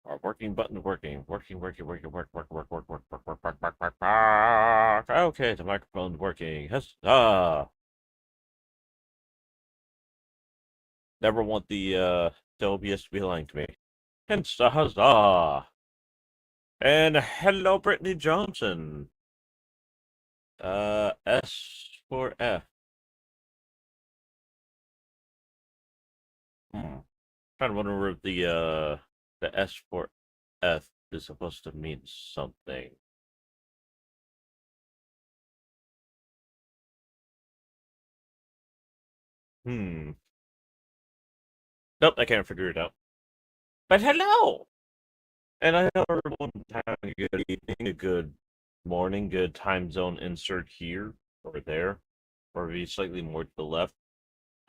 Our working button working. Work. Okay, the microphone's working. Huzzah! Never want the OBS to be lying to me. Hence the huzzah! And hello, Brittany Johnson. S for F. Trying to wonder if the S for F is supposed to mean something. Hmm. Nope, I can't figure it out. But hello! And I hope everyone's having a good evening, a good morning, good time zone insert here or there, or maybe slightly more to the left.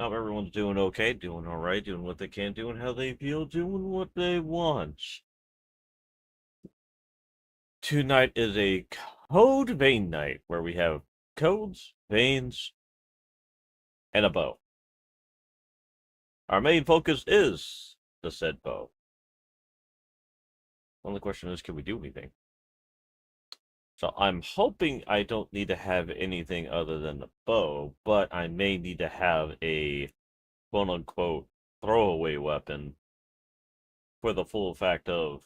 Hope everyone's doing okay, doing all right, doing what they can, doing how they feel, doing what they want. Tonight is a code vein night where we have codes, veins, and a bow. Our main focus is the said bow. Only question is, can we do anything? So I'm hoping I don't need to have anything other than the bow, but I may need to have a quote unquote throwaway weapon for the full effect of,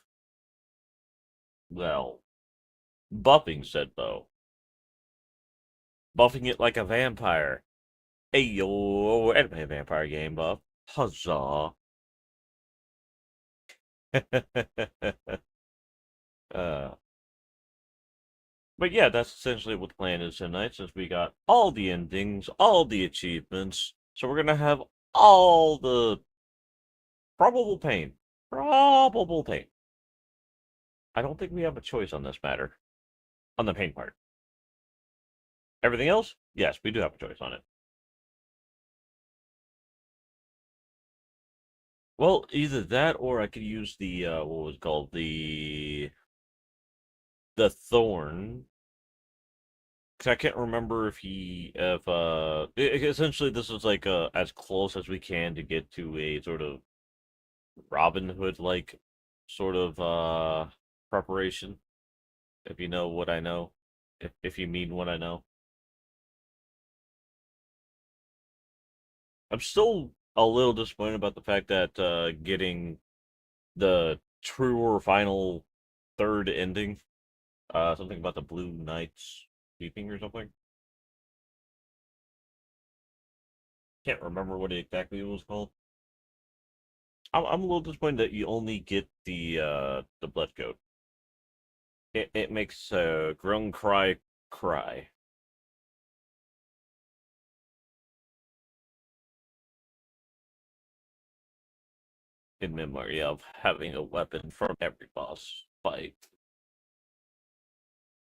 well, buffing said bow. Buffing it like a vampire. Ayo, anime vampire game buff. Huzzah. uh, but yeah, that's essentially what the plan is tonight, since we got all the endings, all the achievements. So we're gonna have all the probable pain. Probable pain. I don't think we have a choice on this matter. On the pain part. Everything else? Yes, we do have a choice on it. Well, either that or I could use the what was it called the thorn. 'Cause I can't remember if essentially this is like as close as we can to get to a sort of Robin Hood like sort of preparation. If you know what I know. If you mean what I know. I'm still a little disappointed about the fact that getting the true or final third ending, something about the Blue Knights weeping or something. Can't remember what it exactly was called. I'm a little disappointed that you only get the blood goat. It makes groan cry cry in memory of having a weapon from every boss fight.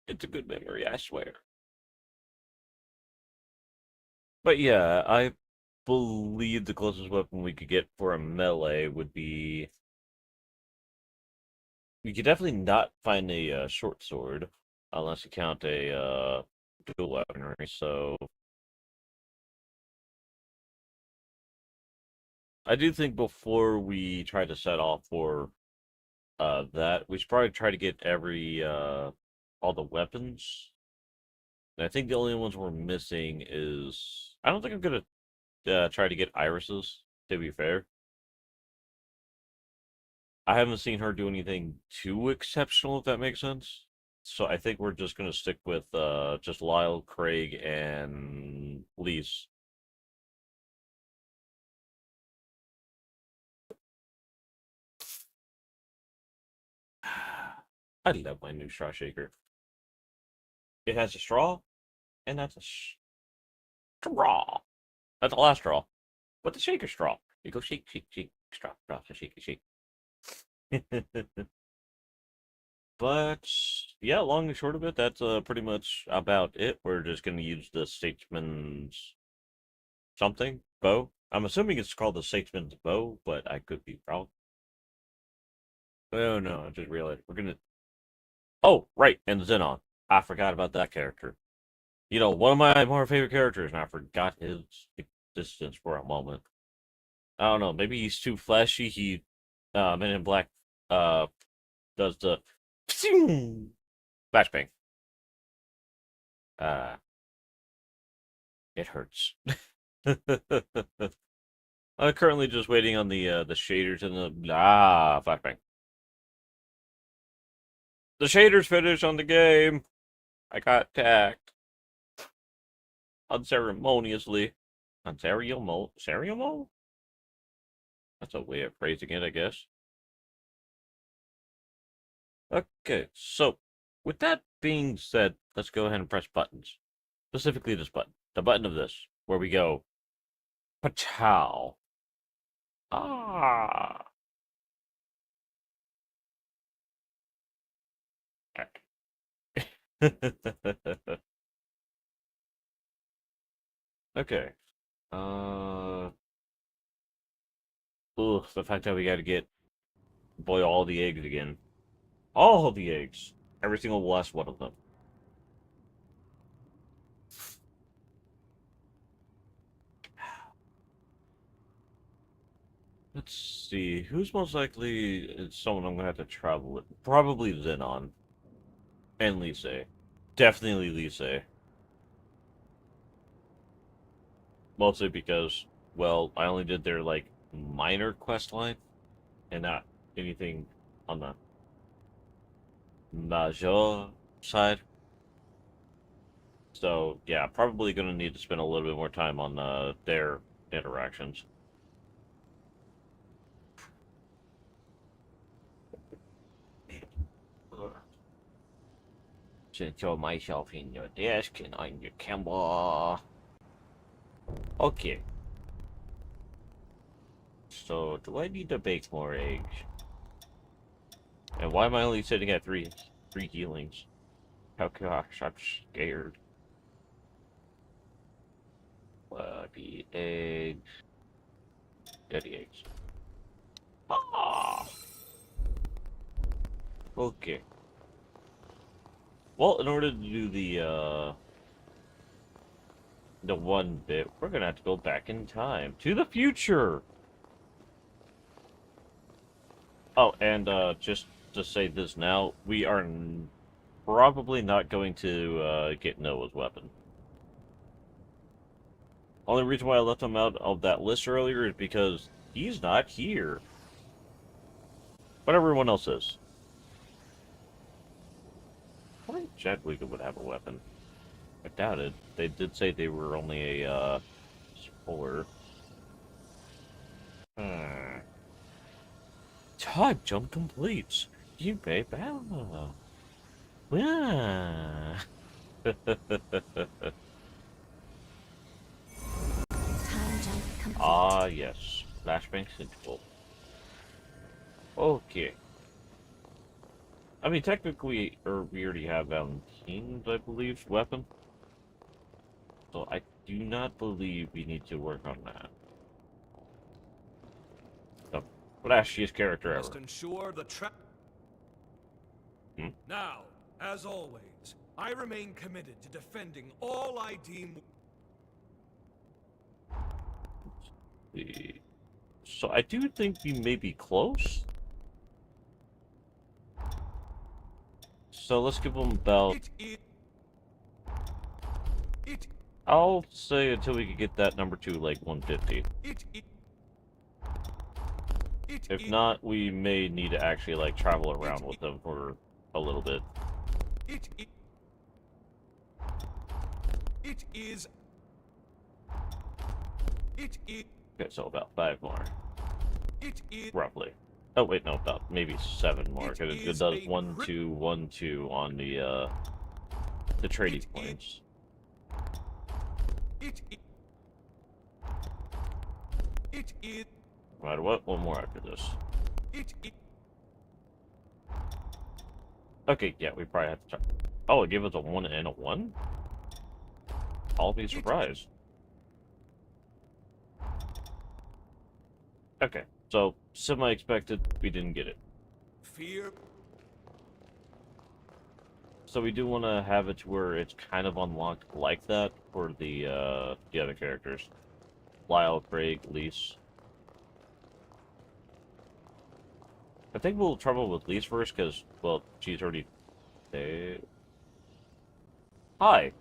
It's a good memory, I swear. But yeah, I believe the closest weapon we could get for a melee would be. We could definitely not find a short sword unless you count a dual weaponry. So I do think before we try to set off for that, we should probably try to get every all the weapons. And I think the only ones we're missing is I don't think I'm gonna try to get irises. To be fair, I haven't seen her do anything too exceptional, if that makes sense. So I think we're just gonna stick with just Lyle, Craig, and Lise. I love my new straw shaker. It has a straw, and that's a straw. That's the last straw. But the shaker straw. You go shake, shake, shake, straw, straw, shake, shake. But yeah, long and short of it, that's pretty much about it. We're just gonna use the Statesman's something bow. I'm assuming it's called the Statesman's bow, but I could be wrong. Oh no, I just realized we're gonna. Oh right, and Xenon. I forgot about that character. You know, one of my more favorite characters, and I forgot his existence for a moment. I don't know, maybe he's too flashy. He Men in Black does the flashbang. It hurts. I'm currently just waiting on the shaders and the flashbang. The shaders finish on the game. I got attacked unceremoniously. Unceremoniously? That's a way of phrasing it, I guess. Okay, so with that being said, let's go ahead and press buttons. Specifically this button. The button of this, where we go, pachow. Ah. Okay. Ugh, the fact that we gotta boil all the eggs again. All of the eggs. Every single last one of them. Let's see. Who's most likely is someone I'm gonna have to travel with? Probably Zenon. And Lise. Definitely Lise. Mostly because, well, I only did their, like, minor quest line. And not anything on the major side. So, yeah, probably gonna need to spend a little bit more time on their interactions. Secure myself in your desk and on your camera. Okay. So, do I need to bake more eggs? And why am I only sitting at three healings? Oh gosh, I'm scared. The eggs. Dirty eggs. Ah! Okay. Well, in order to do the one bit, we're gonna have to go back in time to the future. Oh, and just to say this now, we are probably not going to get Noah's weapon. Only reason why I left him out of that list earlier is because he's not here. But everyone else is. I think Chadwick would have a weapon. I doubt it. They did say they were only a spoiler. Todd jump completes. You may battle. Yeah. Ah, yes. Flashbang Central. Okay. I mean, technically, we already have Valentine's, I believe, weapon. So I do not believe we need to work on that. The flashiest character ever. Must ensure the Now, as always, I remain committed to defending all I deem. So I do think we may be close. So let's give them about... I'll say until we can get that number to, like, 150. If not, we may need to actually, like, travel around with them for a little bit. Okay, so about 5 more. Roughly. Oh, wait, no, about maybe 7 more, because it does 1, 2, 1, 2 on the trading points. No matter what, 1 more after this. Okay, yeah, we probably have to try. Oh, it gave us a 1 and a 1? I'll be surprised. Okay, so semi-expected, we didn't get it. Fear. So we do want to have it to where it's kind of unlocked like that for the other characters. Lyle, Craig, Lise. I think we'll trouble with Lise first, because, well, she's already there. Hi.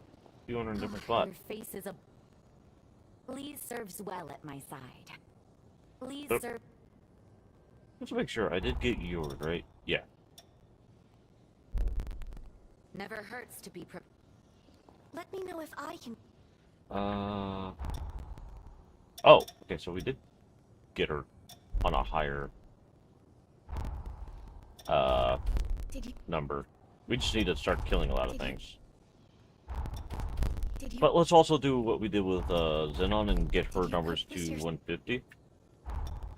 You want in a different spot. Your face is a... Lise serves well at my side. Lise Yep. serve... Let's make sure. I did get yours, right? Yeah. Never hurts to be Let me know if I can... Oh, okay, so we did get her on a higher, Did you... number. We just need to start killing a lot of Did you- things. Did you... But let's also do what we did with, Xenon and get her Did you numbers put this to yours- 150.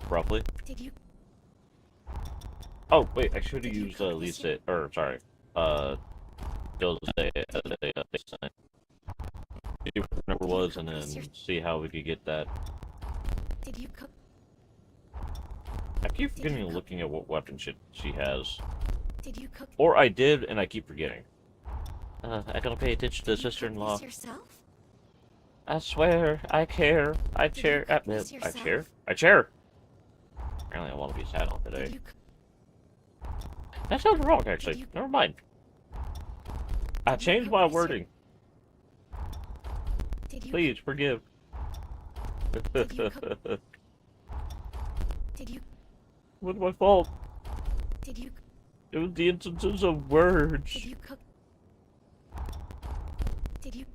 Roughly. Did you... Oh, wait, I should have Did you used, cook this Lisa, or, sorry, Jose as a baseline. See what her number Did you was, cook and this then your- see how we could get that. Did you cook... I keep Did you forgetting cook- looking at what weapon she has. Did you cook... Or I did, and I keep forgetting. I gotta pay attention to the Did you cook sister-in-law. this yourself? I swear, I care. I Did you chair. cook this I chair. yourself? I chair. Apparently, I want to be sad on Did today. you... That sounds wrong, actually. you- Never mind. I Did you changed cook my this your- wording. Did you... Please forgive. Did you cook- Did you... What's my fault? Did you... It was the instances of words. Did you cook... Did you...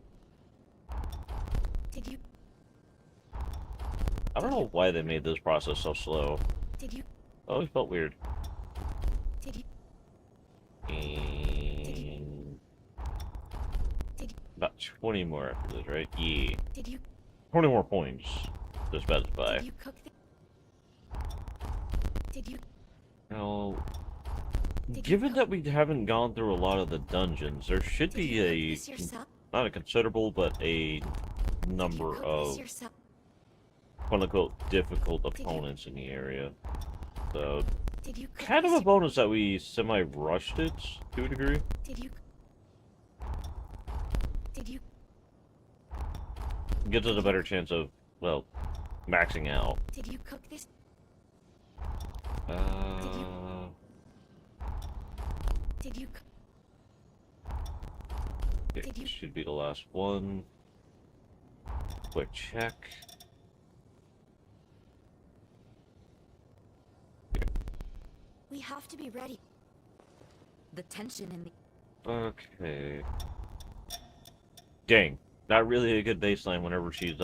Did you... I don't know why they made this process so slow. Did you... It always felt weird. Did you... And Did you... about 20 more after this, right? Yeah. Did you... 20 more points to specify. Did you cook the... Did you... Now, Did you given cook- that we haven't gone through a lot of the dungeons, there should Did be you cook a, this yourself? not a considerable, but a Did you number cook of this yourself? quote-unquote difficult you- opponents in the area. So, Did you cook kind of this a bonus that we semi-rushed it, to a degree. Did you... Did you... Gives us a better chance of, well, maxing out. Did you cook this? Did you... It Did you- should be the last one. Quick check. We have to be ready. The tension in the... Okay. Dang. Not really a good baseline whenever she's,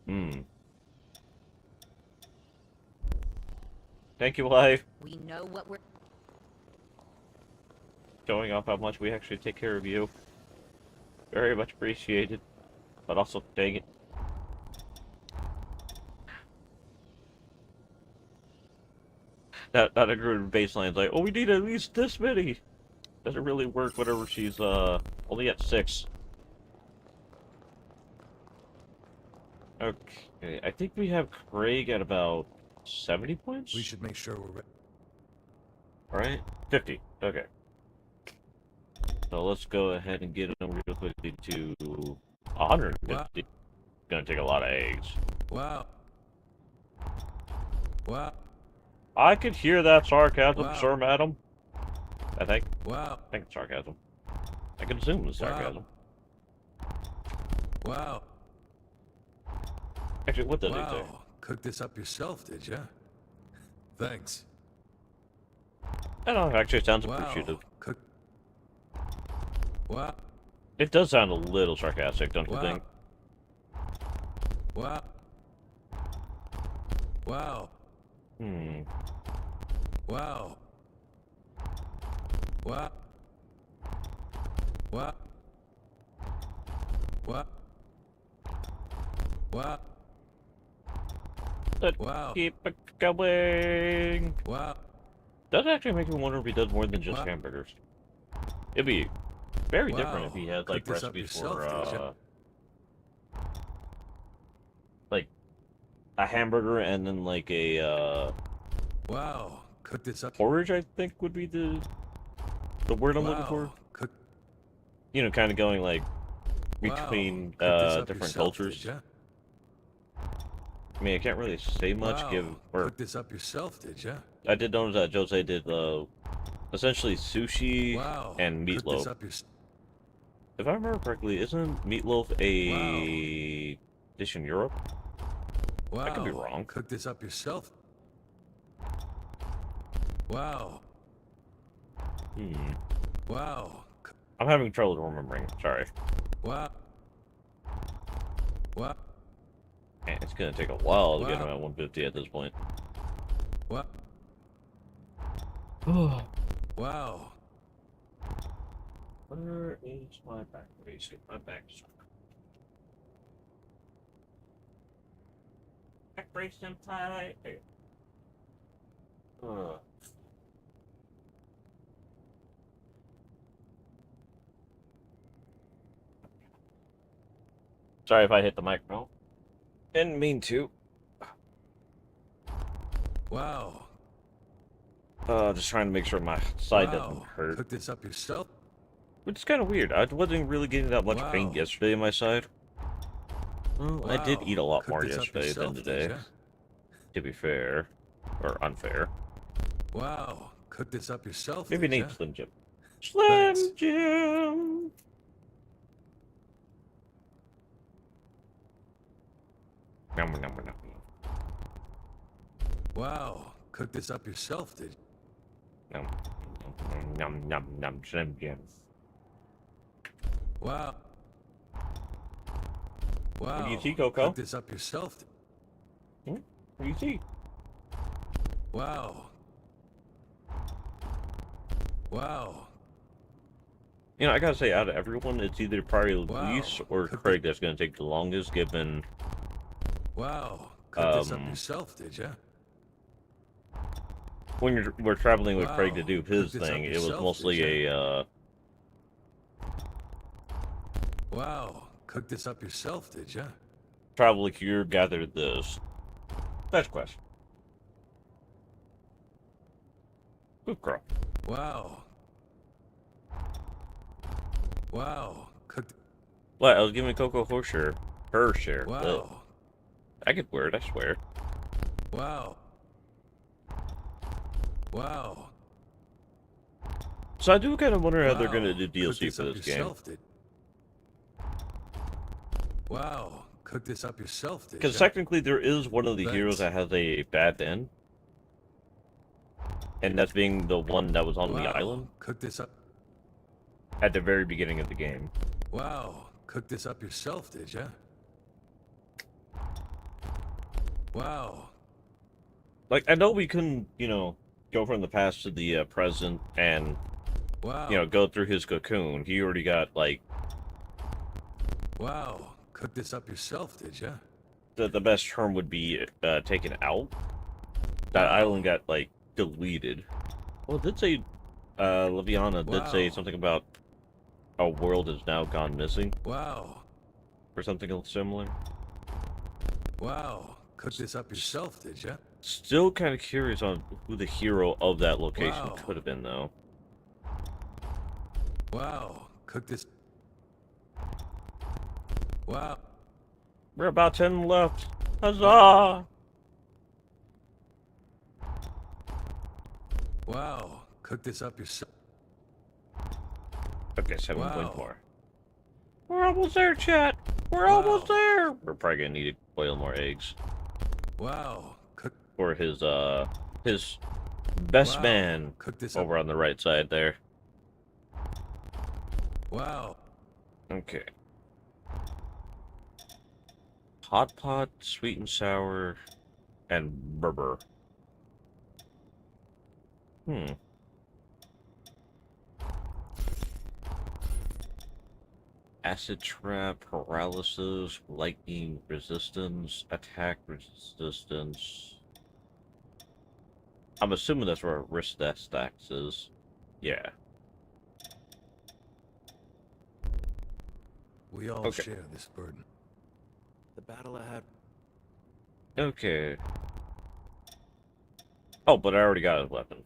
Hmm. Thank you, wife. We know what we're... Showing off how much we actually take care of you. Very much appreciated. But also, dang it. That agreed baseline's like, oh, we need at least this many. Doesn't really work whenever she's, only at 6. Okay, I think we have Craig at about 70 points? We should make sure we're ready. Right? 50. Okay. So let's go ahead and get them real quickly to 150. Wow. Gonna take a lot of eggs. Wow. Wow. I could hear that sarcasm, Wow. sir, madam. I think Wow. it's sarcasm. I can assume it's Wow. sarcasm. Wow. Actually, what does he say? Wow. Cooked this up yourself, did ya? Thanks. I don't know, actually it sounds Wow. appreciative. Cook. Wow. It does sound a little sarcastic, don't you Wow. think? Wow. Wow. Hmm. Wow. Wow. Wow. Wow. Wow. Let's Wow. keep it going. Wow. Does actually make me wonder if he does more than just Wow. hamburgers. It'd be very different if he Wow. had like Cook this up recipes yourself, did ya? for like a hamburger and then like a Wow. Cooked this up. porridge, I think would be the word I'm looking for. Wow. Cook. You know, kind of going like Wow. between Cooked this up different yourself, cultures. did ya? I mean, I can't really say much. Wow, cooked this up yourself, did ya? I did notice that Jose did essentially sushi Wow, and cooked this meatloaf. up yourself. If I remember correctly, isn't meatloaf a dish in Europe? Wow, I could be wrong. Cooked this up yourself. Wow, Hmm. wow, I'm having trouble remembering. Sorry. wow, wow, Man, it's gonna take a while to get Wow. him at 150 at this point. wow, wow. Where is my back brace? My back's back brace him tight. Sorry if I hit the microphone. Didn't mean to. Wow. Just trying to make sure my side doesn't Wow. hurt. Cooked this up yourself? Which is kind of weird. I wasn't really getting that much pain Wow. yesterday in my side. Well, I did Wow. eat a lot Cooked more this up yesterday than yourself, did today. ya? To be fair. Or unfair. Wow. Cooked this up yourself, Maybe did ya? name Slim Jim. Slim Thanks. Jim! Nom, nom, nom, nom. Wow. Cooked this up yourself, did ya? Nom, nom, nom, nom, nom, Slim Jim. Wow. Wow. What do you see, Coco? Cooked this up yourself. What do you see? Wow. Wow. You know, I gotta say, out of everyone, it's either probably Wow. Luis or Cooked Craig that's gonna take the longest, given Wow. Cooked this up Um, yourself, did ya? when we're traveling with Craig to Wow. do his Cooked this up thing, it was yourself, mostly did a, Wow. Cooked this up yourself, did ya? travel like you gathered this. Next question. Good girl. Wow. Wow. Cooked. What? I was giving Coco her share. Wow. I could wear it, I swear. Wow. Wow. So I do kind of wonder how they're Wow. gonna do Cooked DLC this for up this game. yourself, did- Wow. Cooked this up yourself, did Because ya? technically there is one of the Thanks. heroes that has a bad end. And that's being the one that was on the Wow. island Cooked this up. at the very beginning of the game. Wow. Cooked this up yourself, did ya? Wow. Like, I know we couldn't, go from the past to the present and, Wow. go through his cocoon. He already got, like, Wow. Cooked this up yourself, did ya? the best term would be taken out. That Wow. island got, like, deleted. Well, it did say, Leviana did say Wow. something about a world has now gone missing, Wow. or something similar. Wow. Cooked this up yourself, did ya? Still kind of curious on who the hero of that location Wow. could have been, though. Wow. Cooked this. Wow. We're about 10 left. Huzzah! Wow. Cooked this up yourself. Okay, 7.4. Wow. We're almost there, chat. We're Wow. almost there. We're probably gonna need to boil more eggs. Wow. For his best Wow. man Cooked this up. over on the right side there. Wow. Okay. Hot pot, sweet and sour, and Berber. Acid trap, paralysis, lightning resistance, attack resistance. I'm assuming that's where risk that stacks is. Yeah. We all Okay. share this burden. The battle ahead. Okay. Oh, but I already got his weapon.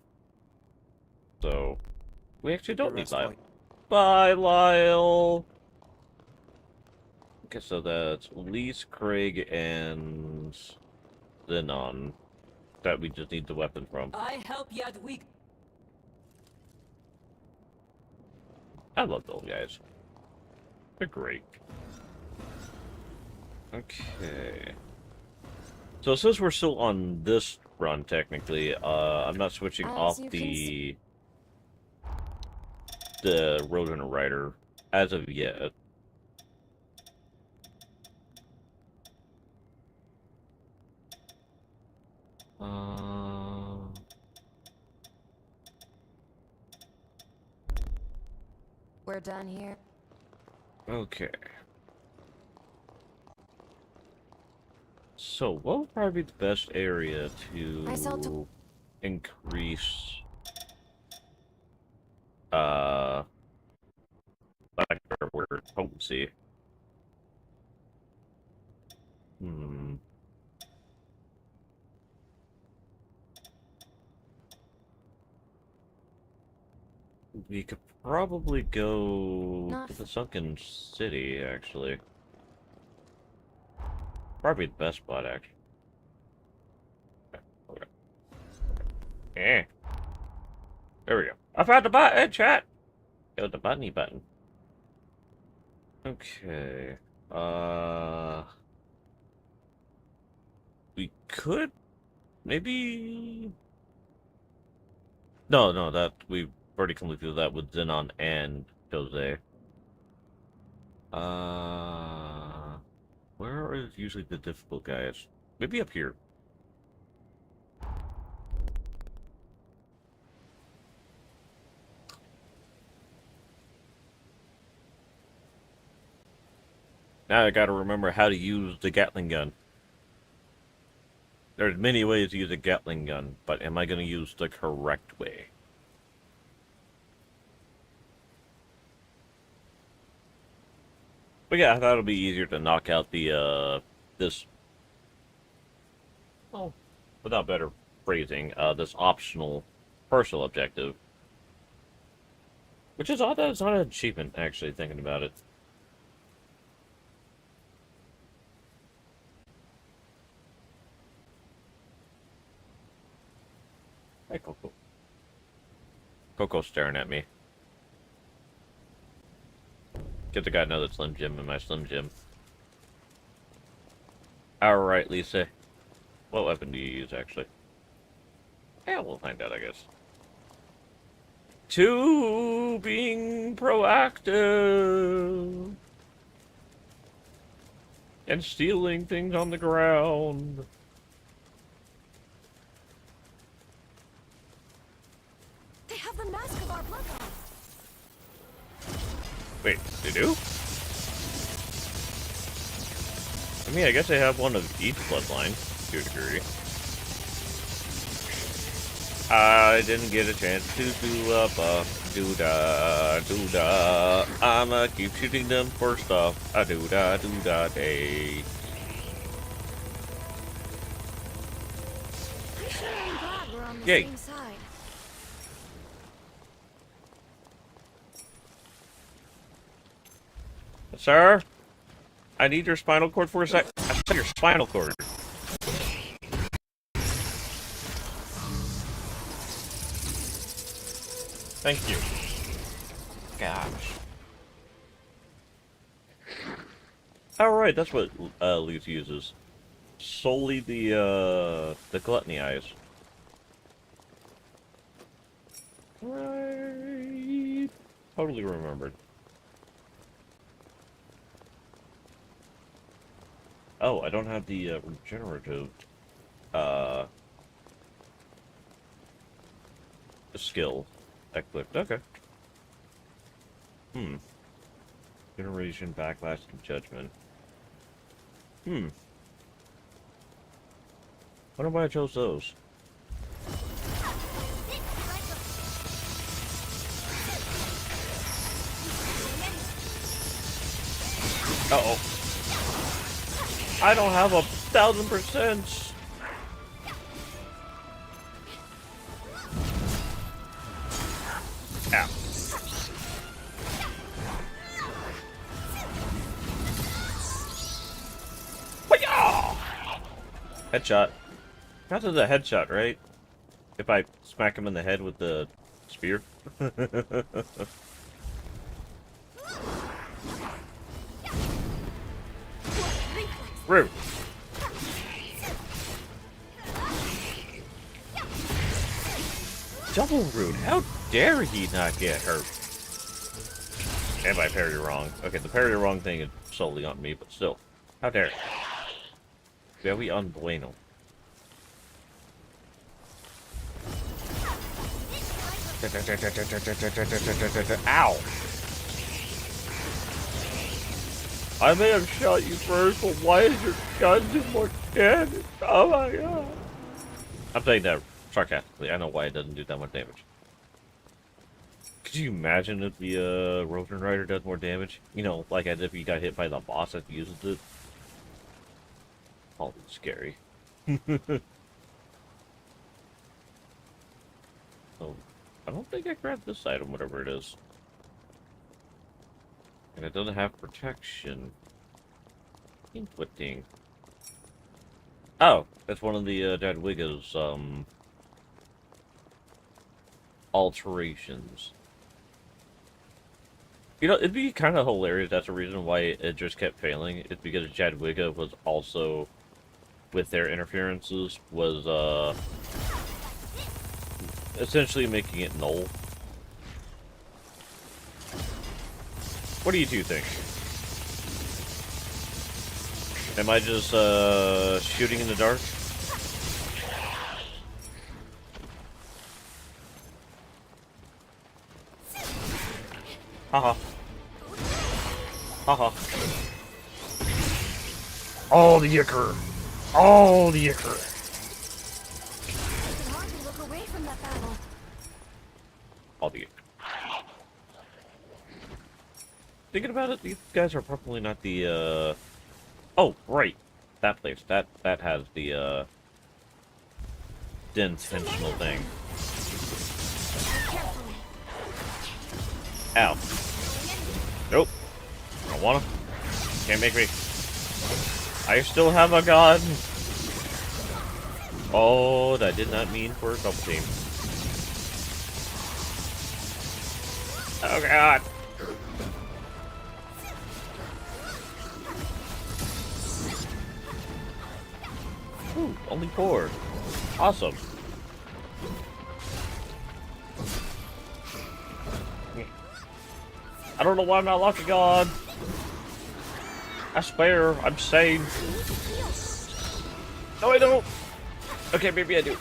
So, we actually don't need Lyle. Bye, Lyle! Okay, so that's Elise, Craig, and Xenon that we just need the weapon from. I help Yadwig. I love those guys. They're great. Okay. So since we're still on this run, technically, I'm not switching As off you can the Rodent Rider as of yet. We're done here. Okay. So, what would probably be the best area I saw to increase, lack of a better word, potency? Hmm. We could probably go Not to the Sunken City, actually. Probably the best spot, actually. Okay. Eh. There we go. I found the button, chat! Go the buttony button. Okay. We could... maybe... No, that... we've already completed that with Xenon and Jose. Where is usually the difficult guys? Maybe up here. Now I gotta remember how to use the Gatling gun. There's many ways to use a Gatling gun, but am I gonna use the correct way? But yeah, I thought it'd be easier to knock out the, this... well, without better phrasing, this optional personal objective. Which is odd that it's not an achievement, actually, thinking about it. Hey, Coco. Coco's staring at me. Get the guy another Slim Jim in my Slim Jim. Alright, Lisa. What weapon do you use, actually? Yeah, we'll find out, I guess. To being proactive. And stealing things on the ground. They have the mask of our bloodline. Wait, they do? I mean, I guess they have one of each bloodline, to a degree. I didn't get a chance to do a do-da. I'ma keep shooting them first off. A do-da day. I'm sure I'm glad we're on the Yay. same side. Sir? I need your spinal cord for a sec. I said your spinal cord. Thank you. Gosh. Alright, that's what Lisa uses. Solely the gluttony eyes. Right. Totally remembered. Oh, I don't have the regenerative skill equipped. Okay. Generation, backlash, and judgment. Wonder why I chose those. Uh-oh. I don't have 1,000%. Ow. Hi-ya! Headshot. Counts as a headshot, right? If I smack him in the head with the spear. Rude. Double rude. How dare he not get hurt? And I parry wrong. Okay, the parry wrong thing is solely on me, but still. How dare. Very unbueno. Ow! I may have shot you first, but why is your gun do more damage? Oh my god. I'm saying that sarcastically. I know why it doesn't do that much damage. Could you imagine if the Roving Rider does more damage? You know, like as if you got hit by the boss that uses it. Oh, it's scary. Oh, I don't think I grabbed this item, whatever it is. And it doesn't have protection. Inflicting. Oh, that's one of the Jadwiga's alterations. You know, it'd be kind of hilarious. That's the reason why it just kept failing. It's because Jadwiga was also, with their interferences, was essentially making it null. What do you two think? Am I just shooting in the dark? Haha. Haha. All the yicker. All the yicker. It's hard to look away from that battle. All the yicker. Thinking about it, these guys are probably not the, Oh, right. That place. That has the, intentional thing. Carefully. Ow. Nope. Don't wanna. Can't make me. I still have a gun. Oh, that did not mean for a double team. Oh god. Ooh, only 4. Awesome. I don't know why I'm not locking on. I swear, I'm sane. No, I don't. Okay, maybe I do.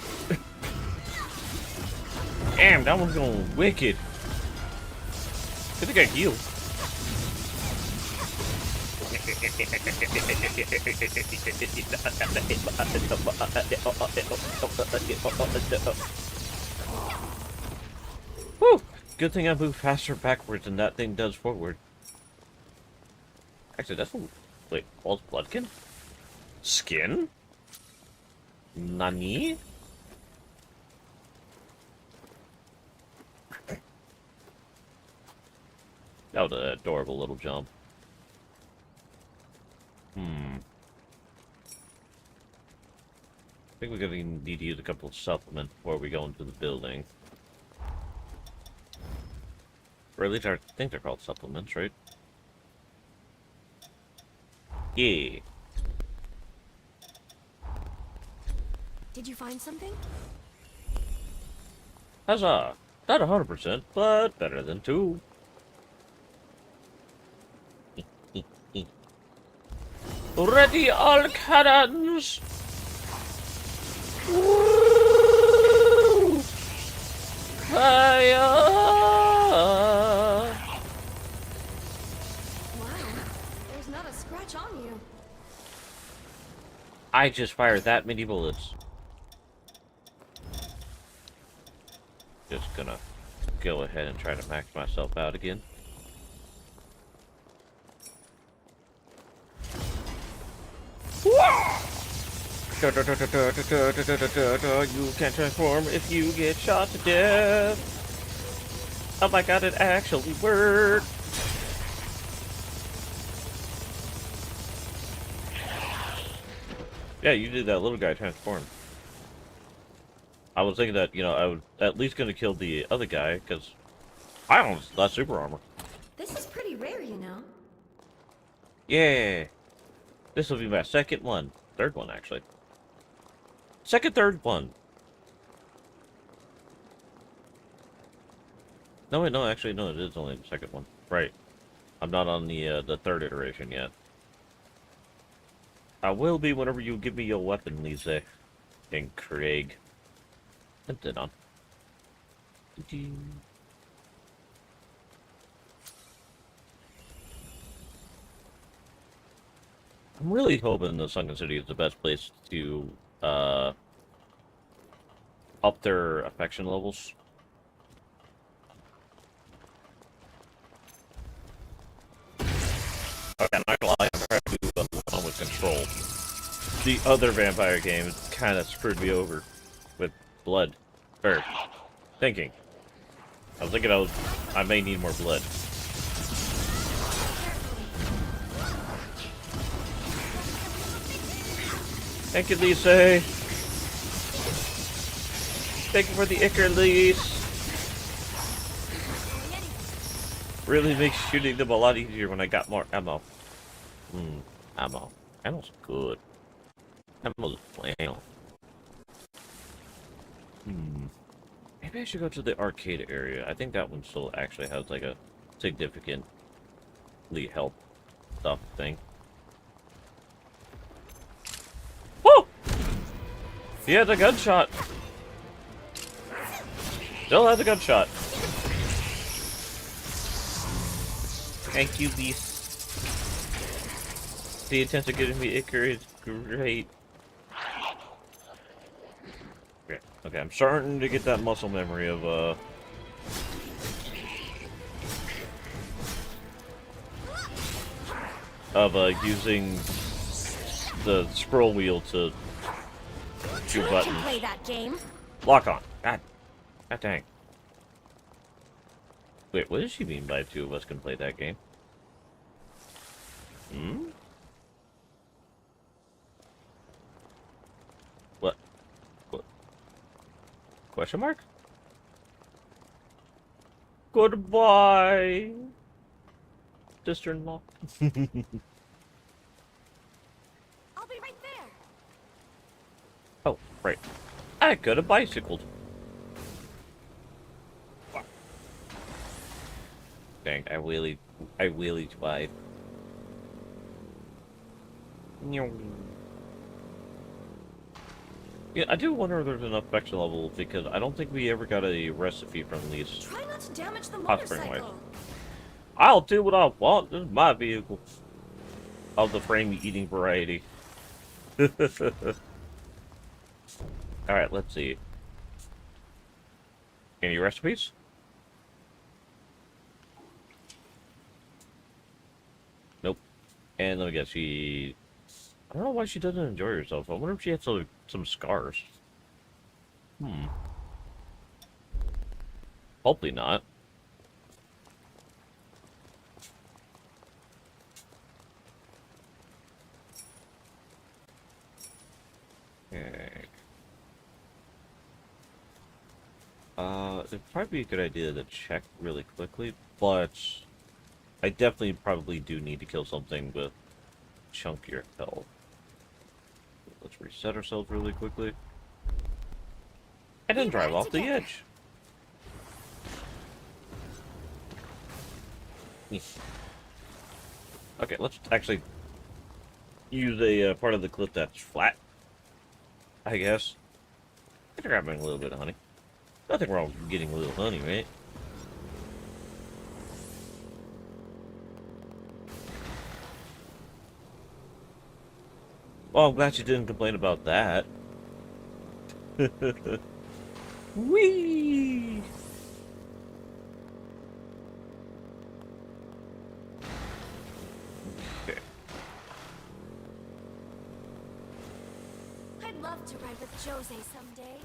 Damn, that one's going wicked. I think I healed. Whew. Good thing I move faster backwards than that thing does forward. Actually, that's what... Wait, false bloodkin? Skin? Nani? That was an adorable little jump. I think we're gonna need to use a couple of supplements before we go into the building. Or at least I think they're called supplements, right? Yeah. Did you find something? Huzzah! Not 100%, but better than 2. Ready all cannons! Woo! Fire! Wow, there's not a scratch on you. I just fired that many bullets. Just gonna go ahead and try to max myself out again. You can't transform if you get shot to death. Oh my god, it actually worked. Yeah, you did that little guy transform. I was thinking that, you know, I was at least gonna kill the other guy, because I don't less super armor. This is pretty rare, you know. Yeah. This will be my second one. Third one, actually. Second, third one. No, wait, no, actually, no, it is only the second one. Right. I'm not on the third iteration yet. I will be whenever you give me your weapon, Lisa. And Craig. And then on. I'm really hoping the Sunken City is the best place to, up their affection levels. Okay, I'm not gonna lie, I'm trying to do the one with Control. The other vampire game kind of screwed me over with blood. Or, thinking. I was thinking I may need more blood. Thank you, Lisa. Thank you for the Icarus. Really makes shooting them a lot easier when I got more ammo. Ammo. Ammo's good. Ammo's flannel. Maybe I should go to the arcade area. I think that one still actually has like a significantly help stuff thing. Woo! He has a gunshot. Still has a gunshot. Thank you, Beast. The intent of getting me Icar is great. Okay, I'm starting to get that muscle memory of, using the scroll wheel to do buttons. Can play that game. Lock on. God dang. Wait, what does she mean by two of us can play that game? What? Question mark? Goodbye, sister-in-law. I'll be right there. Oh, right. I could have bicycled. Wow. Dang, I wheelied wide. Yeah, I do wonder if there's enough affection level because I don't think we ever got a recipe from these. Try not to damage the Hot spring motorcycle. I'll do what I want. This is my vehicle. Of the frame eating variety. Alright, let's see. Any recipes? Nope. And let me guess, I don't know why she doesn't enjoy herself. I wonder if she had some scars. Hopefully not. Okay. It'd probably be a good idea to check really quickly, but I definitely probably do need to kill something with chunkier health. Let's reset ourselves really quickly. And then drive off the edge. Okay, let's actually use a part of the clip that's flat, I guess. I'm grabbing a little bit of honey. Nothing wrong with getting a little honey, right? Well, I'm glad you didn't complain about that. Whee! Okay. I'd love to ride with Jose someday.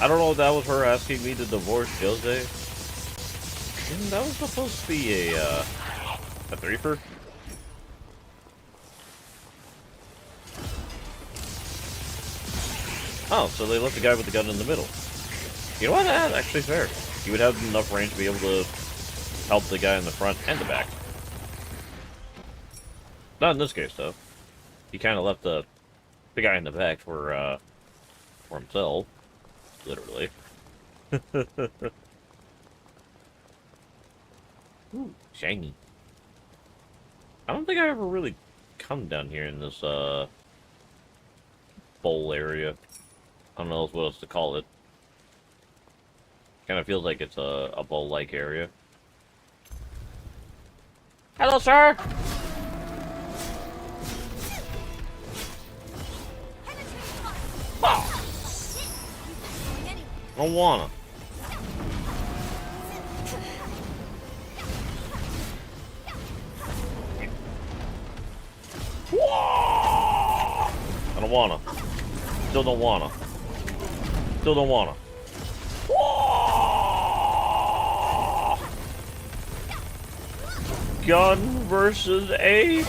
I don't know if that was her asking me to divorce Jose. That was supposed to be a threefer. Oh, so they left the guy with the gun in the middle. You know what? That's actually fair. He would have enough range to be able to help the guy in the front and the back. Not in this case, though. He kind of left the guy in the back for himself. Literally. Ooh, shiny. I don't think I ever really come down here in this, bowl area. I don't know what else to call it. Kind of feels like it's a bowl-like area. Hello, sir! Oh. I don't wanna. I don't wanna. Still don't wanna. Still don't wanna. Gun versus a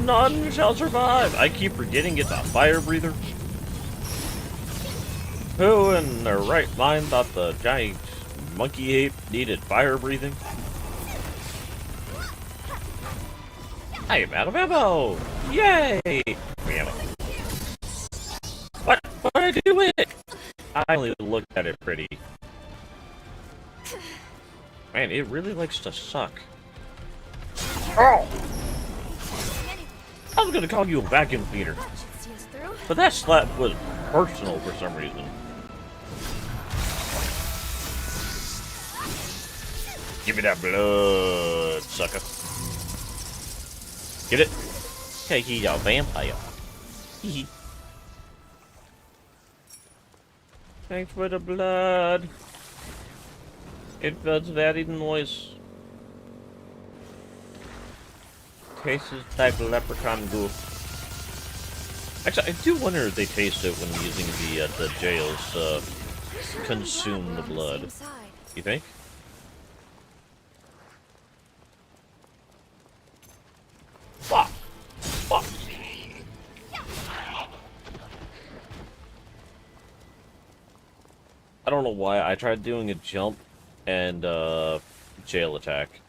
none shall survive. I keep forgetting it's a fire breather. Who in their right mind thought the giant monkey ape needed fire breathing? I am out of ammo! Yay! Damn it. What did I do with it? I only looked at it pretty. Man, it really likes to suck. Oh! I was gonna call you a vacuum cleaner, but that slap was personal for some reason. Give me that blood, sucker. Get it? Hey, he's a vampire. Hee. Thanks for the blood. It does very nice. Tastes like leprechaun goo. Actually, I do wonder if they taste it when using the jails to consume the blood. You think? Fuck! Fuck! I don't know why. I tried doing a jump and jail attack.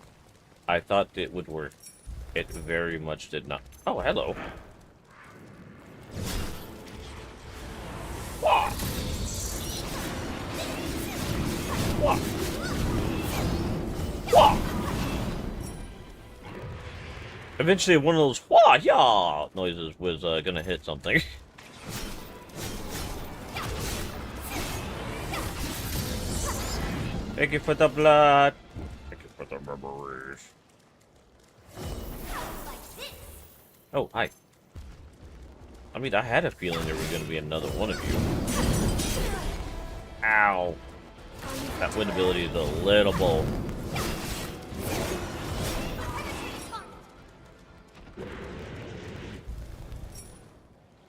I thought it would work. It very much did not. Oh, hello. Wah! Wah! Wah! Eventually, one of those wah ya noises was gonna hit something. Thank you for the blood. Thank you for the memories. Oh, hi. I mean, I had a feeling there was going to be another one of you. Ow. That wind ability is a little bold.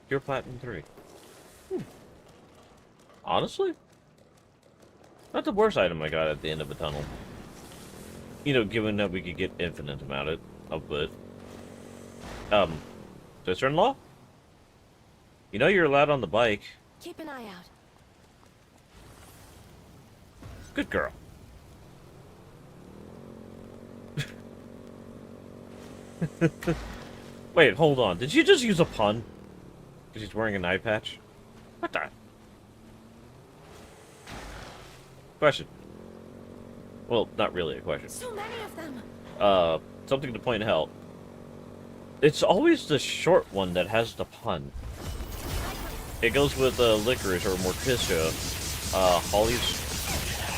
Pure Platinum 3. Honestly? Not the worst item I got at the end of a tunnel. You know, given that we could get infinite amount of it. Sister-in-law? You know you're allowed on the bike. Keep an eye out. Good girl. Wait, hold on. Did you just use a pun? Because he's wearing an eye patch? What the? Question. Well, not really a question. So many of them. Something to point out. It's always the short one that has the pun. It goes with Licorice or Morticia, Holly's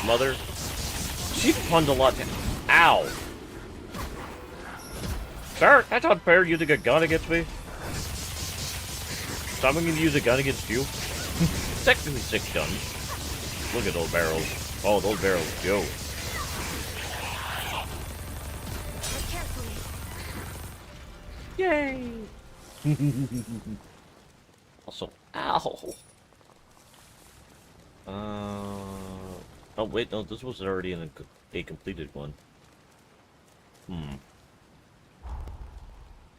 mother. She punned a lot. Ow! Sir, that's unfair using a gun against me. So I'm going to use a gun against you. Technically 6 guns. Look at those barrels. Oh, those barrels go. Yay! Also, ow! Oh wait, no, this was already a completed one.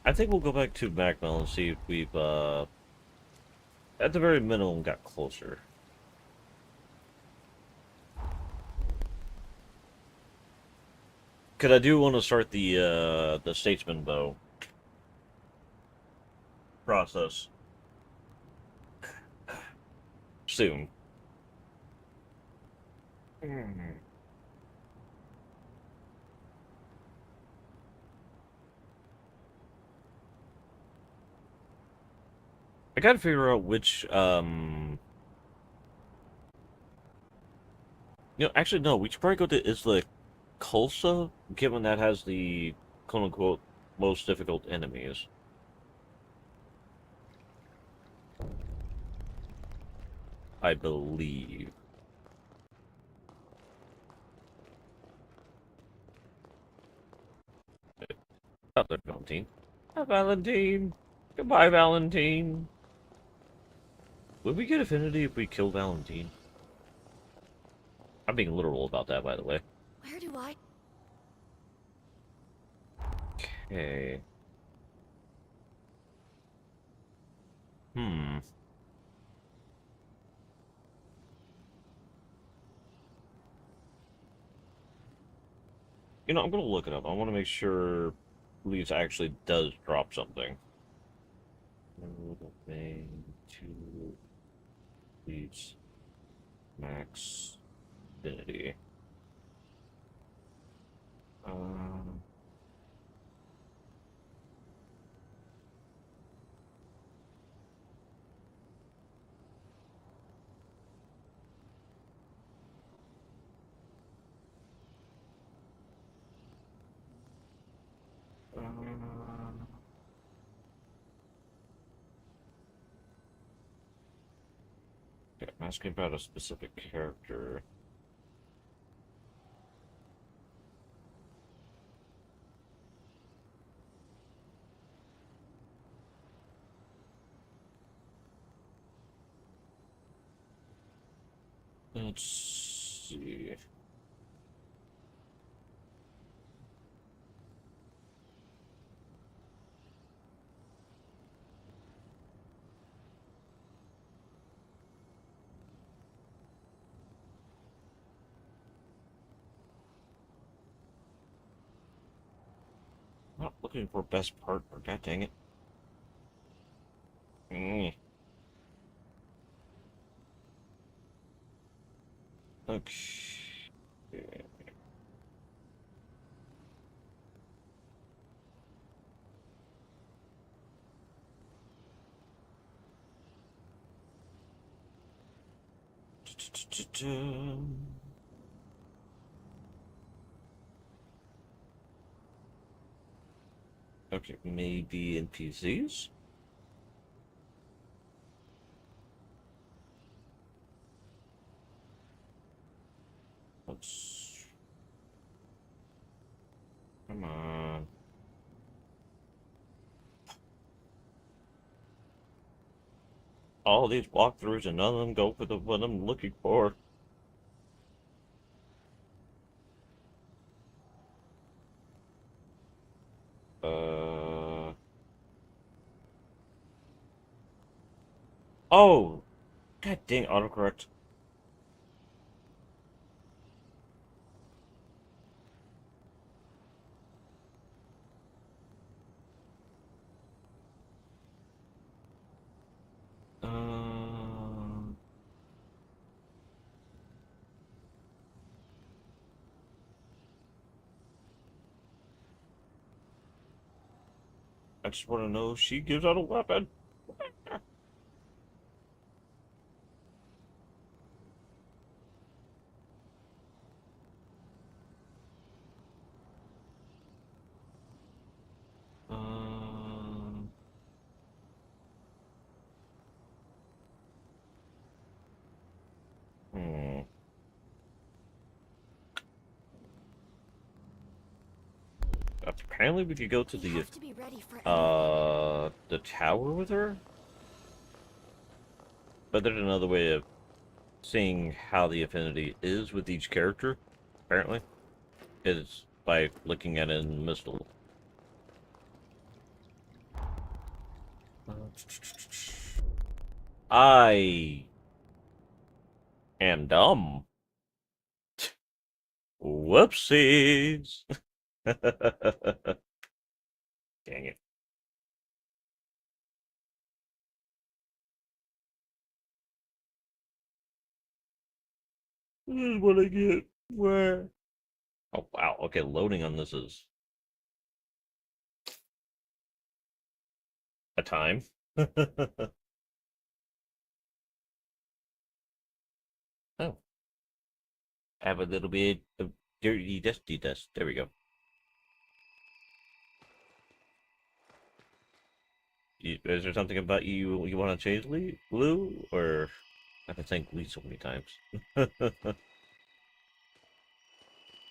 I think we'll go back to Macmel and see if we've, at the very minimum, got closer. Because I do want to start the Statesman Bow process soon. I gotta figure out which, actually, no, we should probably go to Isla Kulsa, given that has the quote-unquote most difficult enemies. I believe. Oh, there's Valentine. Hi, Valentine. Goodbye, Valentine. Would we get affinity if we kill Valentine? I'm being literal about that, by the way. Where do I... Okay. Hmm. I'm gonna look it up. I want to make sure Leaves actually does drop something. To Leaves max affinity. Um. Okay, I'm asking about a specific character. Let's see. Not looking for best partner. God dang it. Mm. Okay. Okay, maybe NPCs? Let's... Come on. All these walkthroughs and none of them go for the what I'm looking for. Uh... Oh! God dang, autocorrect. Um... I just want to know if she gives out a weapon. Um... Hmm. Apparently we could go to We the have to be ready for anything. the tower with her? But there's another way of seeing how the affinity is with each character, apparently. Is by looking at it in Mistle. I am dumb. Whoopsies. Dang it. This is what I get. Where? Oh, wow. Okay, loading on this is a time. Oh, have a little bit of dirty, dusty dust. There we go. Is there something about you want to change, Blue? Or I've been saying Lee so many times.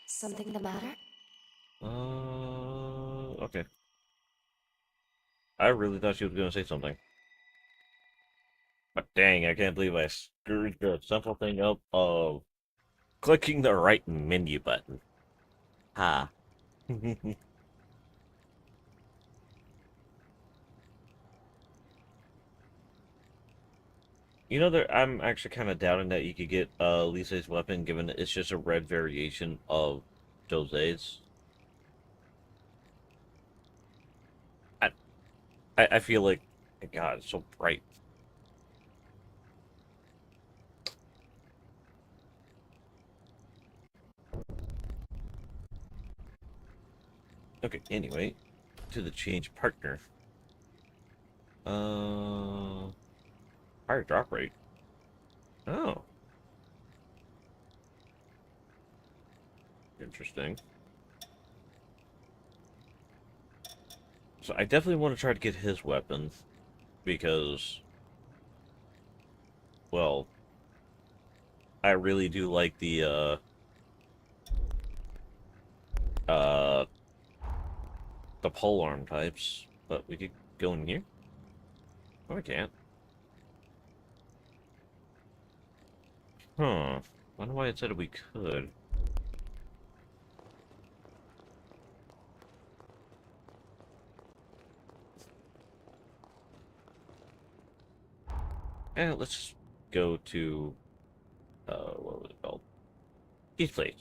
Something the matter? Okay. I really thought she was going to say something. But dang, I can't believe I screwed the simple thing up of clicking the right menu button. Ha. You know, I'm actually kind of doubting that you could get Lisa's weapon, given that it's just a red variation of Jose's. I, I feel like, God, it's so bright. Okay, anyway, to the change partner. Higher drop rate. Oh. Interesting. So I definitely want to try to get his weapon, because, well, I really do like uh, the polearm types, but we could go in here. Oh, I can't. Huh. Wonder why it said we could. Let's just go to, what was it called? East place.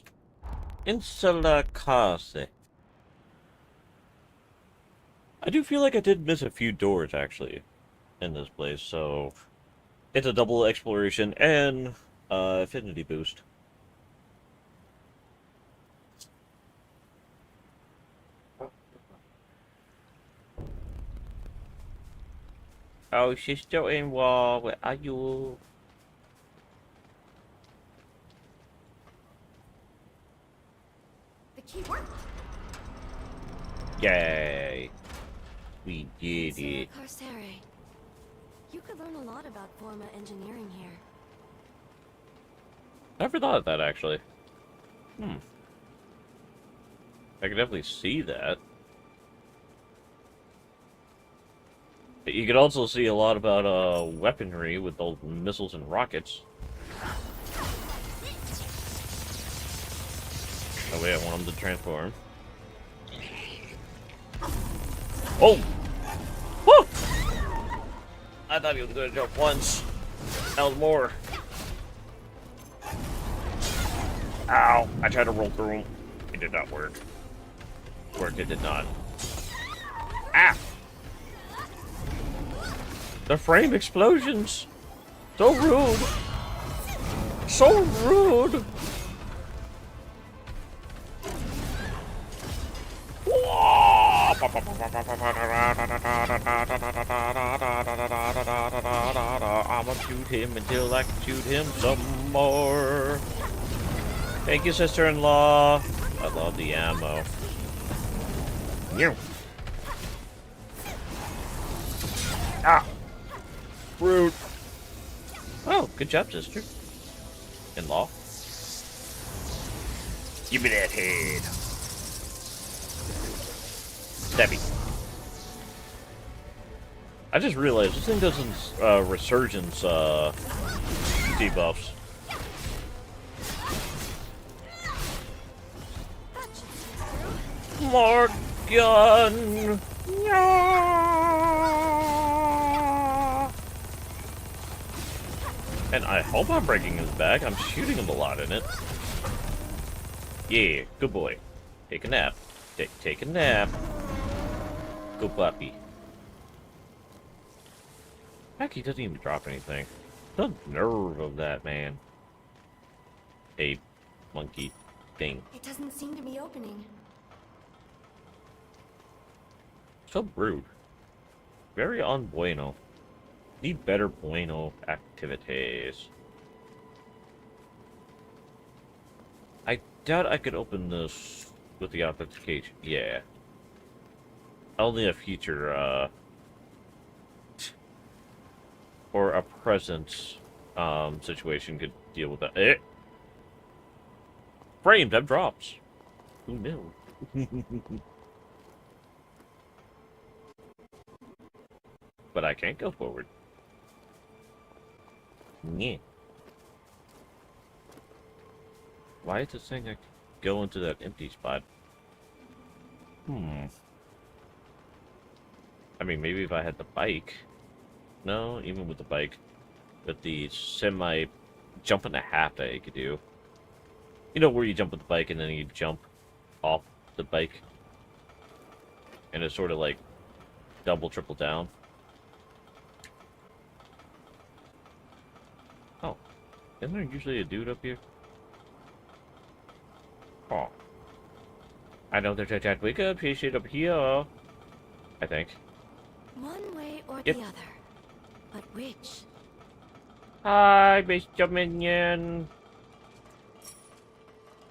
Insula Case. I do feel like I did miss a few doors, actually, in this place, so it's a double exploration and, affinity boost. Oh, sister-in-law, where are you? The key worked. Yay. We did Sarah it. Carcere. You could learn a lot about Forma engineering here. Never thought of that, actually. I could definitely see that. You could also see a lot about, weaponry with those missiles and rockets. Oh wait, I want him to transform. Oh! Woo! I thought he was gonna jump once. That was more. Ow! I tried to roll through him. It did not work. It did not. Ah! The frame explosions! So rude! So rude! I'ma shoot him until I can shoot him some more. Thank you, sister-in-law. I love the ammo. Meow. Ah! Rude. Oh, good job, sister-in-law. Give me that head. Stabby. I just realized this thing doesn't resurgence debuffs. More gun. Yeah. And I hope I'm breaking his back. I'm shooting him a lot in it. Yeah, good boy. Take a nap. Take a nap. Good puppy. Heck, he doesn't even drop anything. The nerve of that man. A monkey thing. It doesn't seem to be opening. So rude. Very unbueno. Need better bueno activities. I doubt I could open this with the authentication. Yeah. Only a future, or a present, situation could deal with that. Eh! Frames have drops. Who knew? But I can't go forward. Yeah. Why is it saying I can go into that empty spot? I mean, maybe if I had the bike. No, even with the bike. With the semi jump and a half that you could do. You know where you jump with the bike and then you jump off the bike? And it's sort of like double, triple down. Oh. Isn't there usually a dude up here? Oh. I know there's a Chadwick shit up here. I think. One way or Yep. the other. But which? Hi, Mr. Minion.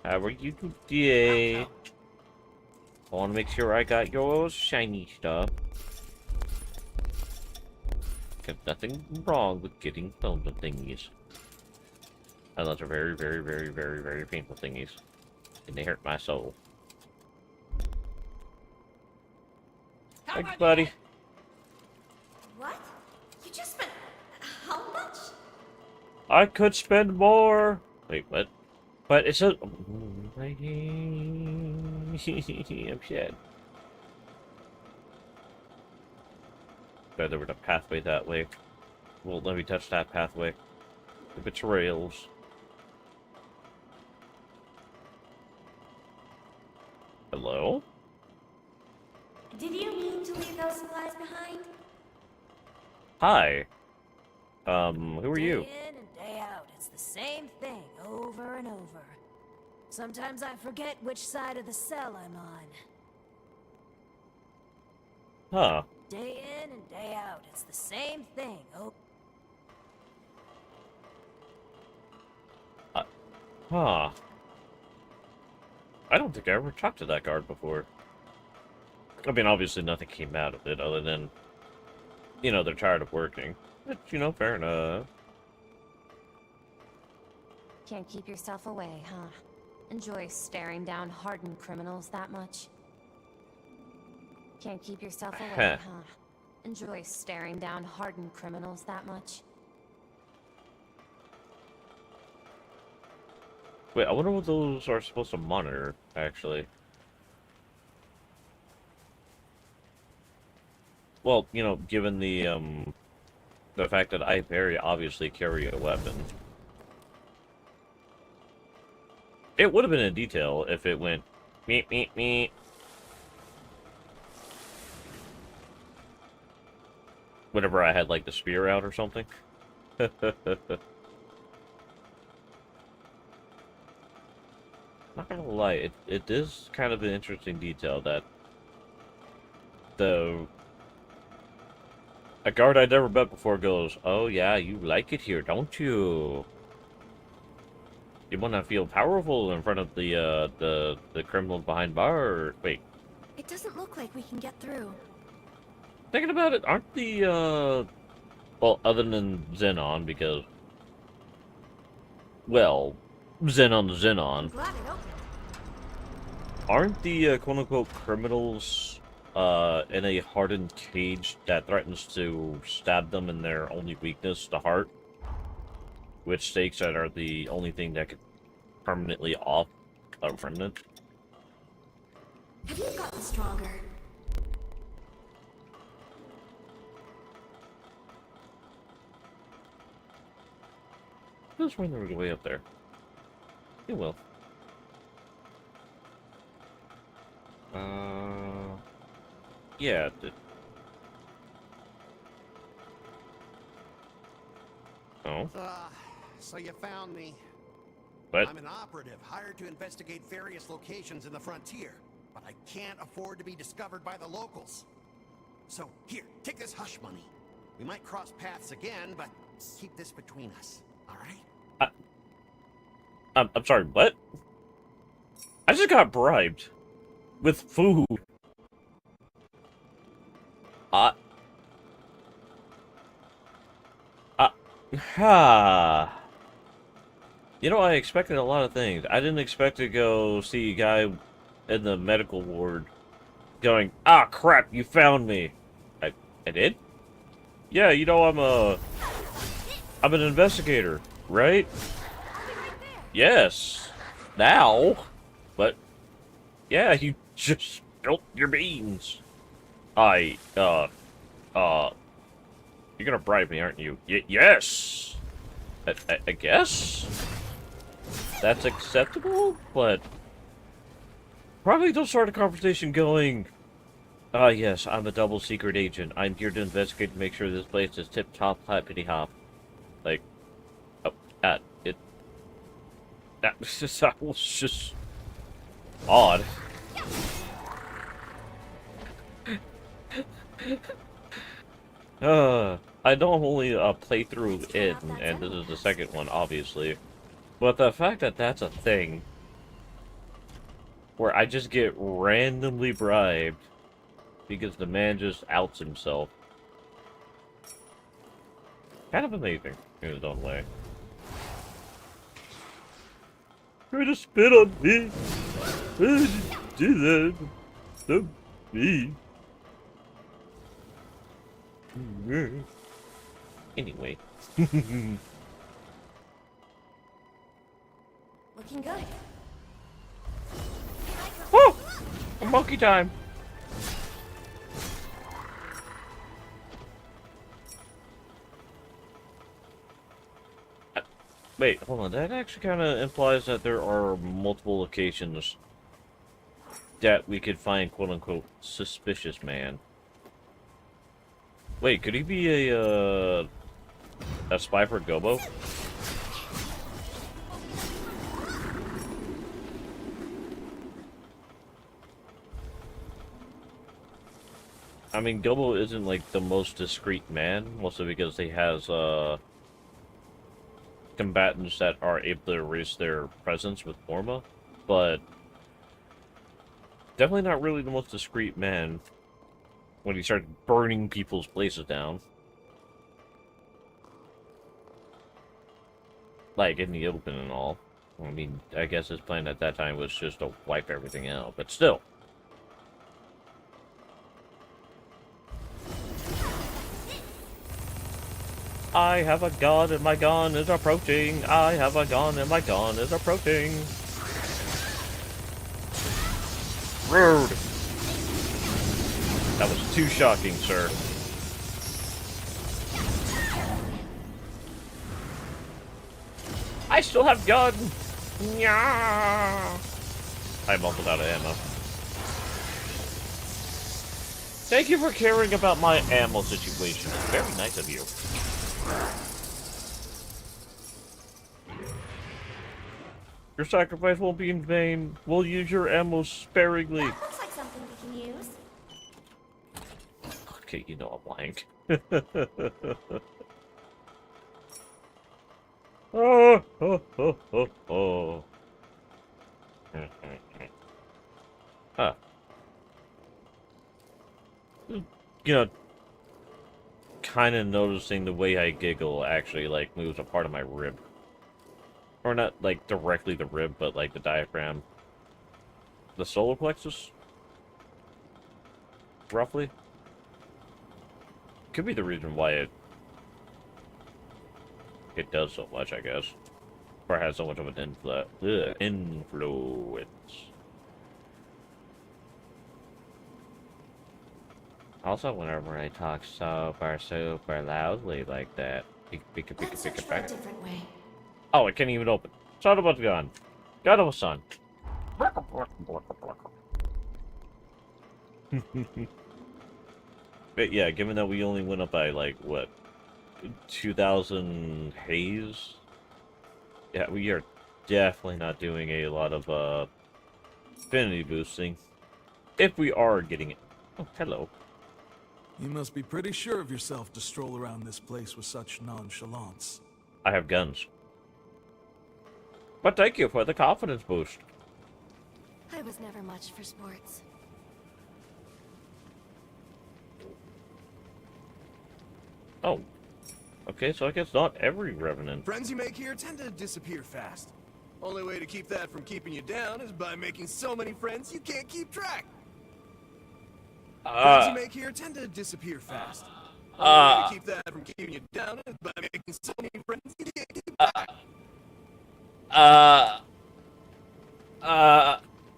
How are you today? I want to make sure I got your shiny stuff. There's nothing wrong with getting phone thingies. Unless they're very, very, very, very, very painful thingies. And they hurt my soul. Thanks, buddy. What? You just spent how much? I could spend more. Wait, what? But it's a. I'm sad. Bet there was a pathway that way. Well, let me touch that pathway. The betrayals. Hello? Did you mean to leave those supplies behind? Hi. Who are you? Day in and day out, it's the same thing over and over. Sometimes I forget which side of the cell I'm on. Huh. Day in and day out, it's the same thing. Huh. I don't think I ever talked to that guard before. I mean, obviously nothing came out of it other than, you know, they're tired of working. But, you know, fair enough. Can't keep yourself away, huh? Enjoy staring down hardened criminals that much? Can't keep yourself away, huh? Enjoy staring down hardened criminals that much? Wait, I wonder what those are supposed to monitor, actually. Well, you know, given the fact that I very obviously carry a weapon. It would have been in detail if it went meep, meep, meep. Whenever I had, like, the spear out or something. Not gonna lie, it is kind of an interesting detail that a guard I'd never met before goes, "Oh yeah, you like it here, don't you? You wanna feel powerful in front of the criminals behind bar?" Wait, It doesn't look like we can get through. thinking about it, aren't the well, other than Xenon, because well, Xenon to Xenon. Glad it opened. Aren't the quote-unquote criminals in a hardened cage that threatens to stab them in their only weakness, the heart? With stakes that are the only thing that could permanently off a remnant? Have you gotten stronger? I was wondering there was a way up there. You will. Yeah. Oh. So you found me. What? I'm an operative hired to investigate various locations in the frontier, but I can't afford to be discovered by the locals. So here, take this hush money. We might cross paths again, but keep this between us, all right? I'm sorry, what? I just got bribed with food. Ha. You know, I expected a lot of things. I didn't expect to go see a guy in the medical ward going, "Ah, crap, you found me." I did? Yeah, you know, I'm an investigator, right? Yes. Now. But, yeah, you just spilled your beans. You're gonna bribe me, aren't you? Yes! I guess? That's acceptable, but... Probably don't start a conversation going... yes, I'm a double secret agent. I'm here to investigate to make sure this place is tip-top, hippity-hop. Like... That was just... odd. I don't only play through it, and this is the second one, obviously. But the fact that that's a thing, where I just get randomly bribed because the man just outs himself, kind of amazing in his own way. Try to spit on me. Why did you do that? So mean. Anyway. Looking good. Oh! A monkey time! Wait, hold on. That actually kind of implies that there are multiple locations that we could find quote-unquote suspicious man. Wait, could he be a spy for Gobo? I mean, Gobo isn't like the most discreet man, mostly because he has combatants that are able to erase their presence with Forma, but definitely not really the most discreet man when he started burning people's places down. Like, in the open and all. I mean, I guess his plan at that time was just to wipe everything out, but still. I have a gun and my gun is approaching. I have a gun and my gun is approaching. Rude. That was too shocking, sir. I still have gun. Yeah. I'm almost out of ammo. Thank you for caring about my ammo situation. It's very nice of you. Your sacrifice won't be in vain. We'll use your ammo sparingly. That looks like something we can use. Okay, you know I'm lying. Oh, oh, oh, oh, oh. Huh. You know, kind of noticing the way I giggle actually, like, moves a part of my rib. Or not, like, directly the rib, but, like, the diaphragm. The solar plexus? Roughly? Could be the reason why it does so much, I guess. Or has so much of an influence. Also, whenever I talk super loudly like that, Let's search for a different way. Oh, I can't even open. Son of a gun. God of a son. But yeah, given that we only went up by, like, what, 2,000 haze? Yeah, we are definitely not doing a lot of, affinity boosting. If we are getting it. Oh, hello. You must be pretty sure of yourself to stroll around this place with such nonchalance. I have guns. But thank you for the confidence boost. I was never much for sports. Oh. Okay, so I guess not every Revenant. Friends you make here tend to disappear fast. Only way to keep that from keeping you down is by making so many friends you can't keep track. Friends you make here tend to disappear fast. Only way to keep that from keeping you down is by making so many friends you can't keep track.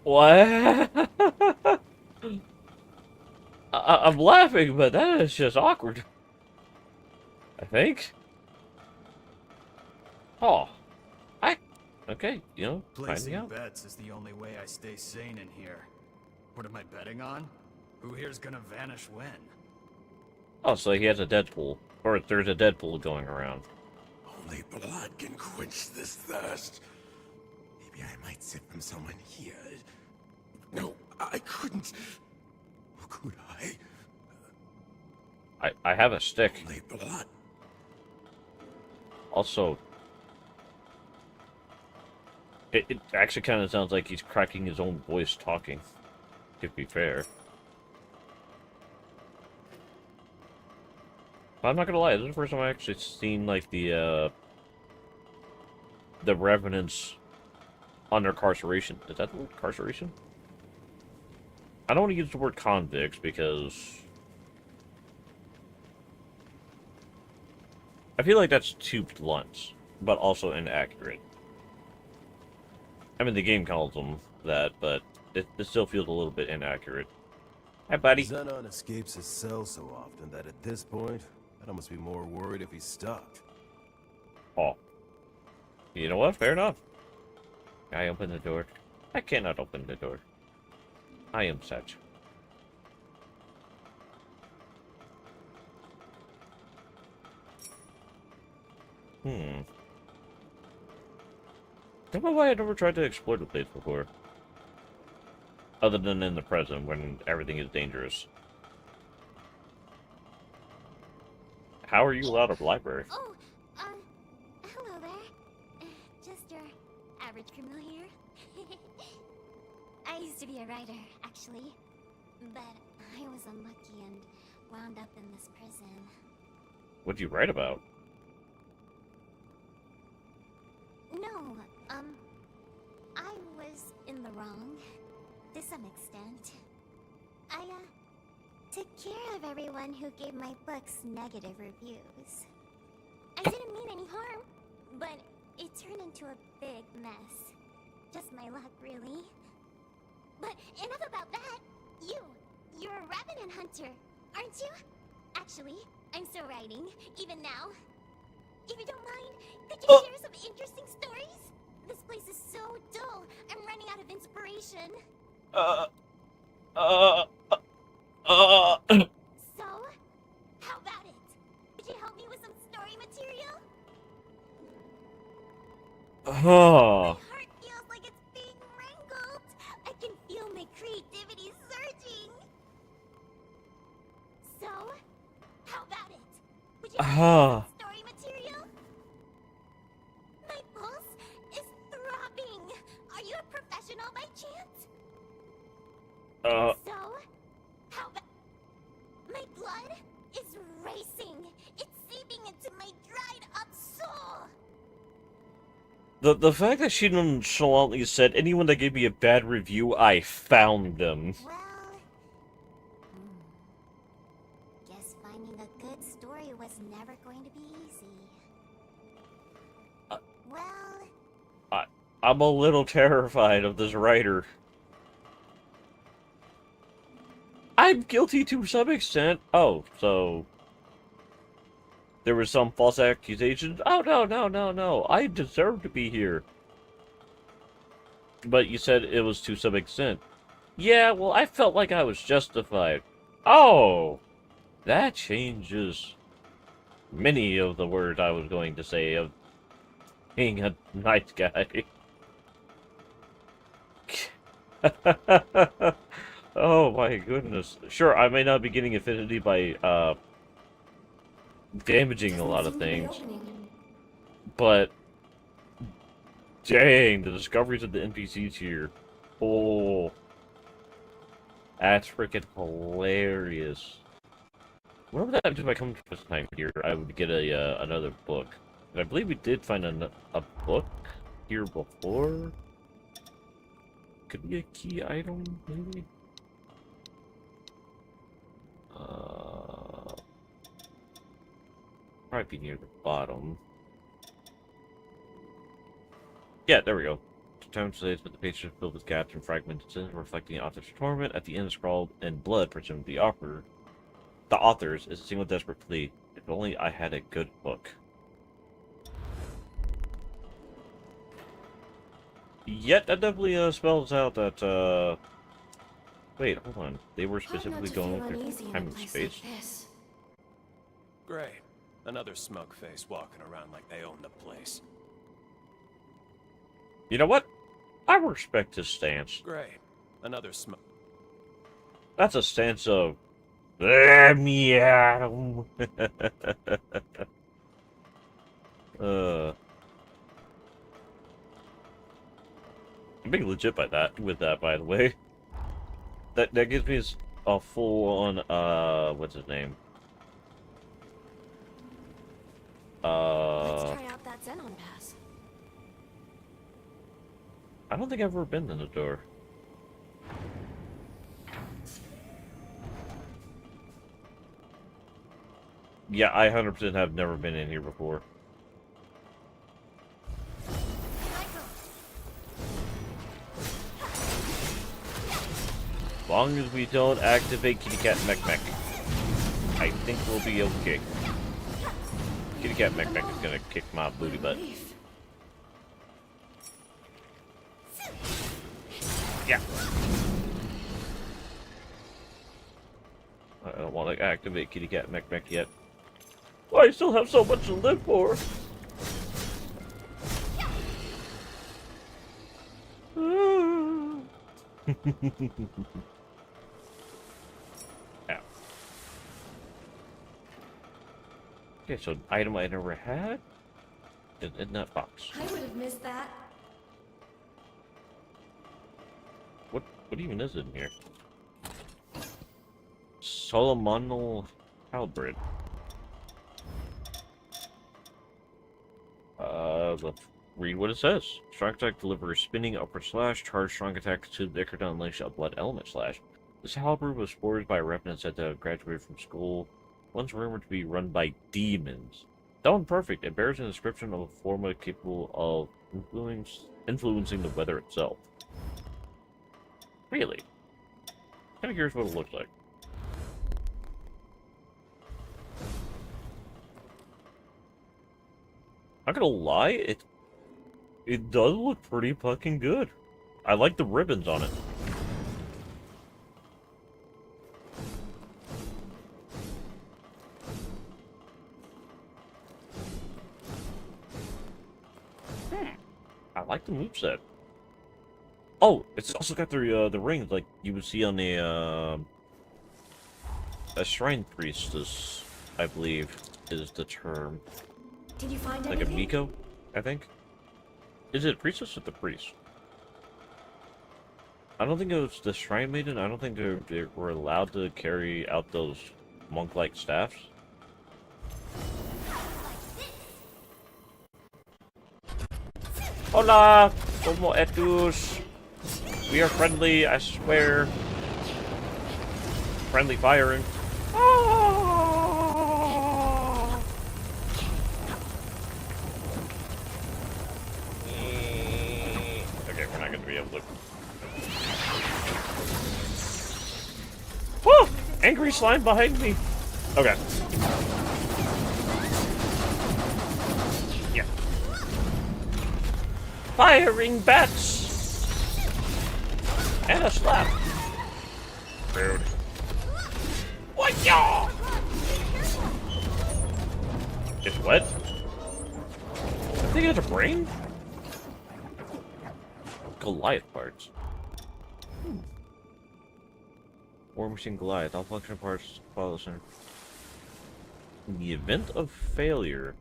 What? I'm laughing, but that is just awkward. I think. Oh. Okay, you know, finding Placing out. bets is the only way I stay sane in here. What am I betting on? Who here's gonna vanish when? Oh, so he has a Deadpool. Or there's a Deadpool going around. Only blood can quench this thirst. Maybe I might sip from someone here. No, I couldn't. Or could I? I have a stick. Only blood. Also, it actually kind of sounds like he's cracking his own voice talking, to be fair. But I'm not gonna lie, this is the first time I actually seen, like, the Revenants under carceration. Is that the word, carceration? I don't want to use the word convicts, because I feel like that's too blunt, but also inaccurate. I mean, the game calls them that, but it still feels a little bit inaccurate. Hi, buddy. Xenon escapes his cell so often that at this point, I'd almost be more worried if he's stuck. Oh. You know what? Fair enough. I open the door. I cannot open the door. I am such. Don't know why I never tried to explore the place before. Other than in the present, when everything is dangerous. How are you out of library? Oh, hello there. Just your average criminal here. I used to be a writer, actually. But I was unlucky and wound up in this prison. What'd you write about? No, I was in the wrong, to some extent. I, took care of everyone who gave my books negative reviews. I didn't mean any harm, but it turned into a big mess. Just my luck, really. But enough about that! You're a Revenant hunter, aren't you? Actually, I'm still writing, even now. If you don't mind, could you share some interesting stories? This place is so dull, I'm running out of inspiration. So, how about it? Could you help me with some story material? My heart feels like it's being wrangled. I can feel my creativity surging. So, how about it? Would you help me with some story material? My pulse is throbbing. Are you a professional by chance? So, how about... My blood is racing. It's seeping into my dried up soul. The fact that she nonchalantly said, anyone that gave me a bad review, I found them. Well... Guess finding a good story was never going to be easy. Well... I'm a little terrified of this writer. I'm guilty to some extent. Oh, so... there was some false accusations. Oh, no, no, no, no. I deserve to be here. But you said it was to some extent. Yeah, well, I felt like I was justified. Oh! That changes many of the words I was going to say of being a nice guy. Oh my goodness. Sure, I may not be getting affinity by, damaging a lot of things. But, dang, the discoveries of the NPCs here. Oh. That's freaking hilarious. What would that happen if I come this time here? I would get a another book. And I believe we did find a book here before. Could be a key item, maybe? Probably be near the bottom. Yeah, there we go. Time says, but the page is filled with gaps and fragmented sentences reflecting the author's torment. At the end, scrawled in blood, presumed the author's is a single desperate plea. If only I had a good book. Yet that definitely spells out that wait, hold on. They were specifically going through time and space. Great. Another smug face walking around like they own the place. You know what? I respect his stance. Great. Another smug. That's a stance of let me at him. I'm being legit by that with that, by the way. That gives me a full on what's his name? Let's try out that Xenon pass. I don't think I've ever been in the door. Yeah, I 100% have never been in here before. As long as we don't activate Kitty Cat Mech Mech, I think we'll be okay. Kitty Cat Mech Mech is gonna kick my booty butt. Yeah. I don't want to activate Kitty Cat Mech Mech yet. Oh, I still have so much to live for. Ow. Okay, so an item I never had is in that box. I would have missed that. What even is in here? Solomonal halberd. Let's read what it says. Strong attack delivers spinning upward slash, charge strong attack to the Icardon unleash a blood element slash. This halberd was forged by a revenant said to have graduated from school. Once rumored to be run by demons. Though imperfect, it bears an inscription of a formula capable of influencing the weather itself. Really? Kinda curious what it looks like. Not gonna lie, it does look pretty fucking good. I like the ribbons on it. I like the moveset. Oh, it's also got the rings like you would see on a shrine priestess, I believe, is the term. Did you find like anything? a Miko, I think. Is it priestess or the priest? I don't think it was the shrine maiden. I don't think they were allowed to carry out those monk-like staffs. Hola, como estos? We are friendly, I swear. Friendly firing. Okay, we're not going to be able to. Whoa! Angry slime behind me. Okay. Firing bats! And a slap! Rude. What y'all? It's what? I think it's a brain? Goliath parts. War Machine Goliath. All functional parts follow the center. In the event of failure.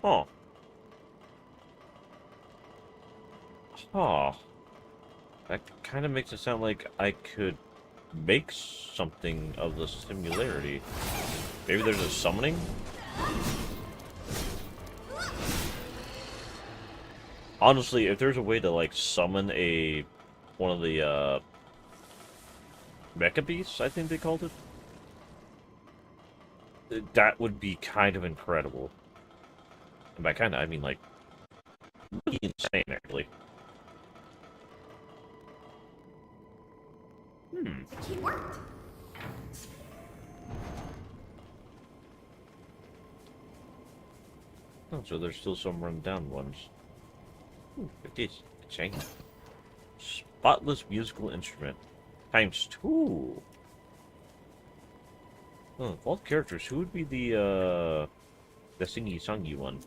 Huh. Huh. That kind of makes it sound like I could make something of the similarity. Maybe there's a summoning? Honestly, if there's a way to, like, summon one of the, Mecha Beasts, I think they called it. That would be kind of incredible. And by kind of, I mean, like, really insane, actually. He worked. Oh, so there's still some run-down ones. It is change. Spotless musical instrument. ×2. Oh, of all characters, who would be the singy-songy one?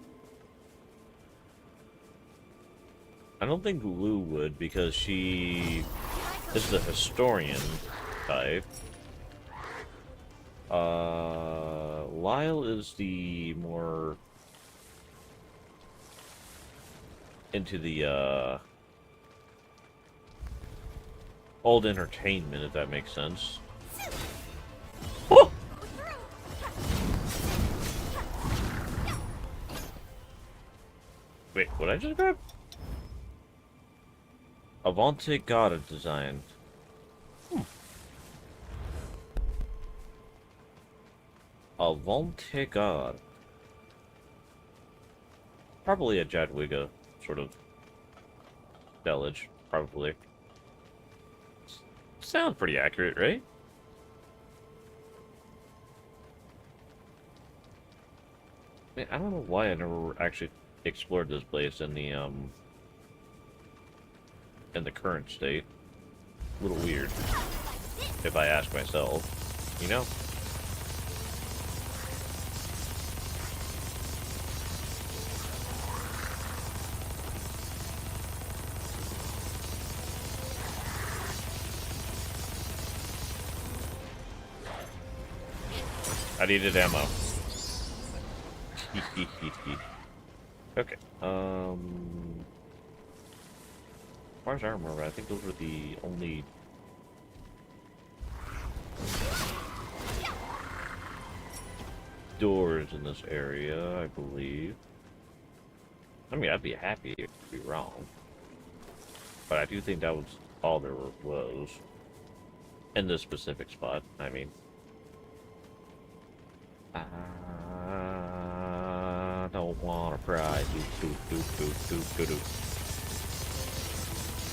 I don't think Lou would, because she is the historian type. Lyle is the more into the old entertainment, if that makes sense. Oh! Wait, what I just grab? Avante Gada design. Avante God. Probably a Jadwiga sort of spellage, probably. Sounds pretty accurate, right? Man, I don't know why I never actually explored this place in the current state. A little weird, if I ask myself, you know? I needed ammo. Okay. As far as I remember, I think those were the only doors in this area, I believe. I mean, I'd be happy if I'd be wrong. But I do think that was all there was. In this specific spot, I mean. I don't want to cry. Do.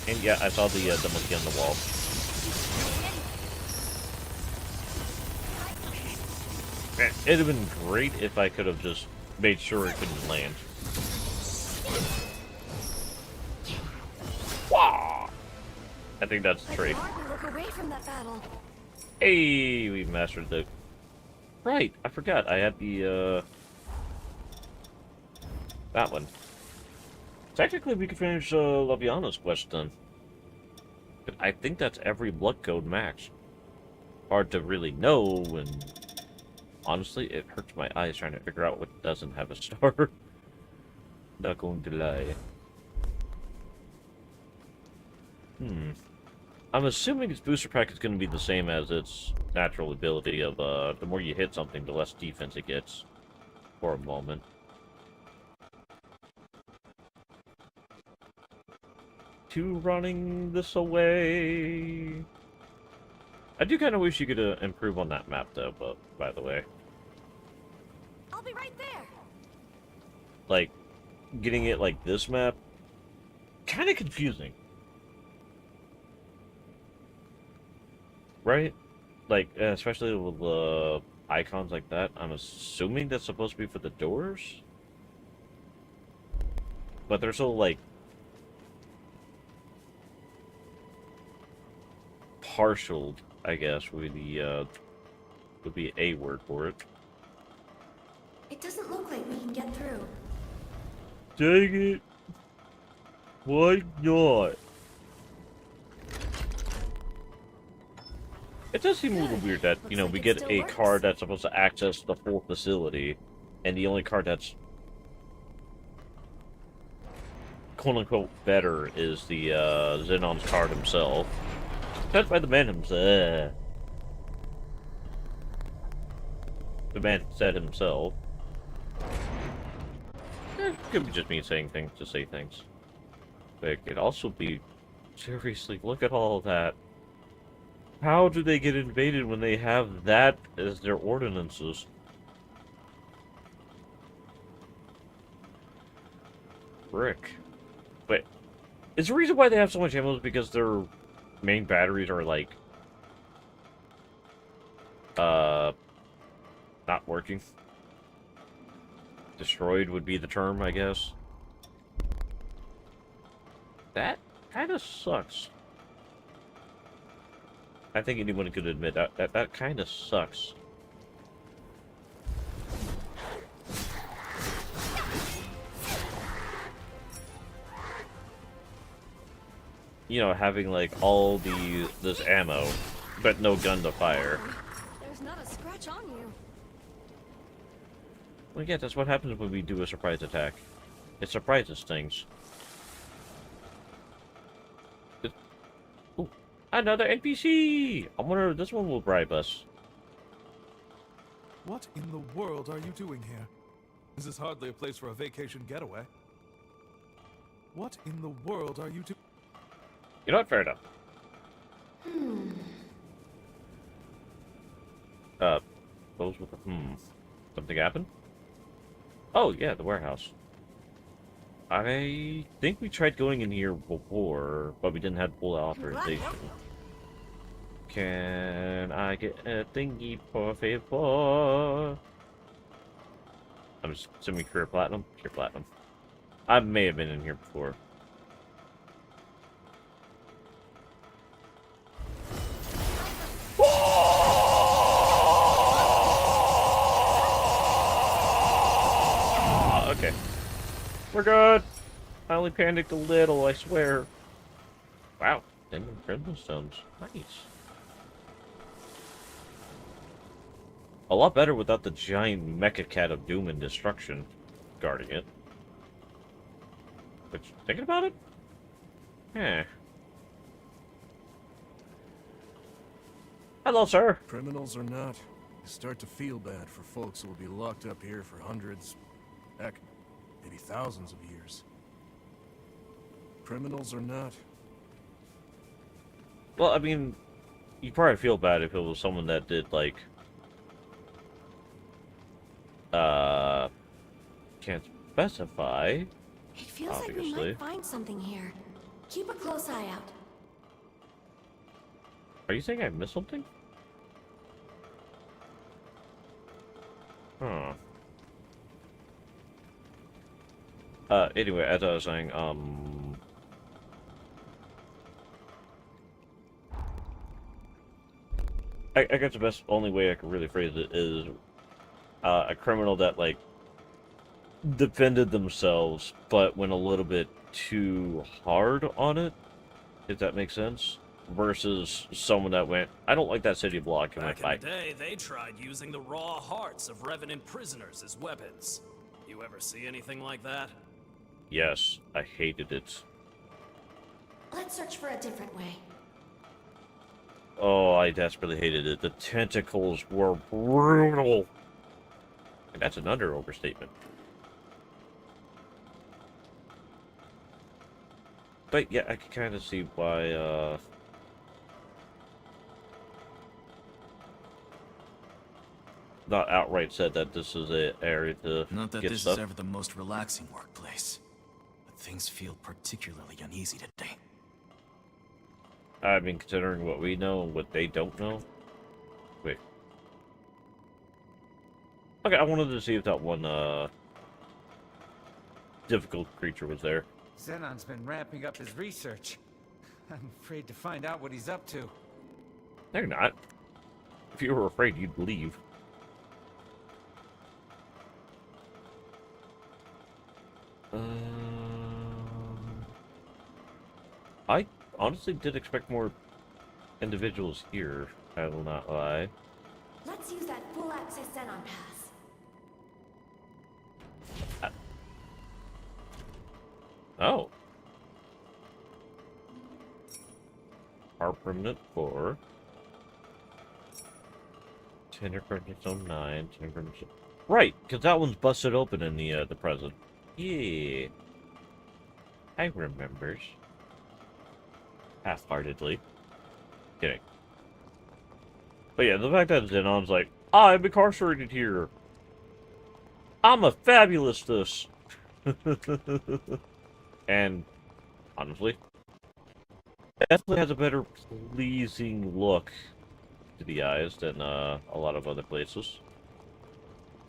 And yeah, I saw the monkey on the wall. Man, it'd have been great if I could have just made sure it couldn't land. Wow! I think that's the trait. Look away from that battle. Hey, we mastered the... Right, I forgot. I had the, that one. Technically, we could finish, Laviana's quest then. But I think that's every blood code max. Hard to really know, and... Honestly, it hurts my eyes trying to figure out what doesn't have a star. Not going to lie. I'm assuming its booster pack is going to be the same as its natural ability of, the more you hit something, the less defense it gets. For a moment. To running this away. I do kind of wish you could improve on that map, though, but, by the way. I'll be right there. Like, getting it like this map, kind of confusing. Right? Like, especially with the icons like that, I'm assuming that's supposed to be for the doors? but they're so, like, partialed, I guess, would be a word for it. It doesn't look like we can get through. Dang it. Why not? It does seem a little weird that, you know, Looks we like it get still a works. card that's supposed to access the full facility, and the only card that's quote-unquote better is the Xenon's card himself. Sent by the man himself. The man said himself. Could be just me saying things to say things. But it could also be, seriously, look at all of that. How do they get invaded when they have that as their ordinances? Frick. But is the reason why they have so much ammo is because their main batteries are like not working? Destroyed would be the term, I guess. That kind of sucks. I think anyone could admit that kind of sucks. You know, having like all this ammo, but no gun to fire. There's not a scratch on you. Well, yeah, that's what happens when we do a surprise attack. It surprises things. Ooh, another NPC! I wonder if this one will bribe us. What in the world are you doing here? This is hardly a place for a vacation getaway. What in the world are you doing? You know what? Fair enough. Close with the Something happened? Oh, yeah, the warehouse. I think we tried going in here before, but we didn't have full authorization. Can I get a thingy, por favor? I'm just assuming career platinum? Career platinum. I may have been in here before. Okay. We're good. I only panicked a little, I swear. Wow. 10 crimson stones. Nice. A lot better without the giant mecha cat of doom and destruction guarding it. But thinking about it? Eh. Hello, sir. Criminals or not, you start to feel bad for folks who will be locked up here for hundreds, heck, maybe thousands of years. Criminals or not. Well, I mean, you'd probably feel bad if it was someone that did, like, can't specify. It feels like we Obviously. might find something here. Keep a close eye out. Are you saying I missed something? Huh. Anyway, as I was saying, I guess the best only way I could really phrase it is a criminal that, like, defended themselves, but went a little bit too hard on it, if that makes sense, versus someone that went, I don't like that city block, and went, Back in bye. the day, they tried using the raw hearts of revenant prisoners as weapons. You ever see anything like that? Yes, I hated it. Let's search for a different way. Oh, I desperately hated it. The tentacles were brutal. And that's an overstatement. But yeah, I can kind of see why, not outright said that this is an area to Not that get this stuff. is ever the most relaxing workplace, but things feel particularly uneasy today. I mean, considering what we know and what they don't know. Wait. Okay, I wanted to see if that one, difficult creature was there. Xenon's been ramping up his research. I'm afraid to find out what he's up to. They're not. If you were afraid, you'd leave. I honestly did expect more individuals here. I will not lie. Let's use that full access Xenon pass. Oh. Our permanent 4. Tenure permanent zone 9. Tenure permanent zone... Right, because that one's busted open in the present. Yeah. I remembers. Half-heartedly. Kidding. But yeah, the fact that Xenon's like, I'm incarcerated here. I'm a fabulous this. And honestly, definitely has a better pleasing look to the eyes than a lot of other places.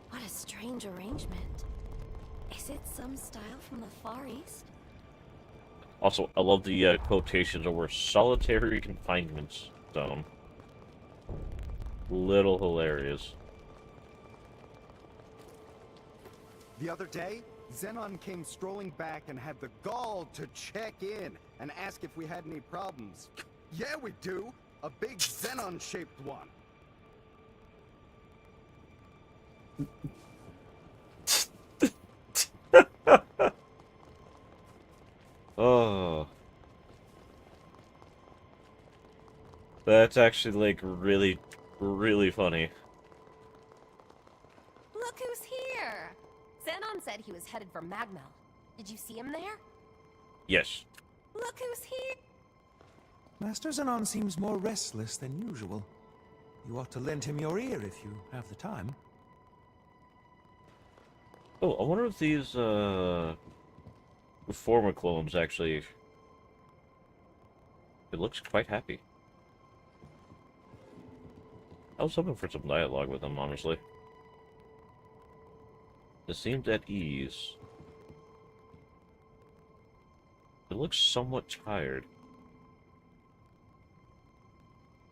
What a strange arrangement. Is it some style from the Far East? Also, I love the quotations over solitary confinement zone. Little hilarious. The other day, Xenon came strolling back and had the gall to check in and ask if we had any problems. Yeah, we do. A big Xenon-shaped one. Oh. That's actually, like, really, really funny. Look who's here! Xenon said he was headed for Magmel. Did you see him there? Yes. Look who's here! Master Xenon seems more restless than usual. You ought to lend him your ear if you have the time. Oh, I wonder if these, Reformer clones actually... It looks quite happy. I was hoping for some dialogue with them, honestly. It seems at ease. It looks somewhat tired.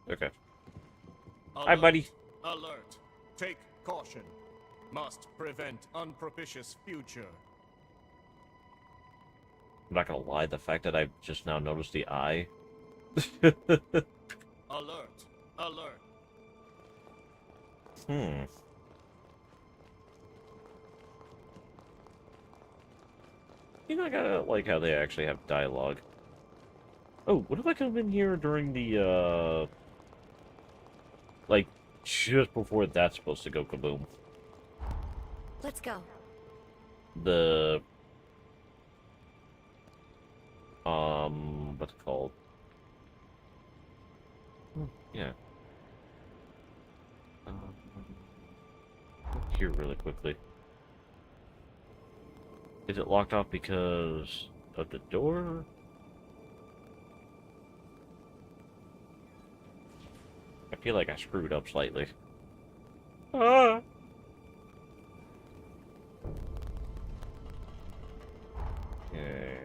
Okay. Hi, buddy. Alert. Take caution. Must prevent unpropitious future. I'm not gonna lie, the fact that I just now noticed the eye. Alert. Alert. Hmm. You know, I gotta like how they actually have dialogue. Oh, what if I come in here during the, like, just before that's supposed to go kaboom? Let's go. The... what's it called? Yeah. Here really quickly. Is it locked off because of the door? I feel like I screwed up slightly. Ah! Okay.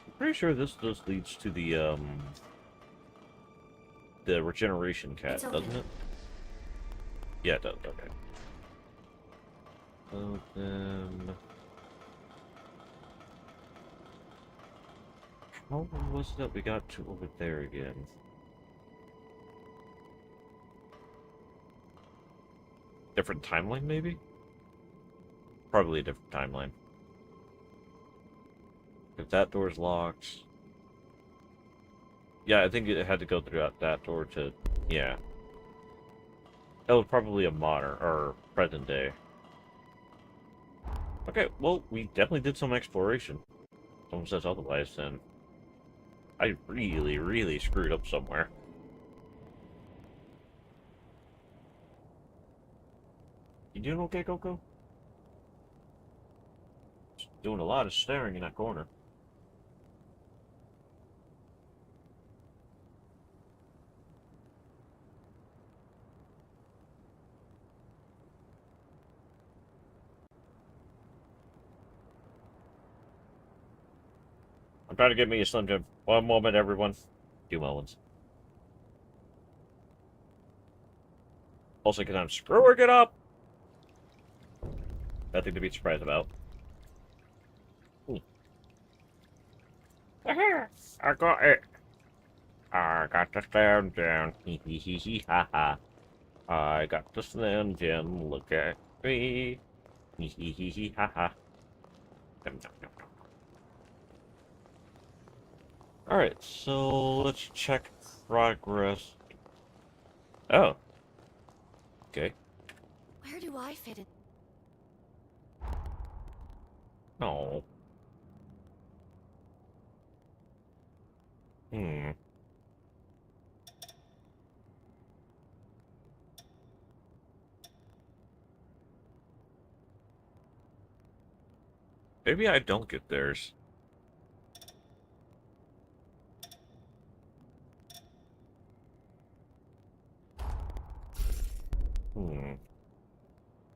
I'm pretty sure this leads to the regeneration cat, doesn't it? Yeah, it does. Okay. So then, how was it that we got to over there again? Different timeline, maybe? Probably a different timeline. If that door's locked... Yeah, I think it had to go through that door to... Yeah. That was probably a modern, or present day. Okay, well, we definitely did some exploration. If someone says otherwise, then... I really, really screwed up somewhere. You doing okay, Coco? Just doing a lot of staring in that corner. I'm trying to get me a Slim Jim. 1 moment, everyone. 2 moments. Also, because I'm screwing it up. Nothing to be surprised about. I got it. I got the Slim Jim. Hee hee hee hee ha ha. I got the Slim Jim. Look at me. Hee hee hee hee ha ha. Alright, so let's check progress. Oh. Okay. Where do I fit in? Oh. Maybe I don't get theirs.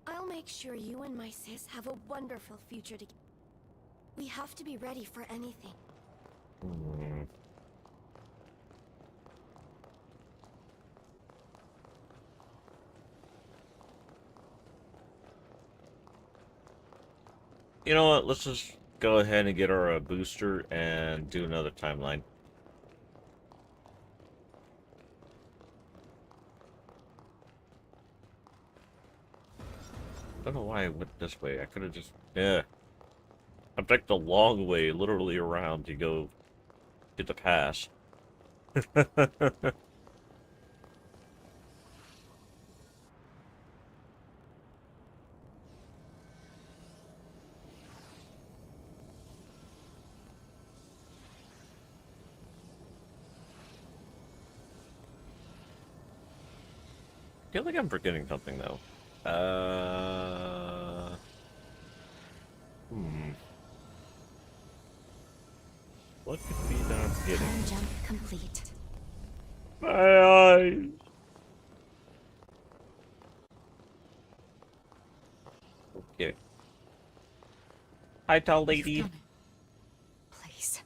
I'll make sure you and my sis have a wonderful future together. We have to be ready for anything. You know what? Let's just go ahead and get our booster and do another timeline. I don't know why I went this way. I could have just... Yeah. I took the long way, literally around, to go get the pass. I feel like I'm forgetting something, though. What could be that I'm forgetting? Time jump complete. My eyes! Okay. Hi, tall lady. Please.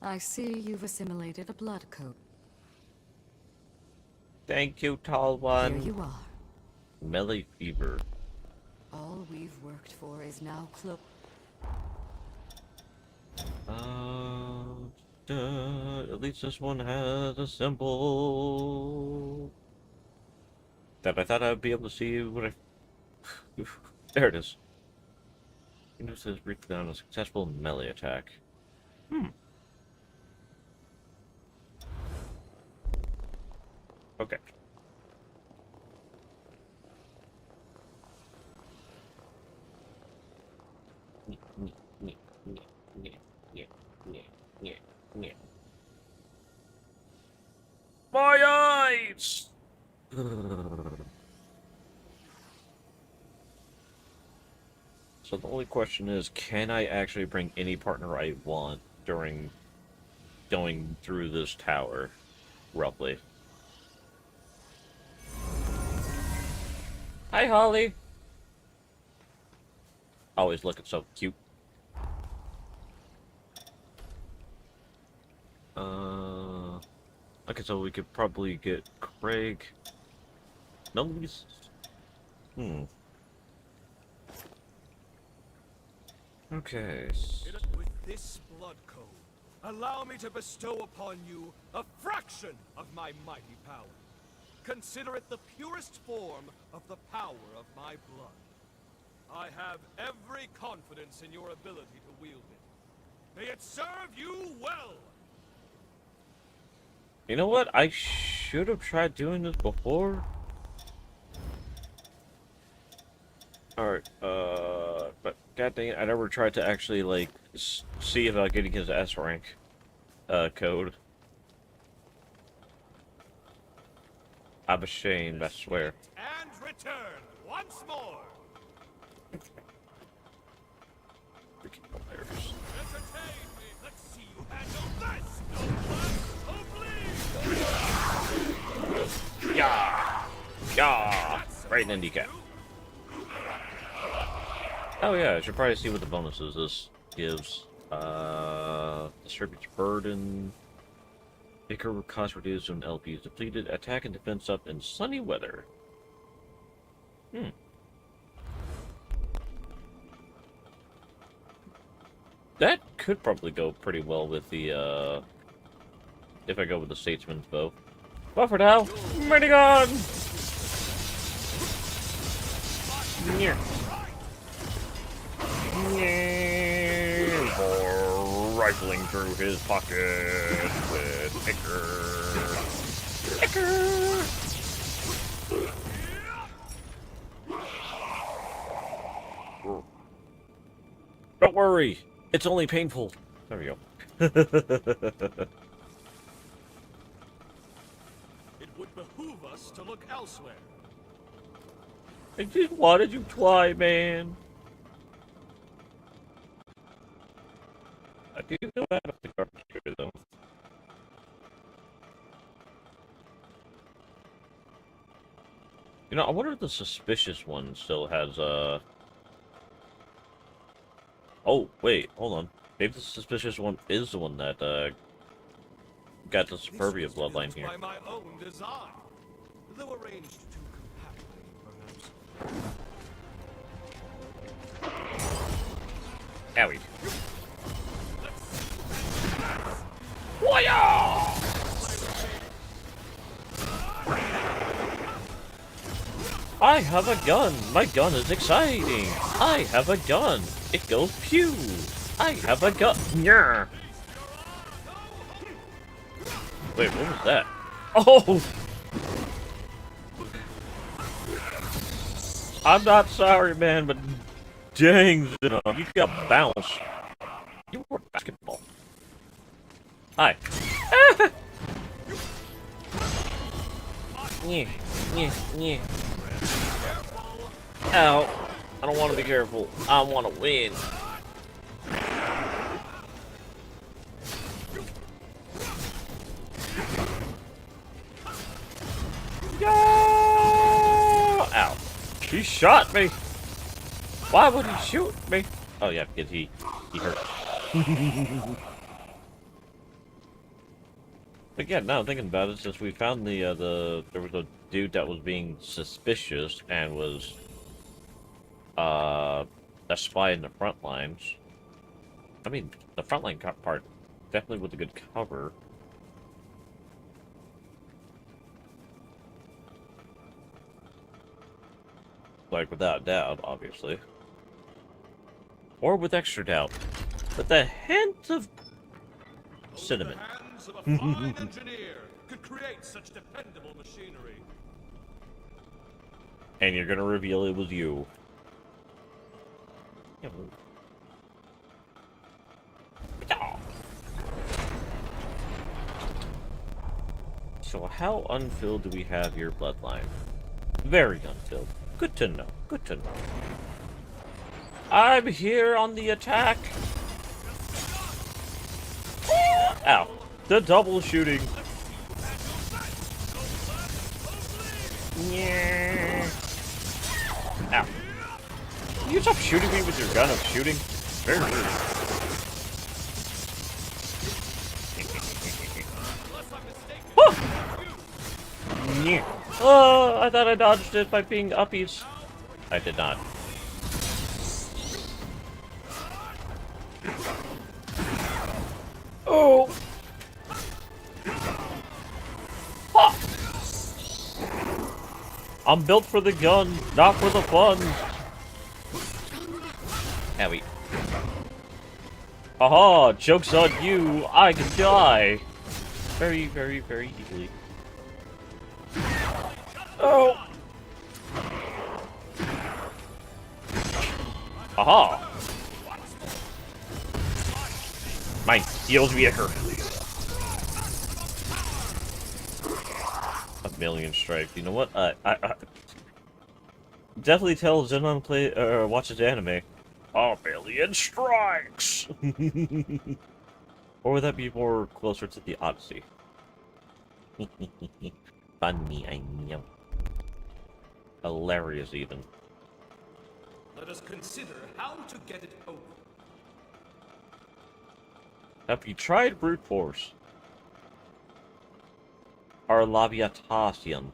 I see you've assimilated a blood code. Thank you, tall one. Here you are. Melee fever. All we've worked for is now close. At least this one has a symbol that I thought I'd be able to see when I... There it is. This says reach down a successful melee attack. Okay. My eyes! So the only question is, can I actually bring any partner I want during going through this tower, roughly? Hi, Holly. Always looking so cute. Okay, so we could probably get Craig. Nobody's... Okay. With this blood code, allow me to bestow upon you a fraction of my mighty power. Consider it the purest form of the power of my blood. I have every confidence in your ability to wield it. May it serve you well! You know what? I should have tried doing this before. Alright, but god dang it, I never tried to actually, like, see about getting his S rank, code. I'm ashamed, I swear. And return once more! Freaking hilarious. Entertain me! Let's see you handle this! No blood, oh please! Yeah! Yeah! Right in the kneecap. Oh yeah, I should probably see what the bonuses this gives. Distributes burden. Bigger cost reduced when LP is depleted. Attack and defense up in sunny weather. That could probably go pretty well with the, if I go with the Statesman's Bow. Buffer now! Minigun! Yeah. Rifling through his pocket with Icker. Don't worry, it's only painful. There we go. It would behoove us to look elsewhere. I just wanted you try, man. I do feel bad about the garbage here, though. You know, I wonder if the suspicious one still has, Oh, wait, hold on. Maybe the suspicious one is the one that, got the Superbia bloodline here. By my own design, though arranged too compactly, perhaps. Owie. Warrior! I have a gun. My gun is exciting. I have a gun. It goes pew. I have a gun. Yeah. Wait, what was that? Oh! I'm not sorry, man, but dang, Zeno, you got bounced. You were basketball. Hi. Yeah. Ow. I don't want to be careful. I want to win. Ow. He shot me. Why would he shoot me? Oh yeah, because he hurt. But yeah, now thinking about it, since we found there was a dude that was being suspicious and was a spy in the front lines. I mean, the front line part definitely was a good cover. Like, without doubt, obviously. Or with extra doubt. With a hint of cinnamon. The hands of a fine engineer could create such dependable machinery. And you're gonna reveal it was you. Yeah, so how unfilled do we have your bloodline? Very unfilled. Good to know. Good to know. I'm here on the attack. Ow. The double shooting. Yeah. Ow. Can you stop shooting me with your gun of shooting? Very rude. Yeah. Oh, I thought I dodged it by being uppies. I did not. Oh! Ah! I'm built for the gun, not for the fun. Owie. Haha, joke's on you, I can die. Very, very, very easily. Oh! Aha! Mine heals me, Icker. A million strikes. You know what? I definitely tell Zenon watches anime. A million strikes. Or would that be more closer to the Odyssey? Funny, I know. Hilarious, even. Let us consider how to get it open. Have you tried brute force? Or Labiatation?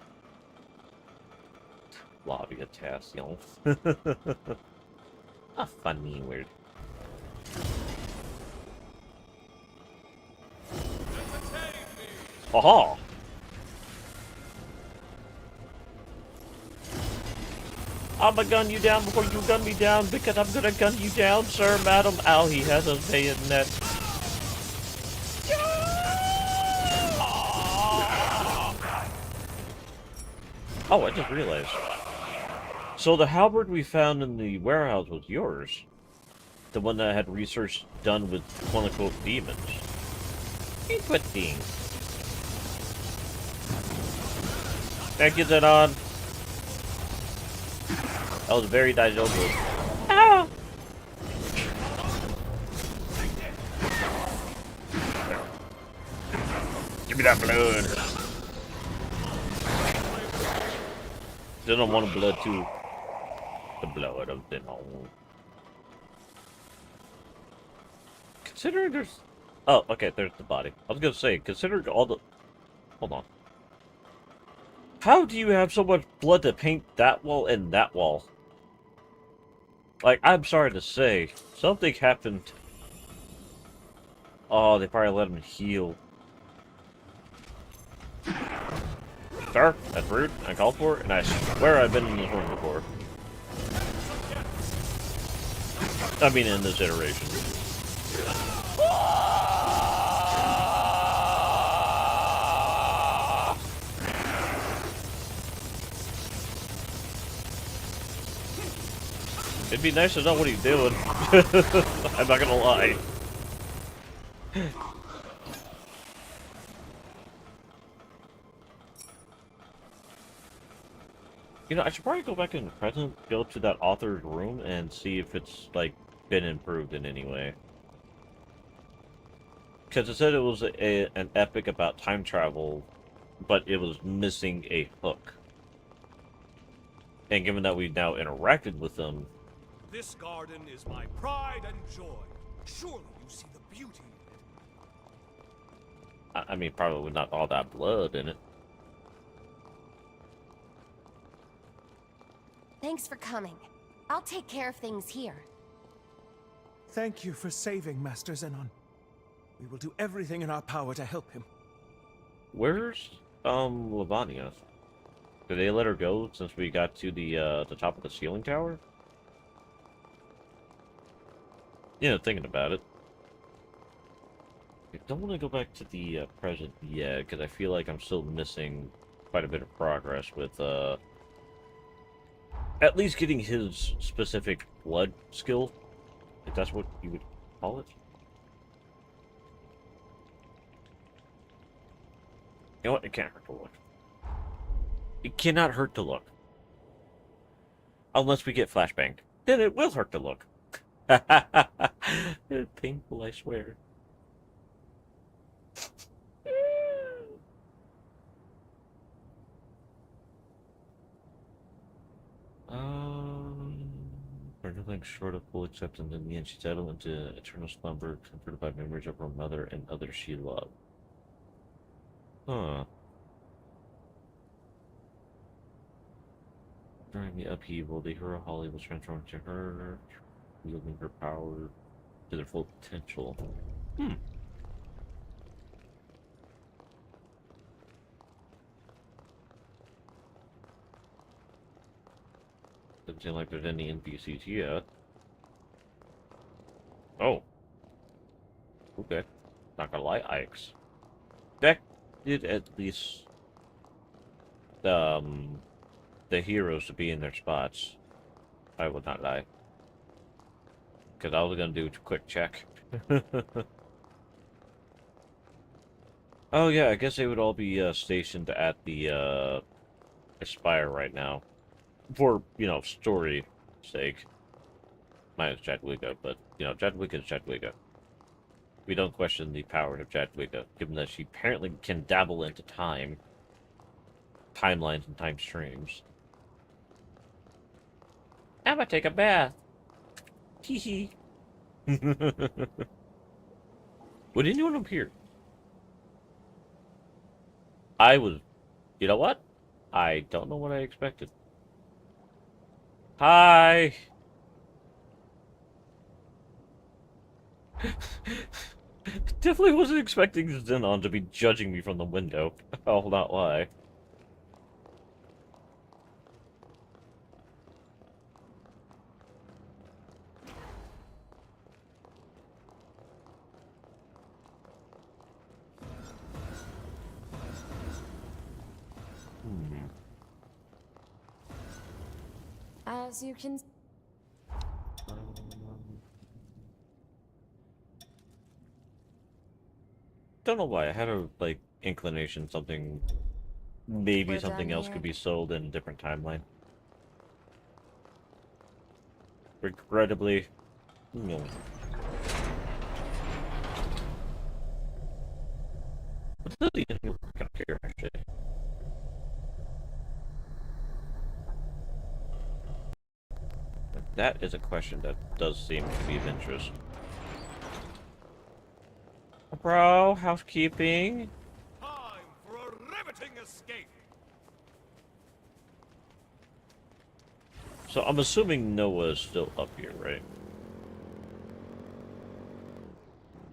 Labiatation. A funny word. Aha! I'ma gun you down before you gun me down because I'm gonna gun you down, sir, madam. Ow, he has a bayonet. Oh, I just realized. So the halberd we found in the warehouse was yours. The one that had research done with quote-unquote demons. Interesting. Thank you, Zenon. That was very digestible. Ah! Give me that blood. Zenon wanted blood too. The blood of Zenon. Considering there's... Oh, okay, there's the body. I was gonna say, considering all the... Hold on. How do you have so much blood to paint that wall and that wall? Like, I'm sorry to say, something happened. Oh, they probably let him heal. Sir, that's rude, uncalled for, and I swear I've been in this room before. I mean, in this iteration. It'd be nice to know what he's doing. I'm not gonna lie. You know, I should probably go back in the present, go to that author's room, and see if it's, like, been improved in any way. Because it said it was an epic about time travel, but it was missing a hook. And given that we've now interacted with them... This garden is my pride and joy. Surely you see the beauty in it. I mean, probably with not all that blood in it. Thanks for coming. I'll take care of things here. Thank you for saving Master Zenon. We will do everything in our power to help him. Where's, Lavania? Did they let her go since we got to the top of the ceiling tower? Yeah, thinking about it. I don't want to go back to the present yet, because I feel like I'm still missing quite a bit of progress with, at least getting his specific blood skill, if that's what you would call it. You know what? It can't hurt to look. It cannot hurt to look. Unless we get flashbanged. Then it will hurt to look. It's painful, I swear. For nothing short of full acceptance, in the end she settled into eternal slumber, comforted by memories of her mother and others she loved. Huh. During the upheaval, the hero Holly was transformed into her, wielding her power to their full potential. Doesn't seem like there's any NPCs yet. Oh. Okay. Not gonna lie, I expected at least the heroes to be in their spots. I would not lie. Because I was gonna do a quick check. Oh yeah, I guess they would all be stationed at the Aspire right now. For, you know, story sake. Minus Jadwiga, but, you know, Jadwiga is Jadwiga. We don't question the power of Jadwiga, given that she apparently can dabble into time. Timelines and time streams. I'm gonna take a bath. Hee hee. Would anyone appear? I was... You know what? I don't know what I expected. Hi! Definitely wasn't expecting Xenon to be judging me from the window. I'll not lie. As you can... Don't know why. I had a, like, inclination something... Maybe We're something done else here. could be sold in a different timeline. Regrettably, no. What's the end here, actually? That is a question that does seem to be of interest. Bro, housekeeping? Time for a riveting escape! So I'm assuming Noah is still up here, right?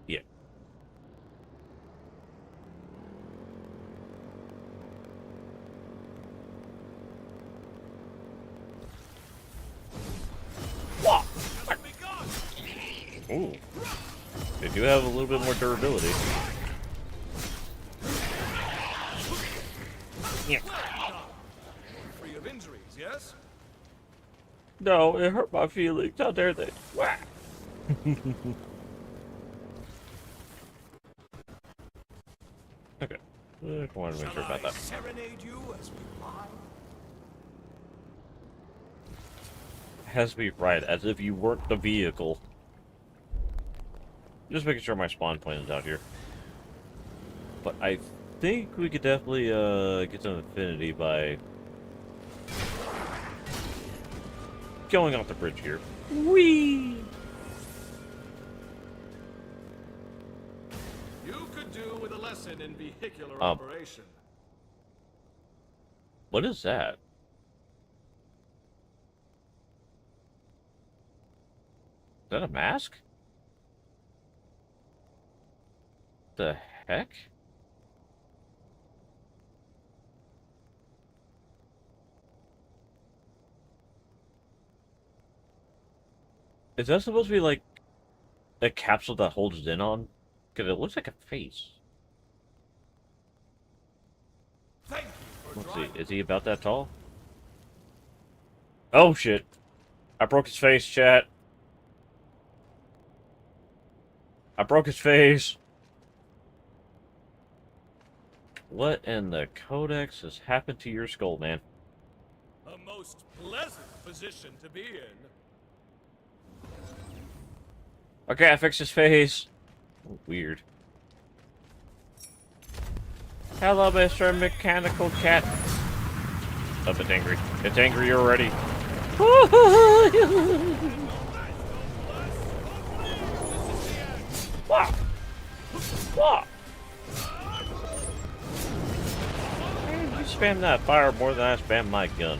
Yeah. Whoa! Ooh. They do have a little bit more durability. Yeah. Free of injuries, yes? No, it hurt my feelings. How dare they? Wah! Okay. I wanted to make sure about that. Serenade you as we fly? Has to be right, as if you weren't the vehicle. Just making sure my spawn point is out here. But I think we could definitely get some affinity by going off the bridge here. Whee! You could do with a lesson in vehicular Um. operation. What is that? Is that a mask? The heck? Is that supposed to be like a capsule that holds it in on? Because it looks like a face. Let's see, is he about that tall? Oh shit. I broke his face, chat. I broke his face. What in the codex has happened to your skull, man? A most pleasant position to be in. Okay, I fixed his face. Weird. Hello, Mr. Mechanical Cat. Oh, it's angry. It's angry already. Wow. Wow. You spam that fire more than I spam my gun.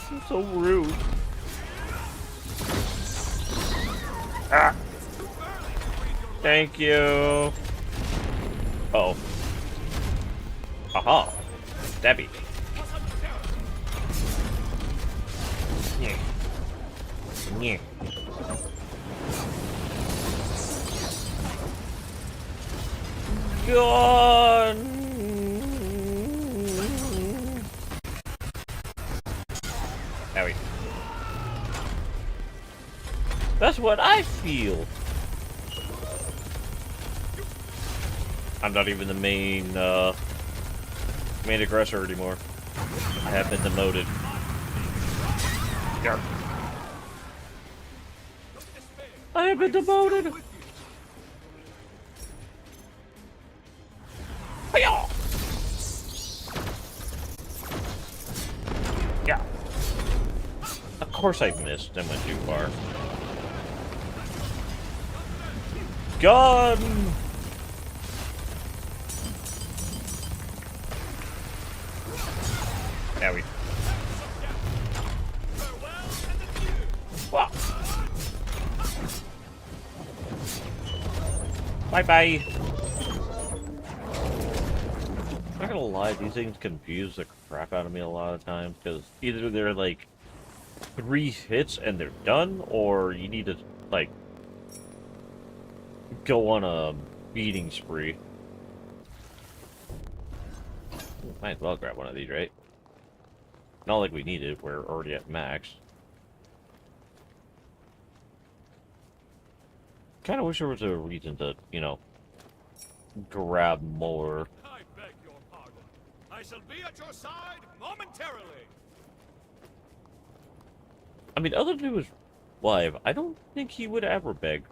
You're so rude. Ah. Thank you. Uh oh. Aha. Debbie. Yeah. Yeah. Gone. Owie. That's what I feel. I'm not even the main aggressor anymore. I have been demoted. Yarp. I have been demoted. Hiya! Of course I missed. I went too far. Gun! There we go. Wow. Bye-bye. Not gonna lie, these things confuse the crap out of me a lot of times, because either they're like 3 hits and they're done, or you need to, like, go on a beating spree. Might as well grab one of these, right? Not like we need it, we're already at max. Kinda wish there was a reason to, you know, grab more. I beg your pardon. I shall be at your side momentarily. I mean, other than he was live, I don't think he would ever beg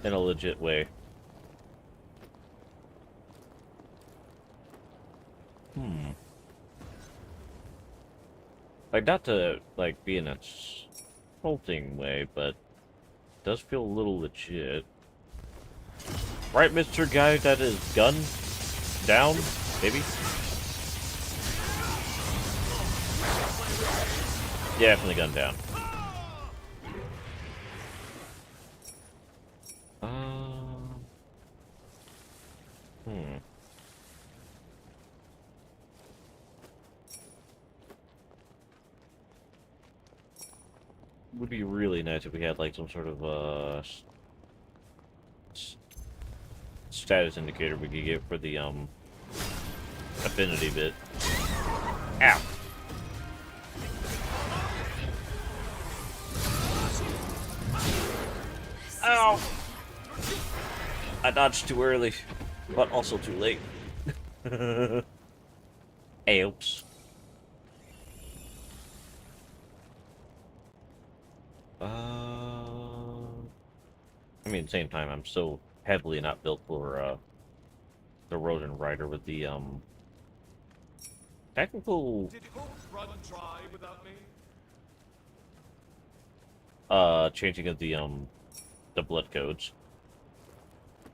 in a legit way. Like, not to, like, be in a insulting way, but it does feel a little legit. Right, Mr. Guy that is gun down, maybe? Definitely gun down. Would be really nice if we had like some sort of status indicator we could get for the affinity bit. Ow. Ow! I dodged too early, but also too late. Oops. I mean, at the same time, I'm so heavily not built for the Roden Rider with the technical Did hope run dry without me? changing of the blood codes.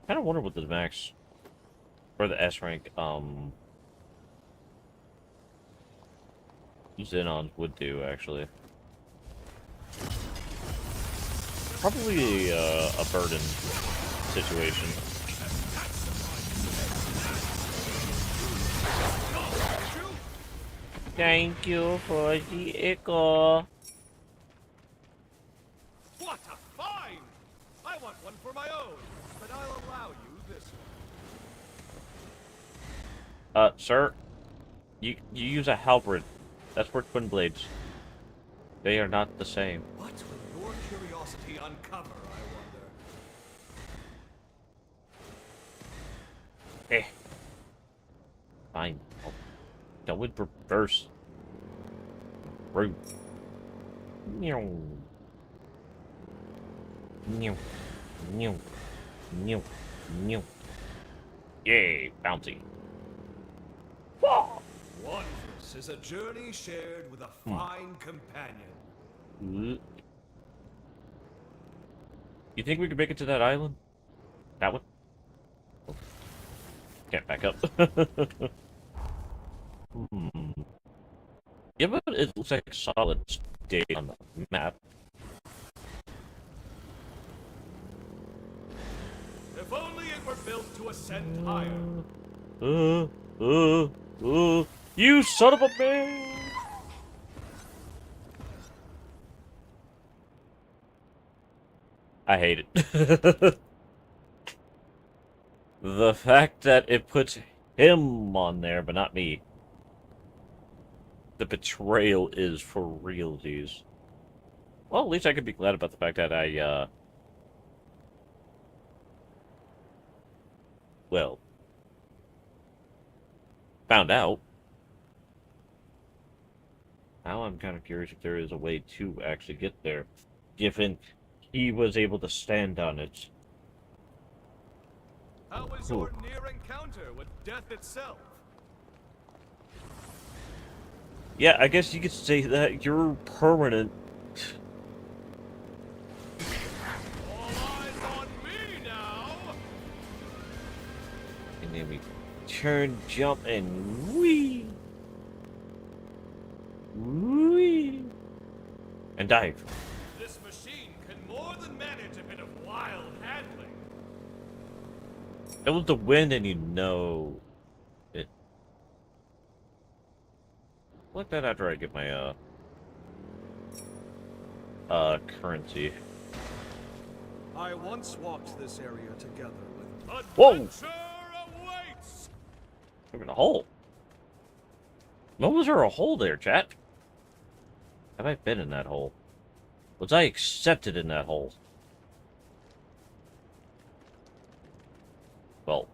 I kind of wonder what the max or the S rank Xenons would do, actually. Probably a burden situation. Thank you for the echo. What a find! I want one for my own, but I'll allow you this one. Sir, you use a halberd. That's for twin blades. They are not the same. What will your curiosity uncover, I wonder? Eh. Fine. I'll go in reverse. Rude. Meow. Meow. Meow. Meow. Meow. Yay, bouncy. Wondrous is a journey shared with a fine companion. You think we could make it to that island? That one? Can't back up. Yeah, but it looks like a solid state on the map. If only it were built to ascend higher. You son of a man! I hate it. The fact that it puts him on there, but not me. The betrayal is for realsies. Well, at least I could be glad about the fact that I, well, found out. Now I'm kind of curious if there is a way to actually get there, given he was able to stand on it. How was your near encounter with death itself? Yeah, I guess you could say that you're permanent. And then we turn, jump, and whee! Whee! And dive. This machine can more than manage a bit of wild handling. It was the wind, and you know it. Look that after I get my currency. I once walked this area together with Whoa! adventure awaits. Look at the hole. When was there a hole there, chat? Have I been in that hole? Was I accepted in that hole? Well,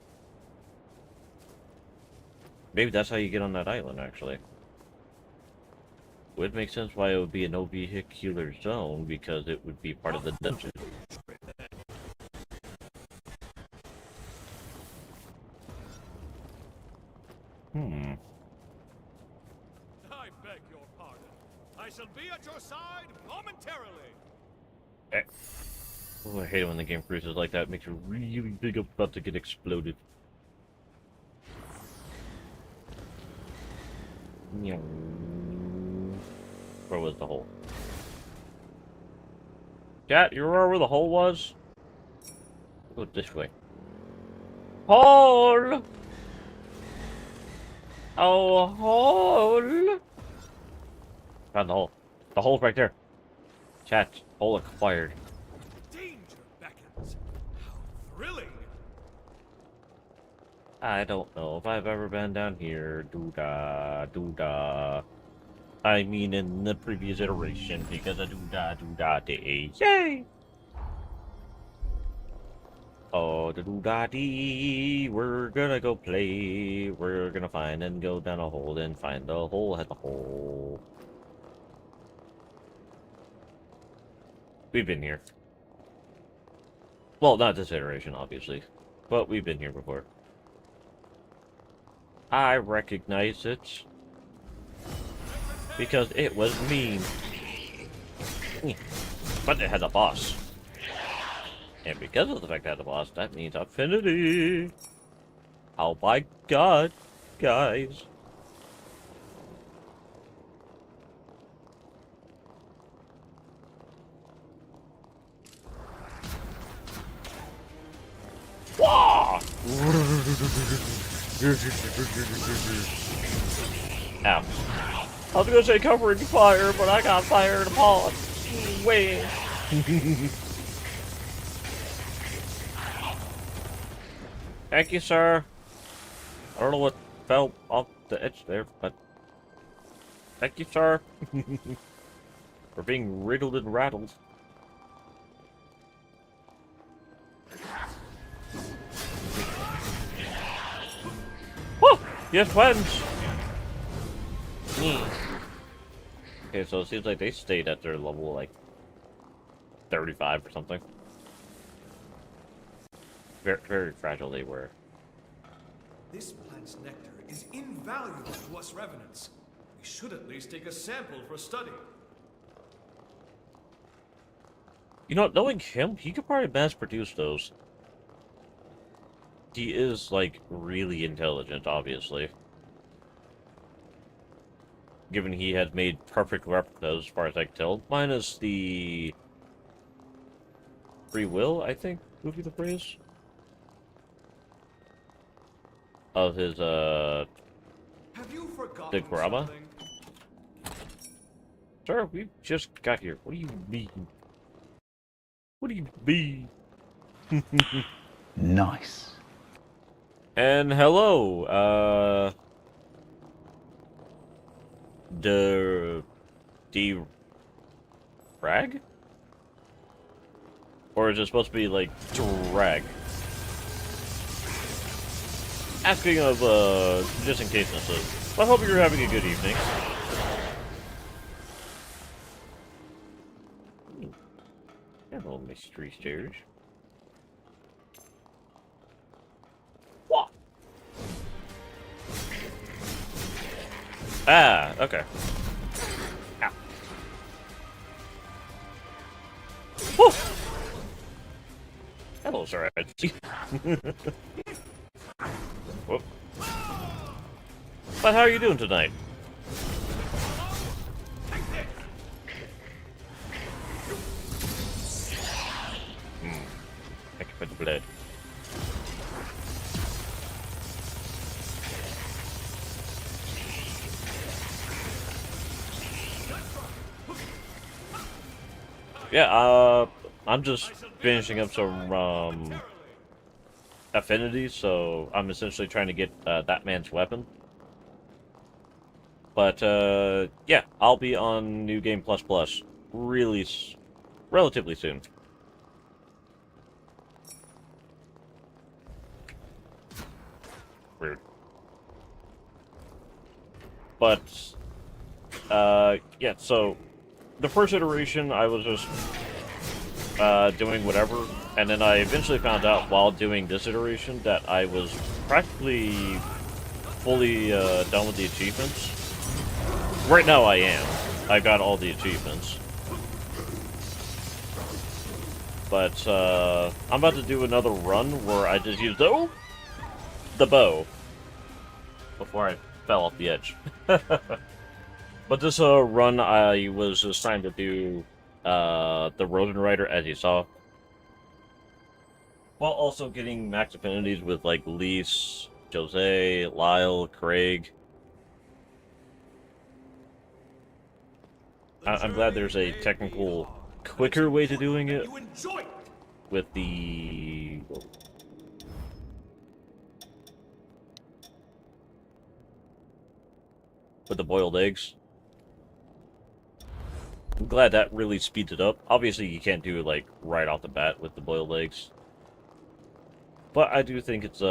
maybe that's how you get on that island, actually. Would make sense why it would be a no vehicular zone, because it would be part of the dungeon. I beg your pardon. I shall be at your side momentarily. Oh, I hate it when the game freezes like that. It makes you really think about to get exploded. Where was the hole? Chat, you remember where the hole was? Go this way. Hole! Oh, hole! Found the hole. The hole's right there. Chat, hole acquired. Danger beckons. How thrilling! I don't know if I've ever been down here. Doo-da, doo-da. I mean in the previous iteration, because of doo-da, doo-da day. Yay! Oh, the doo-da-dee. We're gonna go play. We're gonna find and go down a hole and find the hole at the hole. We've been here. Well, not this iteration, obviously. But we've been here before. I recognize it. Because it was mean. But it had a boss. And because of the fact that it had a boss, that means affinity. Oh my god, guys. Wah! Ow. I was gonna say covering fire, but I got fired upon. Wait. Thank you, sir. I don't know what fell off the edge there, but thank you, sir. For being riddled and rattled. Woo! Yes, friends. Okay, so it seems like they stayed at their level, like, 35 or something. Very, very fragile they were. This plant's nectar is invaluable to us revenants. We should at least take a sample for study. You know, knowing him, he could probably mass produce those. He is, like, really intelligent, obviously. Given he has made perfect replicas, as far as I can tell. Minus the free will, I think, would be the phrase. Of his, Have you forgotten Digrama? something? Sir, we just got here. What do you mean? What do you mean? Nice. And hello, the rag? Or is it supposed to be like drag? Asking of just in case this is. I hope you're having a good evening. Hello, mystery stairs. What? Ah, okay. Whew. Hello, Sir Edgy. Whoop. But how are you doing tonight? Thank you for the blood. Yeah, I'm just finishing up some affinities, so I'm essentially trying to get that man's weapon. But yeah, I'll be on New Game Plus Plus relatively soon. Weird. But yeah, so the first iteration I was just doing whatever, and then I eventually found out while doing this iteration that I was practically fully done with the achievements. Right now I am. I've got all the achievements. But I'm about to do another run where I just use the bow before I fell off the edge. But this run I was just trying to do the Roden Rider, as you saw, while also getting max affinities with like Lise, Jose, Lyle, Craig. I'm glad there's a technical, quicker way to doing it with the boiled eggs. I'm glad that really speeds it up. Obviously, you can't do it like right off the bat with the boiled eggs, but I do think it's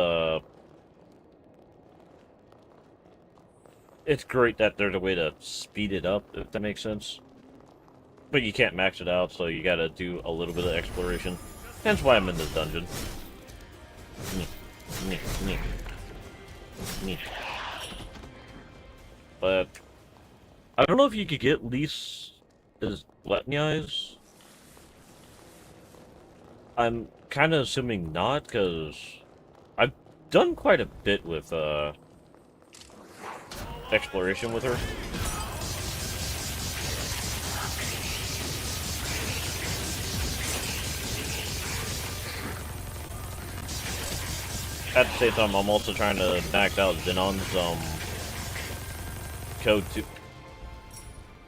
great that there's a way to speed it up, if that makes sense. But you can't max it out, so you gotta do a little bit of exploration. Hence why I'm in this dungeon. But I don't know if you could get Lise's Gluttony Eyes. I'm kind of assuming not, because I've done quite a bit with exploration with her. At the same time, I'm also trying to max out Zenon's code to.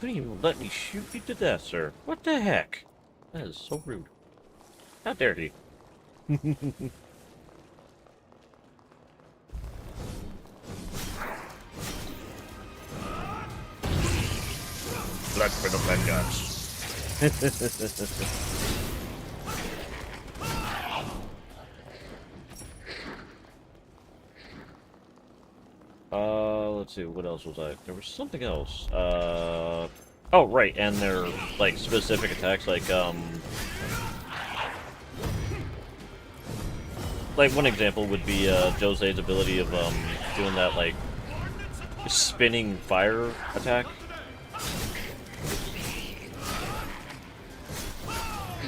Couldn't even let me shoot you to death, sir. What the heck? That is so rude. How dare he? Blood for the Vanguards. Let's see, what else was I? There was something else. Oh, right, and they're, like, specific attacks, like one example would be, Jose's ability of, doing that, like, spinning fire attack.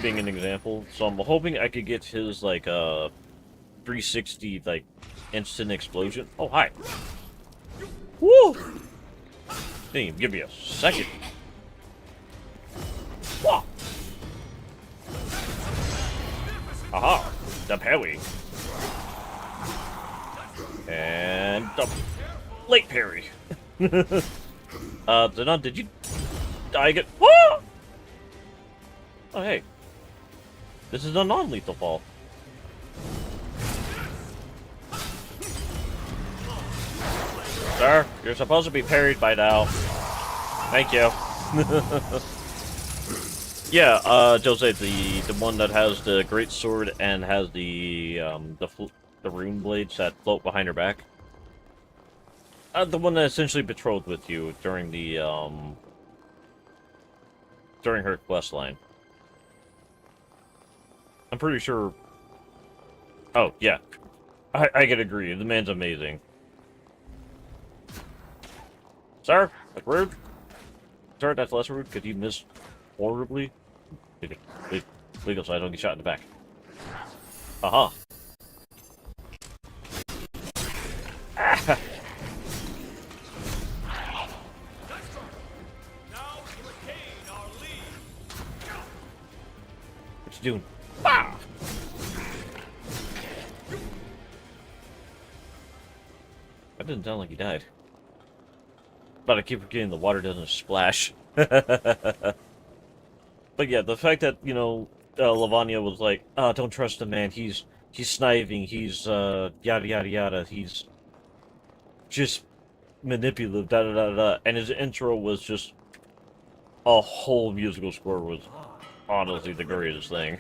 Being an example. So I'm hoping I could get his, like, 360, like, instant explosion. Oh, hi. Woo! Didn't even give me a second. Whoa! Aha! The parry. And the late parry. Zenon, did you die again? Whoa! Oh, hey. This is a non-lethal fall. Sir, you're supposed to be parried by now. Thank you. Yeah, Jose, the one that has the great sword and has the rune blades that float behind her back. The one that essentially betrothed with you during the during her quest line. I'm pretty sure. Oh yeah, I can agree. The man's amazing. Sir, that's rude. Sir, that's less rude because you missed horribly. Legal, so I don't get shot in the back. Aha. Ah. What you doing? Ah! That didn't sound like he died. But I keep forgetting the water doesn't splash. But yeah, the fact that, you know, Lavanya was like, "Oh, don't trust the man. He's sniving. He's yada yada yada. He's just manipulative. Da da da da." And his intro was just a whole musical score. Was honestly the greatest thing.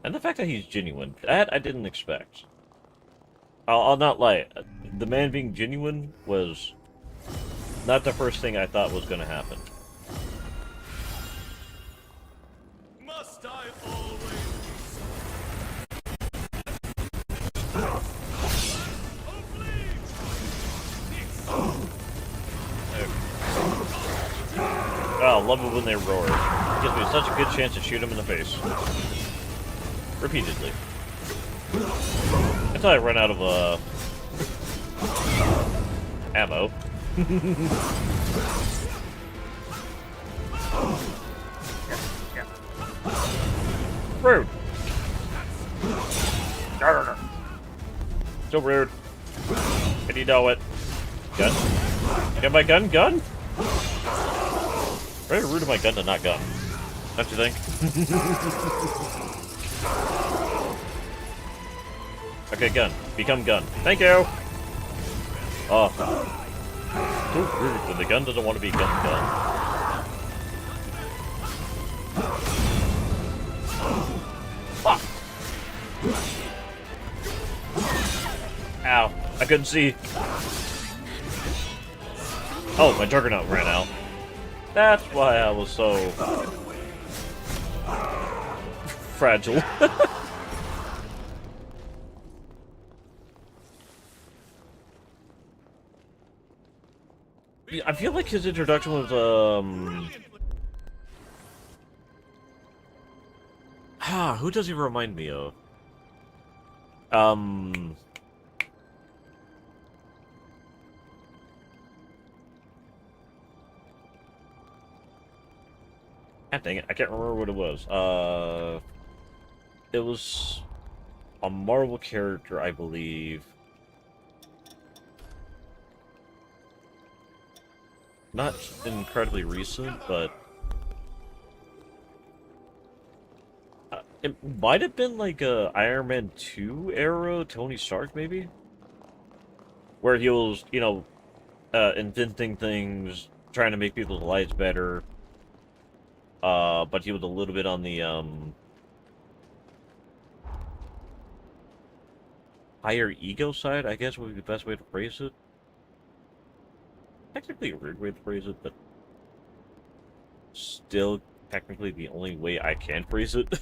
And the fact that he's genuine, that I didn't expect. I'll not lie. The man being genuine was not the first thing I thought was going to happen. Must I always Oh, I love it when they roar. It gives me such a good chance to shoot him in the face. Repeatedly. Until I run out of, ammo. Rude! So rude. Can you know it? Gun? Get my gun? Gun? Very rude of my gun to not gun. Don't you think? Okay, gun. Become gun. Thank you! Oh. So rude when the gun doesn't want to be gun. Fuck! Ow. I couldn't see. Oh, my Juggernaut ran out. That's why I was so fragile. I feel like his introduction was, who does he remind me of? God dang it, I can't remember what it was. It was a Marvel character, I believe. Not incredibly recent, but it might have been like a Iron Man 2 era Tony Stark, maybe? Where he was, you know, inventing things, trying to make people's lives better. But he was a little bit on the, higher ego side, I guess would be the best way to phrase it. Technically a weird way to phrase it, but still technically the only way I can phrase it.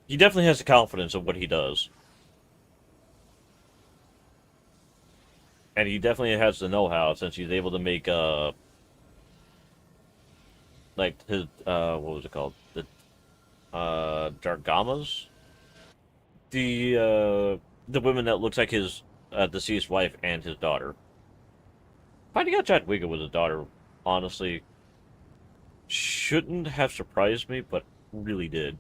He definitely has the confidence of what he does. And he definitely has the know-how, since he's able to make, like his, what was it called? The, Jargamas? The woman that looks like his, deceased wife and his daughter. Finding out Jadwiga was his daughter, honestly, shouldn't have surprised me, but really did.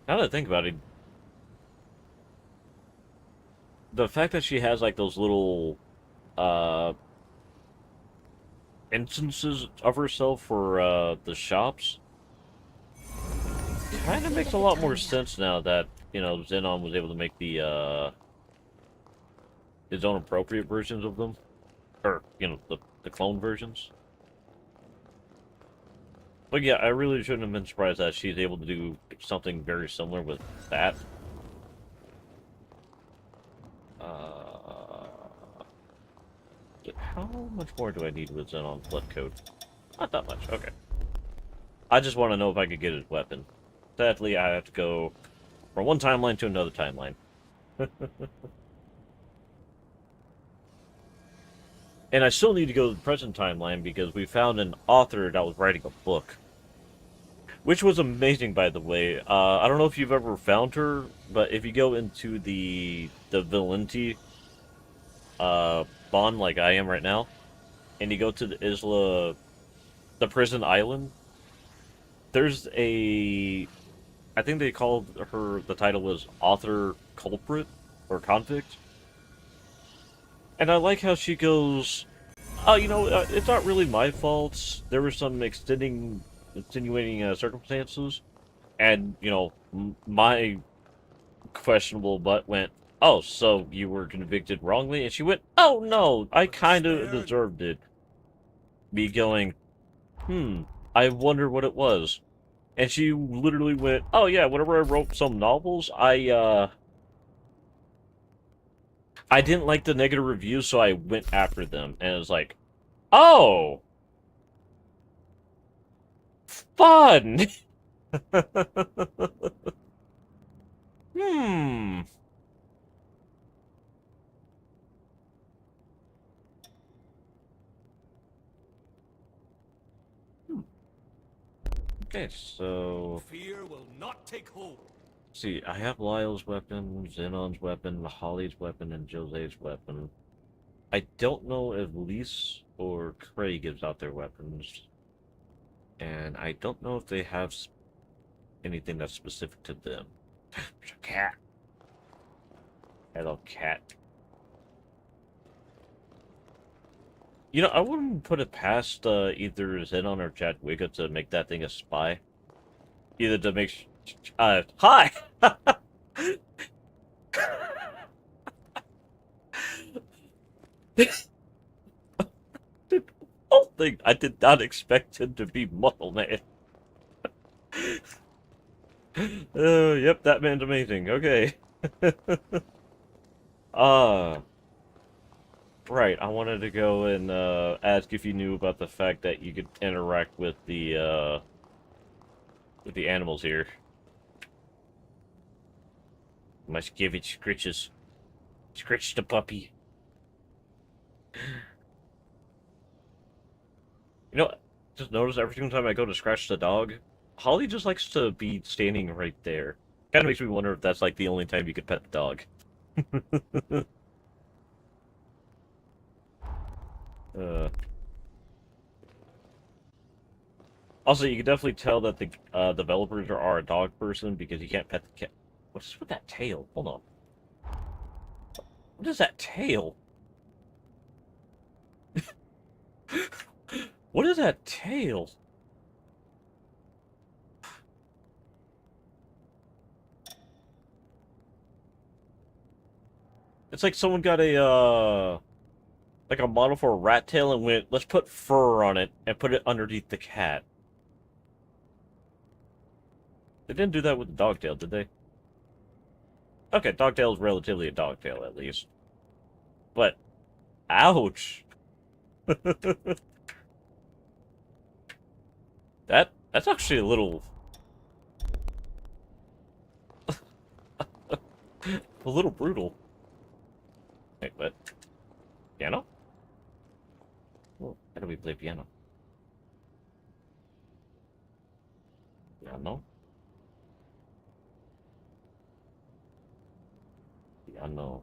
Now that I think about it, the fact that she has, like, those little, instances of herself for, the shops, kind of makes a lot more sense now that, you know, Xenon was able to make the, his own appropriate versions of them. Or, you know, the clone versions. But yeah, I really shouldn't have been surprised that she's able to do something very similar with that. How much more do I need with Xenon Blood Code? Not that much, okay. I just want to know if I could get his weapon. Sadly, I have to go from one timeline to another timeline. And I still need to go to the present timeline because we found an author that was writing a book. Which was amazing, by the way. I don't know if you've ever found her, but if you go into the Valenti bond like I am right now, and you go to the Isla, the prison island, there's a, I think they called her, the title was Author Culprit, or Convict. And I like how she goes, oh, you know, it's not really my fault. There were some extenuating circumstances, and, you know, my questionable butt went, oh, so you were convicted wrongly? And she went, oh, no, I kind of deserved it. Me going, I wonder what it was. And she literally went, oh, yeah, whenever I wrote some novels, I didn't like the negative reviews, so I went after them. And it was like, oh! Fun! Okay, so... Fear will not take hold. See, I have Lyle's weapon, Xenon's weapon, Holly's weapon, and Jose's weapon. I don't know if Lise or Cray gives out their weapons. And I don't know if they have anything that's specific to them. There's a cat. Hello, cat. You know, I wouldn't put it past either Xenon or Jadwiga to make that thing a spy. Either to make... hi! Whole thing, I did not expect him to be Muscle Man. Yep, that man's amazing. Okay. Right, I wanted to go and ask if you knew about the fact that you could interact with the animals here. Must give it scritches. Scritch the puppy. You know, just notice every single time I go to scratch the dog, Holly just likes to be standing right there. Kind of makes me wonder if that's like the only time you could pet the dog. Also, you can definitely tell that the developers are a dog person because you can't pet the cat. What's with that tail? Hold on. What is that tail? What is that tail? It's like someone got a, like a model for a rat tail and went, let's put fur on it and put it underneath the cat. They didn't do that with the dog tail, did they? Okay, dog tail is relatively a dog tail, at least. But, ouch! That's actually a little... a little brutal. Wait, what? Piano? Well, how do we play piano? Piano? Piano.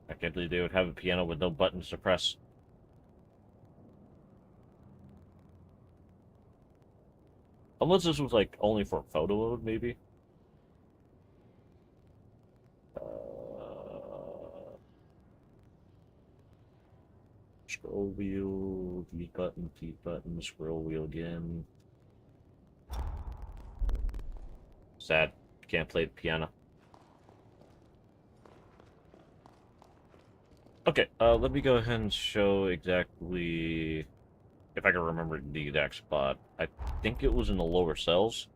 I can't believe they would have a piano with no buttons to press. Unless this was, like, only for photo mode, maybe? Scroll wheel, D button, scroll wheel again. Sad. Can't play the piano. Okay, let me go ahead and show exactly... if I can remember the exact spot. I think it was in the lower cells.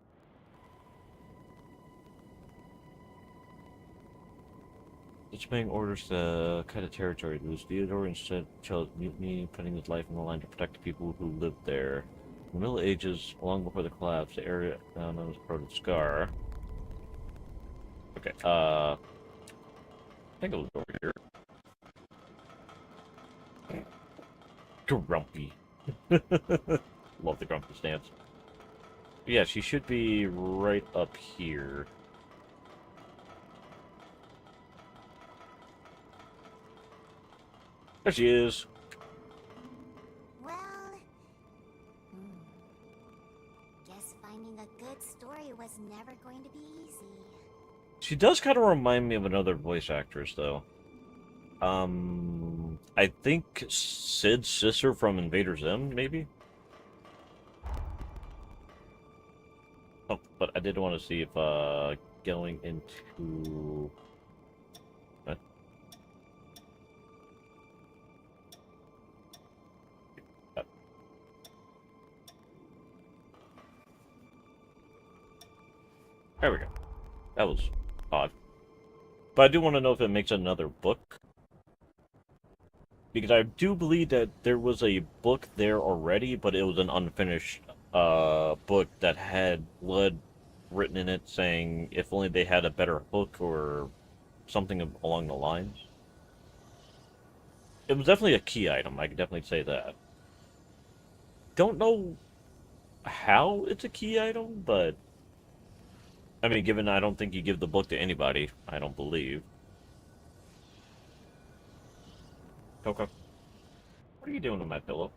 Disobeying orders to cut a territory loose. Theodore instead chose mutiny, putting his life on the line to protect the people who lived there. the Middle Ages, long before the collapse, the area now known as Proto Scar. Okay, I think it was over here. Grumpy. Love the grumpy stance. Yeah, she should be right up here. There she is. Well, guess finding a good story was never going to be easy. She does kind of remind me of another voice actress, though. I think Sid's sister from Invader Zim, maybe? Oh, but I did want to see if, going into... What? There we go. That was odd. But I do want to know if it makes another book. Because I do believe that there was a book there already, but it was an unfinished book that had blood written in it saying if only they had a better hook or something along the lines. It was definitely a key item, I can definitely say that. Don't know how it's a key item, but... I mean, given I don't think you give the book to anybody, I don't believe. Coco, what are you doing with my pillow?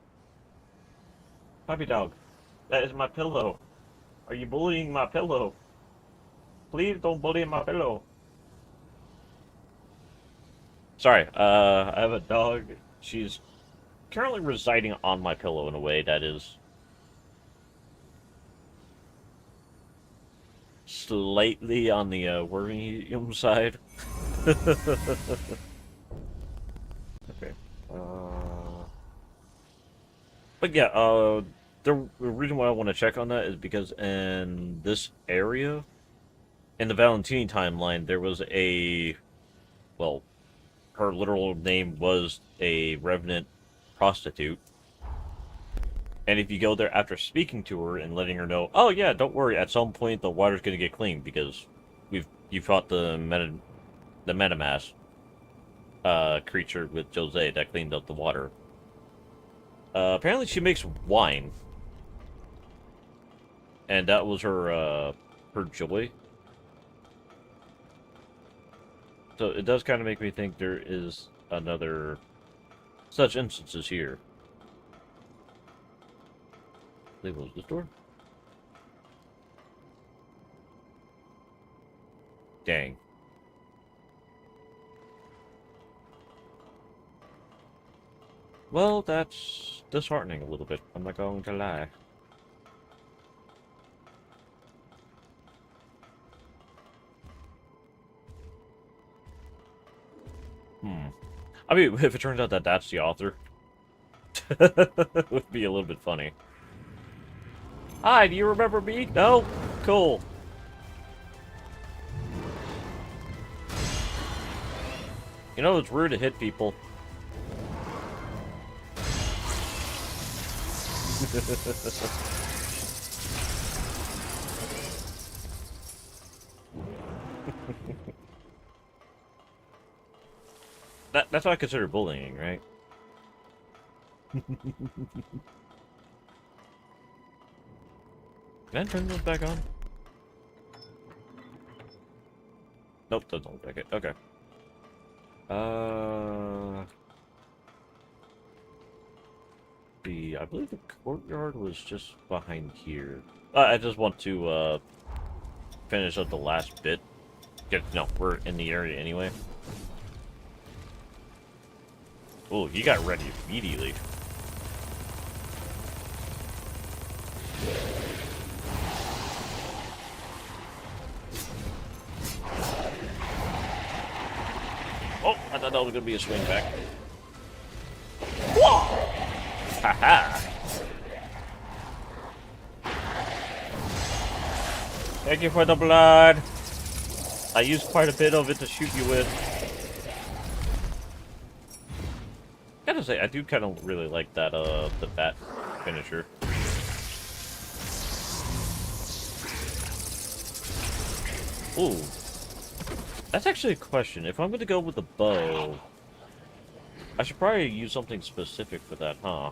Puppy dog, that is my pillow. Are you bullying my pillow? Please don't bully my pillow. Sorry, I have a dog. She's currently residing on my pillow in a way that is slightly on the worrying side. Okay. But yeah, the reason why I want to check on that is because in this area, in the Valentini timeline, there was a, well, her literal name was a Revenant prostitute. And if you go there after speaking to her and letting her know, oh yeah, don't worry, at some point the water's gonna get clean because you fought the Metamask creature with Jose that cleaned up the water. Apparently she makes wine. And that was her joy. So it does kind of make me think there is another such instances here. They closed this door. Dang. Well, that's disheartening a little bit. I'm not going to lie. I mean, if it turns out that that's the author, it would be a little bit funny. Hi, do you remember me? No? Cool. You know, it's rude to hit people. That's what I consider bullying, right? Can I turn those back on? Nope, doesn't look like it. Okay. I believe the courtyard was just behind here. I just want to finish up the last bit. No, we're in the area anyway. Oh, he got ready immediately. Oh, I thought that was gonna be a swing back. Whoa! Haha! Thank you for the blood. I used quite a bit of it to shoot you with. Gotta say, I do kind of really like that, the bat finisher. Ooh. That's actually a question. If I'm going to go with the bow, I should probably use something specific for that, huh?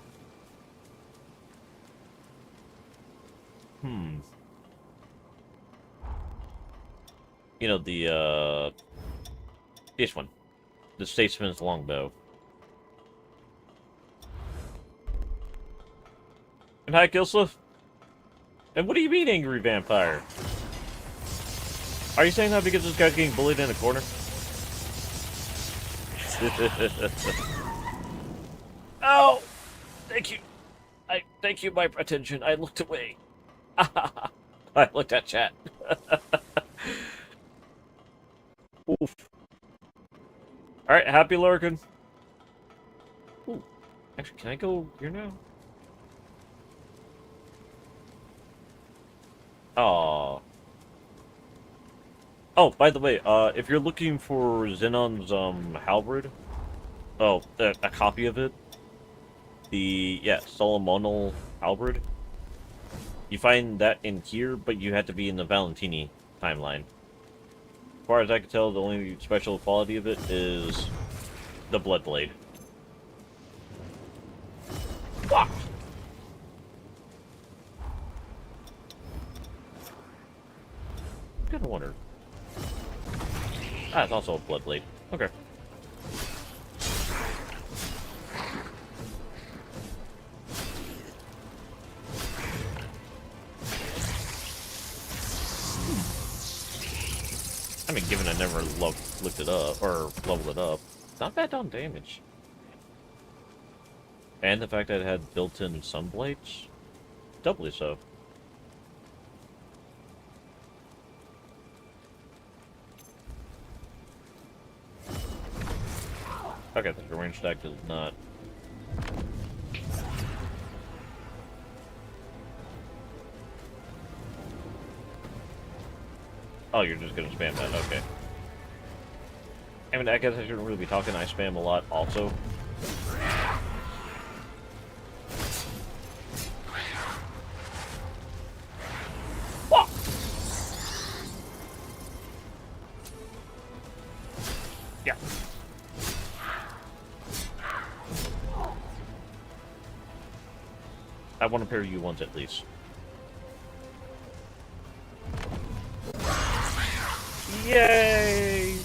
You know, this one. The Statesman's Longbow. And hi, Kilsla. And what do you mean, angry vampire? Are you saying that because this guy's getting bullied in a corner? Oh! Thank you. Thank you, my attention. I looked away. I looked at chat. Oof. Alright, happy lurking. Ooh. Actually, can I go here now? Aww. Oh, by the way, if you're looking for Xenon's, halberd, a copy of it, Solomonal halberd, you find that in here, but you have to be in the Valentini timeline. As far as I can tell, the only special quality of it is the Bloodblade. Fuck! I'm gonna wonder. Ah, it's also a Bloodblade. Okay. I mean, given I never looked it up, or leveled it up, not bad on damage. And the fact that it had built-in sunblades, doubly so. Okay, the range stack does not. Oh, you're just gonna spam that, okay. I mean, I guess I shouldn't really be talking, I spam a lot also. Whoa! Yeah. I want to pair you once at least. Yay!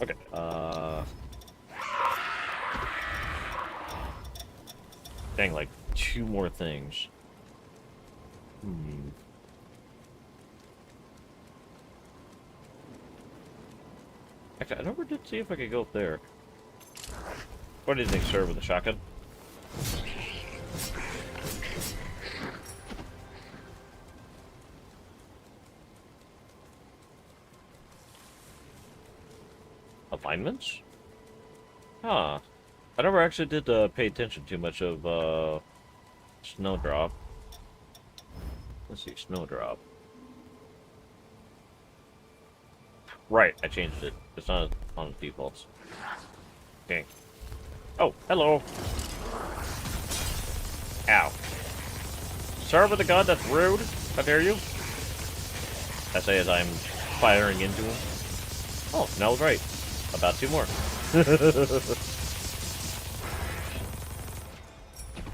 Okay, dang, like, 2 more things. Actually, I never did see if I could go up there. What do you think, sir, with a shotgun? Alignments? Huh. I never actually did pay attention too much of Snowdrop. Let's see, Snowdrop. Right, I changed it. It's not on defaults. Okay. Oh, hello. Ow. Sir with a gun, that's rude. How dare you? I say as I'm firing into him. Oh, Nell's right. About 2 more.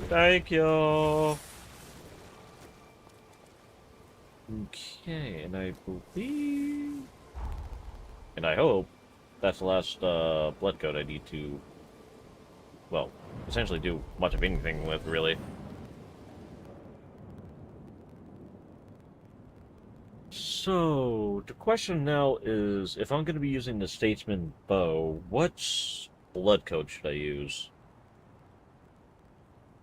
Thank you. Okay, and I believe... And I hope that's the last blood code I need to, well, essentially do much of anything with, really. So, the question now is, if I'm going to be using the Statesman bow, what blood code should I use?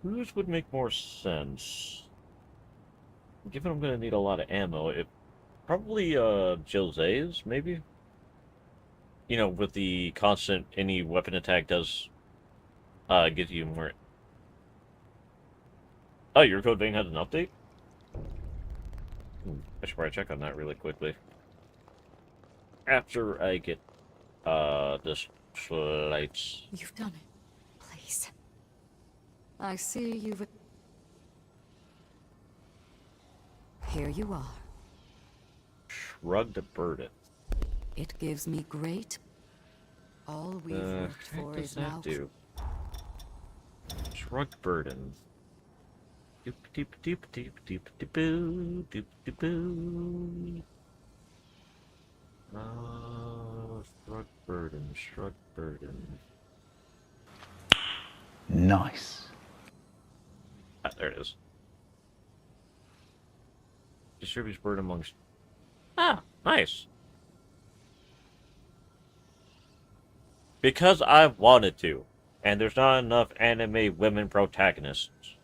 Whose would make more sense? Given I'm going to need a lot of ammo, it probably Jose's, maybe? You know, with the constant any weapon attack does gives you more. Oh, your code vein has an update? I should probably check on that really quickly. After I get this lights. You've done it. Please. I see you've... Here you are. Shrugged a burden. It gives me great... All we've worked for What does is that now... do? Shrugged burden. Doop doop doop doop doop doop boo doop doop boo. Shrugged burden, shrugged burden. Nice. Ah, there it is. Distributes burden amongst. Ah, nice. Because I wanted to, and there's not enough anime women protagonists.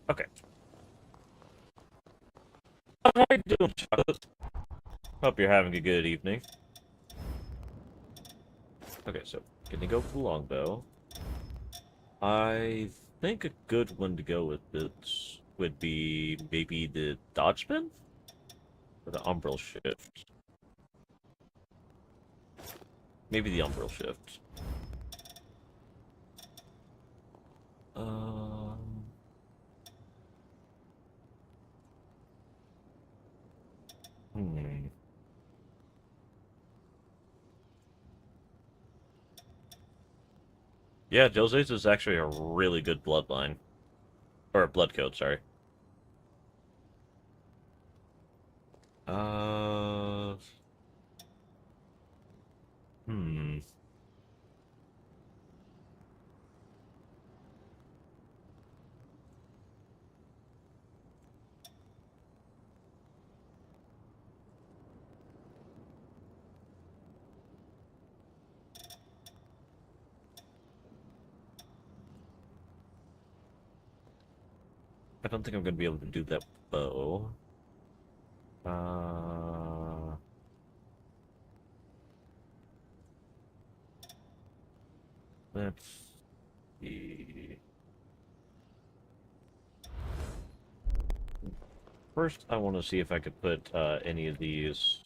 Okay. How are you doing, Charlotte? Hope you're having a good evening. Okay, so can you go with the longbow? I think a good one to go with this would be maybe the dodge spin? Or the umbral shift. Maybe the umbral shift. Yeah, Jose's is actually a really good bloodline. Or a blood code, sorry. Hmm. I don't think I'm going to be able to do that bow. Let's see. First, I want to see if I could put any of these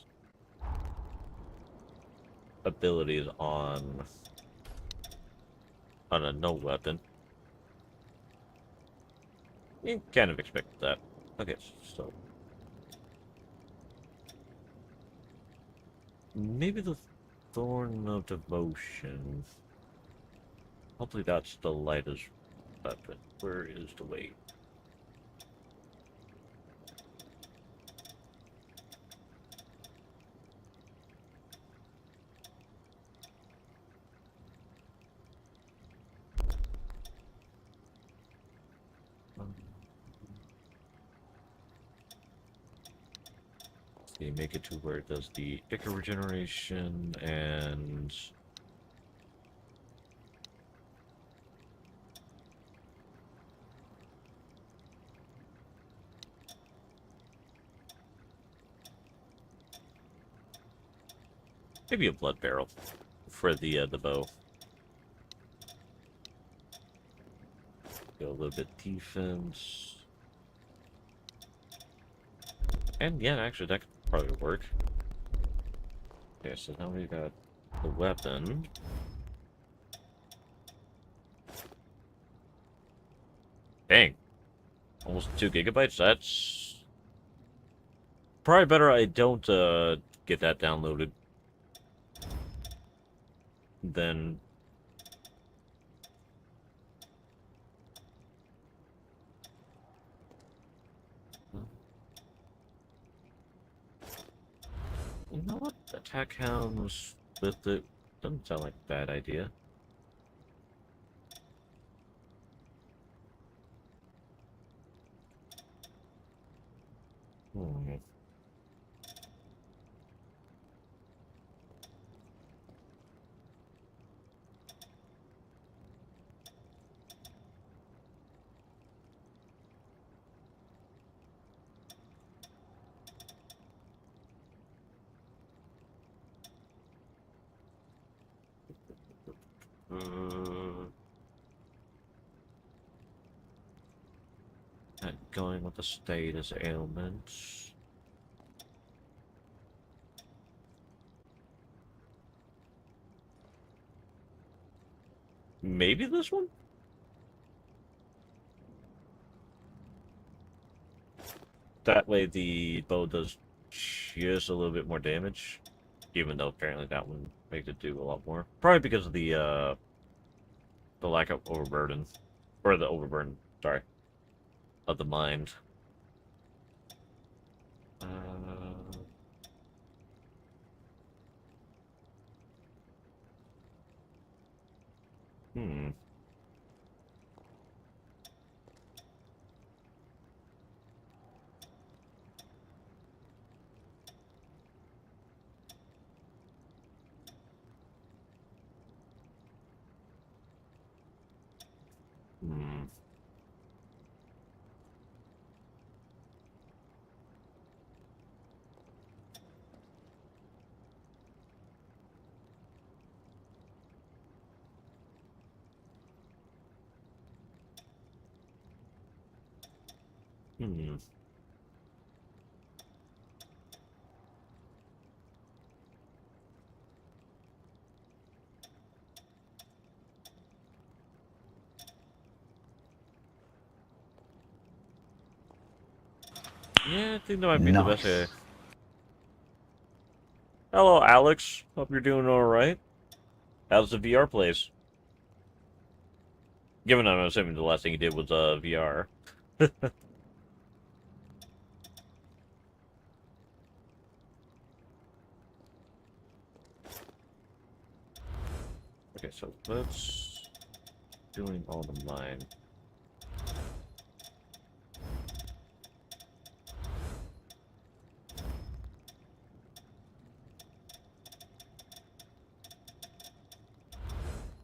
abilities on a no weapon. You kind of expected that. Okay, so maybe the Thorn of Devotion. Hopefully that's the lightest weapon. Where is the weight? Okay, make it to where it does the Ichor regeneration and maybe a blood barrel for the bow. Go a little bit defense. And yeah, actually that could probably work. Okay, so now we got the weapon. Dang. Almost 2 gigabytes, that's probably better I don't get that downloaded. Then you know what? Attack hounds with it doesn't sound like a bad idea. Going with the status ailments. Maybe this one? That way the bow does just a little bit more damage, even though apparently that one makes it do a lot more. Probably because of the lack of overburden, or the overburden, sorry, of the mind. Hmm. Hmm. Hmm. Yeah, I think that might be the best way. Hello, Alex. Hope you're doing alright. How's the VR plays? Given I'm assuming the last thing you did was VR. Okay, so let's doing all the mine.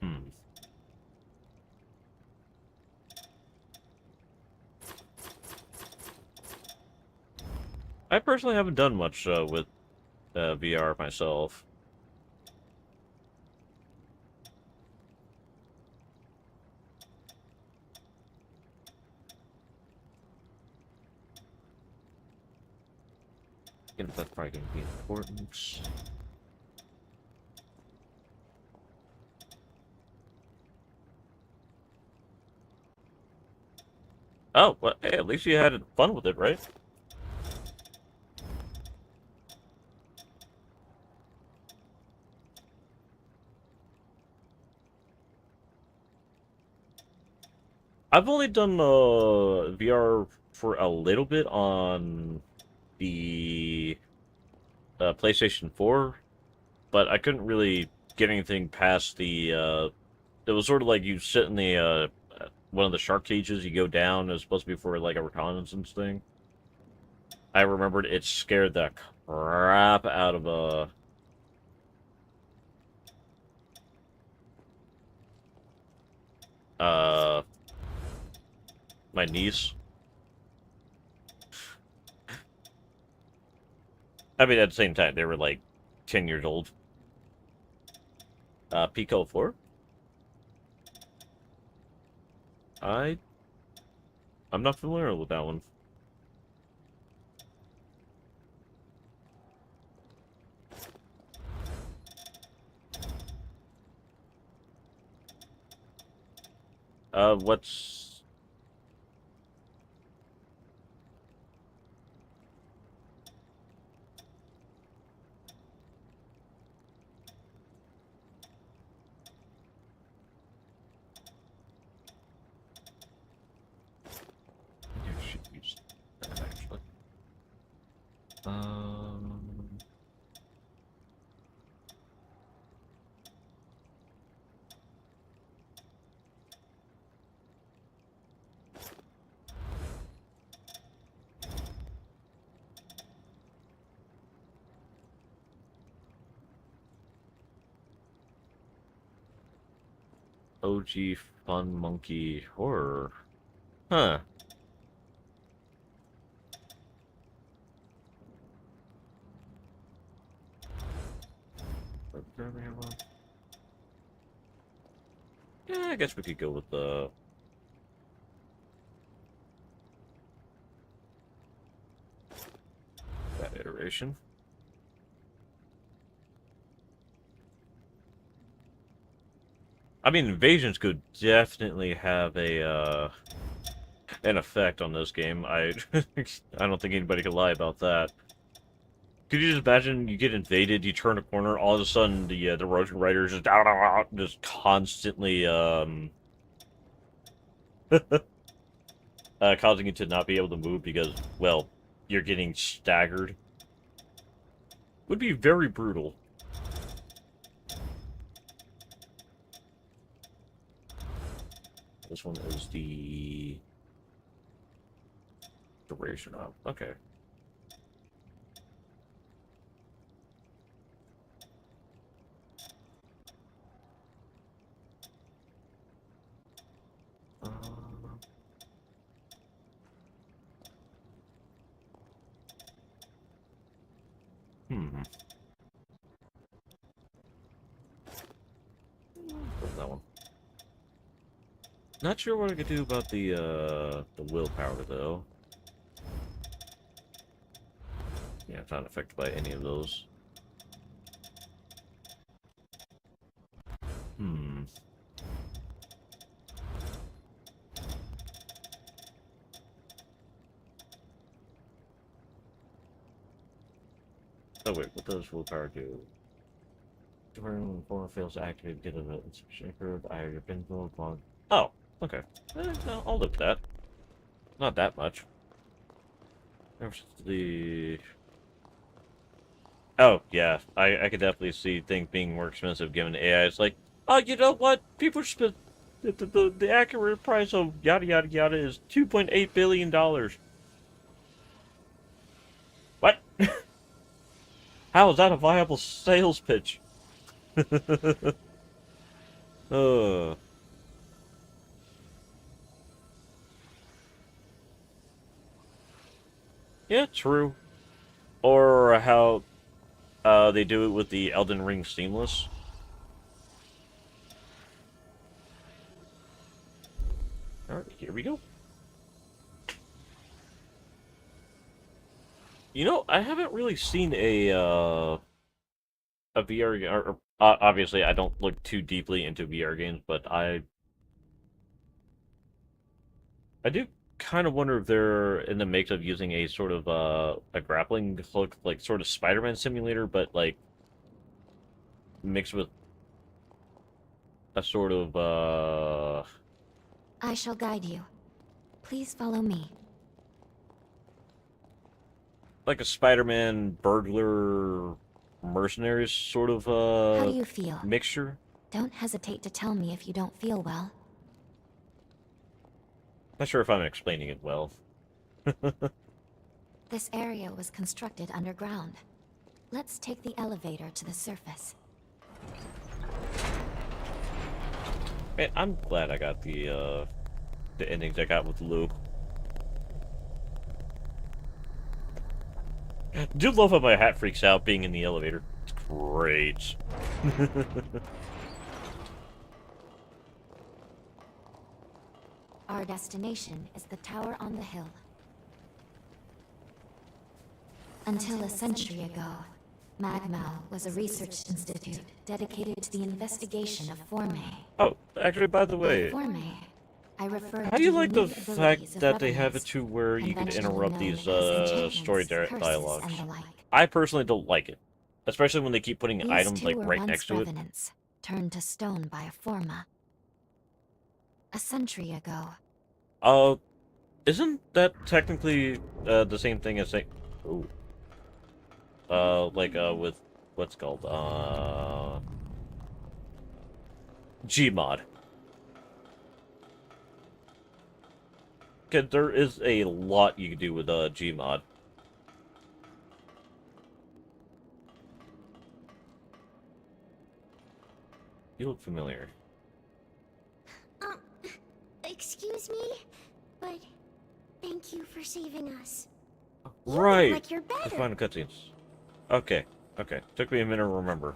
Hmm. I personally haven't done much with VR myself. I think that's probably going to be important. Oh, well, hey, at least you had fun with it, right? I've only done VR for a little bit on the PlayStation 4, but I couldn't really get anything past the it was sort of like you sit in the one of the shark cages, you go down, it was supposed to be for like a reconnaissance thing. I remembered it scared the crap out of my niece. I mean, at the same time, they were like 10 years old. Pico 4? I'm not familiar with that one. What's... I should use that, actually. OG Fun Monkey Horror. Huh. Yeah, I guess we could go with the... that iteration. I mean, Invasions could definitely have a, an effect on this game. I don't think anybody could lie about that. Could you just imagine you get invaded, you turn a corner, all of a sudden the Road Riders just constantly causing you to not be able to move because, well, you're getting staggered. Would be very brutal. This one is the duration of. Okay. What's that one? Not sure what I could do about the willpower though. Yeah, it's not affected by any of those. Oh wait, what does willpower do? When form fails to activate, get a shaker, I have been upon. Oh, okay. No, I'll look at that. Not that much. The oh yeah, I could definitely see things being more expensive given AI. It's like, oh, you know what? People spend the accurate price of yada yada yada is $2.8 billion. What? How is that a viable sales pitch? Yeah, true. Or how they do it with the Elden Ring Seamless. Alright, here we go. You know, I haven't really seen a VR game, or obviously I don't look too deeply into VR games, but I do kind of wonder if they're in the mix of using a sort of a grappling hook, like sort of Spider-Man simulator, but like mixed with a sort of I shall guide you. Please follow me. like a Spider-Man burglar mercenaries sort of How do you feel? mixture. Don't hesitate to tell me if you don't feel well. Not sure if I'm explaining it well. This area was constructed underground. Let's take the elevator to the surface. Man, I'm glad I got the endings I got with Lou. Do love how my hat freaks out being in the elevator. It's great. Our destination is the tower on the hill. Until a century ago, Magmal was a research institute dedicated to the investigation of Forme. Oh, actually, by the way, Forme, I refer how do you to like the unique abilities fact of that they have it revenants, to where you can conventionally interrupt known these as enchantments, story curses, dialogues? and the like. I personally don't like it, especially when they keep putting These items two like were right once next to it. revenants, turned to stone by a Forma. A century ago, Isn't that technically the same thing as saying, ooh, with what's called Gmod? Cause there is a lot you can do with Gmod. You look familiar. Excuse me, but thank you for saving us. Right. Like you're The better. final cutscenes. Okay. Okay. Took me a minute to remember.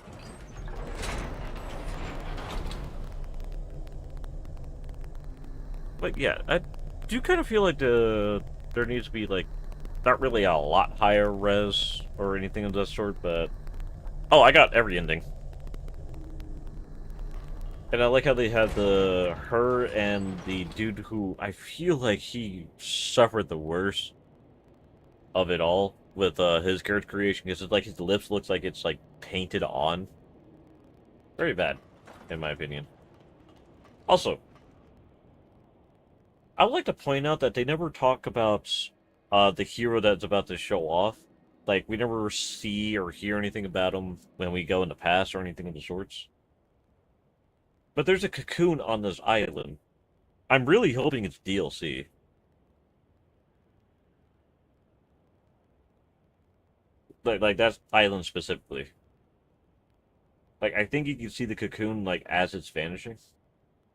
But yeah, I do kind of feel like there needs to be like not really a lot higher res or anything of that sort, but oh, I got every ending. And I like how they have her and the dude who I feel like he suffered the worst of it all with his character creation, because it's like his lips looks like it's like painted on. Very bad, in my opinion. Also, I would like to point out that they never talk about the hero that's about to show off. Like, we never see or hear anything about him when we go in the past or anything of the sorts. But there's a cocoon on this island. I'm really hoping it's DLC. Like that's island specifically. Like, I think you can see the cocoon, like, as it's vanishing.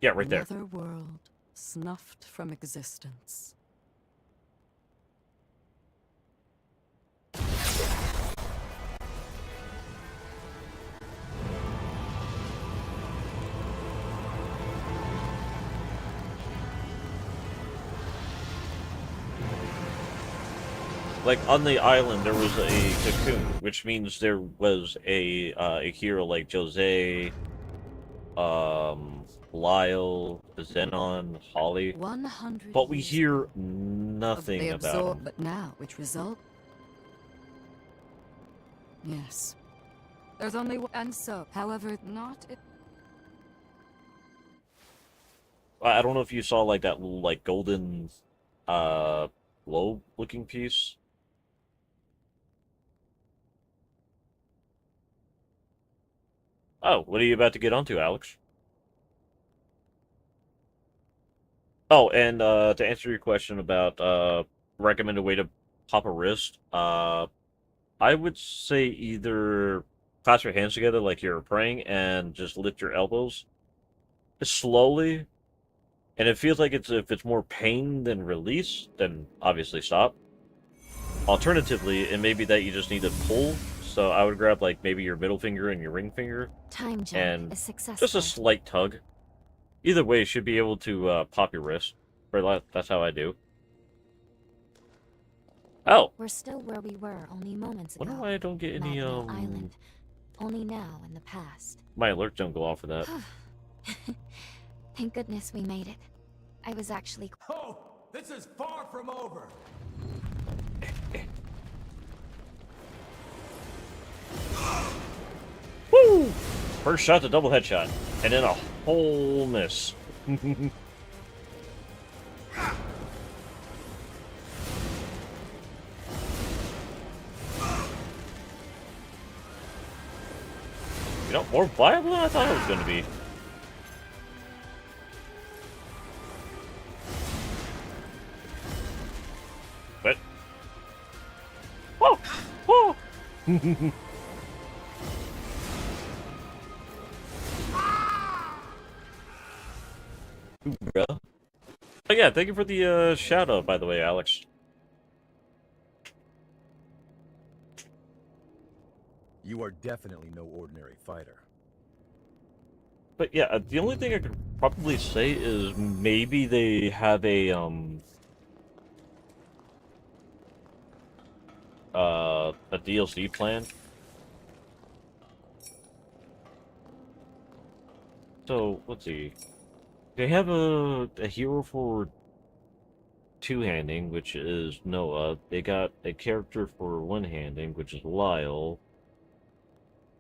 Yeah, right there. Another world snuffed from existence. Like, on the island, there was a cocoon, which means there was a hero like Jose, Lyle, Xenon, Holly, 100 but we years hear ago, nothing they about absorb, them. but now, which result? Yes. There's only one, and so, however, not it. I don't know if you saw, like, that little, like, golden, globe-looking piece. Oh, what are you about to get onto, Alex? Oh, and to answer your question about recommended way to pop a wrist, I would say either clasp your hands together like you're praying and just lift your elbows slowly. And it feels like if it's more pain than release, then obviously stop. Alternatively, it may be that you just need to pull. So I would grab like maybe your middle finger and your ring finger, Time jump and is successful. just a slight tug. Either way, you should be able to pop your wrist. Or that's how I do. Oh, We're still where we were only moments ago. wonder why I don't get any Magna Island. Only now in the past. my alert don't go off for that. Thank goodness we made it. I was actually. Oh, this is far from over. Woo! First shot's a double headshot, and then a whole miss. You know, more viable than I thought it was going to be. But... Whoa! Whoa! Ooh, bro. Oh yeah, thank you for the shout out, by the way, Alex. You are definitely no ordinary fighter. But yeah, the only thing I could probably say is maybe they have a DLC plan. So, let's see. They have a hero for two-handing, which is Noah. They got a character for one-handing, which is Lyle.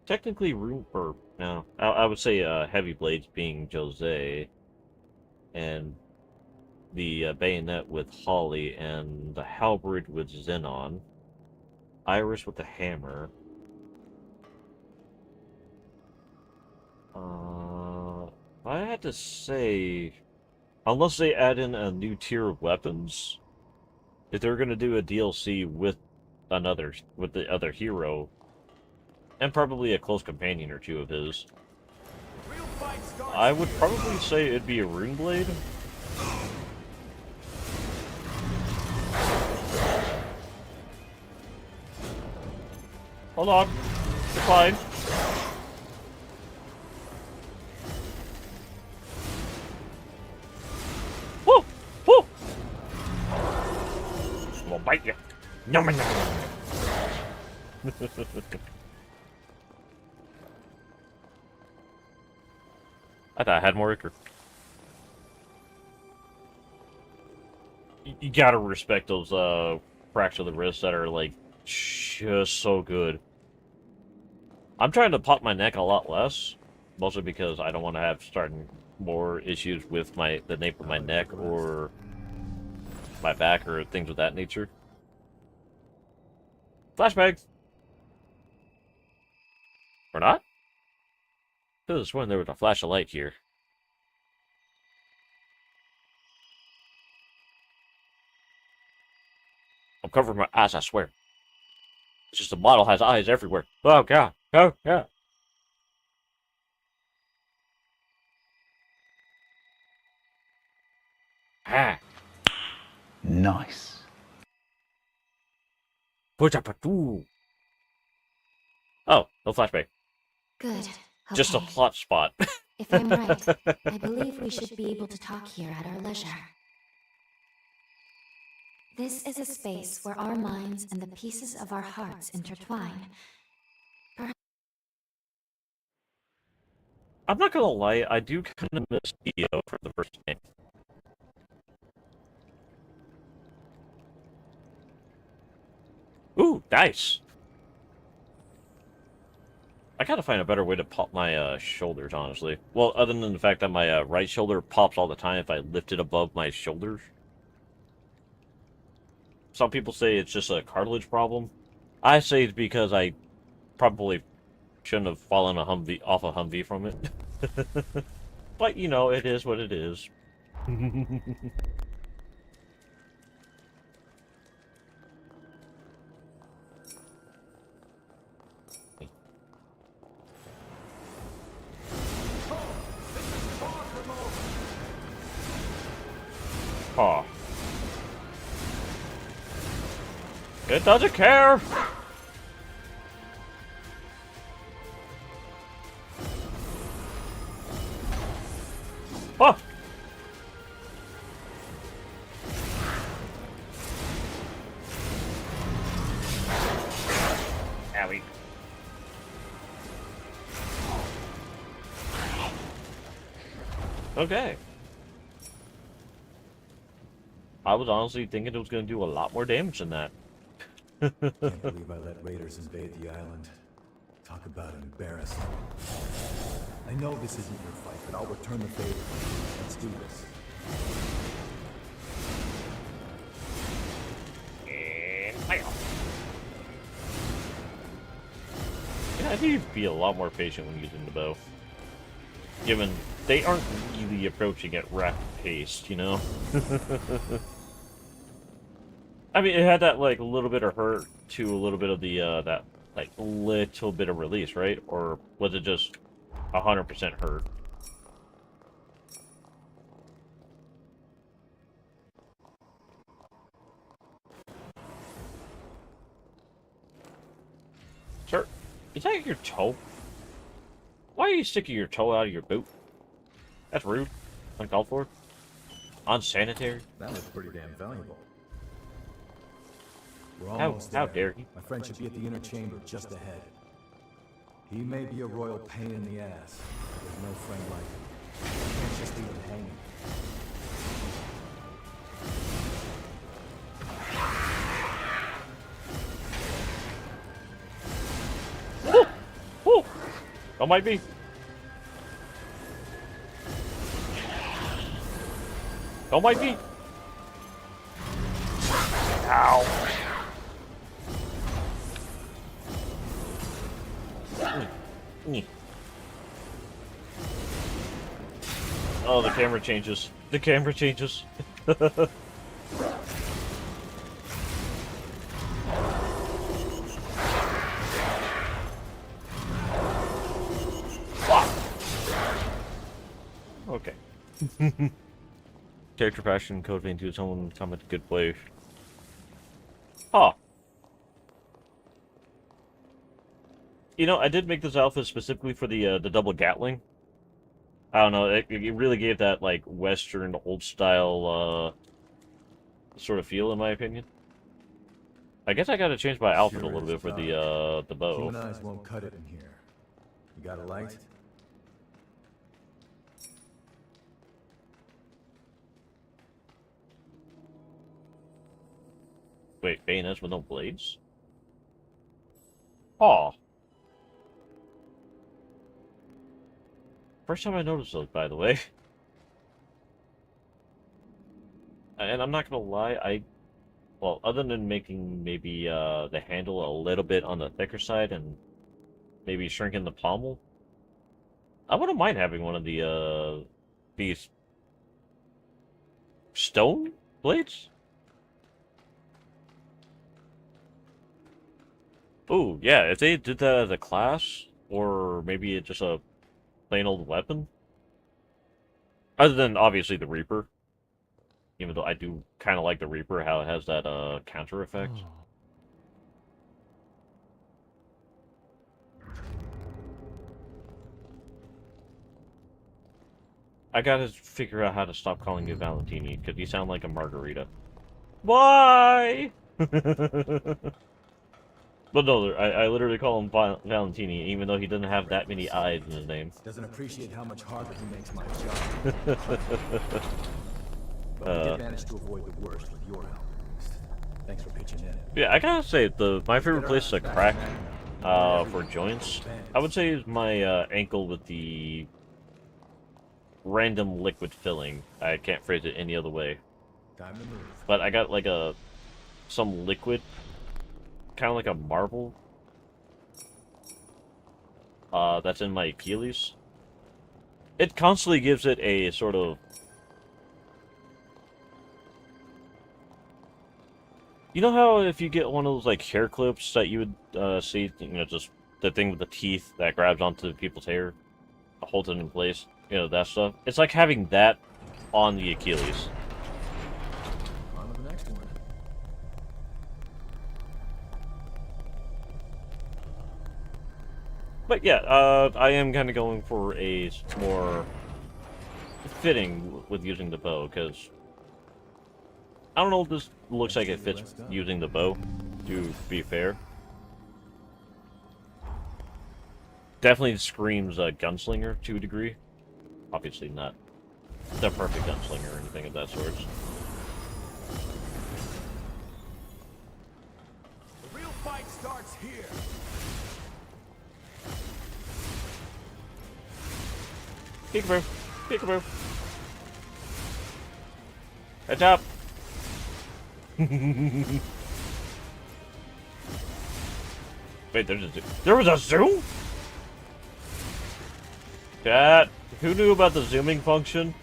Technically, no, I would say Heavy Blades being Jose, and the Bayonet with Holly, and the Halberd with Xenon, Iris with the Hammer. I had to say, unless they add in a new tier of weapons, if they're gonna do a DLC with the other hero, and probably a close companion or two of his, I would probably say it'd be a Rune Blade. Hold on. You're fine. Woo! Woo! I'm gonna bite you. Nom nom. I thought I had more ichor. You gotta respect those cracks of the wrist that are like just so good. I'm trying to pop my neck a lot less, mostly because I don't want to have starting more issues with the nape of my neck or my back or things of that nature. Flashbang! Or not? I could have sworn there was a flash of light here. I'm covering my eyes, I swear. It's just the model has eyes everywhere. Oh, God. Oh, yeah. Ah. Nice. Oh, no flashbang. Good. Just a Okay. plot spot. If I'm right, I believe we should be able to talk here at our leisure. This is a space where our minds and the pieces of our hearts intertwine. I'm not gonna lie, I do kind of miss EO from the first game. Ooh, nice! I gotta find a better way to pop my shoulders, honestly. Well, other than the fact that my right shoulder pops all the time if I lift it above my shoulders. Some people say it's just a cartilage problem. I say it's because I probably shouldn't have fallen off a Humvee from it. But, you know, it is what it is. Oh. It doesn't care! Oh! Owie. Okay. I was honestly thinking it was going to do a lot more damage than that. Can't believe I let raiders invade the island. Talk about embarrassing. I know this isn't your fight, but I'll return the favor. Let's do this. Yeah, I think you'd be a lot more patient when using the bow. Given they aren't really approaching at rapid pace, you know? I mean, it had that, like, a little bit of hurt to a little bit of the, that, like, little bit of release, right? Or was it just 100% hurt? Sir, is that your toe? Why are you sticking your toe out of your boot? That's rude. Uncalled for. Unsanitary. That was pretty damn valuable. We're How almost there. dare he? My friend should be at the inner chamber just ahead. He may be a royal pain in the ass, but there's no friend like him. You can't just leave him hanging. Woo! Don't mind me. Don't mind me. Ow. Oh, the camera changes. The camera changes. Okay. Character fashion, code vein to its own comment, good play. Huh. You know, I did make this outfit specifically for the double Gatling. I don't know, it really gave that, like, Western, old-style, sort of feel, in my opinion. I guess I gotta change my outfit a little bit for the bow. Human eyes won't cut it in here. You got a light? Wait, bayonets with no blades? Aw. First time I noticed those, by the way. And I'm not gonna lie, well, other than making maybe the handle a little bit on the thicker side and maybe shrinking the pommel, I wouldn't mind having one of these stone blades. Oh, yeah, if they did that as a class, or maybe it's just a plain old weapon. Other than, obviously, the Reaper. Even though I do kind of like the Reaper, how it has that counter effect. I gotta figure out how to stop calling you Valentini, because you sound like a margarita. Why? But no, I literally call him Valentini, even though he doesn't have that many I's in his name. Doesn't appreciate how much harder he makes my job. But we did manage to avoid the worst with your help. Thanks for pitching in. Yeah, I gotta say, my favorite place to crack for joints, I would say, is my ankle with the random liquid filling. I can't phrase it any other way. Time to move. But I got like some liquid, kind of like a marble, that's in my Achilles. It constantly gives it a sort of, you know how if you get one of those like hair clips that you would see, you know, just the thing with the teeth that grabs onto people's hair, holds it in place, you know, that stuff. It's like having that on the Achilles. On to the next one. But yeah, I am kind of going for a more fitting with using the bow, because I don't know if this looks like it fits using the bow, to be fair. Definitely screams gunslinger to a degree. Obviously not the perfect gunslinger or anything of that sort. The real fight starts here. Peekaboo! Peekaboo! Heads up! Wait, there was a zoom? Chat, who knew about the zooming function?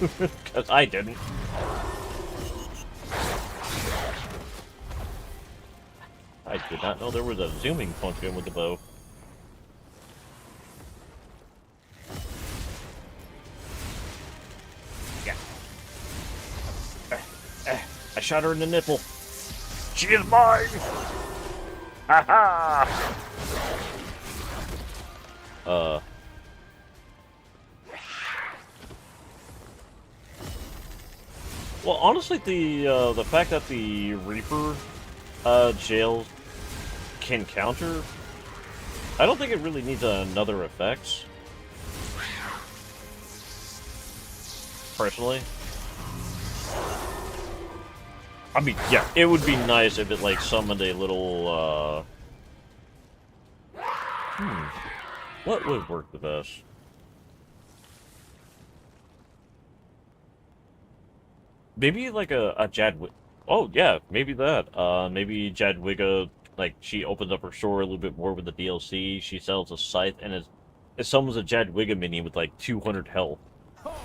Because I didn't. I did not know there was a zooming function with the bow. Yeah. I shot her in the nipple. She is mine! Ha-ha! Well, honestly, the fact that the Reaper jail can counter, I don't think it really needs another effect. Personally. I mean, yeah, it would be nice if it, like, summoned a little, what would work the best? Maybe, like, a Jadwiga. Oh, yeah, maybe that. Maybe Jadwiga, like, she opens up her store a little bit more with the DLC, she sells a scythe, and it summons a Jadwiga mini with, like, 200 health. Oh,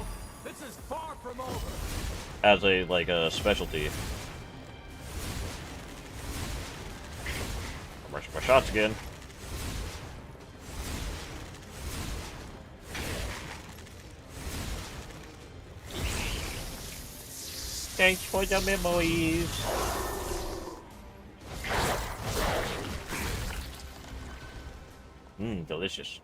this is far from over. As a, like, a specialty. I'm rushing my shots again. Thanks for the memories. Delicious.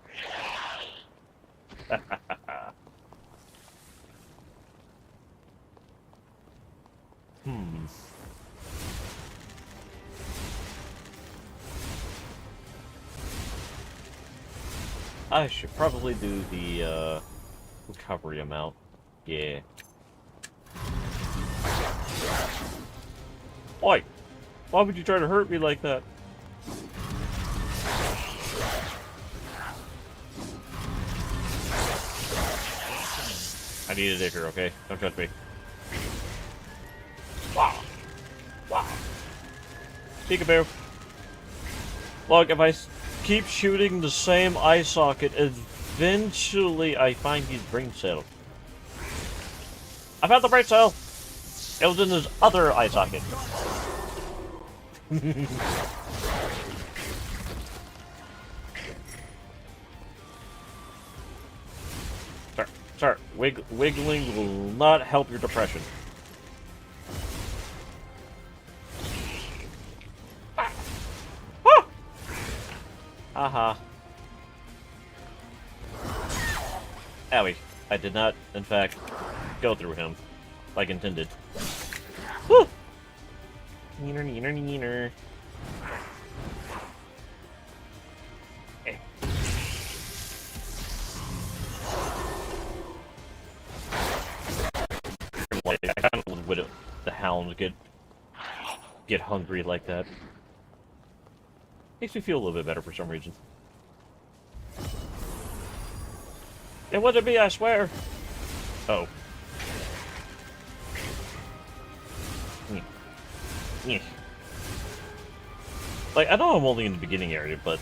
I should probably do the recovery amount. Yeah. Oi! Why would you try to hurt me like that? I need a digger, okay? Don't touch me. Wow! Wow! Peekaboo! Look, if I keep shooting the same eye socket, eventually I find his brain cell. I found the brain cell! It was in his other eye socket. Sir, wiggling will not help your depression. Haha. Owie. I did not, in fact, go through him like intended. Woo! Neener, neener, neener. Hey. Like, I kind of would the hounds get hungry like that. Makes me feel a little bit better for some reason. It wasn't me, I swear. Oh. Like, I know I'm only in the beginning area, but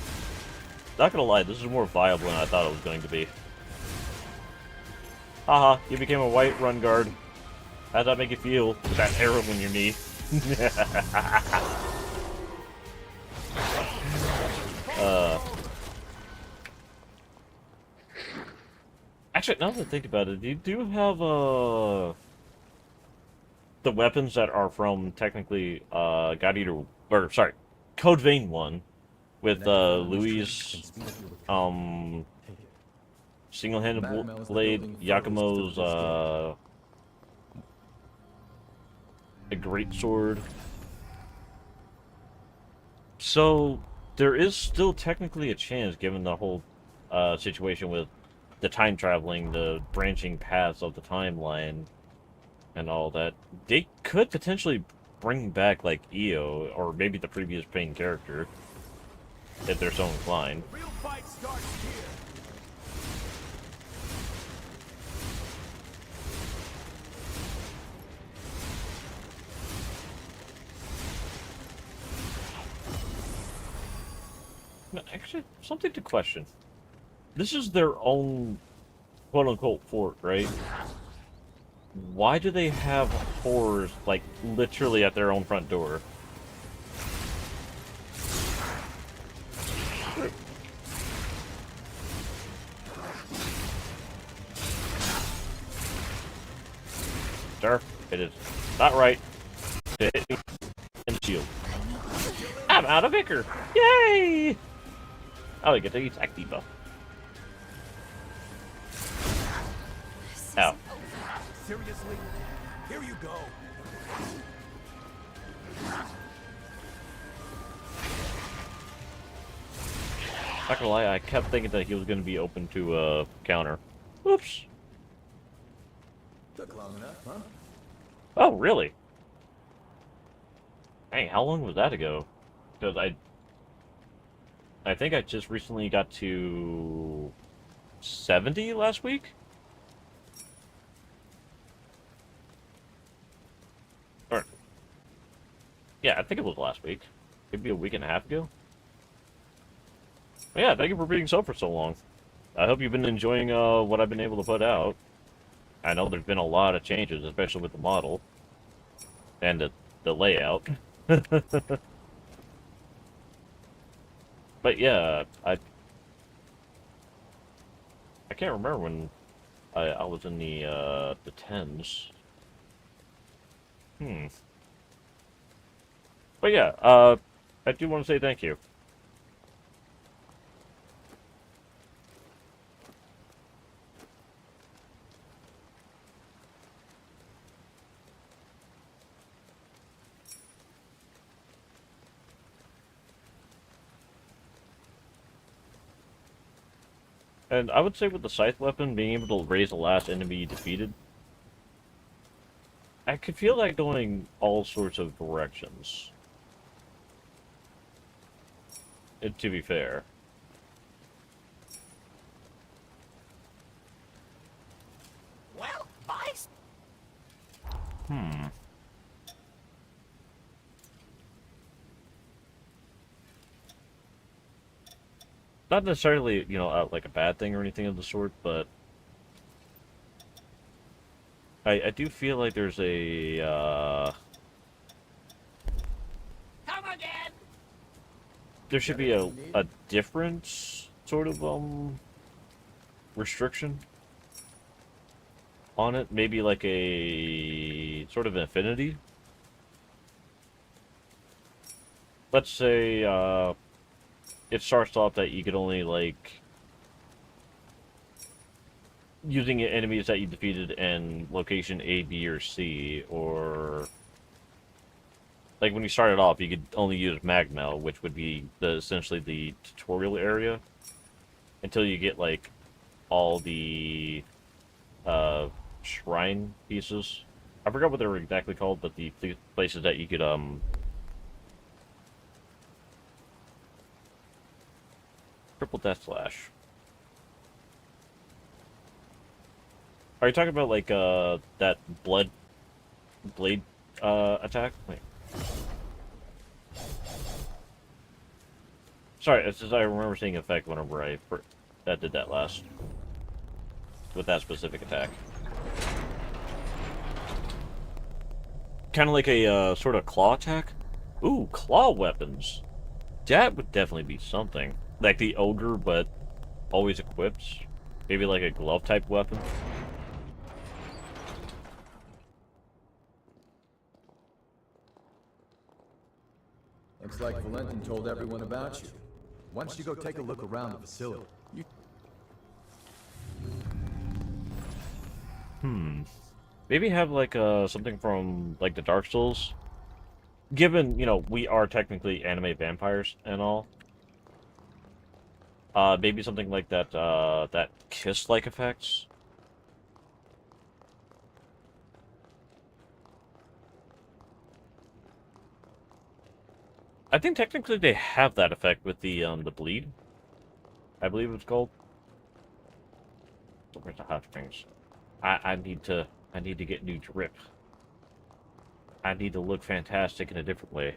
not gonna lie, this is more viable than I thought it was going to be. Haha, you became a white run guard. How'd that make you feel with that arrow in your knee? Actually, now that I think about it, you do have the weapons that are from technically God Eater, or sorry, Code Vein 1 with Louis single-handed blade, Yakumo's a great sword. So there is still technically a chance, given the whole situation with the time traveling, the branching paths of the timeline, and all that. They could potentially bring back, like, Io, or maybe the previous main character, if they're so inclined. The real fight starts here. No, actually, something to question. This is their own quote-unquote fort, right? Why do they have horrors, like, literally at their own front door? Sir, it is not right to hit me in the shield. I'm out of Ichor! Yay! Oh, I get the attack debuff. Ow. Seriously? Here you go. Not gonna lie, I kept thinking that he was gonna be open to counter. Oops. Took long enough, huh? Oh, really? Dang, how long was that ago? Because I think I just recently got to 70 last week? Or, yeah, I think it was last week. Maybe a week and a half ago. But yeah, thank you for being so for so long. I hope you've been enjoying what I've been able to put out. I know there's been a lot of changes, especially with the model. And the layout. But yeah, I can't remember when I was in the 10s. But yeah, I do want to say thank you. And I would say with the scythe weapon, being able to raise the last enemy defeated, I could feel that going all sorts of directions. To be fair. Well, bye. Hmm. Not necessarily, you know, like a bad thing or anything of the sort, but I do feel like there's a, Come again. there should be a different sort of, restriction on it. Maybe like a sort of infinity. Let's say, it starts off that you could only, like, using enemies that you defeated in location A, B, or C, or like when you started off, you could only use Magmel, which would be essentially the tutorial area, until you get like all the shrine pieces. I forgot what they were exactly called, but the places that you could triple death slash. Are you talking about like that blade attack? Wait. Sorry, it's just I remember seeing effect whenever I did that last with that specific attack. Kind of like a sort of claw attack. Ooh, claw weapons. That would definitely be something. Like the ogre, but always equipped. Maybe like a glove type weapon. Looks like Valentin told everyone about you. Why don't you go take a look around the facility? Maybe have like something from like the Dark Souls. Given, you know, we are technically anime vampires and all. Maybe something like that that kiss-like effects. I think technically they have that effect with the bleed. I believe it's called. Where's the hot springs? I need to get new drip. I need to look fantastic in a different way.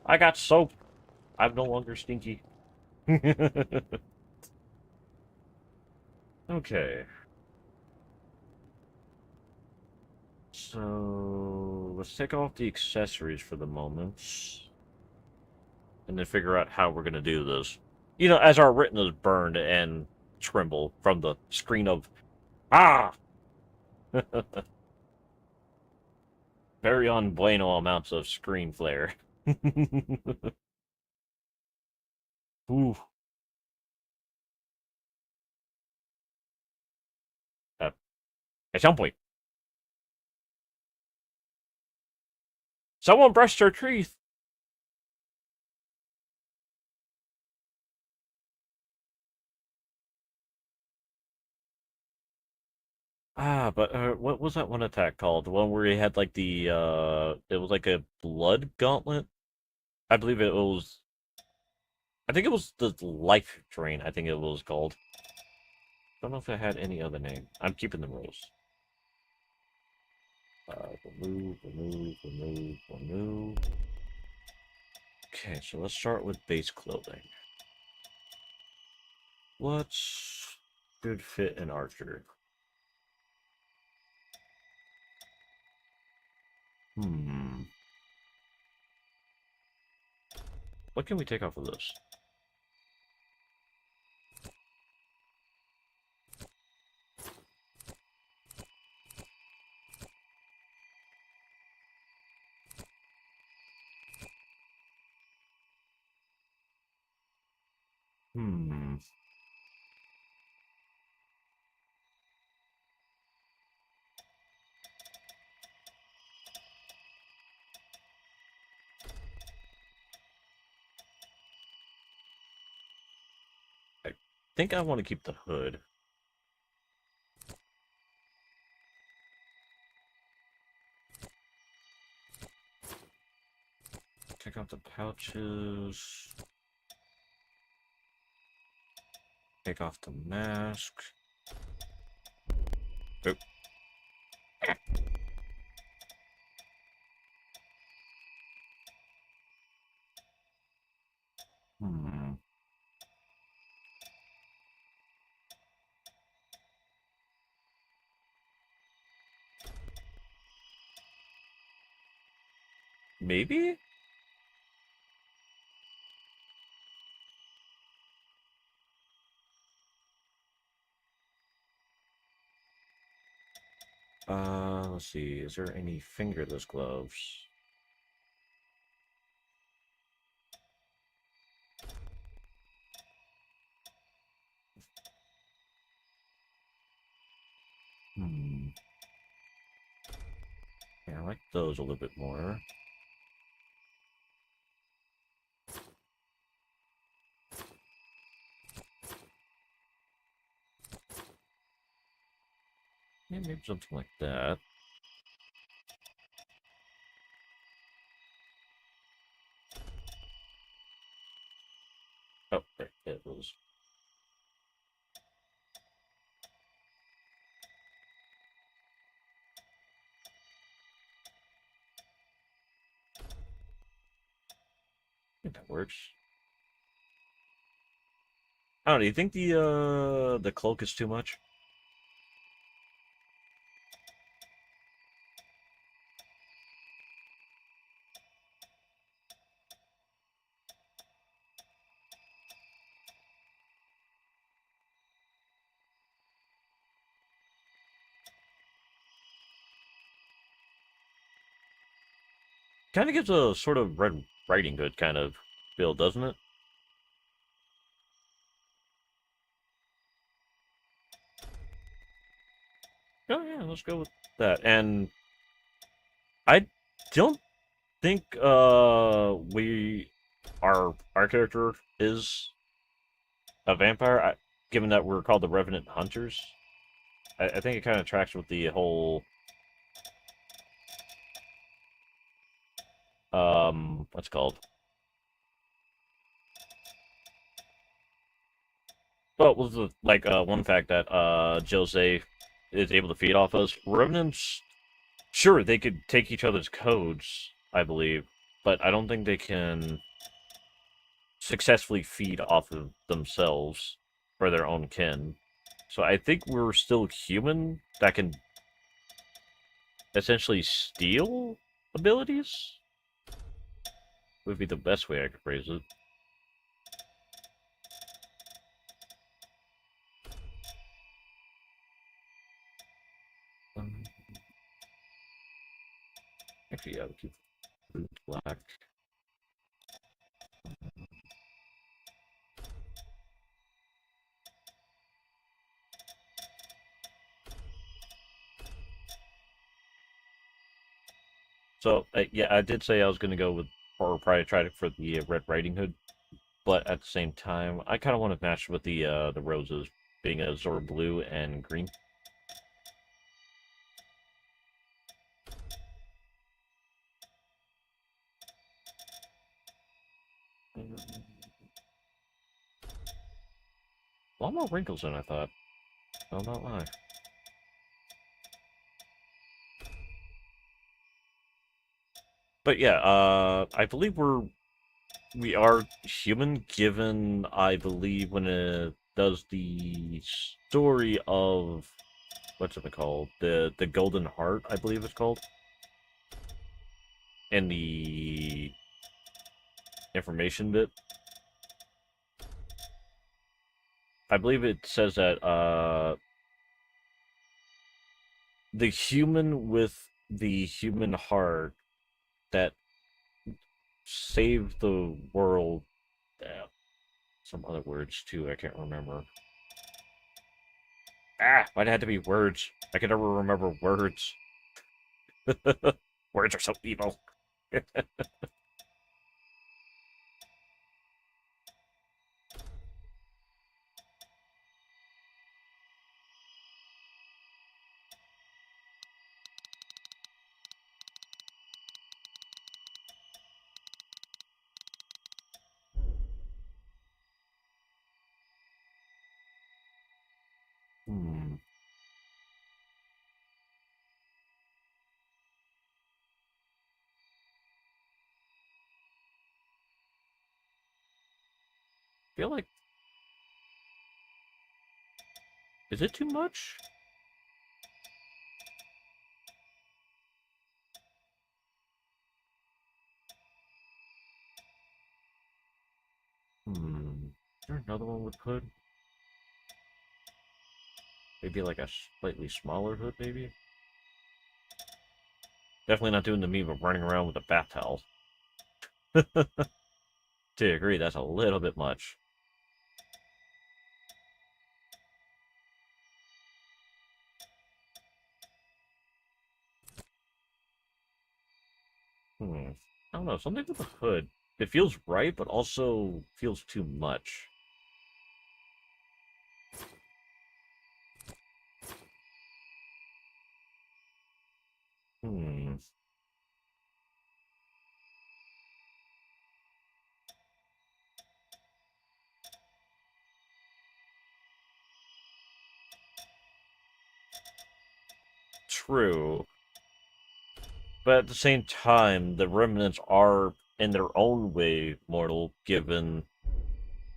I got soap. I'm no longer stinky. Okay. So let's take off the accessories for the moment. And then figure out how we're gonna do this. You know, as our retinas burned and tremble from the screen of ah very on bueno amounts of screen flare. Ooh. At some point. Someone brushed their teeth. Ah, but what was that one attack called? The one where he had like the it was like a blood gauntlet? I believe it was I think it was the life drain, I think it was called. Don't know if it had any other name. I'm keeping the rules. Remove. Okay, so let's start with base clothing. What's good fit an archer? What can we take off of this? I think I want to keep the hood. pouches. Take off the mask. Oh. Hmm. Maybe? Let's see. Is there any fingerless gloves? Hmm. Yeah, I like those a little bit more. Yeah, maybe something like that. Oh, there it was. I think that works. I don't know, do you think the cloak is too much? Kind of gives a sort of Red Riding Hood kind of feel, doesn't it? Oh yeah, let's go with that. And I don't think our character is a vampire. Given that we're called the Revenant Hunters, I think it kind of tracks with the whole what's it called? Well, was the like one fact that Jose is able to feed off us. Revenants, sure, they could take each other's codes, I believe, but I don't think they can successfully feed off of themselves or their own kin. So I think we're still human that can essentially steal abilities? Would be the best way I could phrase it. Actually, yeah, we'll keep it black. So, yeah, I did say I was going to go with, or probably try it for the Red Riding Hood, but at the same time, I kind of want to match with the roses, being a Zora blue and green. A lot more wrinkles than I thought. I'll not lie. But yeah, I believe we are human, given I believe when it does the story of what's it called? The Golden Heart, I believe it's called. And the information bit. I believe it says that the human with the human heart that saved the world. Some other words too, I can't remember. Why'd it have to be words? I can never remember words. Words are so evil. feel like... Is it too much? Is there another one with hood? Maybe like a slightly smaller hood, maybe? Definitely not doing the meme of running around with a bath towel. To agree, that's a little bit much. I don't know, something with the hood. It feels right, but also feels too much. True. But at the same time, the remnants are, in their own way, mortal, given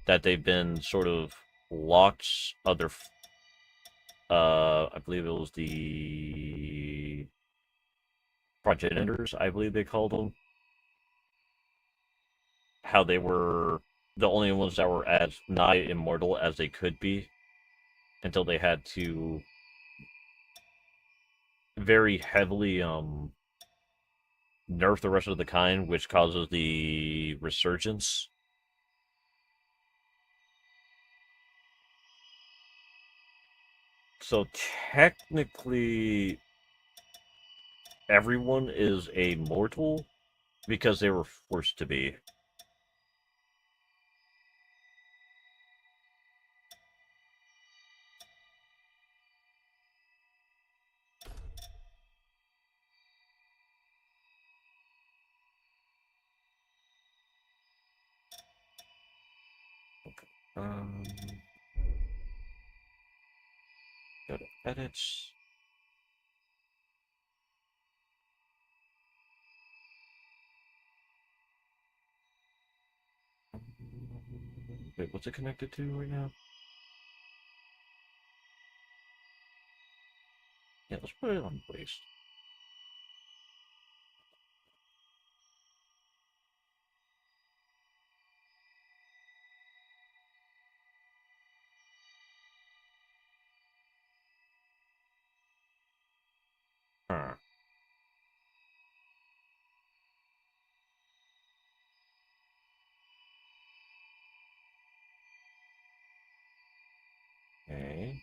that they've been sort of locked other... I believe it was the... progenitors, I believe they called them. How they were the only ones that were as nigh immortal as they could be. Until they had to very heavily, nerf the rest of the kind, which causes the resurgence. So technically, everyone is a mortal because they were forced to be. Go to edits. Wait, what's it connected to right now? Yeah, let's put it on waste. Huh. Okay.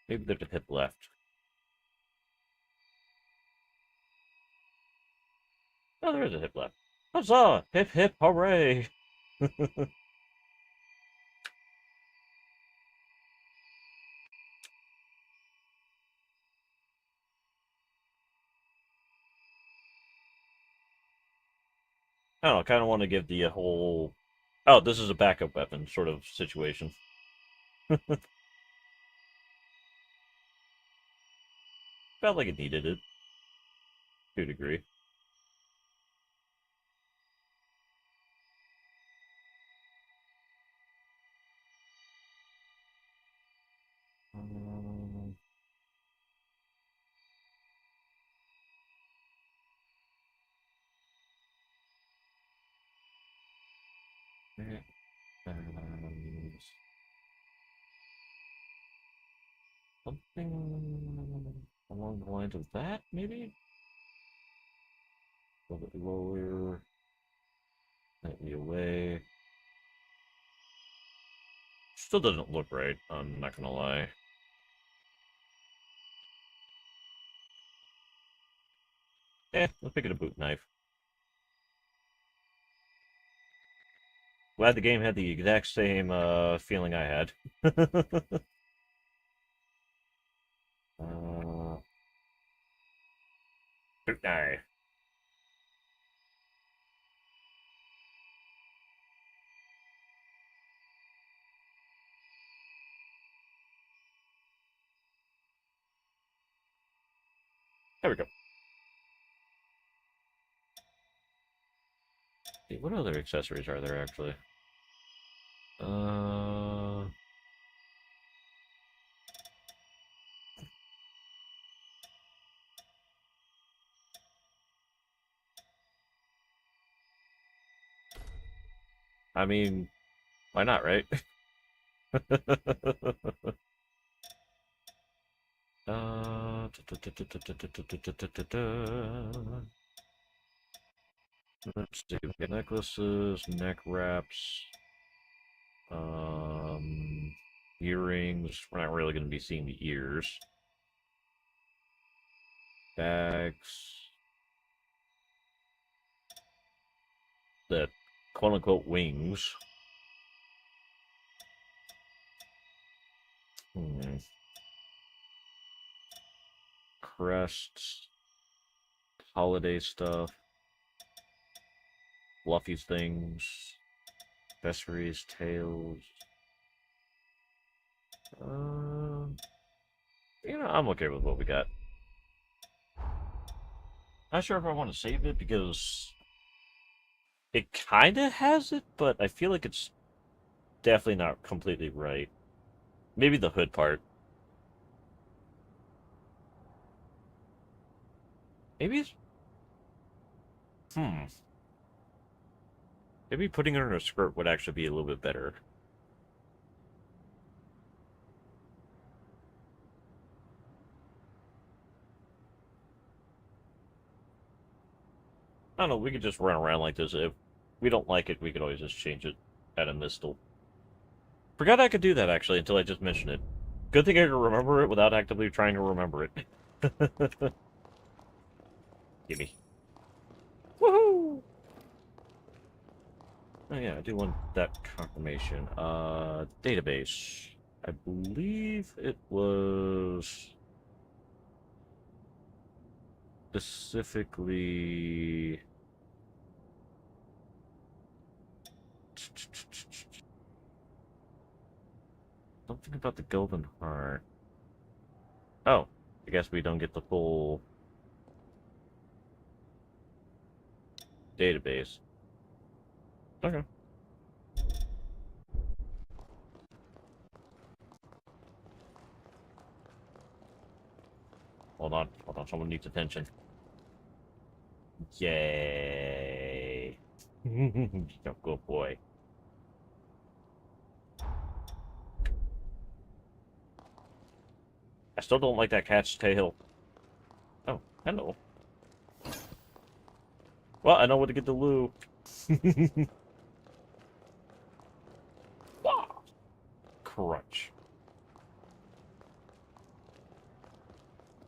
Maybe there's a hip left. Oh, there is a hip left. Huzzah! Hip hip hooray! I don't know, I kind of want to give the whole... Oh, this is a backup weapon sort of situation. Felt like it needed it. To a degree. Something along the lines of that, maybe? A little bit lower. Slightly away. Still doesn't look right, I'm not gonna lie. Let's pick it a boot knife. Glad the game had the exact same feeling I had. Okay. There we go. See, what other accessories are there actually? I mean, why not, right? Let's see, we got necklaces, neck wraps, earrings. We're not really going to be seeing the ears. Bags. The quote-unquote wings. Crests. Holiday stuff. Fluffy things. Accessories, tails. You know, I'm okay with what we got. Not sure if I want to save it because it kind of has it, but I feel like it's definitely not completely right. Maybe the hood part. Maybe it's... Maybe putting it on a skirt would actually be a little bit better. I don't know, we could just run around like this. If we don't like it, we could always just change it at a mistle. Forgot I could do that, actually, until I just mentioned it. Good thing I can remember it without actively trying to remember it. Gimme. Woohoo! Oh yeah, I do want that confirmation. Database. I believe it was... specifically... Something about the Golden Heart. Oh, I guess we don't get the full database. Okay. Hold on, someone needs attention. Yay. Good boy. I still don't like that cat's tail. Oh, hello. Well, I know where to get the loo. Crunch.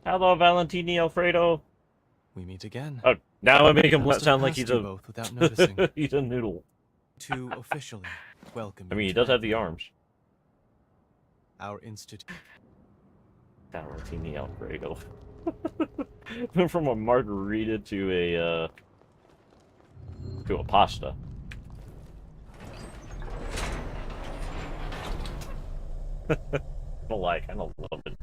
Hello, Valentini Alfredo. We meet again. Oh, now I make him Must have sound like passed he's you a both without noticing. he's a noodle. To officially welcome I you mean, he to does have the arms. our institute. Valentini Alfredo. Went from a margarita to a pasta. I don't like. I don't love it.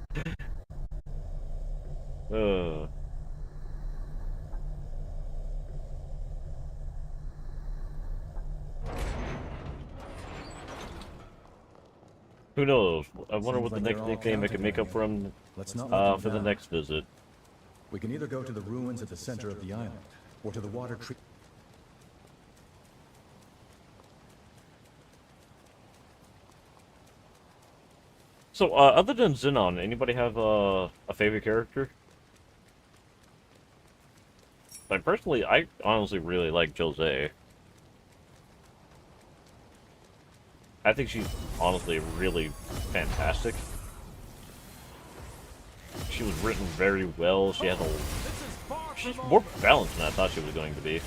Who knows? I wonder what the next nickname I can make up from for the next visit. We can either go to the ruins at the center of the island, or to the water tree. So, other than Xenon, anybody have a favorite character? Like, personally, I honestly really like Jose. I think she's honestly really fantastic. She was written very well. She has she's more balanced than I thought she was going to be.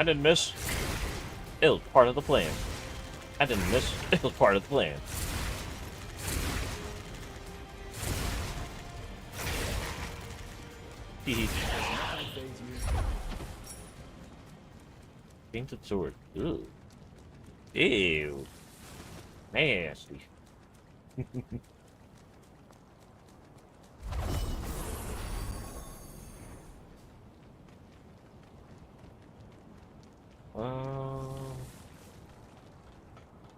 I didn't miss. It was part of the plan. I didn't miss. It was part of the plan. Hee. Painted sword. Ew. Ew. Nasty.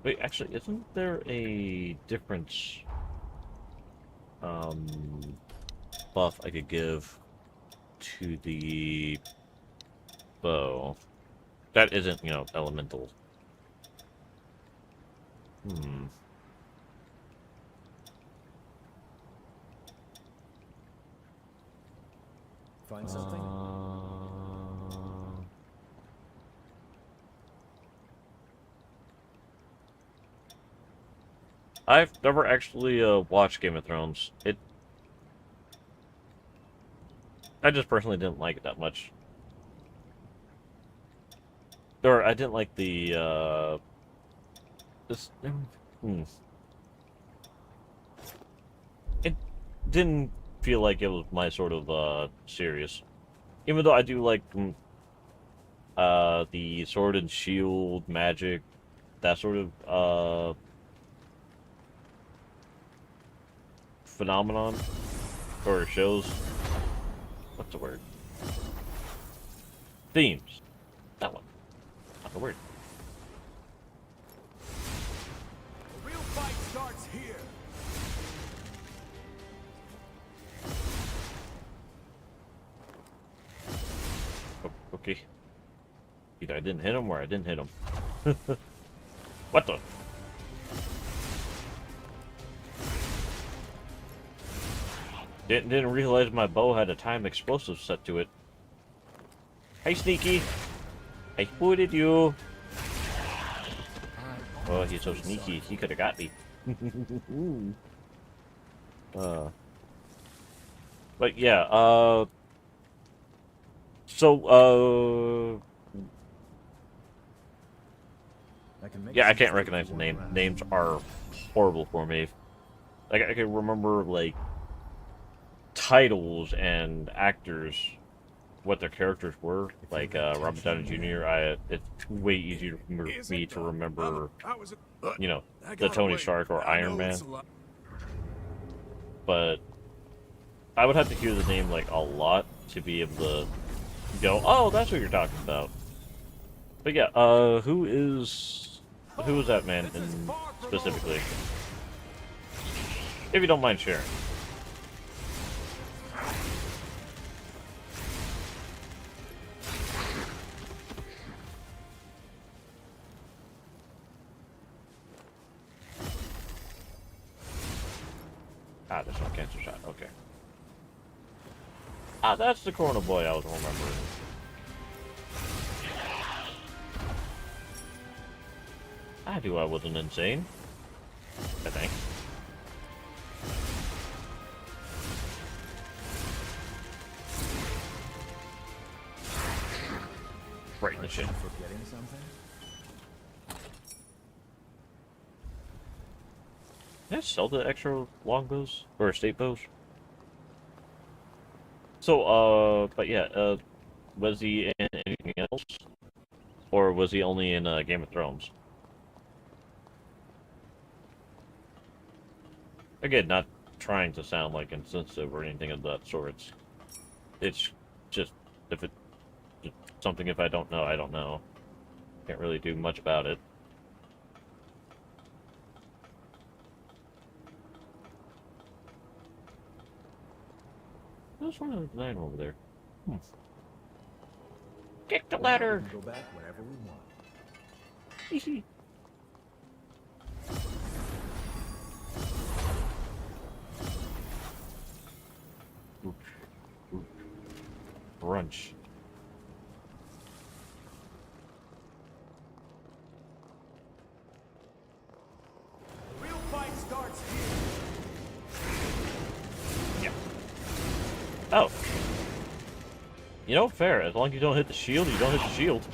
Wait, actually, isn't there a different buff I could give to the bow? That isn't, you know, elemental. Find something? I've never actually watched Game of Thrones. I just personally didn't like it that much. Or I didn't like the It didn't feel like it was my sort of series. Even though I do like the sword and shield magic, that sort of phenomenon or shows. What's the word? Themes. That one. Not the word. The real fight starts here. Okay. Either I didn't hit him or I didn't hit him. What the? Didn't realize my bow had a time explosive set to it. Hey, Sneaky! I spotted you! Oh, he's so sneaky. He could have got me. But yeah, yeah, I can't recognize the name. Names are horrible for me. Like, I can remember, like, titles and actors, what their characters were. Like, Robert Downey Jr., it's way easier for me to remember, you know, the Tony Stark or Iron Man. But I would have to hear the name, like, a lot to be able to go, oh, that's what you're talking about. But yeah, who is that man specifically? If you don't mind sharing. Ah, that's not cancer shot. Okay. Ah, that's the Corona boy I was remembering. I knew I wasn't insane. I think. Right in the shit. Forgetting something? Did I sell the extra longbows? Or estate bows? So, but yeah, was he in anything else? Or was he only in Game of Thrones? Again, not trying to sound like insensitive or anything of that sort. It's just, if I don't know, I don't know. Can't really do much about it. There's one of the nine over there. Kick the ladder! We can go back whenever we want. Brunch. The real fight starts here. Yeah. Oh. You know, fair. As long as you don't hit the shield, you don't hit the shield.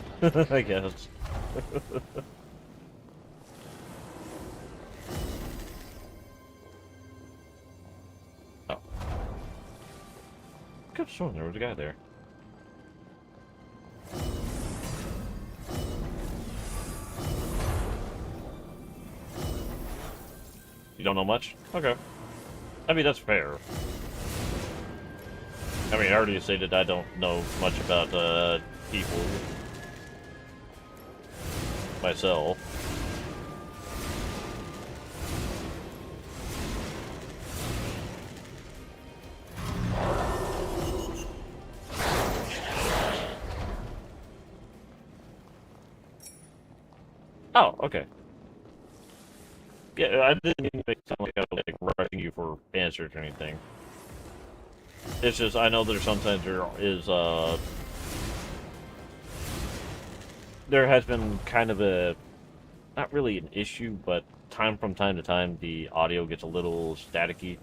I guess. Oh. Could have sworn there was a guy there. You don't know much? Okay. I mean, that's fair. I mean, I already stated I don't know much about, people. Myself. Oh, okay. Yeah, I didn't mean to make it sound like I was like rushing you for answers or anything. It's just I know there's sometimes there is there has been kind of a not really an issue, but from time to time the audio gets a little staticky.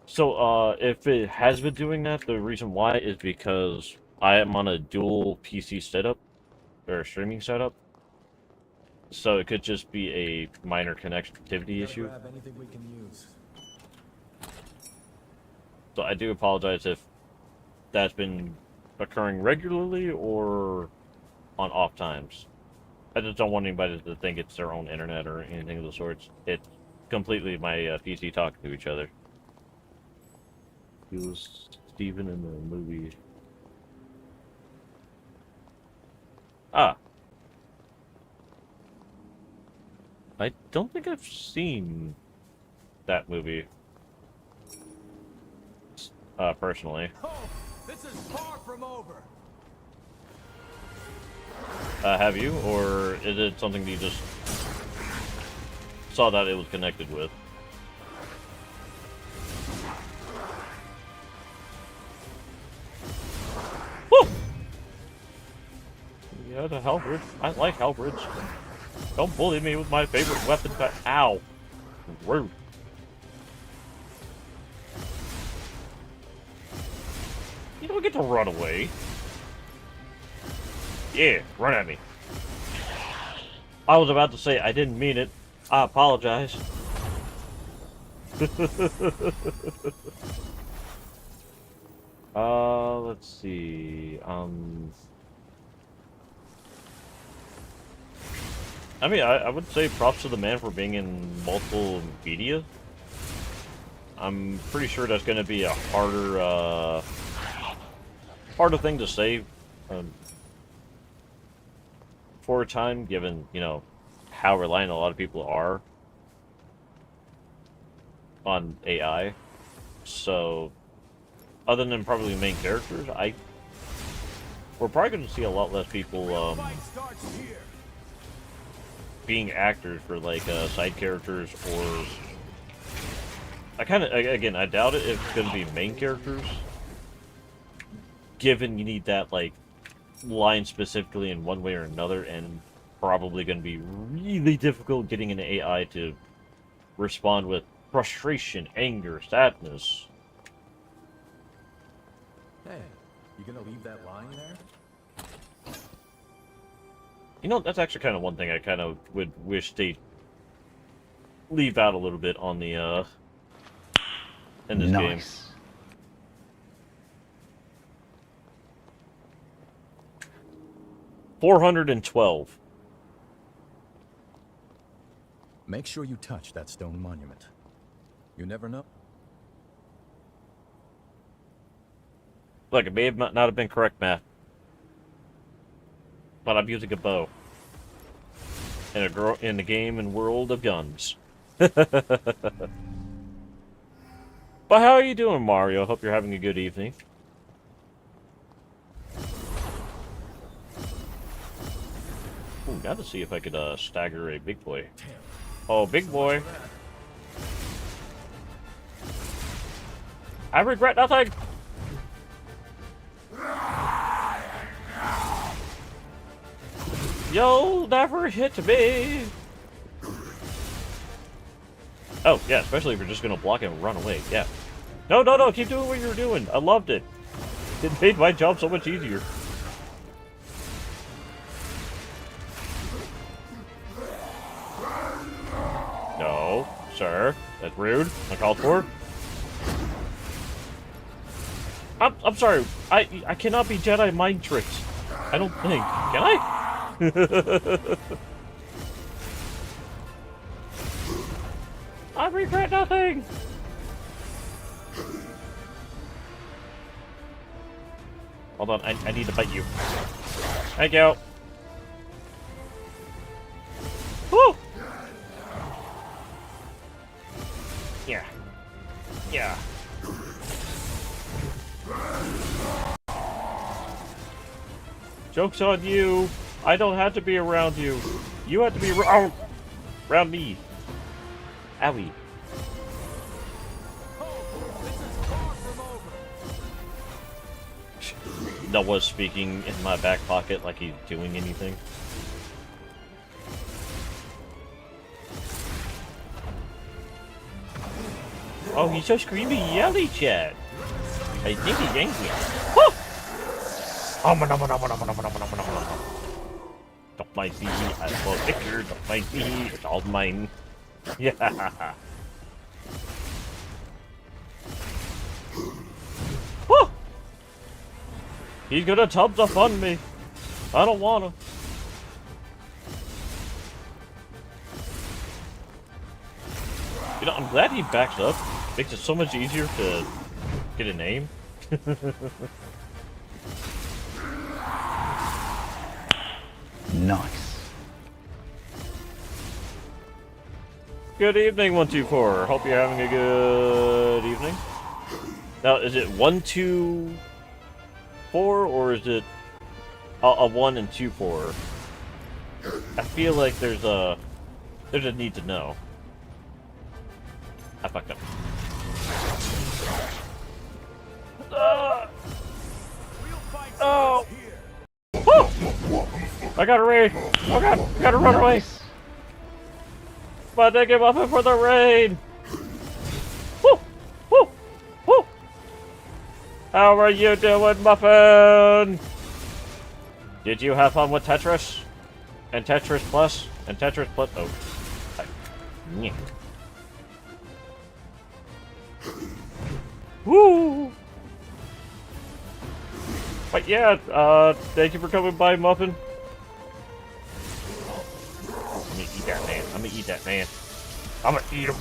So if it has been doing that, the reason why is because I am on a dual PC setup or streaming setup. So it could just be a minor connectivity issue. Grab anything we can use. So I do apologize if that's been occurring regularly or on off times. I just don't want anybody to think it's their own internet or anything of the sorts. It's completely my PC talking to each other. He was Steven in the movie. Ah. I don't think I've seen that movie. Personally. Oh, this is far from over. Have you? Or is it something that you just saw that it was connected with? Woo! Yeah, the halberd. I like halberds. Don't bully me with my favorite weapon. Ow! Rude. You don't get to run away. Yeah, run at me. I was about to say I didn't mean it. I apologize. Let's see. I mean, I would say props to the man for being in multiple media. I'm pretty sure that's going to be a harder thing to say for a time, given, you know, how reliant a lot of people are on AI. So, other than probably main characters, we're probably going to see a lot less people being actors for like side characters, or again, I doubt it if it's going to be main characters, given you need that like line specifically in one way or another, and probably going to be really difficult getting an AI to respond with frustration, anger, sadness. Hey, you gonna leave that lying there? You know, that's actually kind of one thing I kind of would wish they leave out a little bit on the in this game. Nice. $412. Make sure you touch that stone monument. You never know. Look, it may have not have been correct math, but I'm using a bow in the game and world of guns. But how are you doing, Mario? Hope you're having a good evening. Ooh, got to see if I could stagger a big boy. Oh, big boy! I regret nothing. You'll never hit me. Oh, yeah, especially if you're just gonna block and run away. Yeah. No, no, no, keep doing what you're doing. I loved it. It made my job so much easier. No, sir. That's rude. Uncalled for. I'm sorry. I cannot be Jedi mind tricked. I don't think. Can I? I regret nothing. Hold on, I need to bite you. Thank you. Woo! Yeah. Yeah. Joke's on you. I don't have to be around you. You have to be around me. Owie. Noah's speaking in my back pocket like he's doing anything. Oh, he's so screamy yelly, Chad. I think he's angry. Woo! Don't mind me, I love Victor. Don't mind me, it's all mine. Yeah. Woo! He's gonna tub the fun me. I don't wanna. You know, I'm glad he backs up. Makes it so much easier to get a name. Nice. Good evening, 124. Hope you're having a good evening. Now, is it 124 or is it a 1 and 2-4? I feel like there's a need to know. I fucked up. Oh! Woo! I got a raid! Oh god! I gotta run away! But they give up for the raid! Woo! Woo! Woo! How are you doing, Muffin? Did you have fun with Tetris? And Tetris Plus? And Tetris Plus? Oh. Yeah. Woo! But yeah, thank you for coming by, Muffin. I'm gonna eat that man. I'm gonna eat that man. I'm gonna eat him.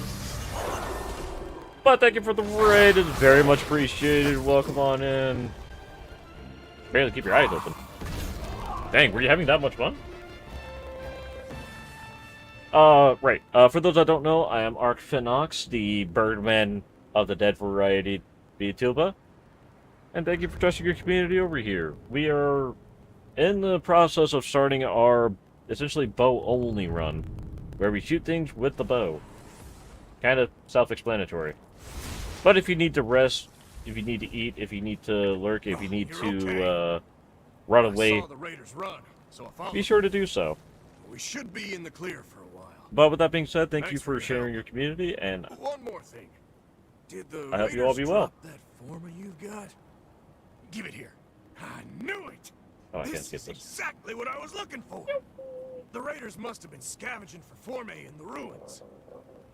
But thank you for the raid. It's very much appreciated. Welcome on in. Barely keep your eyes open. Dang, were you having that much fun? Right. For those that don't know, I am Ark Finox, the Birdman of the Dead variety Beatilba. And thank you for trusting your community over here. We are in the process of starting our, essentially, bow-only run, where we shoot things with the bow. Kind of self-explanatory. But if you need to rest, if you need to eat, if you need to lurk, if you need to, run away, I saw the raiders run, so I followed be sure to do so. We should be in the clear for a while. But with that being said, thank you Thanks for for sharing your community, and One more thing. Did the I hope you all be well. drop that former you've got? Give it here. I knew it. Oh, I can't This skip is this. exactly what I was looking for. The raiders must have been scavenging for Forme in the ruins.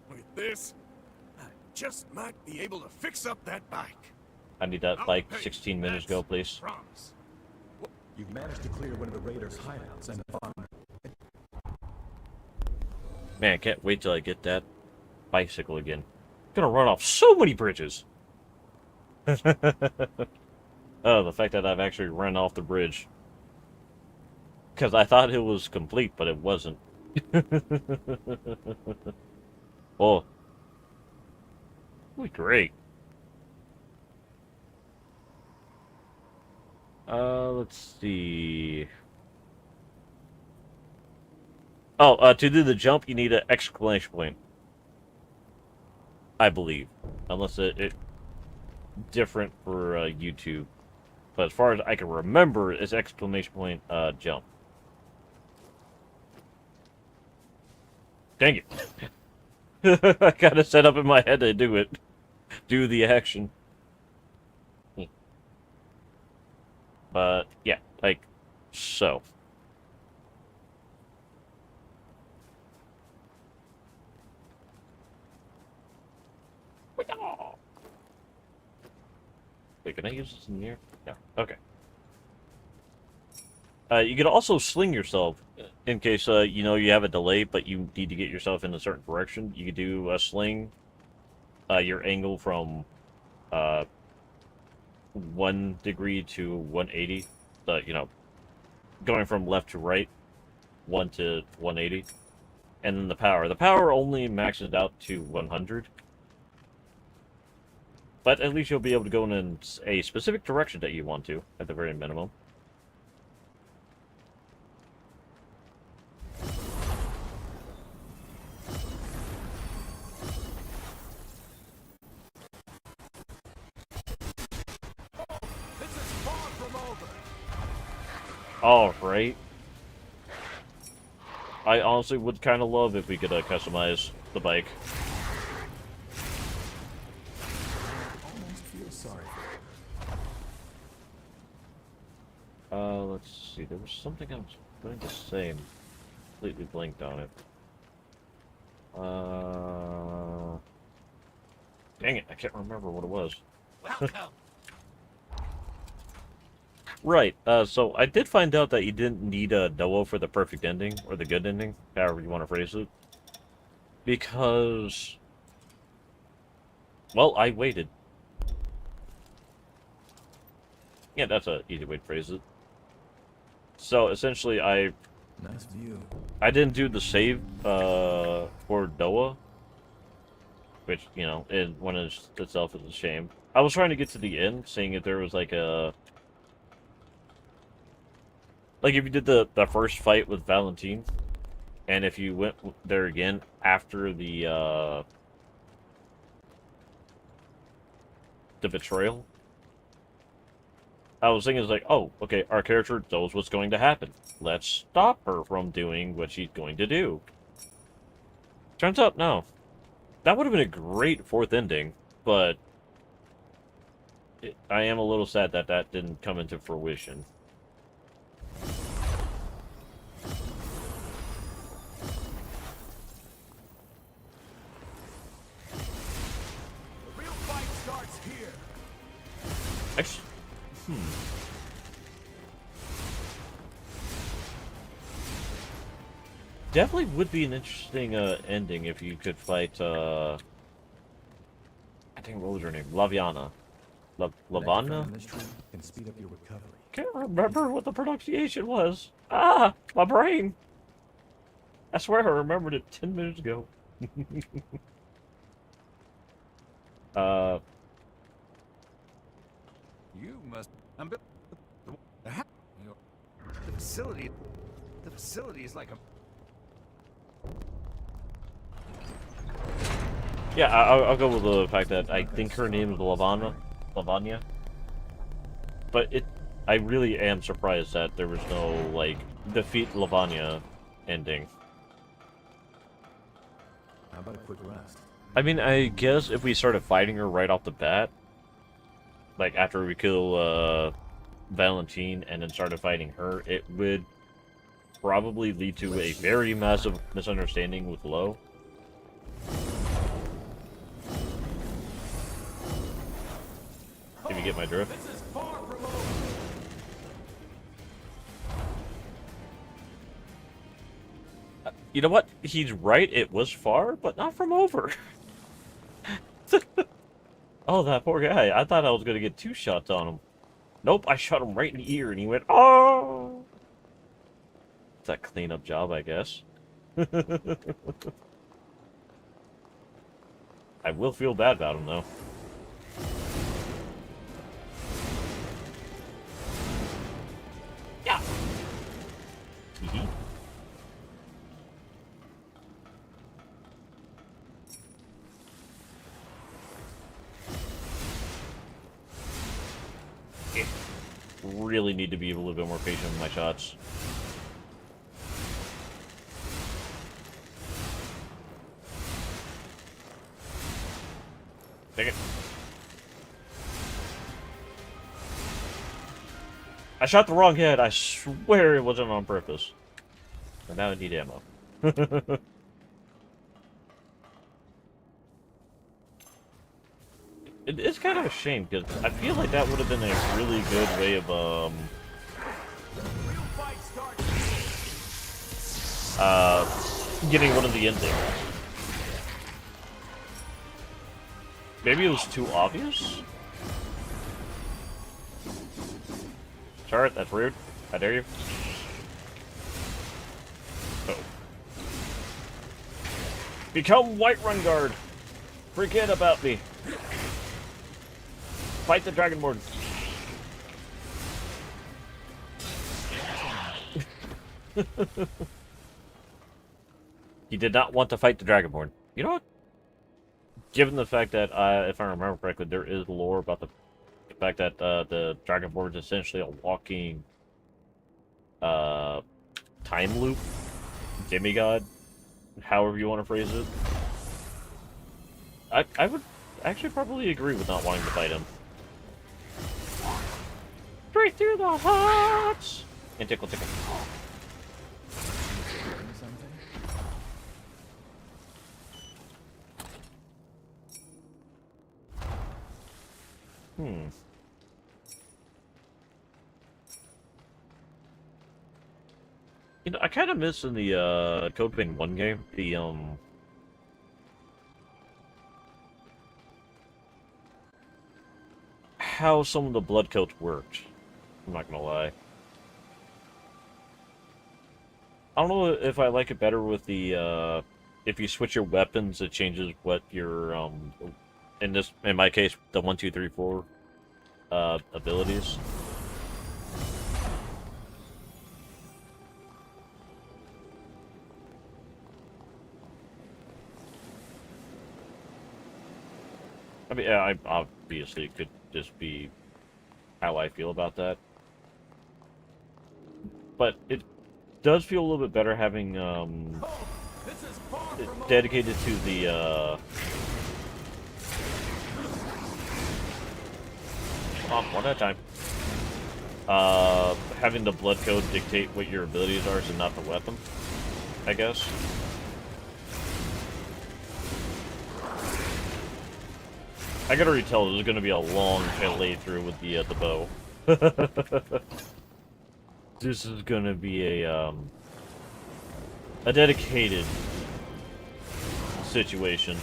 With this, I just might be able to fix up that bike. I need that like 16 minutes ago, please. Promise. You've managed to clear one of the raiders' hideouts and found... Man, I can't wait till I get that bicycle again. I'm gonna run off so many bridges. Oh, the fact that I've actually run off the bridge. Because I thought it was complete, but it wasn't. Oh. Really great. Let's see. Oh, to do the jump, you need an exclamation point. I believe. Unless it different for YouTube. But as far as I can remember, it's exclamation point, jump. Dang it. I got it set up in my head to do it. Do the action. But yeah, like so. Wait, can I use this in here? No. Okay. You can also sling yourself in case you know you have a delay, but you need to get yourself in a certain direction. You can do a sling. Your angle from 1 degree to 180. You know, going from left to right, 1 to 180, and then the power. The power only maxes out to 100. But at least you'll be able to go in a specific direction that you want to, at the very minimum. This is far from over. Alright. I honestly would kind of love if we could customize the bike. Let's see, there was something I was going to say and completely blanked on it. Dang it, I can't remember what it was. Welcome. Right, so I did find out that you didn't need a Noah for the perfect ending, or the good ending, however you want to phrase it. Because... well, I waited. Yeah, that's an easy way to phrase it. So, essentially, Nice view. I didn't do the save, for Noah. Which, you know, one in itself is a shame. I was trying to get to the end, seeing if there was, like, a... like, if you did the first fight with Valentine, and if you went there again after the betrayal, I was thinking, like, oh, okay, our character knows what's going to happen. Let's stop her from doing what she's going to do. Turns out, no. That would have been a great fourth ending, but I am a little sad that that didn't come into fruition. The real fight starts here. Actually, definitely would be an interesting ending if you could fight I think, what was her name? Laviana. Lavana? Can speed up your recovery. Can't remember what the pronunciation was. Ah, my brain. I swear I remembered it 10 minutes ago. You must. The facility. The facility is like a. Yeah, I'll go with the fact that I think her name is Lavanya. But I really am surprised that there was no, like, defeat Lavanya ending. How about a quick rest? I mean, I guess if we started fighting her right off the bat, like after we kill Valentine and then started fighting her, it would probably lead to a very massive misunderstanding with Lo. Can you get my drift? This is far from over. You know what? He's right, it was far, but not from over. Oh, that poor guy. I thought I was going to get 2 shots on him. Nope, I shot him right in the ear and he went, oh! It's a cleanup job, I guess. I will feel bad about him, though. Yeah! Hee-hee. Really need to be a little bit more patient with my shots. Take it. I shot the wrong head. I swear it wasn't on purpose. And now I need ammo. It's kind of a shame, because I feel like that would have been a really good way of, getting one of the endings. Maybe it was too obvious? Sorry, that's rude. How dare you? Oh. Become Whiterun Guard! Forget about me! Fight the Dragonborn! He did not want to fight the Dragonborn. You know what? Given the fact that, if I remember correctly, there is lore about the fact that the Dragonborn is essentially a walking time loop, demigod, however you want to phrase it. I would actually probably agree with not wanting to fight him. Straight through the hearts! And tickle tickle. You know, I kind of miss in the Code Vein 1 game, the how some of the blood coats worked. I'm not gonna lie. I don't know if I like it better with the if you switch your weapons, it changes what your in my case, the 1, 2, 3, 4 abilities. I mean, yeah, I obviously it could just be how I feel about that, but it does feel a little bit better having it dedicated to the one at a time. Having the blood code dictate what your abilities are and not the weapon, I guess. I gotta retell, this is gonna be a long playthrough with the bow. This is gonna be a dedicated situation.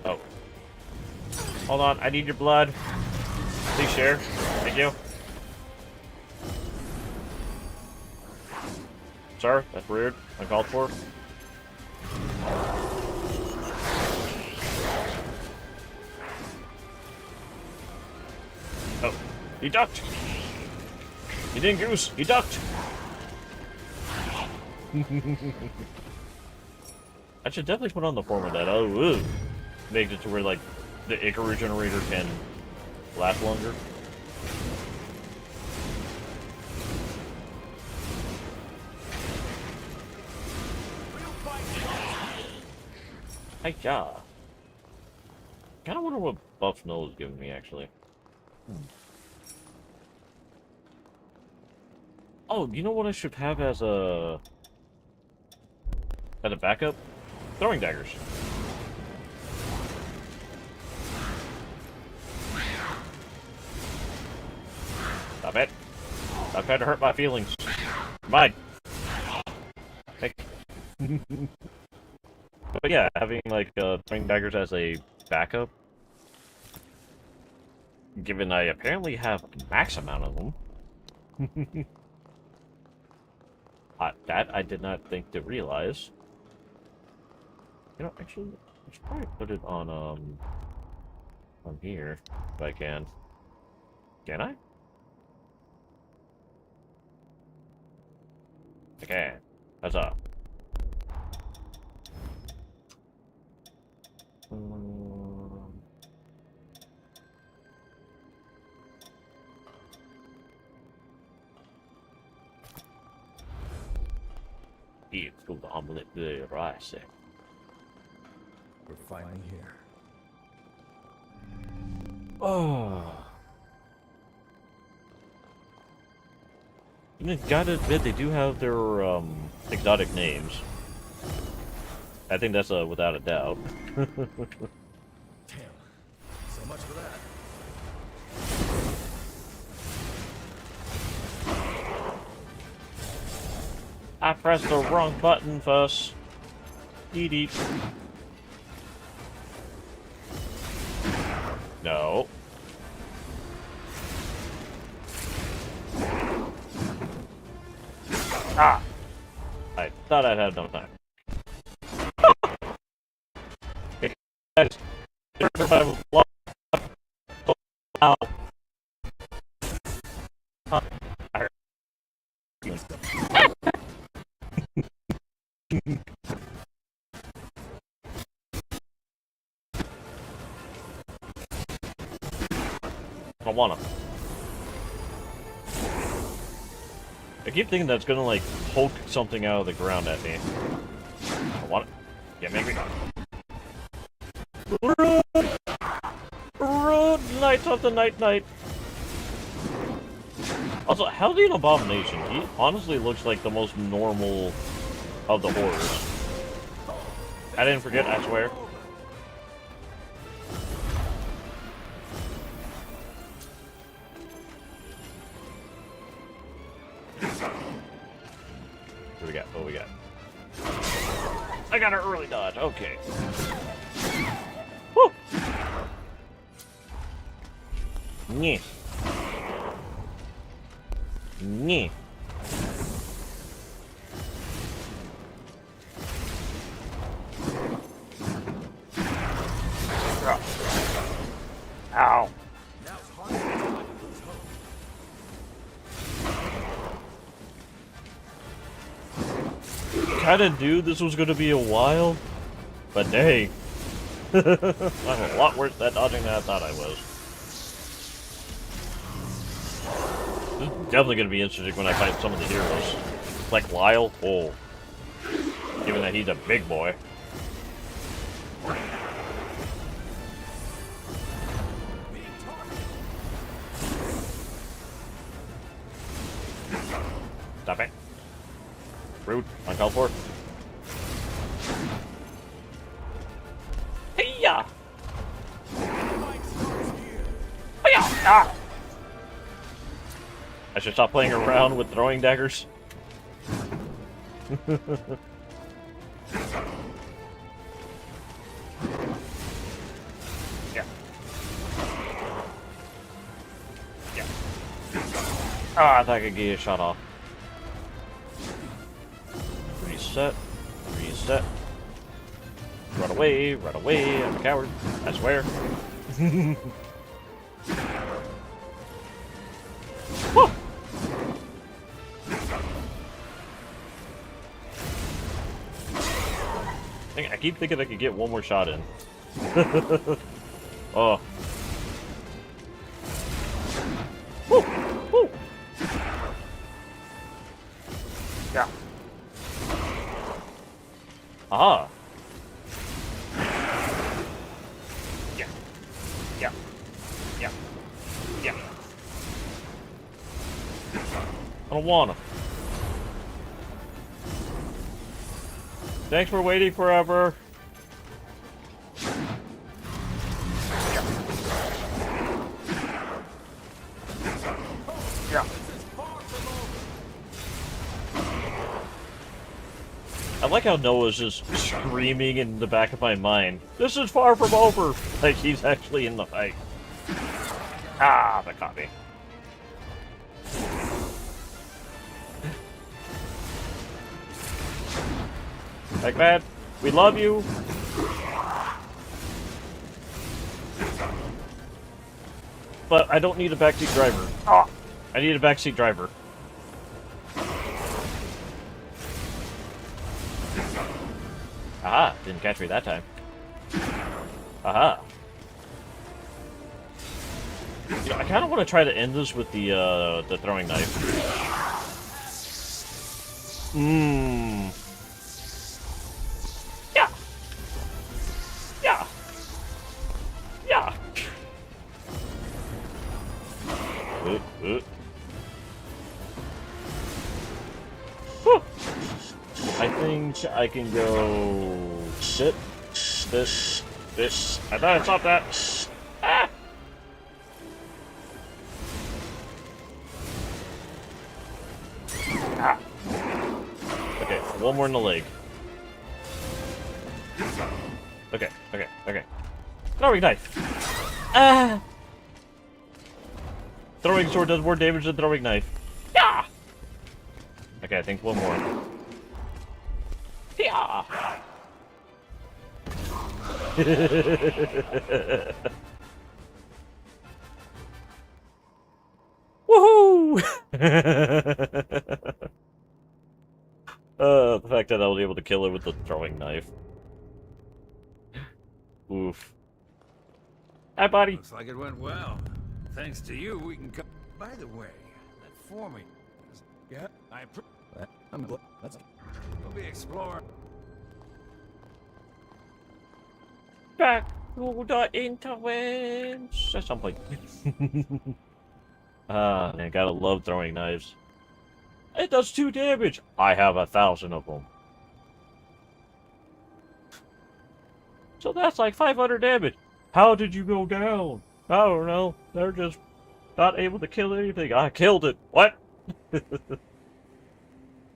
Oh. Hold on, I need your blood. Please share. Thank you. Sir, that's rude. Uncalled for. Oh, he ducked. He didn't goose. He ducked. I should definitely put on the form of that. Oh, ooh. Make it to where like the Icaru generator can last longer. Hi-ya. Kinda wonder what buff Noel is giving me, actually. Oh, you know what I should have as a backup? Throwing daggers. Stop it. Stop trying to hurt my feelings. Mine. Heck. But yeah, having like throwing daggers as a backup, given I apparently have a max amount of them. That I did not think to realize. You know, actually, I should probably put it on here if I can. Can I? Okay. Huzzah. Il faut emmener de rice. We're finally here. Oh. You gotta admit, they do have their exotic names. I think that's without a doubt. Damn. So much for that. I pressed the wrong button first. Deep deep. No. Ah! I thought I'd have no time. Ow. Huh. I don't wanna. I keep thinking that's gonna like poke something out of the ground at me. I want it. Yeah, make me. Rude Knights of the Night. Also, how's he an abomination? He honestly looks like the most normal of the horrors. I didn't forget, I swear. What we got? What we got? I got an early dodge. Okay. Woo! Nyeh. Nyeh. Ow. Kinda knew this was gonna be a while, but dang. I'm a lot worse at dodging than I thought I was. This is definitely gonna be interesting when I fight some of the heroes. Like Lyle. Oh. Given that he's a big boy. Stop it. Rude. Uncalled for. Hey-ya! Hey-ya! Ah! I should stop playing around with throwing daggers. Yeah. Yeah. Ah, I thought I could get a shot off. Reset. Reset. Run away, I'm a coward. I swear. Woo! I keep thinking I could get one more shot in. Oh. Woo! Woo! Yeah. Aha! Yeah. Yeah. Yeah. Yeah. I don't wanna. Thanks for waiting forever. Yeah. I like how Noah's just screaming in the back of my mind. This is far from over! Like he's actually in the fight. Ah, that caught me. Eggman, we love you! But I don't need a backseat driver. Ah! I need a backseat driver. Aha! Didn't catch me that time. Aha! You know, I kind of want to try to end this with the throwing knife. Mmm. Yeah. Yeah. Yeah. Whew. I think I can go sit, this. I thought I stopped that. Ah! Ah. Okay, one more in the leg. Okay. Throwing knife. Ah! Throwing sword does more damage than throwing knife. Yeah! Okay, I think one more. Yeah! Woohoo! The fact that I was able to kill her with the throwing knife. Oof. Hi, buddy. Looks like it went well. Thanks to you, we can come. By the way, that forming. Yeah, that's. We'll be exploring. Back to the interwebs at some point. Man, gotta love throwing knives. It does 2 damage. I have 1,000 of them. So that's like 500 damage. How did you go down? I don't know. They're just not able to kill anything. I killed it. What?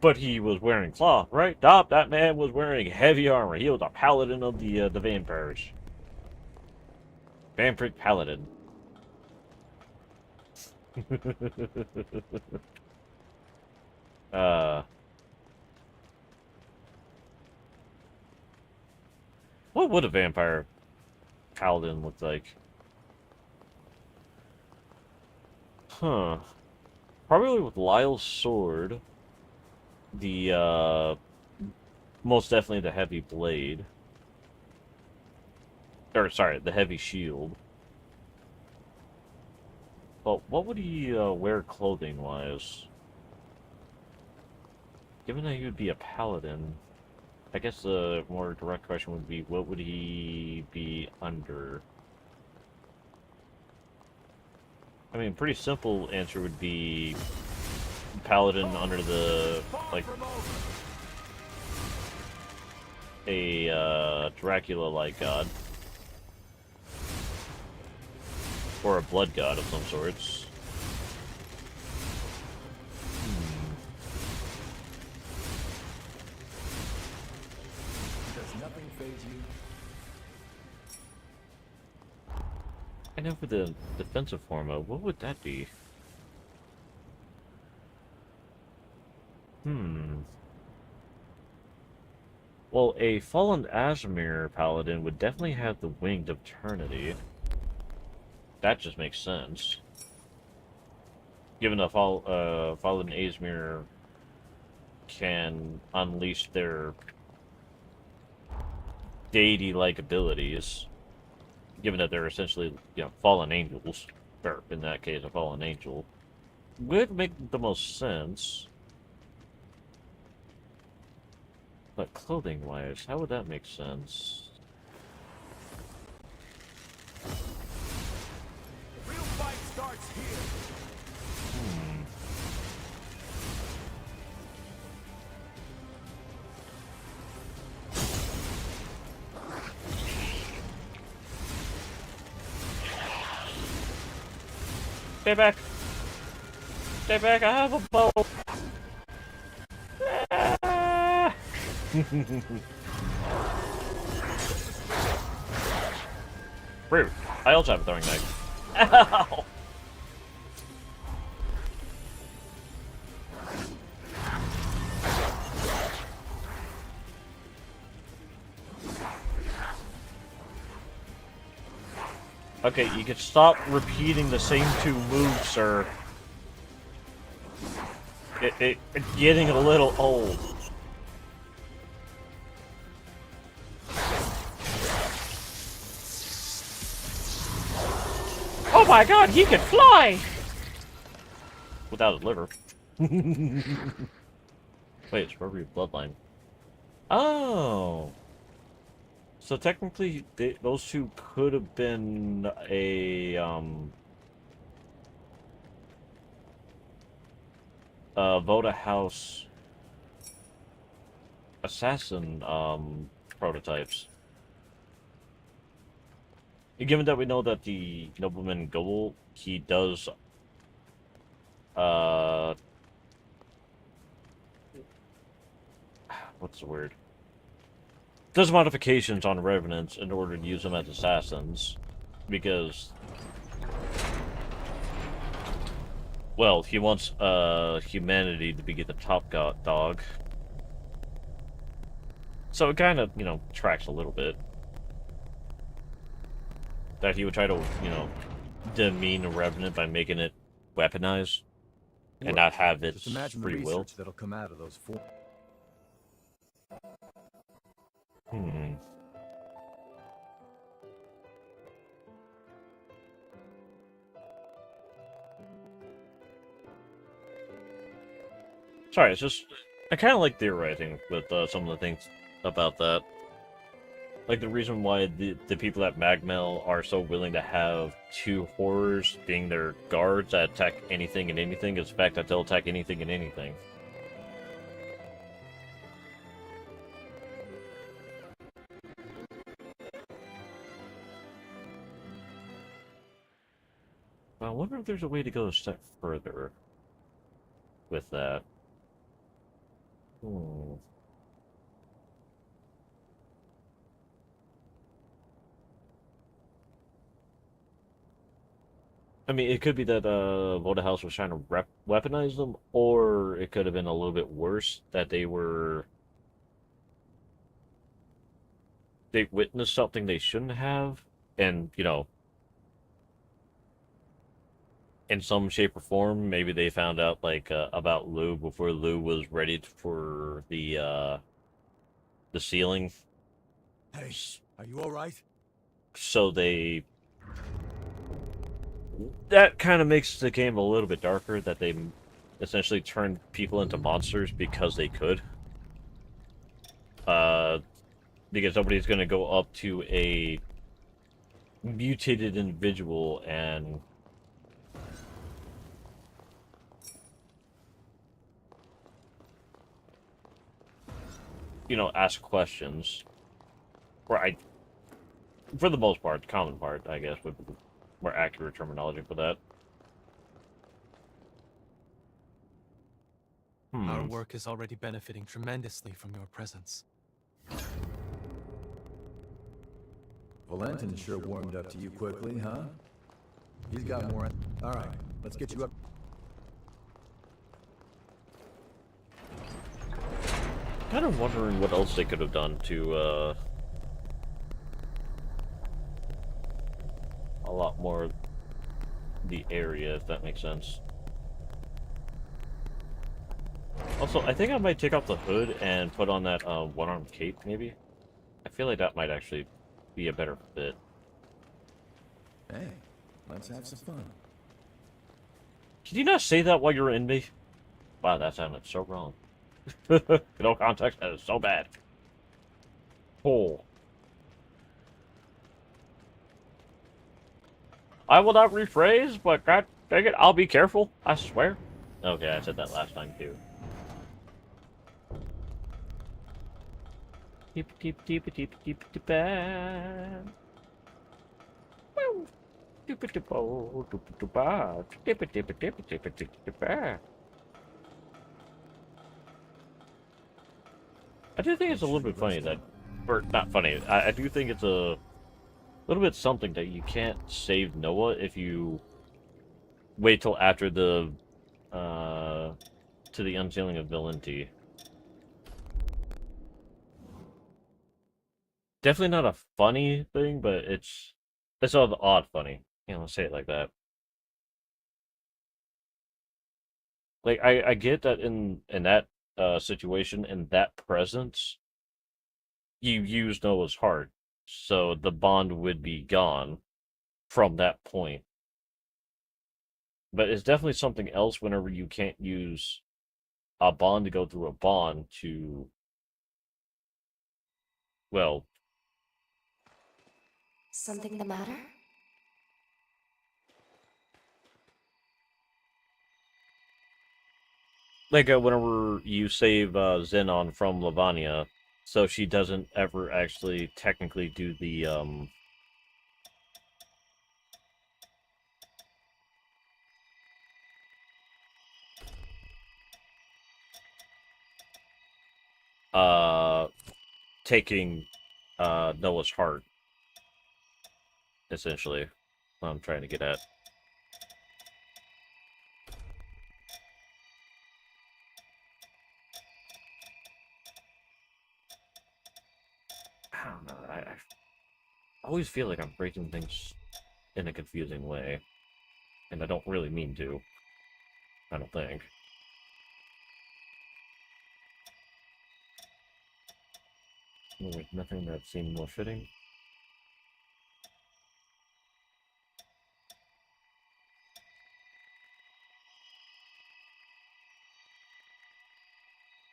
But he was wearing cloth, right? Stop. That man was wearing heavy armor. He was a paladin of the vampires. Vampiric paladin. What would a vampire paladin look like? Huh. Probably with Lyle's sword. The, most definitely the heavy blade. Or, sorry, the heavy shield. But what would he, wear clothing-wise? Given that he would be a paladin, I guess the more direct question would be, what would he be under? I mean, pretty simple answer would be paladin under the, like, a, Dracula-like god. Or a blood god of some sorts. Does nothing faze you? I know for the defensive form, what would that be? Well, a fallen Azamir paladin would definitely have the Winged Eternity. That just makes sense. Given that fallen Azamir can unleash their deity-like abilities, given that they're essentially, you know, fallen angels, or in that case, a fallen angel, would make the most sense. But clothing-wise, how would that make sense? The real fight starts here. Stay back! Stay back, I have a bow! Ah! Rude. I also have a throwing knife. Ow! Okay, you can stop repeating the same 2 moves, sir. It's getting a little old. Oh my god, he can fly! Without a liver. Wait, it's Rotary Bloodline. Oh! So technically, those 2 could have been a, Voda House assassin prototypes. Given that we know that the nobleman Goel, he does what's the word? Does modifications on revenants in order to use them as assassins, because, well, he wants humanity to be the top dog. So it kind of, you know, tracks a little bit. That he would try to, you know, demean a revenant by making it weaponized and not have its Just imagine free the will. research that'll come out of those four. Hmm. Sorry, it's just I kind of like theorizing with some of the things about that. Like the reason why the people at Magmel are so willing to have two horrors being their guards that attack anything and anything is the fact that they'll attack anything and anything. I wonder if there's a way to go a step further with that. Hmm. I mean, it could be that Voda House was trying to weaponize them, or it could have been a little bit worse that they witnessed something they shouldn't have, and you know, in some shape or form, maybe they found out like about Lou before Lou was ready for the sealing. Hey, are you all right? So that kind of makes the game a little bit darker, that they essentially turned people into monsters because they could. Because nobody's going to go up to a mutated individual and you know, ask questions. Or for the most part, common part, I guess, would be more accurate terminology for that. Our work is already benefiting tremendously from your presence. Valentin sure warmed up to you quickly, huh? He's got more. All right, let's get you up. Kind of wondering what else they could have done to a lot more the area, if that makes sense. Also, I think I might take off the hood and put on that one-armed cape, maybe. I feel like that might actually be a better fit. Hey, let's have some fun. Can you not say that while you're in me? Wow, that sounded so wrong. No context, that is so bad. Oh. I will not rephrase, but god dang it, I'll be careful, I swear. Okay, I said that last time too. I do think it's a little bit funny that, or not funny, I do think it's a little bit something that you can't save Noah if you wait till after the, to the unsealing of Valenti. Definitely not a funny thing, but it's sort of odd funny. You know, say it like that. Like, I get that in that situation, in that presence, you use Noah's heart, so the bond would be gone from that point. But it's definitely something else whenever you can't use a bond to go through a bond to, well... Something the matter? Like whenever you save Xenon from Lavania, so she doesn't ever actually technically do the taking Noah's heart, essentially. What I'm trying to get at. I don't know. I always feel like I'm breaking things in a confusing way, and I don't really mean to. I don't think. There's nothing that seemed more fitting.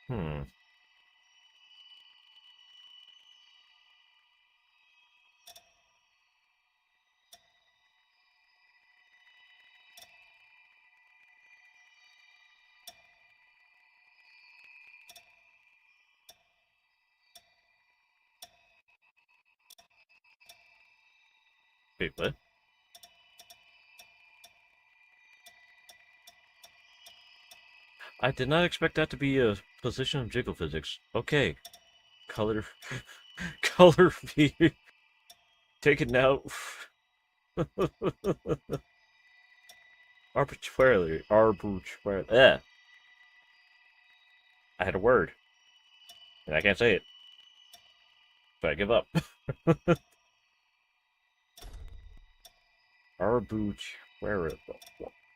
Hmm. Wait, what? I did not expect that to be a position of jiggle physics. Okay. Color... Color V. Take it now. Arbitrarily. Arbitrarily. Eh. I had a word. And I can't say it. So I give up. Arbitrarily.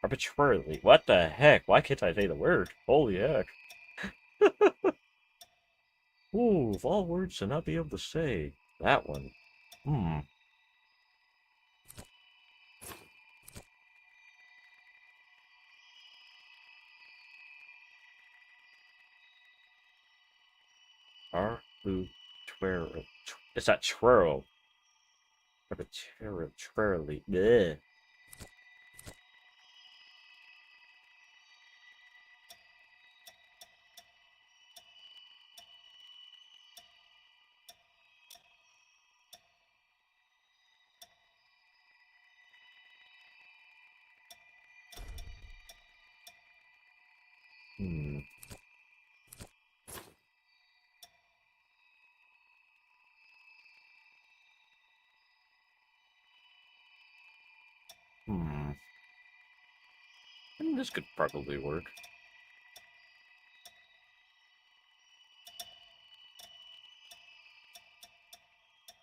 Arbitrarily. What the heck? Why can't I say the word? Holy heck. Ooh, of all words to not be able to say. That one. Hmm. Arbitrarily. It's that twirl. Arbitrarily. Bleh. Hmm. Hmm. I mean, this could probably work.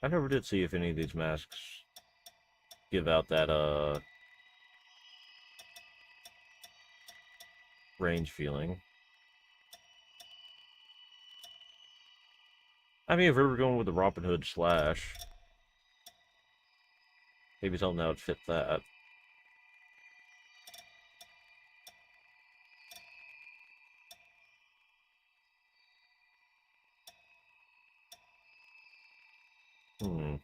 I never did see if any of these masks give out that, range feeling. I mean, if we were going with the Robin Hood slash, maybe something that would fit that. Hmm.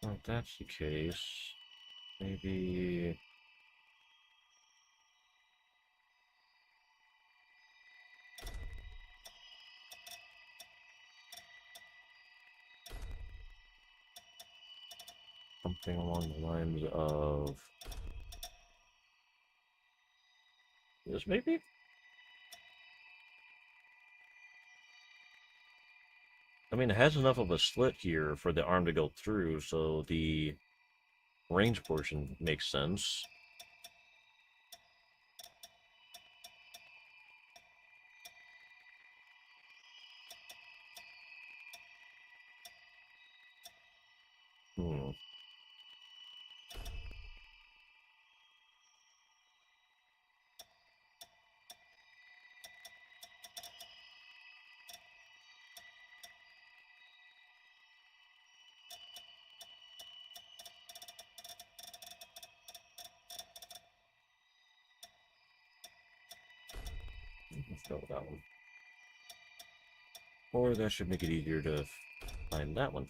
Well, if that's the case, maybe... something along the lines of... this, maybe? I mean, it has enough of a slit here for the arm to go through, so the range portion makes sense. Hmm. Let's go with that one. Or that should make it easier to find that one.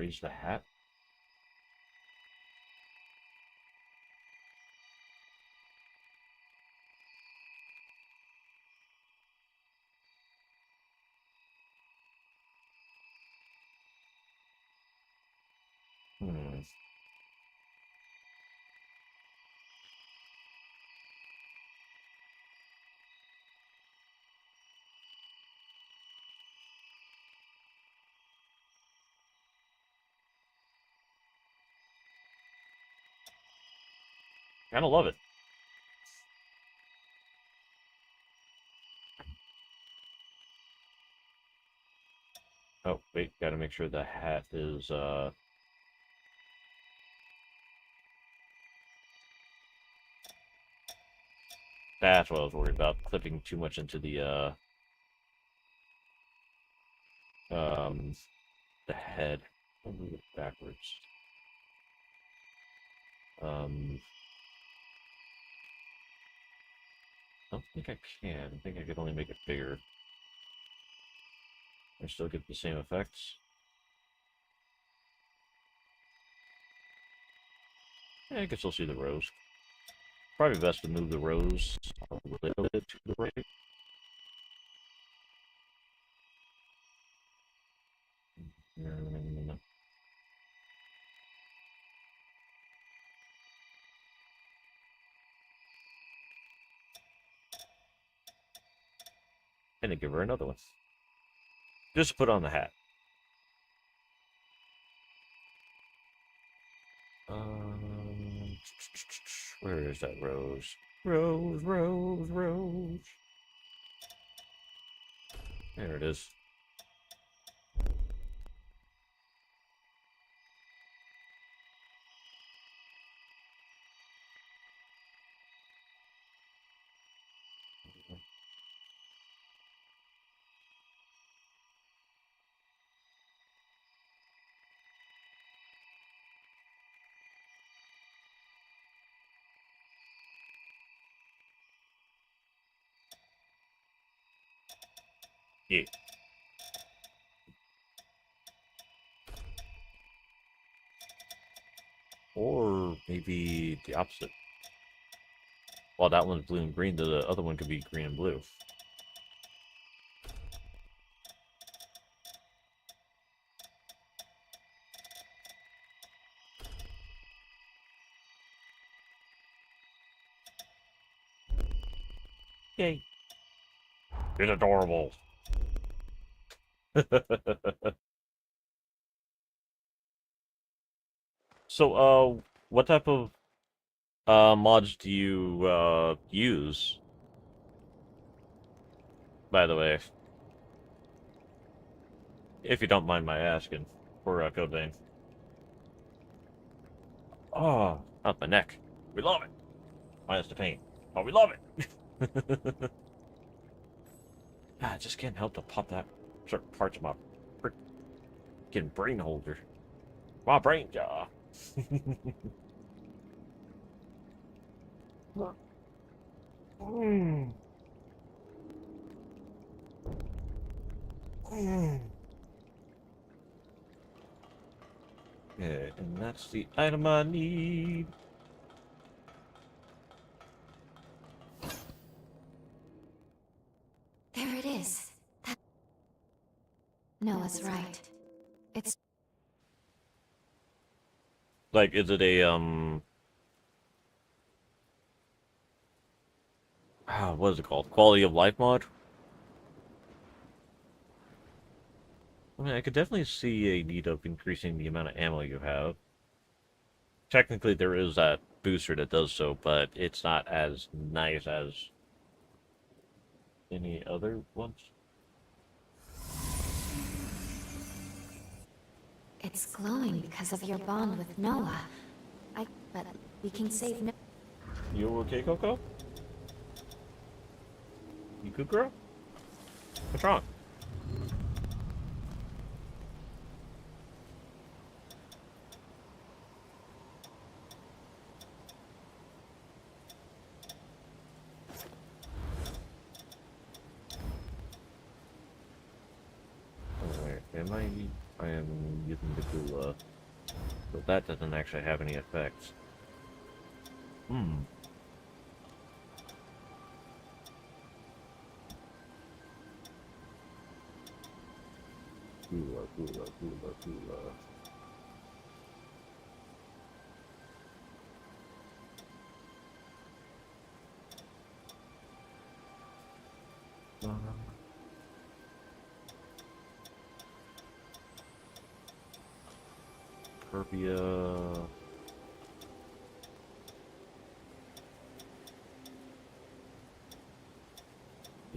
Raise the hat. Hmm. Kind of love it. Oh, wait, gotta make sure the hat is, that's what I was worried about, clipping too much into the head. I'll move it backwards. I don't think I can. I think I could only make it bigger. I still get the same effects. Yeah, I can still see the rose. Probably best to move the rose a little bit to the right. And then give her another one. Just put on the hat. Where is that rose? Rose, rose, rose. There it is. Yeah. Or maybe the opposite. While that one's blue and green, the other one could be green and blue. Yay. It's adorable. So, what type of mods do you use? By the way, if you don't mind my asking, for Code Vein. Oh, not my neck. We love it. Minus the pain. Oh, we love it. I just can't help to pop that certain parts of my freaking brain holder. My brain jaw. Mm. Mm. Yeah, and that's the item I need. There it is. Noah's right. It's Like, is it a, what is it called? Quality of life mod? I mean, I could definitely see a need of increasing the amount of ammo you have. Technically, there is that booster that does so, but it's not as nice as any other ones. It's glowing because of your bond with Noah. But we can save Noah. You okay, Coco? You good, girl? What's wrong? Where am I? I am using the Gula. So that doesn't actually have any effects. Hmm. Gula. Perpia.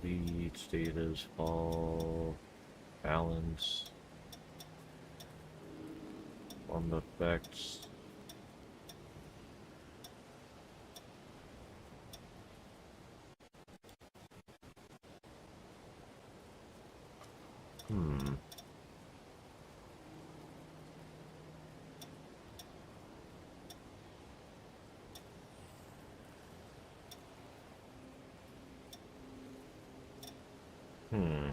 Lead status, fall, balance, form effects. Hmm.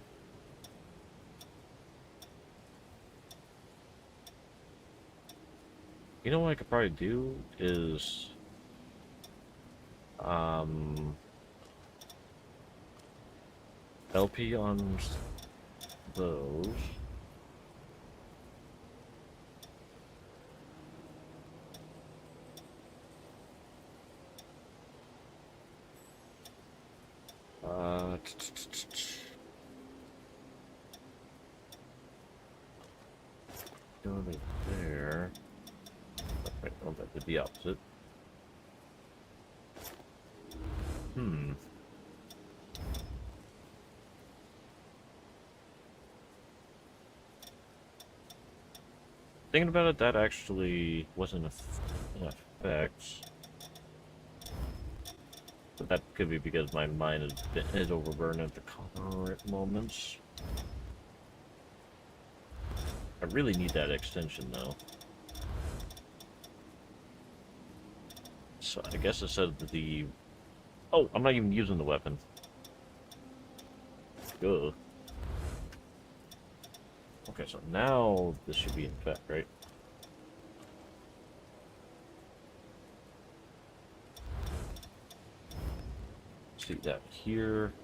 You know what I could probably do is, LP on those. Go to there. Right, well, that did the opposite. Hmm. Thinking about it, that actually wasn't an effect. But that could be because my mind is overburdened at the current moments. I really need that extension, though. So I guess it said the... Oh, I'm not even using the weapon. Ugh. Okay, so now this should be in effect, right? See that here.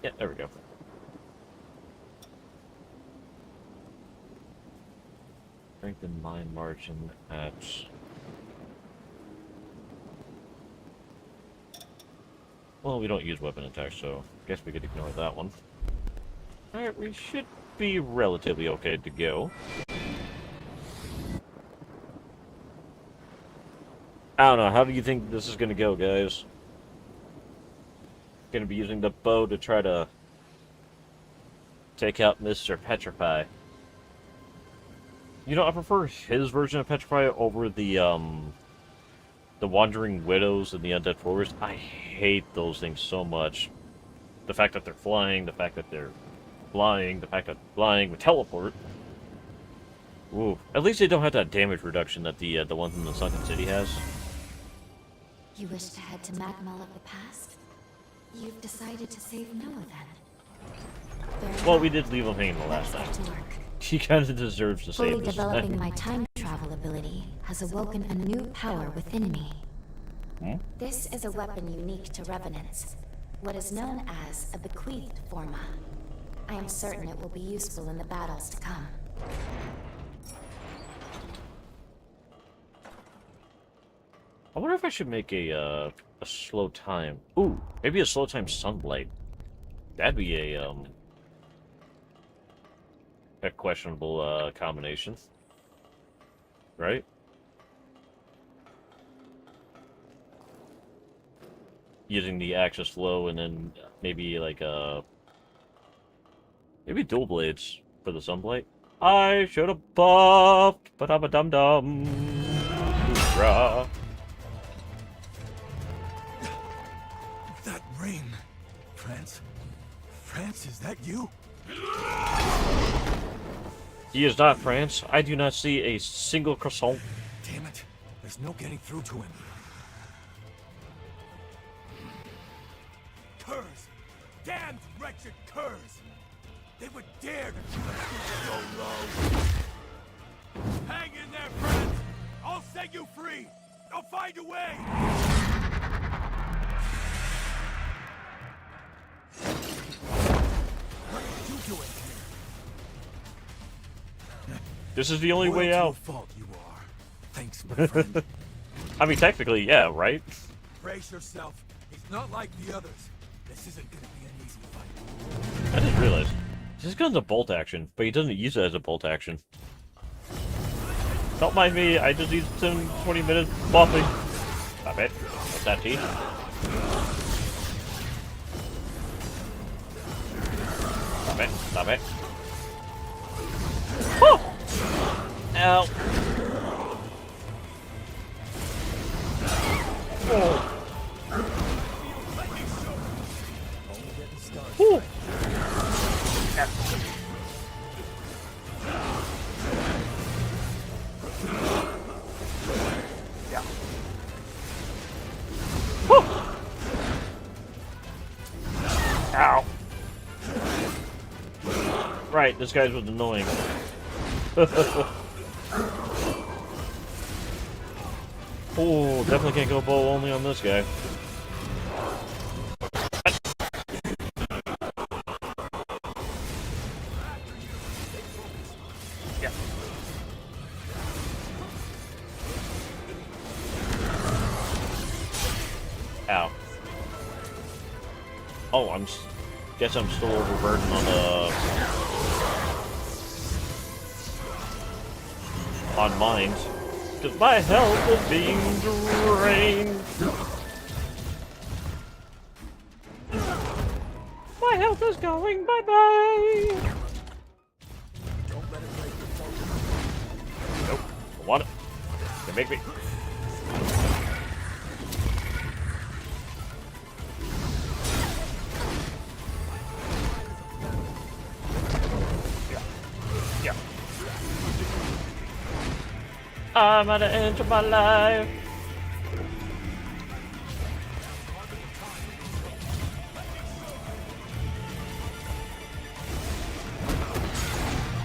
Yeah, there we go. Strengthen mind margin at... Well, we don't use weapon attack, so I guess we could ignore that one. Alright, we should be relatively okay to go. I don't know, how do you think this is gonna go, guys? Gonna be using the bow to try to take out Mr. Petrify. You know, I prefer his version of Petrify over the Wandering Widows and the Undead Forest. I hate those things so much. The fact that they're flying, the fact that they're flying, the fact that flying with teleport. Ooh, at least they don't have that damage reduction that the ones in the Sunken City has. You wish to head to Magmal of the past? You've decided to save Noah then? Well, we did leave him hanging the last time. He kind of deserves to save Fully this developing time. my time travel ability has awoken a new power within me. This is a weapon unique to Revenants, what is known as a bequeathed forma. I am certain it will be useful in the battles to come. I wonder if I should make a slow time. Ooh, maybe a slow time sunlight. That'd be a questionable combination, right? Using the Axis slow and then maybe like maybe dual blades for the sunblight. I should have buffed, but I'm a dum dum. Hoorah. That ring. France? France, is that you? He is not France. I do not see a single croissant. Damn it. There's no getting through to him. Curs! Damned wretched curs! they would dare to shoot us so low. Hang in there, friends! I'll set you free! I'll find a way! What are you doing here? This is the only way Well, to out. a fault you are. Thanks, my friend. I mean, technically, yeah, right? Brace yourself. He's not like the others. This isn't gonna be an easy fight. I just realized. This gun's a bolt action, but he doesn't use it as a bolt action. Don't mind me, I just need 20 minutes buffing. Stop it. What's that, T? Stop it. Stop it. Woo! Ow. Oh. Woo. Yeah. Yeah. Woo. Ow. Right, this guy's was annoying. Oh, definitely can't go bow only on this guy. Yeah. Ow. Oh, guess I'm still overburdened on mines. Because my health is being drained. My health is going bye-bye. Nope. I want it. They make me. Yeah. Yeah. I'm at the end of my life.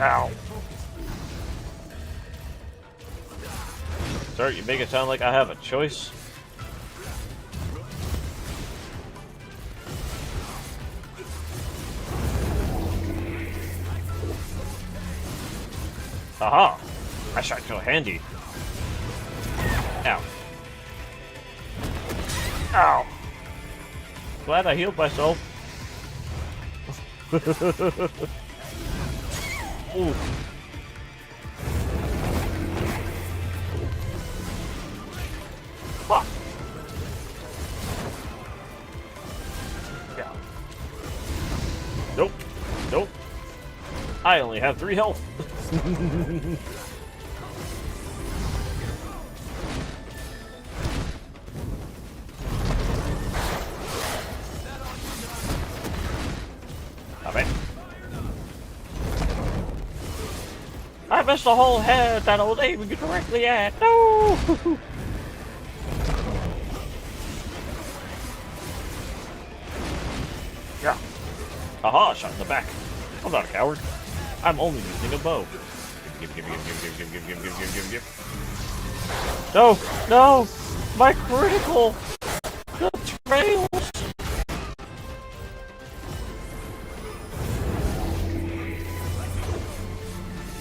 Ow. Sir, you make it sound like I have a choice. Aha! I shot so handy. Ow. Ow. Glad I healed myself. Ooh. Fuck. Yeah. Nope. Nope. I only have 3 health. Stop it. I missed the whole head that I was aiming directly at. No! Yeah. Aha, shot in the back. I'm not a coward. I'm only using a bow. Give. No! No! My critical! The trails!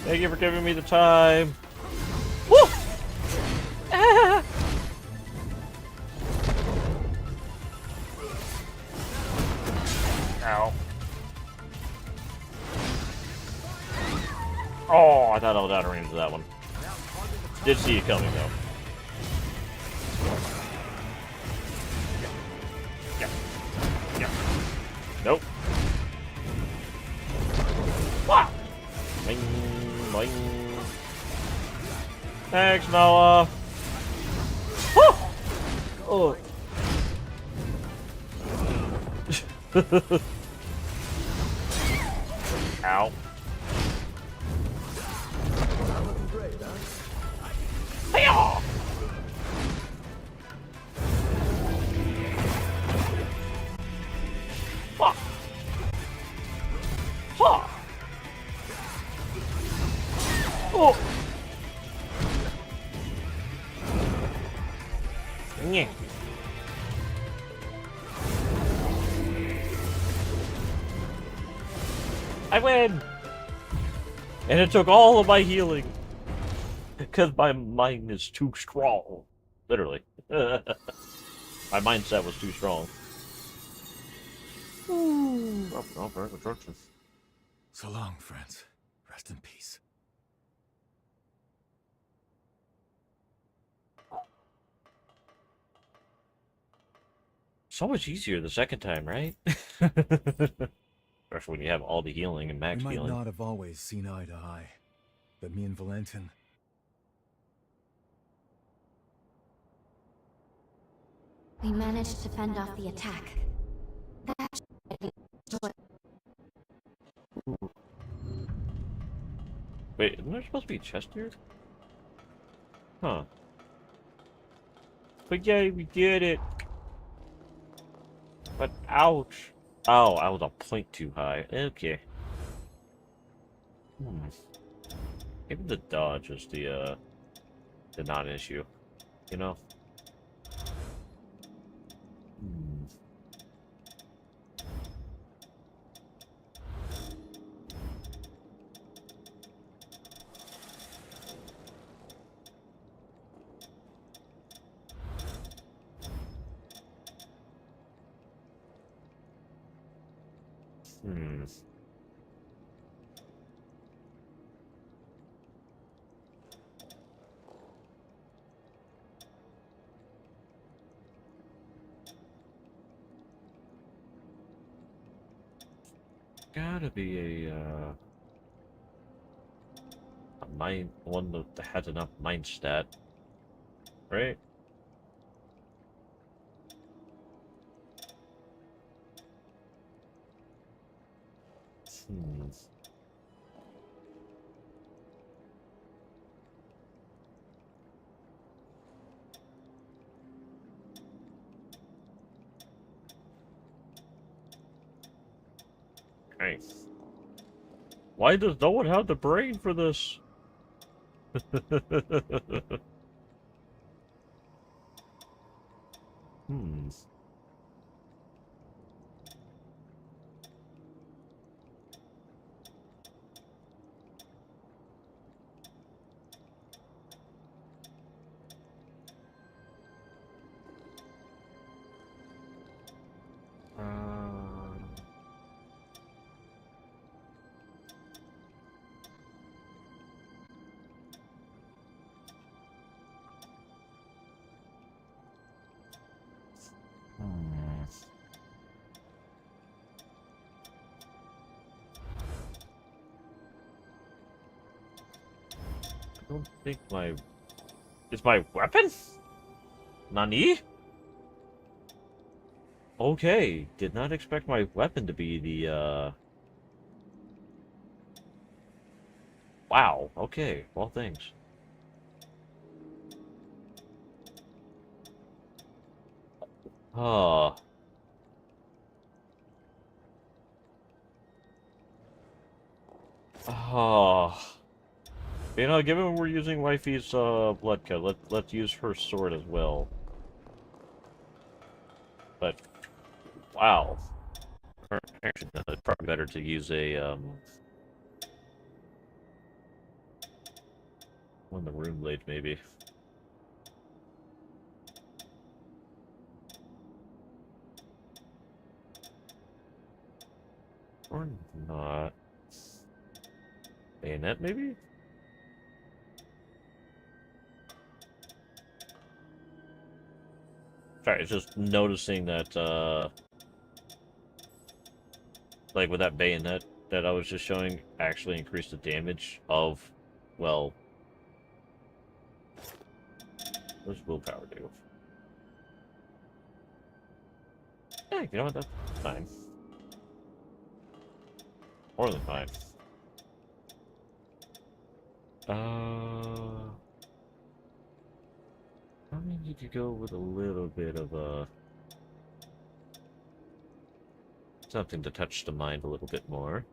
Thank you for giving me the time. Woo! Ah! Ow. Oh, I thought I was out of range of that one. Did see it coming, though. Yeah. Nope. Wow! Boing, boing. Thanks, Noah. Woo! Oh. Ow. Hey-yaw! Fuck. Fuck. Oh! Yeah. I win! And it took all of my healing. Because my mind is too strong. Literally. My mindset was too strong. So long, friends. Rest in peace. So much easier the second time, right? Especially when you have all the healing and max We might healing. not have always seen eye to eye, but me and Valentin... We managed to fend off the attack. That Wait, isn't there supposed to be a chest here? Huh. But yeah, we did it. But ouch. Oh, I was a point too high. Okay. Maybe the dodge is the non-issue. You know? Gotta be a mind one that has enough mind stat, right? Nice. Why does no one have the brain for this? I don't think my... Is my weapon? Nani? Okay, did not expect my weapon to be the, Wow, okay, well, thanks. Oh. Oh. You know, given we're using Wifey's blood cut, let's use her sword as well. But wow. Actually, no, it's probably better to use a one of the rune blades maybe. Or not. Bayonet maybe? Sorry, it's just noticing that, like with that bayonet that I was just showing, actually increased the damage of, well, what does willpower do? Yeah, you know what, that's fine. More than fine. I mean, you could go with a little bit of something to touch the mind a little bit more.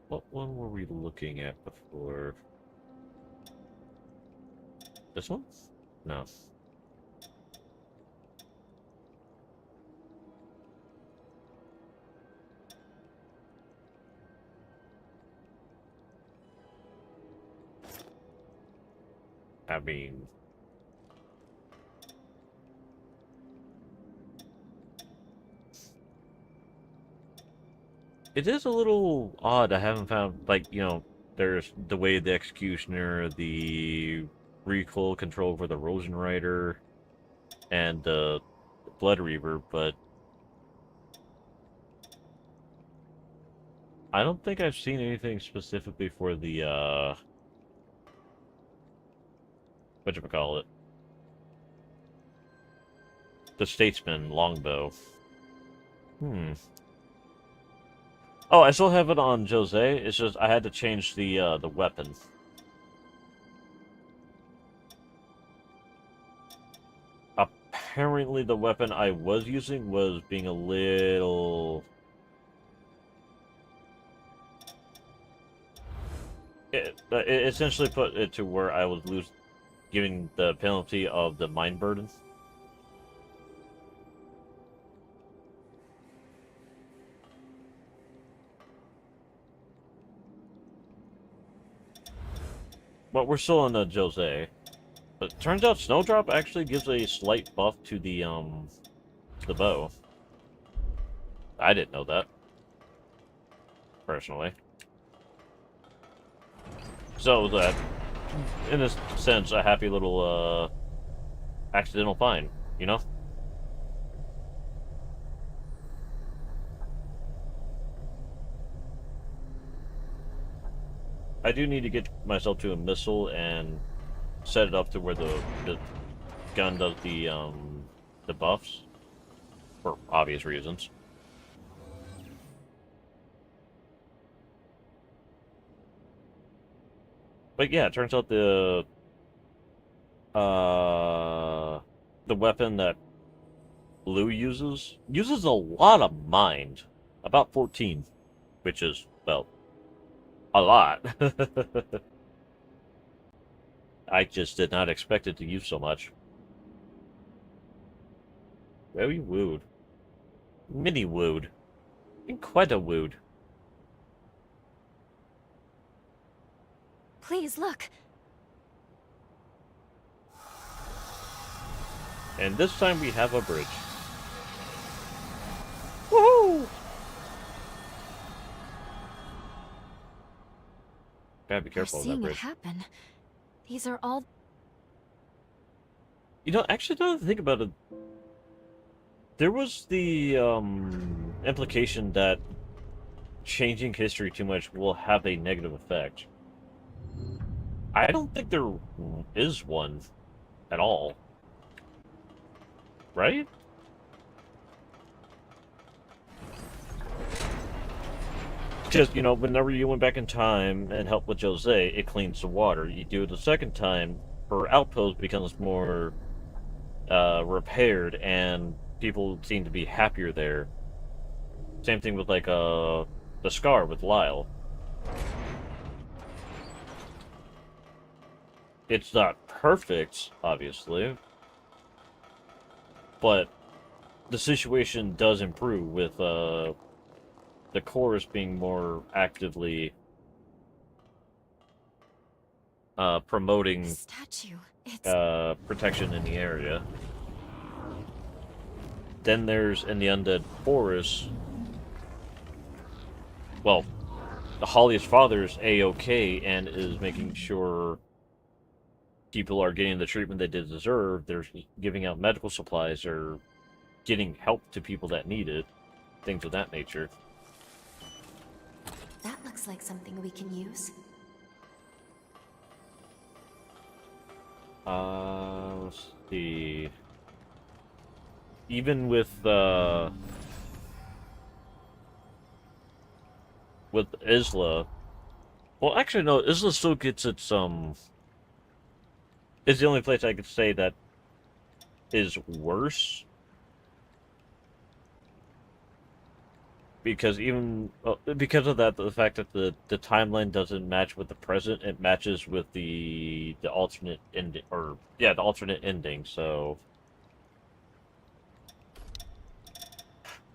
What one were we looking at before? This one? No. I mean... It is a little odd. I haven't found, like, you know, there's the way the Executioner, the recoil control for the Rosenrider, and the Blood Reaver, but I don't think I've seen anything specifically for the, whatchamacallit? The Statesman longbow. Oh, I still have it on Jose. It's just I had to change the weapon. Apparently, the weapon I was using was being a little... It essentially put it to where I was giving the penalty of the mind burden. But we're still on the Jose. But turns out Snowdrop actually gives a slight buff to the bow. I didn't know that. Personally. So that, in a sense, a happy little, accidental find, you know? I do need to get myself to a missile and set it up to where the gun does the buffs, for obvious reasons. But yeah, it turns out the weapon that Lou uses a lot of mind, about 14, which is, well, a lot. I just did not expect it to use so much. Very wooed. Mini wooed. And quite a wooed. Please, look. And this time we have a bridge. Woohoo! Gotta be careful of that Seeing it bridge. happen. These are all... You know, actually, now that I think about it, there was the implication that changing history too much will have a negative effect. I don't think there is one at all. Right? Just, you know, whenever you went back in time and helped with Jose, it cleans the water. You do it the second time, her outpost becomes more repaired, and people seem to be happier there. Same thing with, like, the Scar with Lyle. It's not perfect, obviously, but the situation does improve with, the chorus being more actively promoting statue. protection in the area. Then there's in the Undead Forest, well, the Holly's father's A-OK and is making sure people are getting the treatment they deserve. They're giving out medical supplies or getting help to people that need it. Things of that nature. That looks like something we can use. Let's see. Even with Isla, well, actually no, Isla still gets its is the only place I could say that is worse. because even because of that, the fact that the timeline doesn't match with the present, it matches with the alternate ending, or yeah, the alternate ending. So,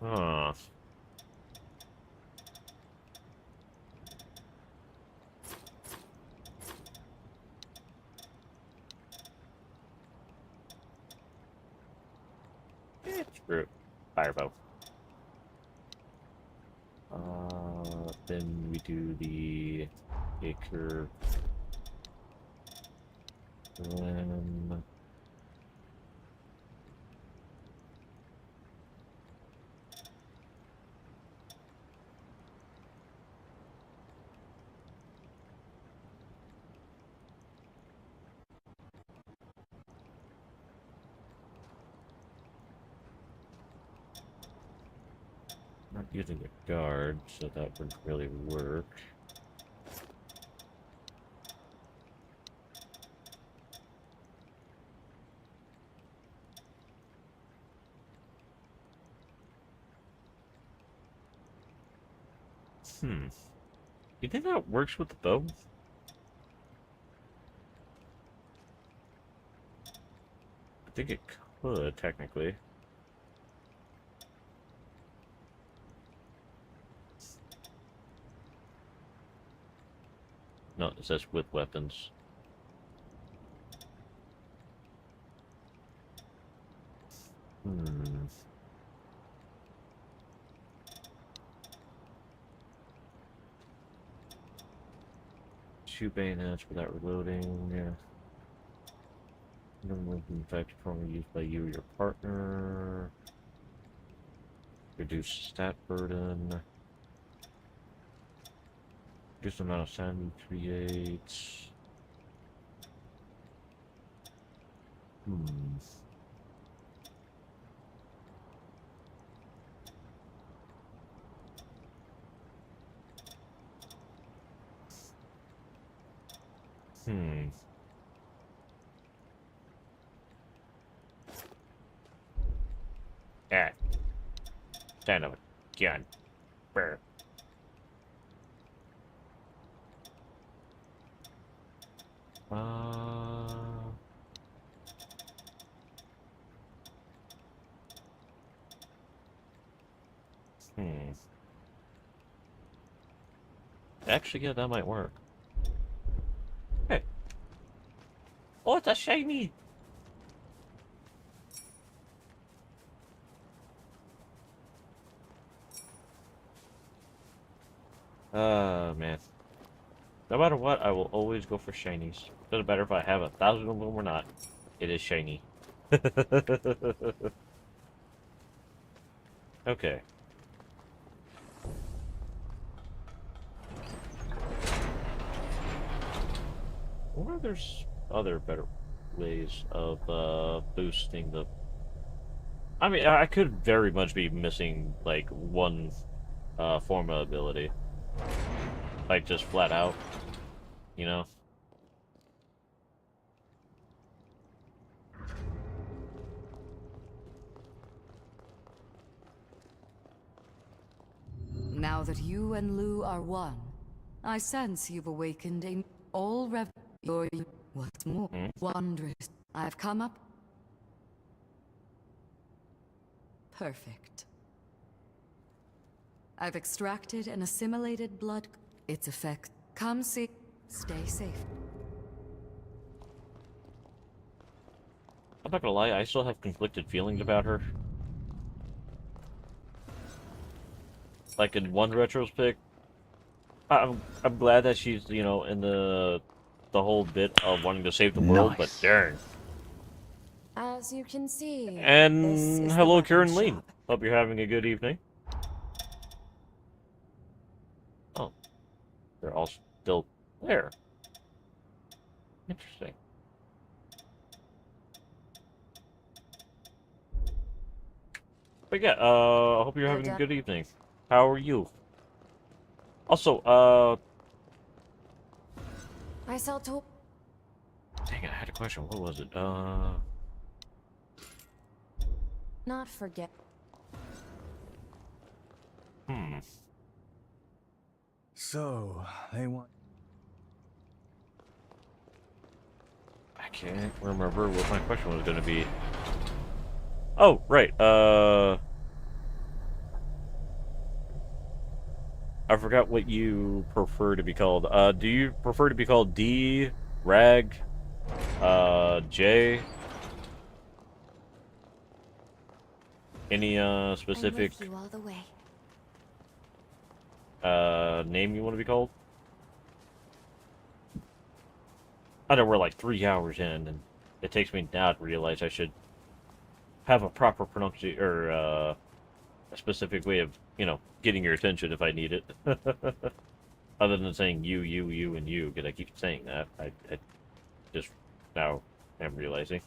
huh. Screw it. Firebow. Then we do the acre. Then not using a guard, so that wouldn't really work. You think that works with the bow? I think it could, technically. No, it says with weapons. Two bayonets without reloading. Yeah. No more infected form used by you or your partner. Reduce stat burden. Reduce the amount of sound you create. Ah. Son of a gun. Brr. Actually, yeah, that might work. Hey. Oh, it's a shiny! Man. No matter what, I will always go for shinies. Doesn't matter if I have 1,000 of them or not. It is shiny. Okay. I wonder if there's other better ways of boosting the... I mean, I could very much be missing, like, one form of ability. Like, just flat out, you know? Now that you and Lou are one, I sense you've awakened a all rev. What's more, wondrous. I've come up. Perfect. I've extracted and assimilated blood. Its effect. Come see. Stay safe. I'm not gonna lie, I still have conflicted feelings about her. Like in one retrospect, I'm glad that she's, you know, in the whole bit of wanting to save the world, but darn. As you can see. And hello, Karen Lee. Hope you're having a good evening. Oh, they're all still there. Interesting. But yeah, I hope you're having a good evening. How are you? Also, I saw to. Dang it, I had a question. What was it? Not forget. I So, they want... I can't remember what my question was going to be. Oh, right. I forgot what you prefer to be called. Do you prefer to be called D, Rag, J? Any specific I'm with you all the way. name you want to be called? I know we're like 3 hours in, and it takes me now to realize I should have a proper pronunciation or a specific way of, you know, getting your attention if I need it. Other than saying you, and you, because I keep saying that. I just now am realizing.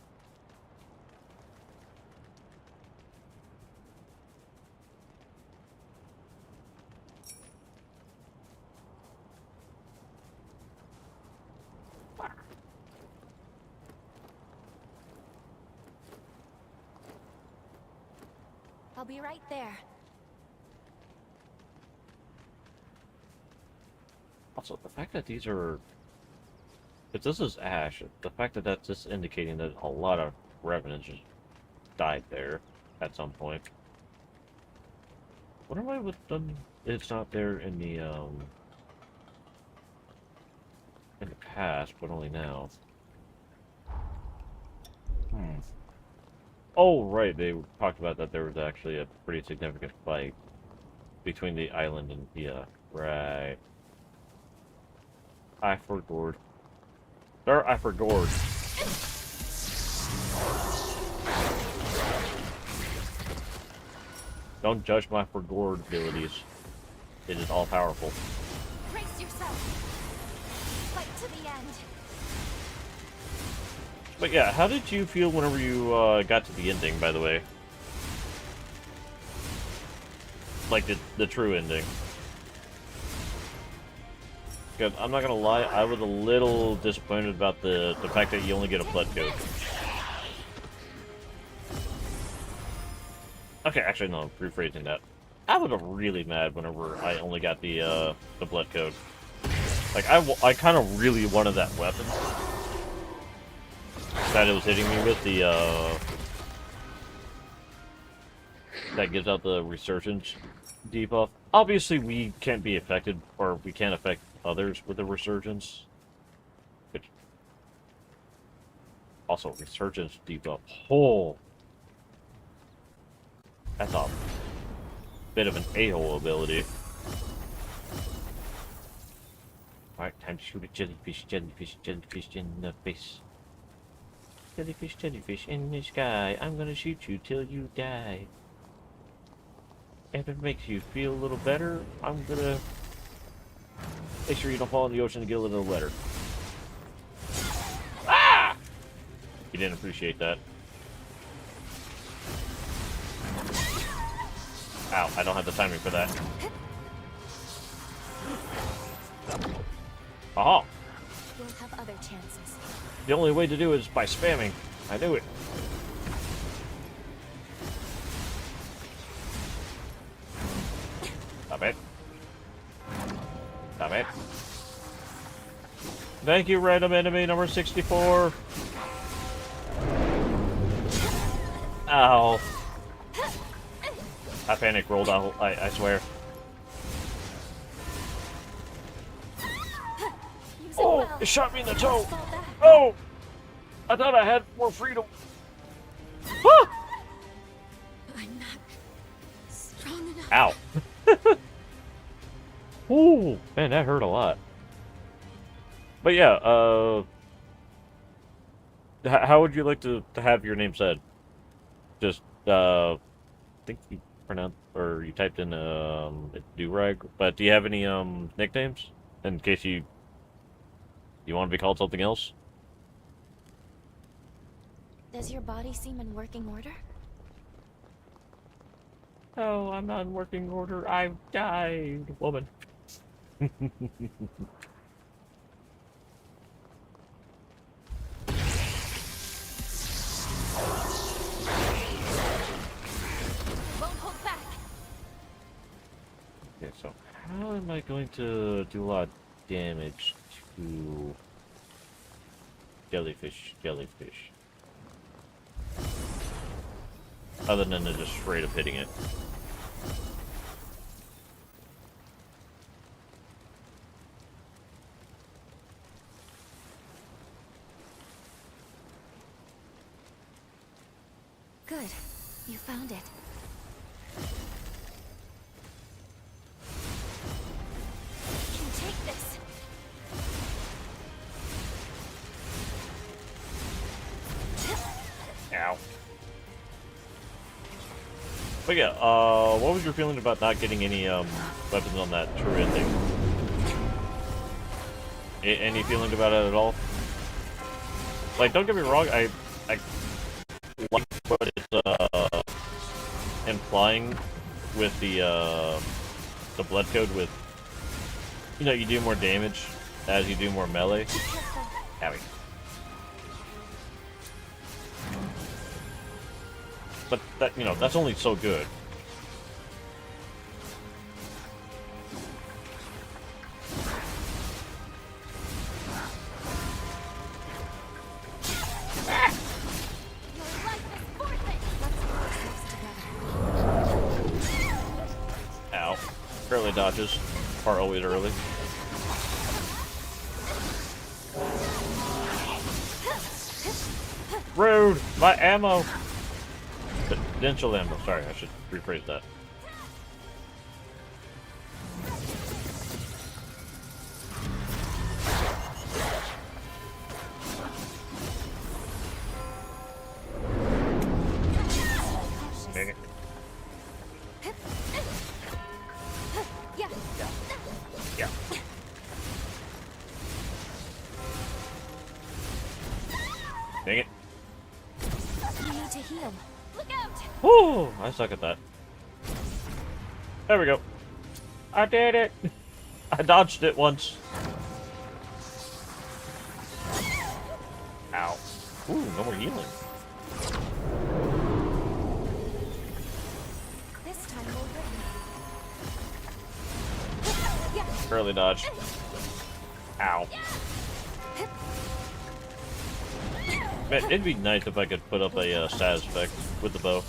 I'll be right there. Also, the fact that these are... If this is ash, the fact that that's just indicating that a lot of revenants just died there at some point. Wonder why it's not there in the past, but only now. Oh, right, they talked about that there was actually a pretty significant fight between the island and the, right. I forgot. Or I forgot. Don't judge my forgot abilities. It is all powerful. Brace yourself. Fight to the end. But yeah, how did you feel whenever you got to the ending, by the way? Like the true ending. Because I'm not gonna lie, I was a little disappointed about the fact that you only get a blood code. Okay, actually no, rephrasing that. I was really mad whenever I only got the blood code. Like I kind of really wanted that weapon that it was hitting me with, the that gives out the resurgence debuff. Obviously we can't be affected, or we can't affect others with the resurgence. Which also resurgence debuff. Oh, that's a bit of an a-hole ability. Alright, time to shoot a jellyfish in the face. Jellyfish in the sky. I'm gonna shoot you till you die. If it makes you feel a little better, I'm gonna make sure you don't fall in the ocean and get a little wetter. Ah! You didn't appreciate that. Ow, I don't have the timing for that. Aha! We'll have other chances. The only way to do it is by spamming. I knew it. Stop it. Stop it. Thank you, random enemy number 64. Ow. I panic rolled out, I swear. Oh, it shot me in the toe. Oh! I thought I had more freedom. Ah! I'm not strong enough. Ow. Ooh, man, that hurt a lot. But yeah, how would you like to have your name said? Just, I think you pronounced, or you typed in, Durag, but do you have any, nicknames? In case you want to be called something else? Does your body seem in working order? Oh, I'm not in working order. I've died, woman. Won't hold back. Okay, so How am I going to do a lot of damage to jellyfish? Other than just straight up hitting it. Good. You found it. You can take this. Ow. But yeah, what was your feeling about not getting any weapons on that turret thing? Any feeling about it at all? Like, don't get me wrong, I like what it's implying with the blood code with, you know, you do more damage as you do more melee. Howdy. But that, you know, that's only so good. Ow. Early dodges are always early. Rude! My ammo! Potential ammo. Sorry, I should rephrase that. Dang it. Yeah. Yeah. Dang it. You need to heal. Look out! Woo! I suck at that. There we go. I did it! I dodged it once. Ow. Ooh, no more healing. This time we'll win. Yeah. Early dodge. Ow. Man, it'd be nice if I could put up a status effect with the bow.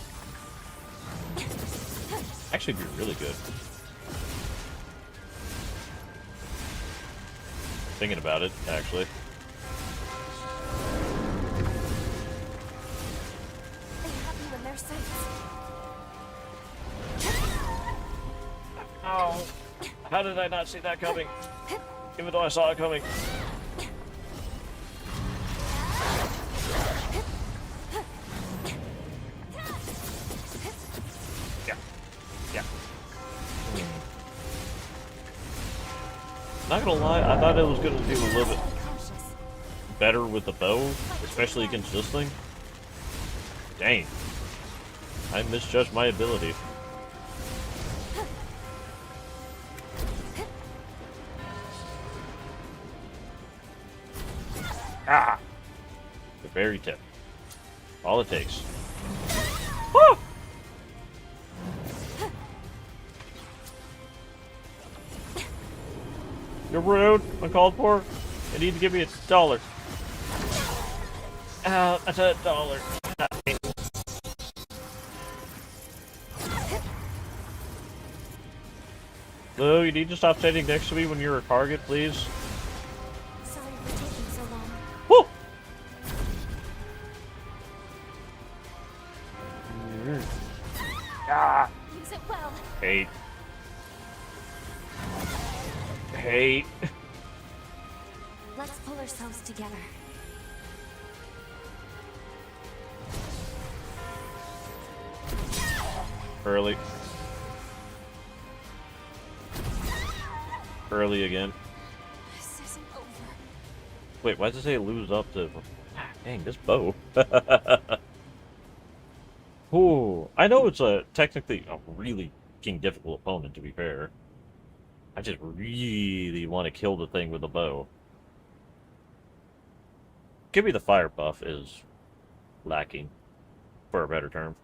Actually, it'd be really good. Thinking about it, actually. They have you in their sights. Oh, how did I not see that coming? Even though I saw it coming. Not gonna lie, I thought it was gonna do a little bit better with the bow, especially against this thing. Dang. I misjudged my ability. Ah! The very tip. All it takes. Woo! You're rude, uncalled for. You need to give me $1. That's $1. Lou, you need to stop standing next to me when you're a target, please. Sorry for taking so long. Woo! Ah! Use it well. Hate. Hate. Let's pull ourselves together. Early. Early again. This isn't over. Wait, why does it say lose up to... Dang, this bow. Ooh, I know it's technically a really fucking difficult opponent, to be fair. I just really want to kill the thing with a bow. Give me the fire buff is lacking, for a better term.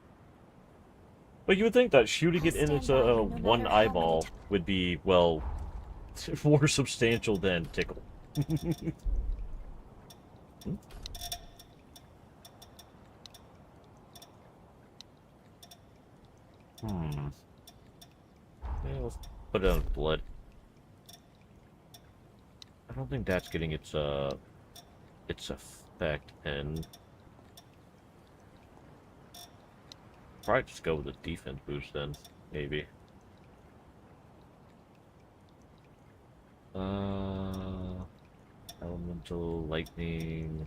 But you would think that shooting it in its one eyeball would be, well, more substantial than tickle. Yeah, let's put it on blood. I don't think that's getting its effect, and probably just go with the defense boost then, maybe. Elemental lightning.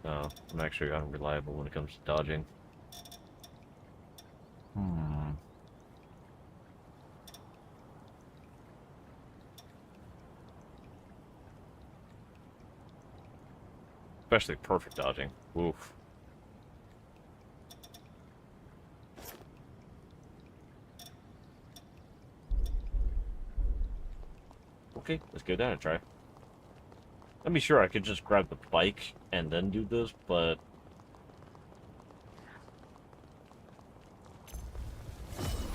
No, I'm actually unreliable when it comes to dodging. Especially perfect dodging. Oof. Okay, let's give that a try. Let me sure I could just grab the bike and then do this, but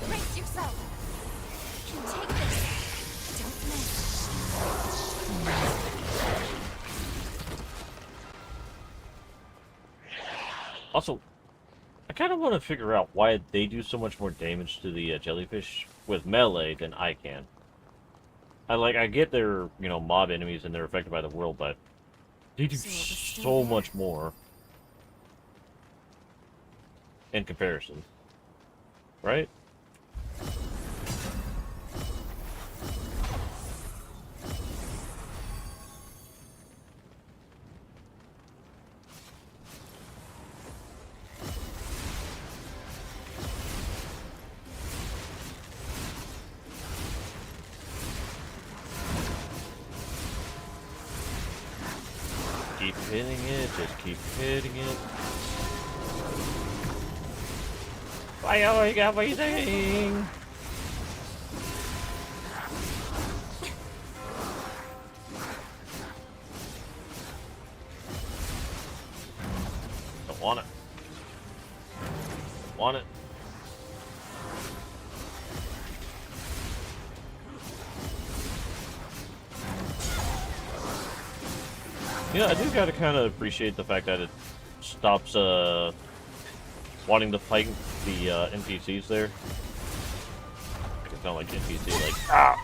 Brace yourself. You can take this. Don't miss. also, I kind of want to figure out why they do so much more damage to the jellyfish with melee than I can. I get they're, mob enemies and they're affected by the world, but they do so much more in comparison. Right? Keep hitting it, just keep hitting it. Why are you everything? Don't want it. Want it. Yeah, I do gotta kind of appreciate the fact that it stops wanting to fight the NPCs there. It's not like NPC like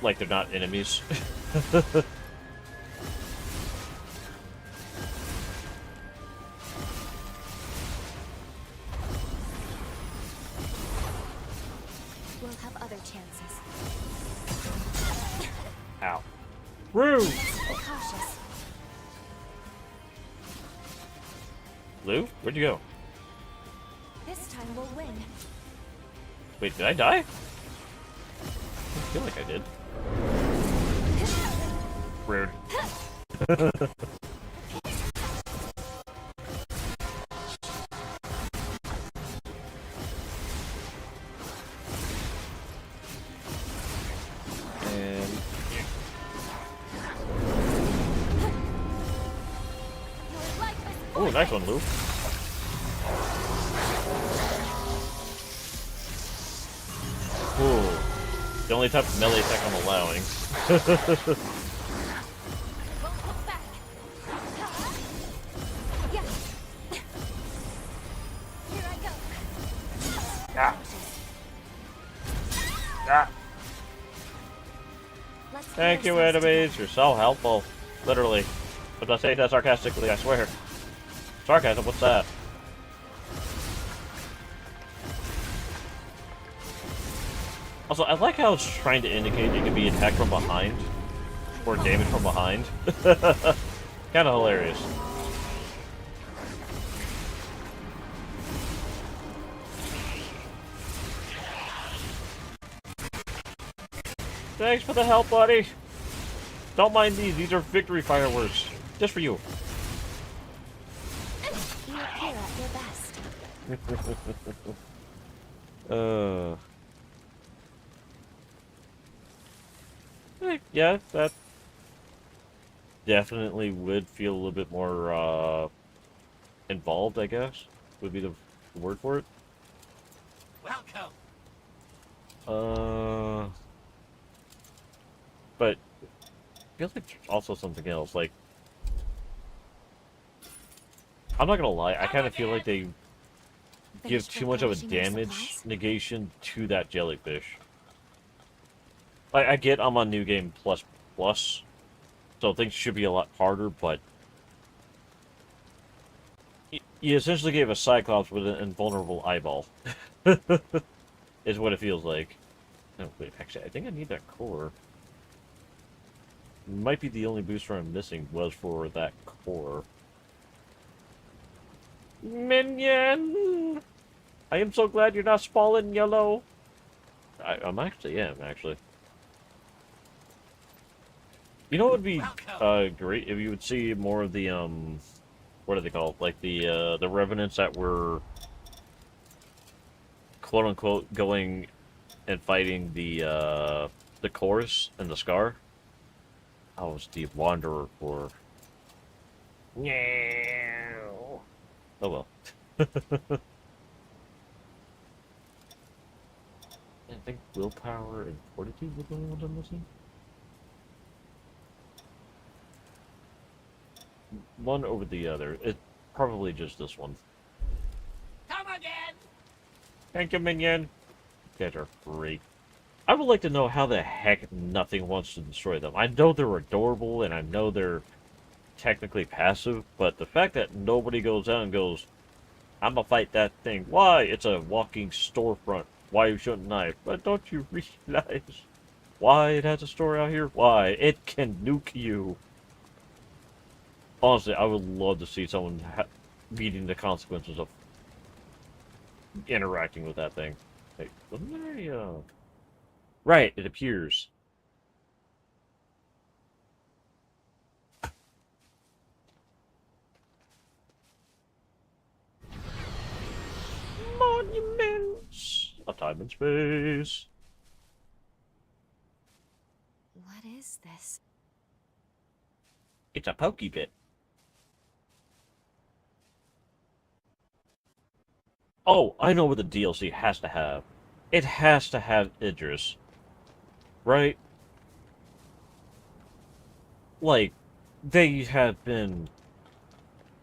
like they're not enemies. We'll have other chances. Ow. Rude! Be cautious. Lou, where'd you go? This time we'll win. Wait, did I die? I feel like I did. Rude. nice one, Lou. Ooh. The only type of melee attack I'm allowing. Ah. Ah. Thank you, enemies. You're so helpful. Literally. But I say that sarcastically, I swear. Sarcasm, what's that? Also, I like how it's trying to indicate you can be attacked from behind. Or damaged from behind. Kinda hilarious. Thanks for the help, buddy. Don't mind these. These are victory fireworks. Just for you. You appear at your best. Yeah, that definitely would feel a little bit more involved, I guess. Would be the word for it. Welcome. But I feel like there's also something else. Like, I'm not gonna lie, I kind of feel like they give too much of a damage negation to that jellyfish. Like, I get I'm on New Game Plus, so things should be a lot harder, but you essentially gave a Cyclops with an invulnerable eyeball. Is what it feels like. Oh, wait, actually, I think I need that core. Might be the only booster I'm missing was for that core. Minion! I am so glad you're not spalling yellow. I'm actually, actually. You know what would be great if you would see more of the what are they called? Like the revenants that were quote unquote going and fighting the chorus and the Scar. I was the Wanderer for. Oh well. I think willpower and fortitude were the only ones I'm missing. One over the other. It's probably just this one. Come again. Thank you, minion. You guys are great. I would like to know how the heck nothing wants to destroy them. I know they're adorable, and I know they're technically passive, but the fact that nobody goes out and goes, I'm gonna fight that thing. Why? It's a walking storefront. Why shouldn't I? But don't you realize why it has a store out here? Why? It can nuke you. Honestly, I would love to see someone meeting the consequences of interacting with that thing. Hey, wasn't there a, Right, it appears. Monuments of time and space. What is this? It's a Pokebit. Oh, I know what the DLC has to have. It has to have Idris. Right? Like, they have been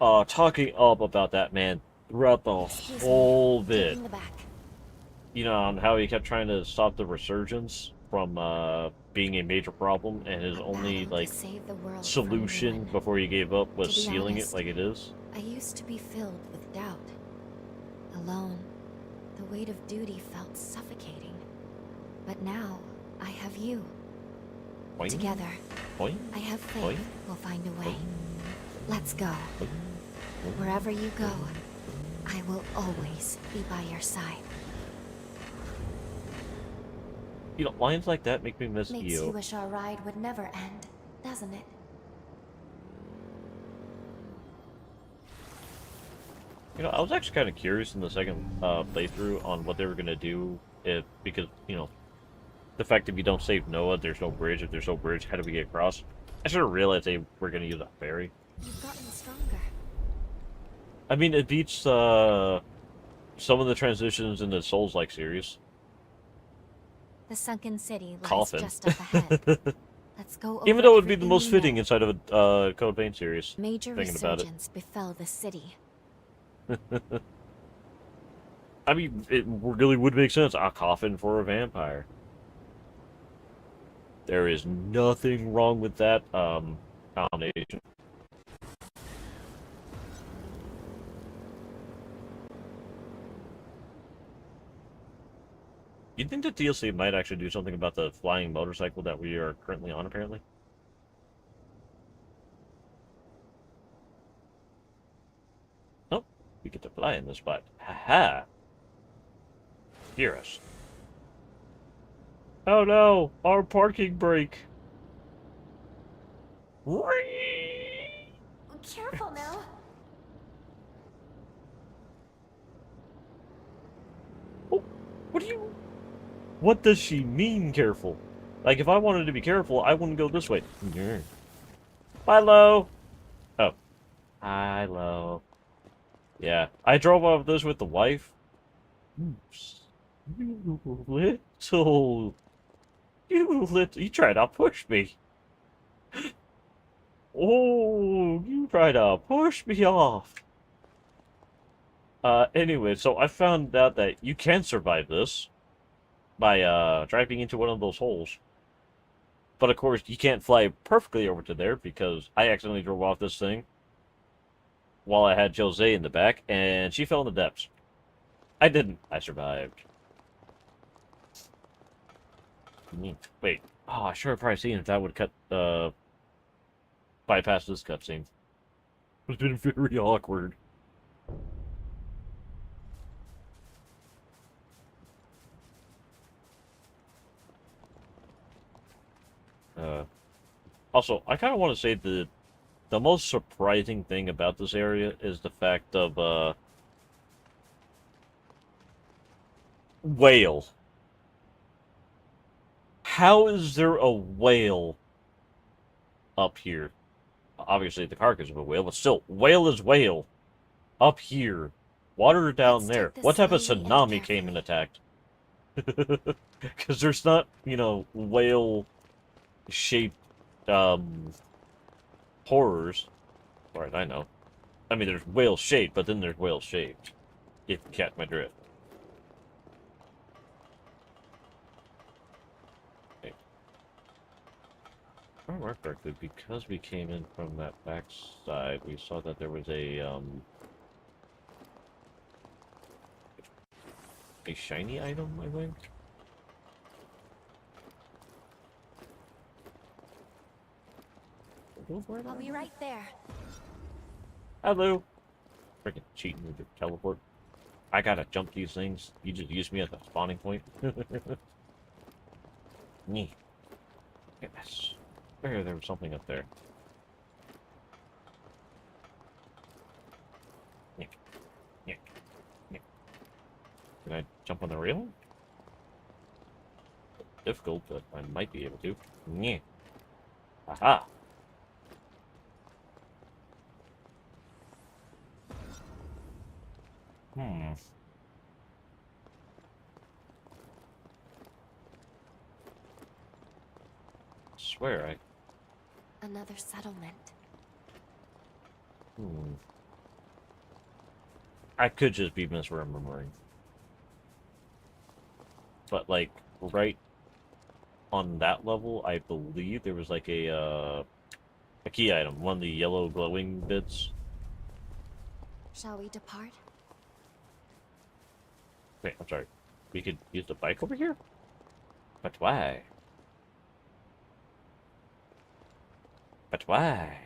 talking up about that man throughout the whole bit. You know, on how he kept trying to stop the resurgence from being a major problem, and his only, like, solution before he gave up was sealing it like it is. I used to be filled with doubt. Alone, the weight of duty felt suffocating. But now, I have you. Boing. Together, Boing. I have faith Boing. we'll find a way. Let's go. Wherever you go, I will always be by your side. You know, lines like that make me miss Makes you. you wish our ride would never end, doesn't it? You know, I was actually kind of curious in the second playthrough on what they were going to do because, you know, the fact that if you don't save Noah, there's no bridge. If there's no bridge, how do we get across? I sort of realized they were going to use a ferry. You've gotten stronger. I mean, it beats some of the transitions in the Souls-like series. The sunken city lies Coffin. just up ahead. Let's go Even over though it would be the everything most we fitting know. inside of a Code Vein series. Major Thinking about it. resurgence befell the city. I mean, it really would make sense. A coffin for a vampire. There is nothing wrong with that combination. You think the DLC might actually do something about the flying motorcycle that we are currently on, apparently? Oh, we get to fly in this spot. Ha-ha! Hear us. Oh no! Our parking brake! Careful now. What do you... What does she mean, careful? Like, if I wanted to be careful, I wouldn't go this way. Bye, Lo! Oh. Hi, Lo. Yeah. I drove off this with the wife. Oops. You little... You tried to push me. Oh, you tried to push me off. Anyway, so I found out that you can survive this by, driving into one of those holes. But of course, you can't fly perfectly over to there because I accidentally drove off this thing while I had Jose in the back, and she fell in the depths. I didn't. I survived. Wait. Oh, I should have probably seen if that would cut, bypass this cutscene. It's been very awkward. Also, I kind of want to say the most surprising thing about this area is the fact of, whale. How is there a whale up here? Obviously, the carcass of a whale, but still, whale is whale. Up here. Water down there. What type of tsunami came and attacked? Because there's not, you know, whale-shaped, horrors. As far as I know. I mean, there's whale-shaped, but then there's whale-shaped. If you catch my drift. Okay. If I remember correctly, because we came in from that back side, we saw that there was a shiny item, I think? I'll be right there. Hello. Freaking cheating with your teleport. I gotta jump these things. You just use me as a spawning point. Nee. Yes. There was something up there. Nick. Nick. Nick. Can I jump on the rail? Difficult, but I might be able to. Yeah. Aha. Swear I... Another settlement. I could just be misremembering. But, like, right on that level, I believe there was, like, a key item. One of the yellow glowing bits. Shall we depart? Wait, I'm sorry. We could use the bike over here? But why? But why?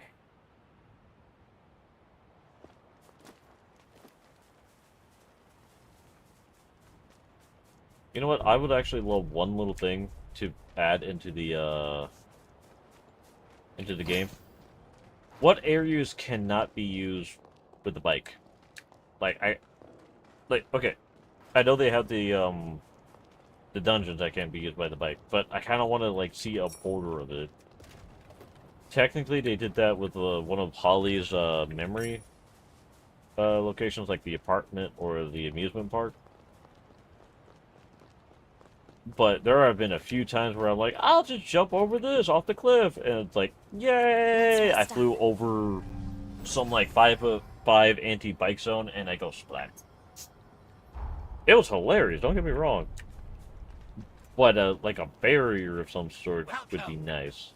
You know what? I would actually love one little thing to add into the game. What areas cannot be used with the bike? Like, okay. I know they have the dungeons that can't be used by the bike, but I kind of want to, like, see a border of it. Technically, they did that with one of Holly's memory locations like the apartment or the amusement park. But there have been a few times where I'm like, I'll just jump over this off the cliff, and it's like, yay! I flew over some like 5 anti-bike zone, and I go splat. It was hilarious. Don't get me wrong. But like a barrier of some sort would be nice.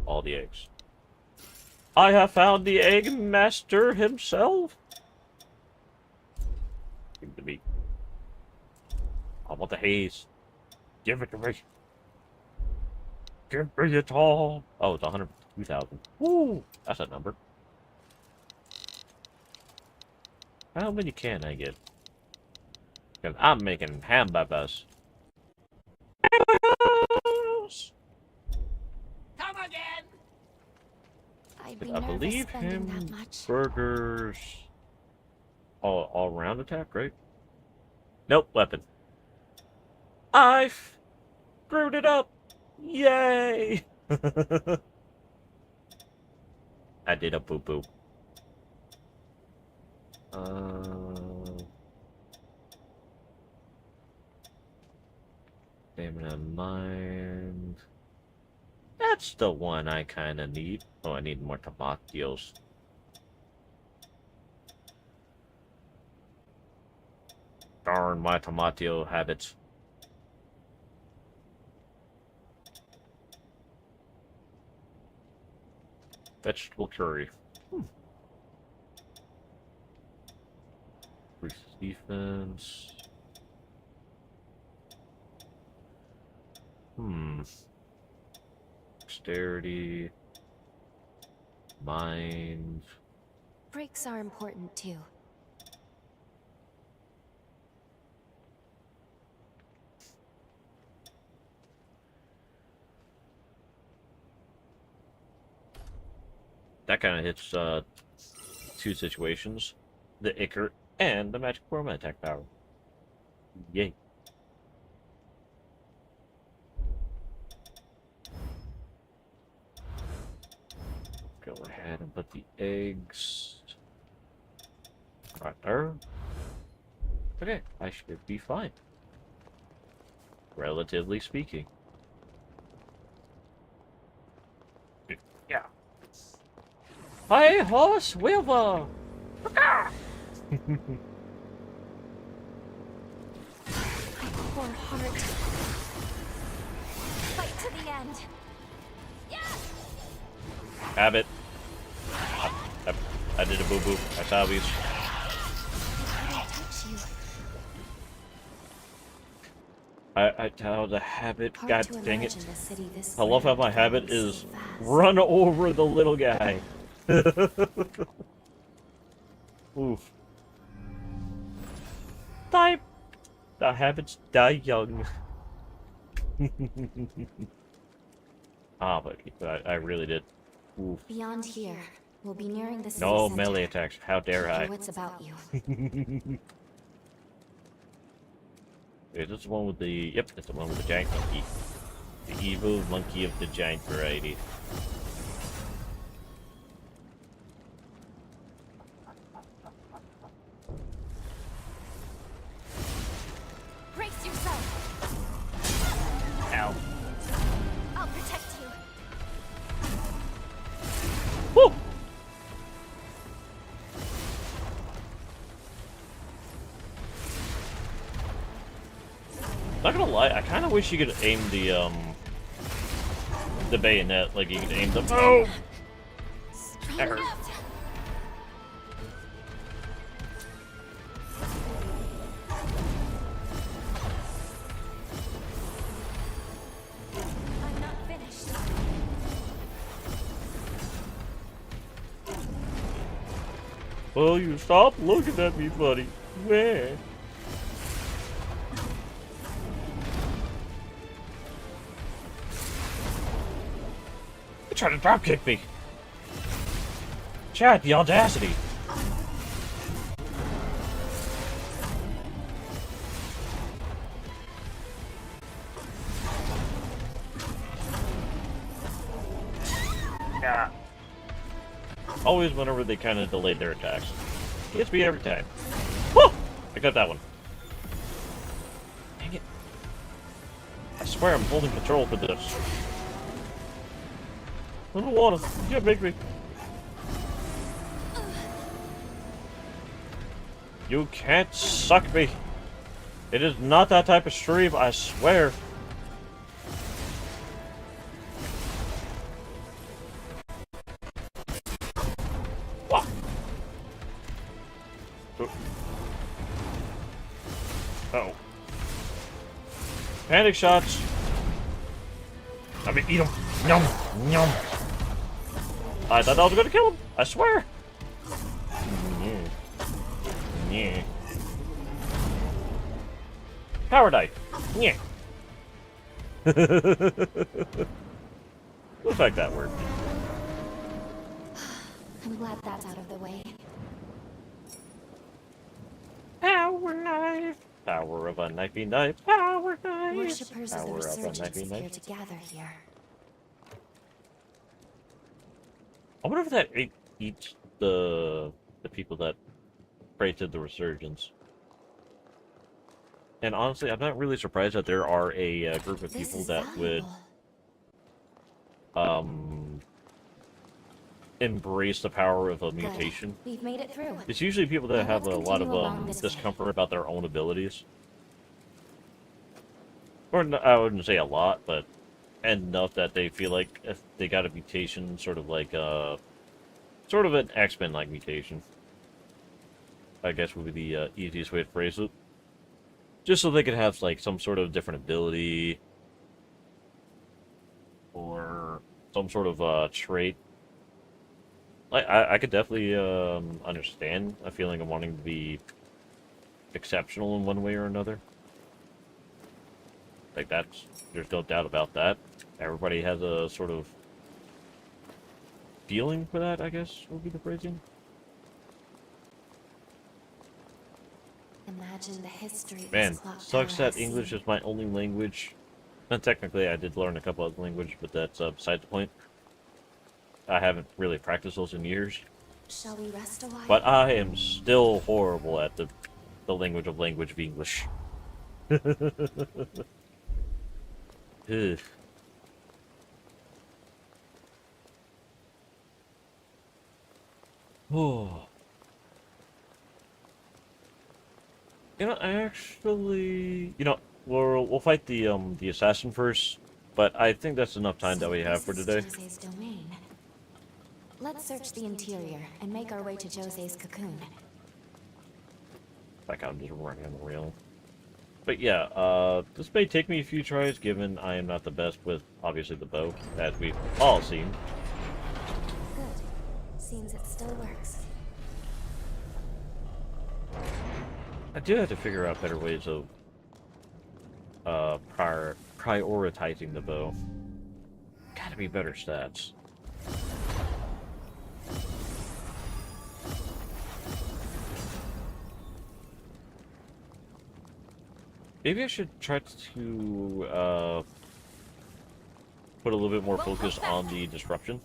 All the eggs. I have found the egg master himself. Give it to me. I want the haze. Give it to me. Give me it all. Oh, it's 102,000. Woo! That's a number. How many can I get? Because I'm making hamburgers. Hamburgers! Come again! I'd be I nervous believe spending that much. hamburgers... All round attack, right? Nope, weapon. I screwed it up! Yay! I did a poo-poo. Stamina mind. That's the one I kind of need. Oh, I need more tomatoes. Darn my tomato habits. Vegetable curry. Increase defense. Dexterity. Mind. Breaks are important too. That kind of hits 2 situations. The Ichor and the Magic Form attack power. Yay. Go ahead and put the eggs right there. Okay, I should be fine. Relatively speaking. Yeah. Hi, horse, Wilbur! My poor heart. Fight to the end. Habit. I did a boo-boo. I saw these. I tell the habit, god dang it. I love how my habit is run over the little guy. Oof. Die. The habits die young. But I really did. Oof. Beyond here, we'll be nearing the city No center. melee attacks. How dare I? Hear what's about you. Is this the one with the... Yep, it's the one with the giant monkey. The evil monkey of the giant variety. Brace yourself. Ow. I'll protect you. Woo! Not gonna lie, I kind of wish you could aim the bayonet, like you could aim the... Oh! That hurt. I'm not finished. Will you stop looking at me, buddy? Where? You tried to dropkick me. Chad, the audacity. Yeah. always whenever they kind of delayed their attacks. Gets me every time. Woo! I got that one. Dang it. I swear I'm holding control for this. I don't want to. You can't make me. You can't suck me. It is not that type of stream, I swear. Wah. Uh-oh. Panic shots. I mean, eat them. Yum, yum. I thought I was gonna kill him. I swear. Yeah. Power knife. Yeah. Looks like that worked. I'm glad that's out of the way. Power knife. Power of a knifey knife. Power knife. Worshippers of the Power of a Resurgence knifey appear knife. to gather here. I wonder if that eats the people that pray to the Resurgence. And honestly, I'm not really surprised that there are a group of people that would embrace the power of a mutation. We've made it through. It's usually people that have a lot continue along of this way. discomfort about their own abilities. Or I wouldn't say a lot, but enough that they feel like if they got a mutation, sort of like sort of an X-Men like mutation, I guess would be the easiest way to phrase it. Just so they could have like some sort of different ability or some sort of trait. Like I could definitely understand a feeling of wanting to be exceptional in one way or another. Like there's no doubt about that. Everybody has a sort of feeling for that, I guess would be the phrasing. Imagine the history. Man, sucks that English is my only language. And technically, I did learn a couple other languages, but that's beside the point. I haven't really practiced those in years. Shall we rest a while? But I am still horrible at the language of English. Ugh. Oh. You know, we'll fight the assassin first, but I think that's enough time that we have for today. Jose's domain. Let's search the interior and make our way to Jose's cocoon. Like I'm just running on the rail. But yeah, this may take me a few tries, given I am not the best with, obviously, the bow, as we've all seen. Good. Seems it still works. I do have to figure out better ways of prioritizing the bow. Gotta be better stats. Maybe I should try to put a little bit more focus on the disruption.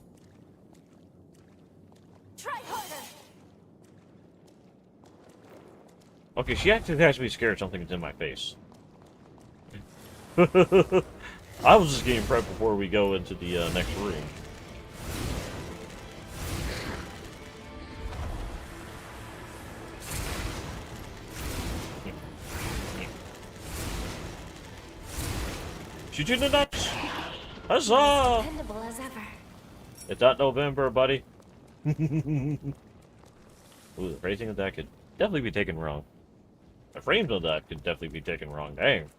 Try harder. Okay, she actually has to be scared something's in my face. I was just getting prepped before we go into the next room. Shoot you in the nuts! Huzzah! Dependable as ever. It's not November, buddy. Ooh, the phrasing of that could definitely be taken wrong. The frames of that could definitely be taken wrong. Dang.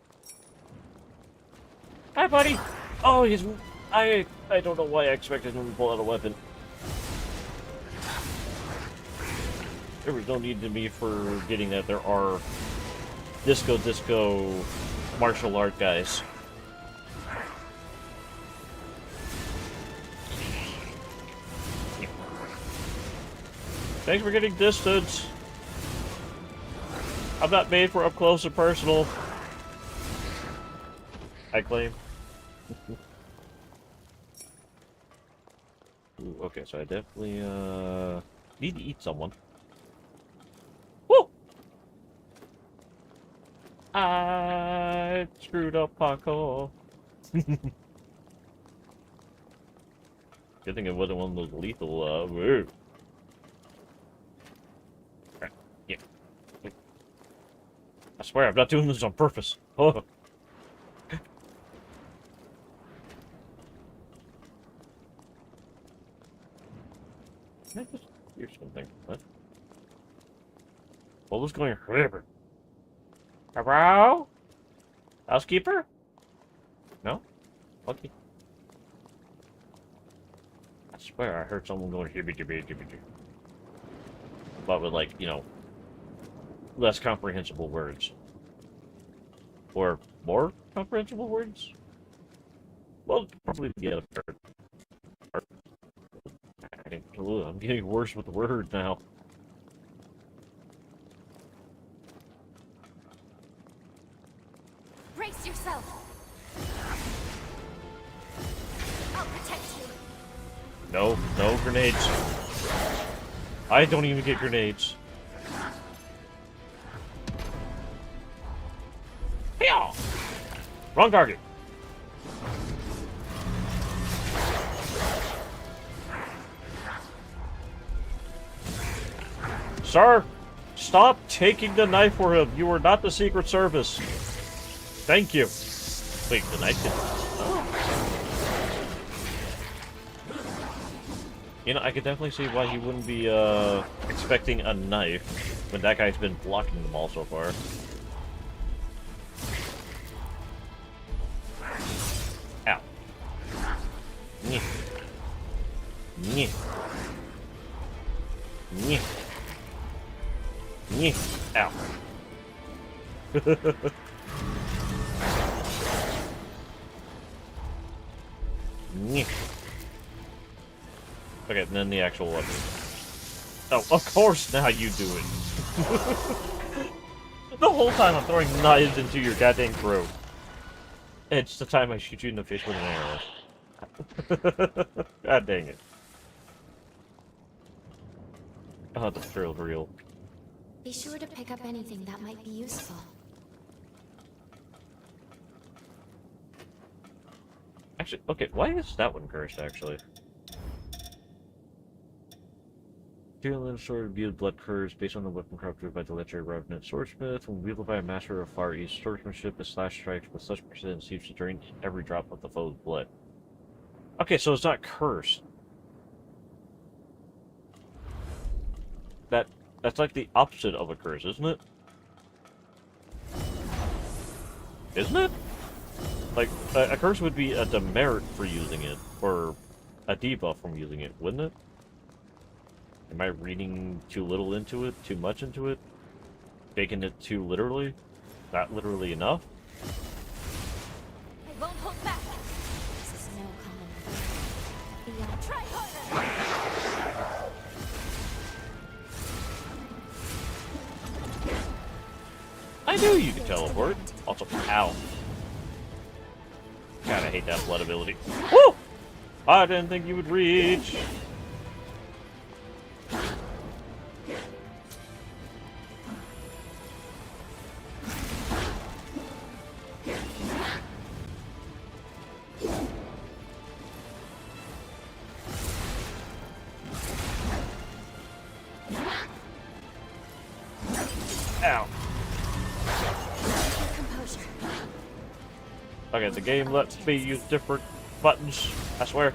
Hi, buddy. Oh, he's. I don't know why I expected him to pull out a weapon. There was no need to me for getting that. There are disco martial art guys. Thanks for getting distance. I'm not made for up close and personal. I claim. Ooh, Okay, so I definitely need to eat someone. Woo! I screwed up Paco. Good thing it wasn't one of those lethal, woo. Right, yeah. I swear, I'm not doing this on purpose. Oh. Can I just hear something? What? What was going on? Hello? Housekeeper? No? Okay. I swear I heard someone going hibby jibby jibby jibby. But with, like, you know, less comprehensible words. Or more comprehensible words? Well, probably the other part. I'm getting worse with the word now. Brace yourself. I'll protect you. No, no grenades. I don't even get grenades. Hey-yaw! Wrong target. Sir, stop taking the knife for him. You are not the Secret Service. Thank you. Wait, the knife didn't... You know, I could definitely see why he wouldn't be, expecting a knife when that guy's been blocking them all so far. Ow. Nyeh. Nyeh. Nyeh. Nyeh. Ow. Nyeh. Okay, and then the actual weapon. Oh, of course now you do it. The whole time I'm throwing knives into your goddamn throat. It's the time I shoot you in the face with an arrow. God dang it. Oh, the thrill's real. Be sure to pick up anything that might be useful. Actually, okay, why is that one cursed, actually? Tearland sword revealed blood curves based on the weapon crafted by the legendary Revenant Swordsmith. When wielded by a master of Far East swordsmanship, the slash strikes with such precision seems to drain every drop of the foe's blood. Okay, so it's not cursed. That's like the opposite of a curse, isn't it? Isn't it? Like, a curse would be a demerit for using it, or a debuff from using it, wouldn't it? Am I reading too little into it? Too much into it? Taking it too literally? Not literally enough? I won't hold back. This is no common thing. Try harder. I knew you could teleport. Also, ow. God, I hate that blood ability. Woo! I didn't think you would reach. Ow. Okay, the game lets me use different buttons, I swear.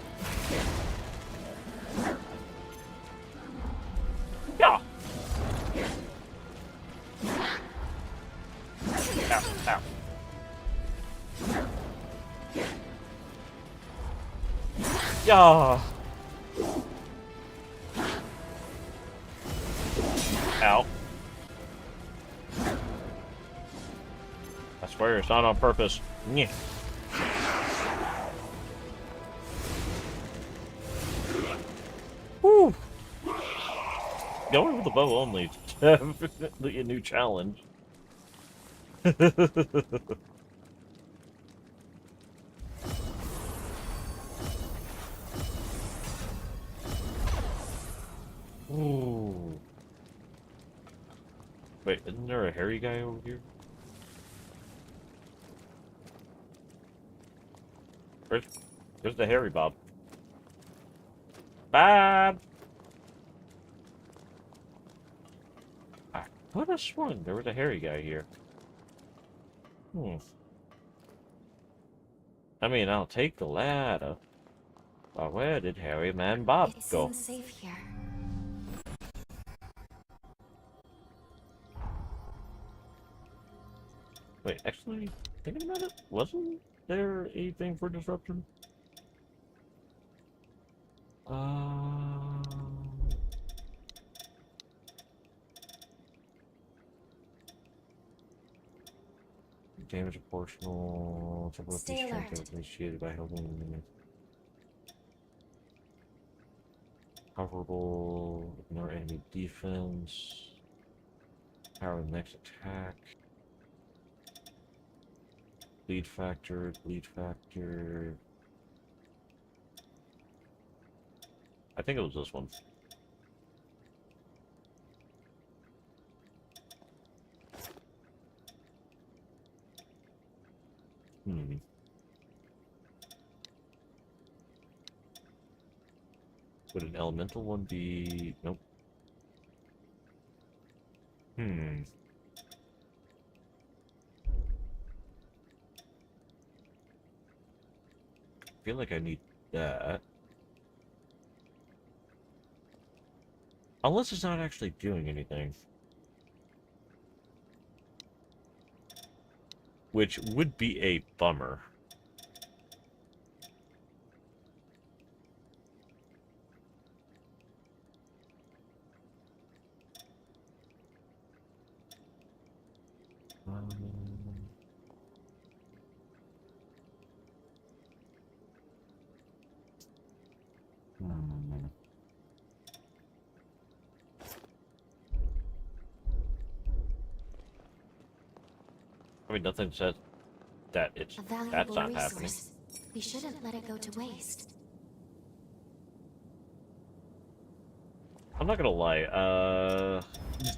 Yeah. Ow, ow. Yeah. Ow. I swear it's not on purpose. Yeah. Woo! Going with the bow only. Definitely a new challenge. Wait, isn't there a hairy guy over here? Where's the hairy Bob? Bob! I could have sworn there was a hairy guy here. I mean, I'll take the ladder. But where did Hairy Man Bob It go? seems safe here. Wait, actually, thinking about it, wasn't there a thing for disruption? Damage proportional to what Stay the strength alert. is initiated by holding coverable, ignore enemy defense, power the next attack, bleed factor. I think it was this one. Would an elemental one be... Nope. I feel like I need that. Unless it's not actually doing anything. Which would be a bummer. I mean, nothing says that it's A that's valuable not happening. resource. We shouldn't let it go to waste. I'm not gonna lie,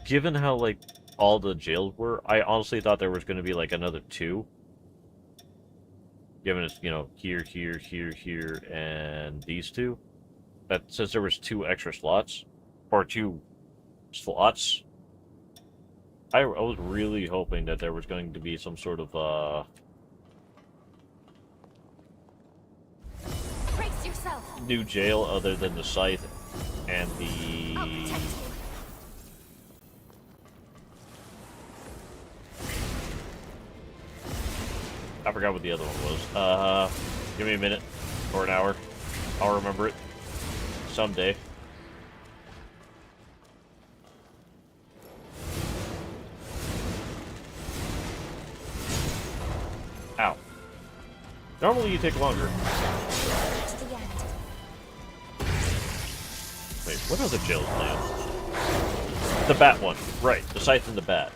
given how, like, all the jails were, I honestly thought there was gonna be, like, another 2. Given it's, you know, here, and these 2. That, since there was 2 extra slots, or 2 slots, I was really hoping that there was going to be some sort of, Brace yourself. new jail other than the scythe and the... I forgot what the other one was. Give me a minute or an hour. I'll remember it someday. Ow. Normally you take longer. Wait, what are the jails now? The bat one. Right, the scythe and the bat.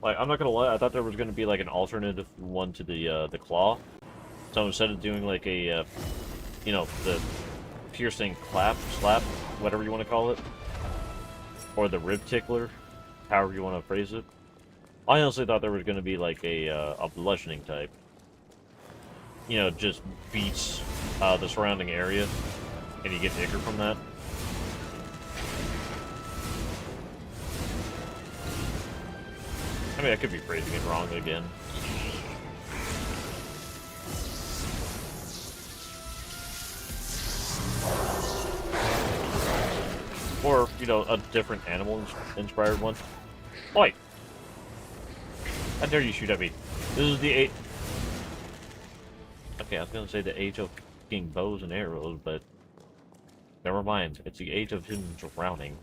Like, I'm not gonna lie, I thought there was gonna be like an alternative one to the claw. So instead of doing like a, you know, the piercing slap, whatever you want to call it, or the rib tickler, however you want to phrase it, I honestly thought there was gonna be like a bludgeoning type. You know, just beats the surrounding area, and you get Ichor from that. I mean, I could be phrasing it wrong again. Or, you know, a different animal-inspired one. Oi! How dare you shoot at me? This is the age... Okay, I was gonna say the age of fucking bows and arrows, but... Never mind. It's the age of him drowning.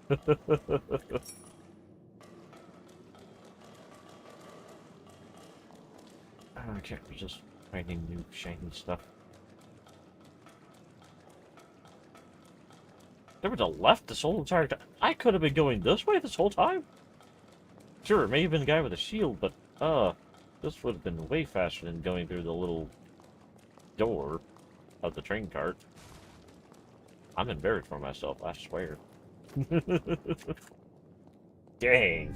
I can't resist finding new shiny stuff. There was a left this whole entire time. I could have been going this way this whole time. Sure, it may have been the guy with a shield, but this would have been way faster than going through the little door of the train cart. I'm embarrassed for myself, I swear. Dang.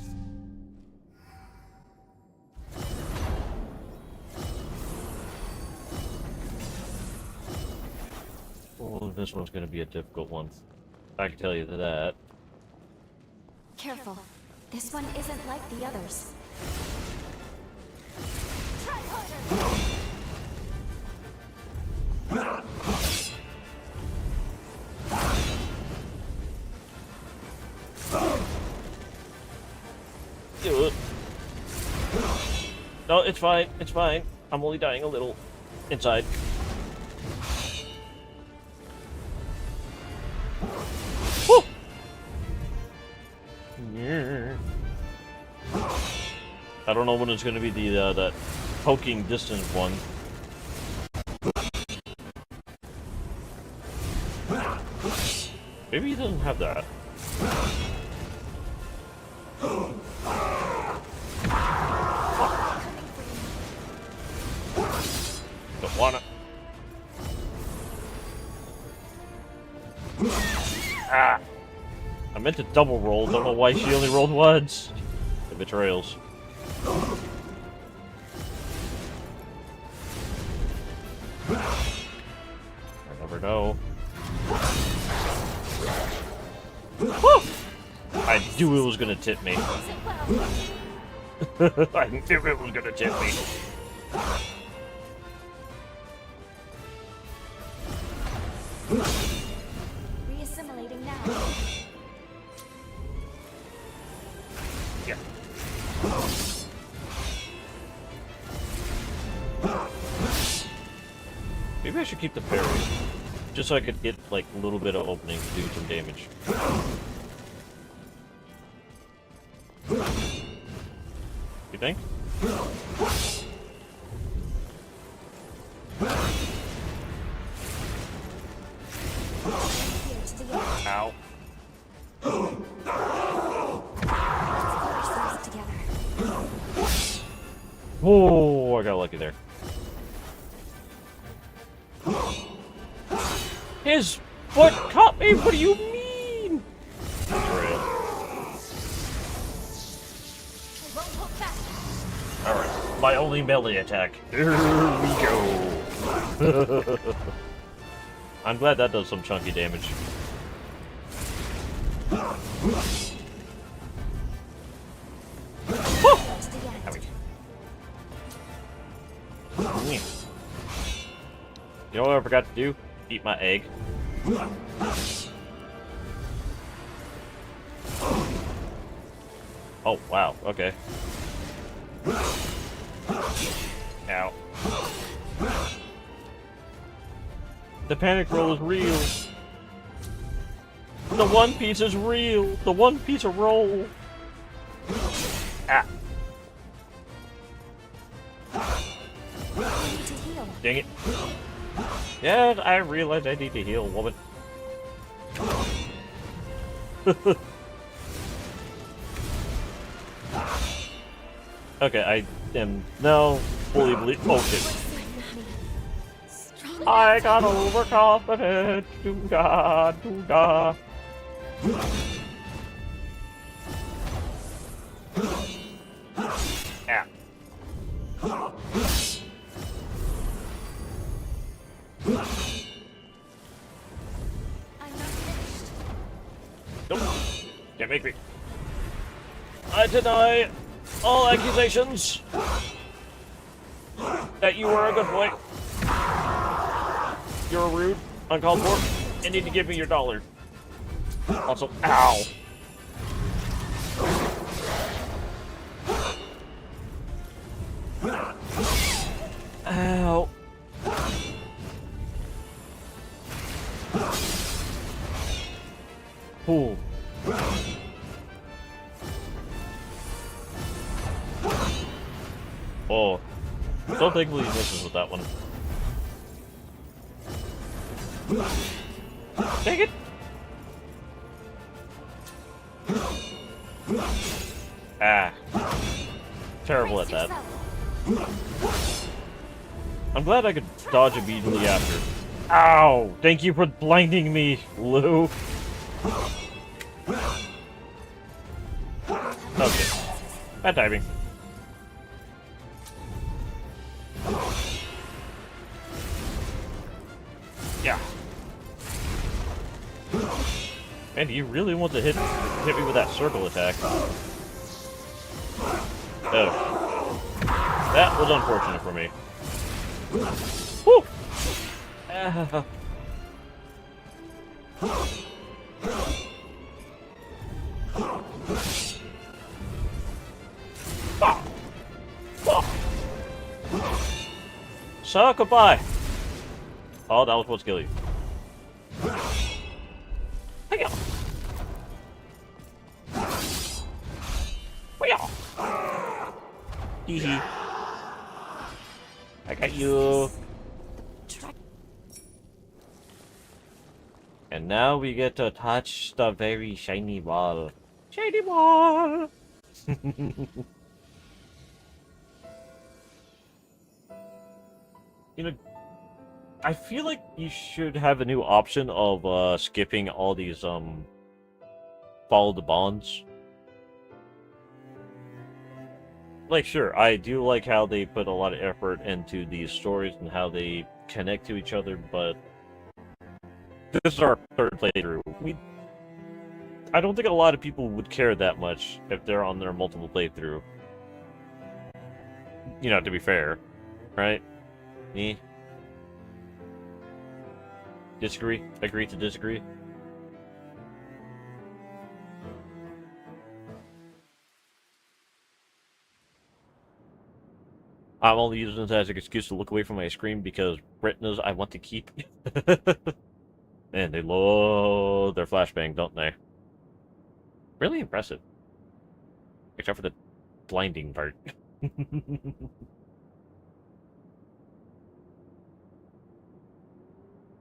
Oh, this one's gonna be a difficult one. I can tell you that. Careful. This one isn't like the others. Do it. No, it's fine. It's fine. I'm only dying a little inside. Woo! Yeah. I don't know when it's going to be the that poking distance one. Maybe he doesn't have that. Don't wanna. Ah! I meant to double roll. Don't know why she only rolled once. The betrayals. I never know. Woo! I knew it was gonna tip me. I knew it was gonna tip me. Reassimilating now. Yeah. Maybe I should keep the parry. Just so I could get, like, a little bit of opening to do some damage. You think? Ow. Oh, I got lucky there. His foot caught me? What do you mean? Alright, my only melee attack. Here we go. I'm glad that does some chunky damage. You know what I forgot to do? Eat my egg. Oh, wow, okay. Ow. The panic roll is real. The One Piece is real. The One Piece of roll. Ah. Dang it. Yeah, I realize I need to heal, woman. Okay, I am now fully oh shit. I got overconfident. Doo-da, doo-da. Ah. Nope. Can't make me. I deny all accusations that you were a good boy. You're rude, uncalled for, and need to give me your $1. Also, ow. Ow. Ooh. Oh. Don't think he misses with that one. Dang it! Ah. Terrible at that. I'm glad I could dodge immediately after. Ow! Thank you for blinding me, Lou. Okay. Bad timing. Yeah. Man, do you really want to hit me with that circle attack? Oh. That was unfortunate for me. Woo! Ah. So, goodbye. Oh, that was supposed to kill you. Hiya. Hiya. Hee hee. I got you. And now we get to touch the very shiny ball. Shiny ball! You know, I feel like you should have a new option of skipping all these follow the bonds. Like, sure, I do like how they put a lot of effort into these stories and how they connect to each other, but this is our third playthrough. I don't think a lot of people would care that much if they're on their multiple playthrough. You know, to be fair, right? Me? Disagree? Agree to disagree? I'm only using this as an excuse to look away from my screen because retinas I want to keep. Man, they love their flashbang, don't they? Really impressive. Except for the blinding part.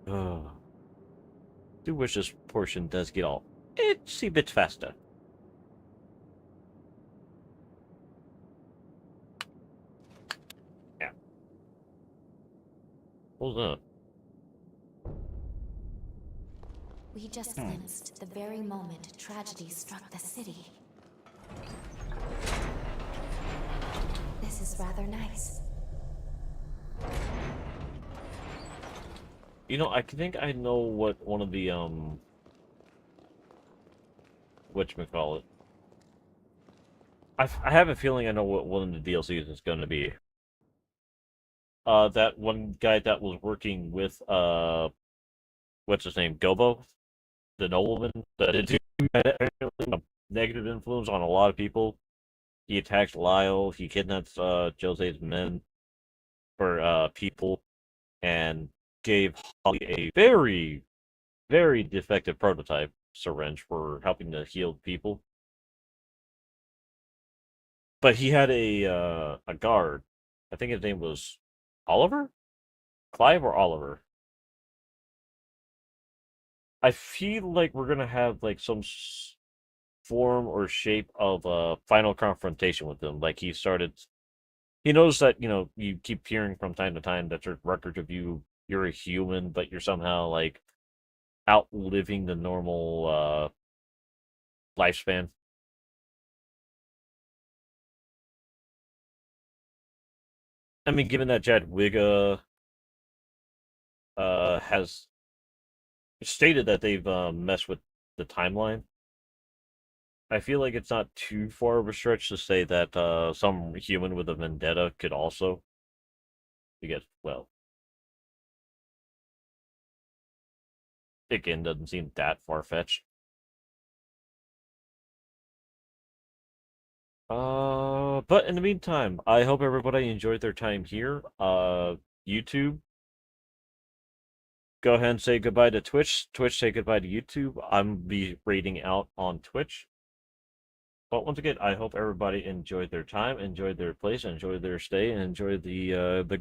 Oh. Do wish this portion does get all a bit faster. Yeah. Hold up. We just glimpsed the very moment tragedy struck the city. This is rather nice. You know, I think I know what one of the, whatchamacallit. I have a feeling I know what one of the DLCs is going to be. That one guy that was working with, what's his name, Gobo? The nobleman that did a negative influence on a lot of people. He attacked Lyle, he kidnapped, Jose's men for, people, and gave Holly a very, very defective prototype syringe for helping to heal people. But he had a guard. I think his name was Oliver? Clive or Oliver? I feel like we're gonna have like some form or shape of a final confrontation with him. Like he knows that, you know, you keep hearing from time to time that there's records of you're a human, but you're somehow like outliving the normal lifespan. I mean, given that Jadwiga has stated that they've messed with the timeline, I feel like it's not too far of a stretch to say that some human with a vendetta could also get, well, again, doesn't seem that far-fetched. But in the meantime, I hope everybody enjoyed their time here. YouTube, go ahead and say goodbye to Twitch. Twitch, say goodbye to YouTube. I'm be raiding out on Twitch. But once again, I hope everybody enjoyed their time, enjoyed their place, enjoyed their stay, and enjoyed the grade.